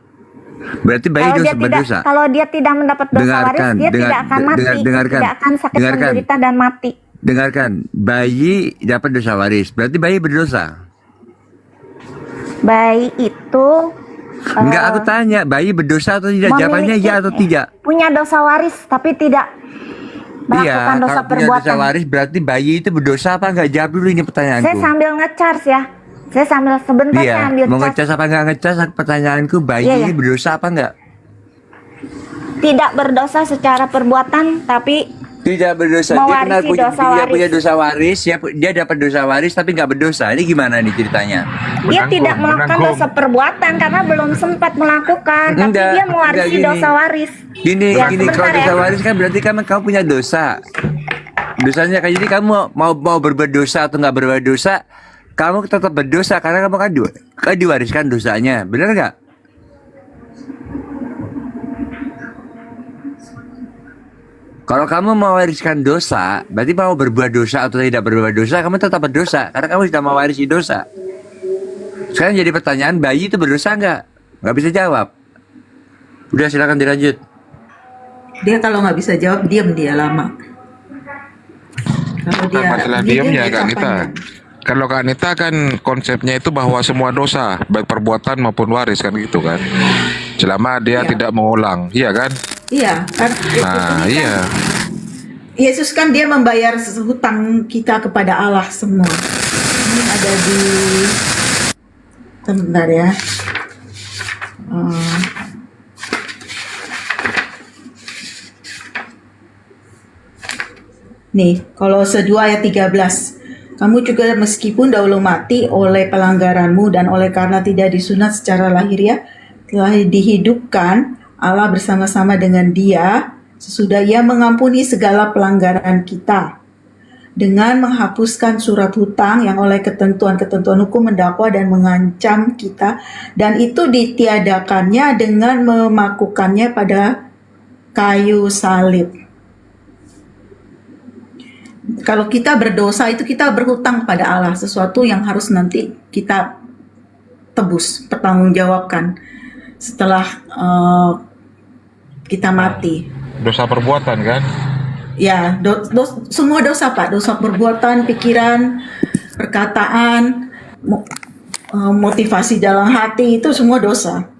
Berarti bayi kalau dia berdosa. kalau dia tidak mendapat dosa waris, dia tidak akan mati, tidak akan sakit menderita dan mati. Dengarkan, bayi dapat dosa waris, berarti bayi berdosa. Bayi itu Enggak, aku tanya, bayi berdosa atau tidak? Jawabannya ya atau tidak? punya dosa waris tapi tidak melakukan Iya, dosa kalau punya perbuatan. dosa waris berarti bayi itu berdosa apa enggak? Jawab dulu ini pertanyaanku. Saya sambil ngecharge ya. Saya sambil sebentar Iya, saya ambil mau cas. ngecas apa enggak ngecas? Pertanyaanku, bayi Iya, iya. ini berdosa apa enggak? Tidak berdosa secara perbuatan tapi Tidak berdosa. Dia mewarisi dosa dia waris. punya dosa waris, dia dapat dosa waris tapi nggak berdosa. Ini gimana nih ceritanya? Dia tidak melakukan dosa perbuatan karena belum sempat melakukan, tapi Enggak, dia mewarisi enggak, gini. dosa waris. Gini, Ya, kalau sebentar dosa ya. waris kan berarti kamu punya dosa. Dosanya kayak jadi kamu mau berbuat dosa atau nggak berbuat dosa, kamu tetap berdosa karena kamu kan diwariskan dosanya, benar nggak? Kalau kamu mewariskan dosa, berarti mau berbuat dosa atau tidak berbuat dosa, kamu tetap berdosa karena kamu sudah mewarisi dosa. Sekarang jadi pertanyaan, bayi itu berdosa nggak? Nggak bisa jawab. Udah, silakan dilanjut. Dia kalau nggak bisa jawab, diam dia lama. Kalau Bukan masalah diamnya Kak Anita. Kalau Kak Anita kan konsepnya itu bahwa semua dosa, baik perbuatan maupun waris kan gitu kan. Selama dia tidak mengulang, iya kan? Iya, kan? Nah, iya. Yesus kan dia membayar hutang kita kepada Allah semua. Ini ada di sebentar ya. Nih, Kolose 2 ayat 13. Kamu juga meskipun dahulu mati oleh pelanggaranmu dan oleh karena tidak disunat secara lahiriah, telah dihidupkan Allah bersama-sama dengan Dia sesudah Ia mengampuni segala pelanggaran kita dengan menghapuskan surat hutang yang oleh ketentuan-ketentuan hukum mendakwa dan mengancam kita, dan itu ditiadakannya dengan memakukannya pada kayu salib. Kalau kita berdosa itu kita berhutang pada Allah, sesuatu yang harus nanti kita tebus, pertanggungjawabkan setelah kita mati. Dosa perbuatan kan? Ya, semua dosa Pak, dosa perbuatan, pikiran, perkataan, motivasi dalam hati itu semua dosa.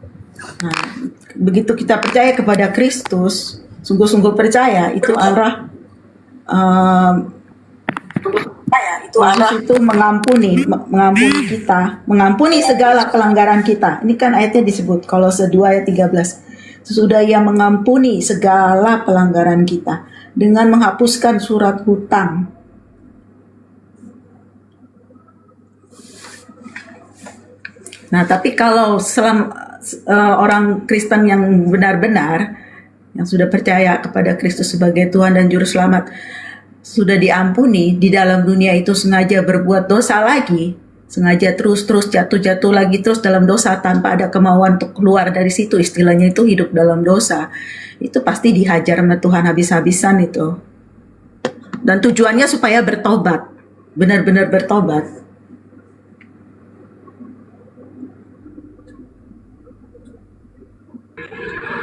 Nah, begitu kita percaya kepada Kristus, sungguh-sungguh percaya, itu Allah itu mengampuni kita, mengampuni segala pelanggaran kita. Ini kan ayatnya disebut Kolose 2 ayat 13. Sesudah Ia mengampuni segala pelanggaran kita dengan menghapuskan surat hutang. Nah, tapi kalau orang Kristen yang benar-benar, yang sudah percaya kepada Kristus sebagai Tuhan dan Juru Selamat, sudah diampuni, di dalam dunia itu sengaja berbuat dosa lagi, sengaja terus jatuh lagi terus dalam dosa tanpa ada kemauan untuk keluar dari situ, istilahnya itu hidup dalam dosa, itu pasti dihajar sama Tuhan habis-habisan itu. Dan tujuannya supaya bertobat, benar-benar bertobat.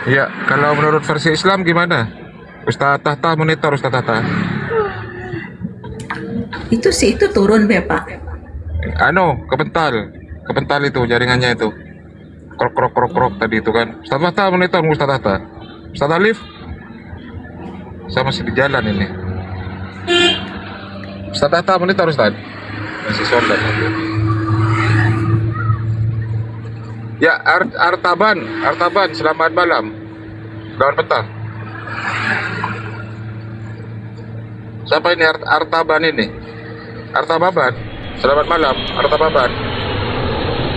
Ya, kalau menurut versi Islam gimana? Ustaz Tahta monitor Ustaz Tahta. Itu sih, itu turun ya Pak. Kepental itu jaringannya itu. Krok tadi itu kan. Ustaz Tahta monitor Ustaz Tahta. Ustaz Alif, saya masih di jalan ini. Ustaz Tahta monitor Ustaz. Si Sondan. Ya, Artaban, selamat malam. Selamat petang. Siapa ini Artaban ini? Artababan. Selamat malam, Artababan.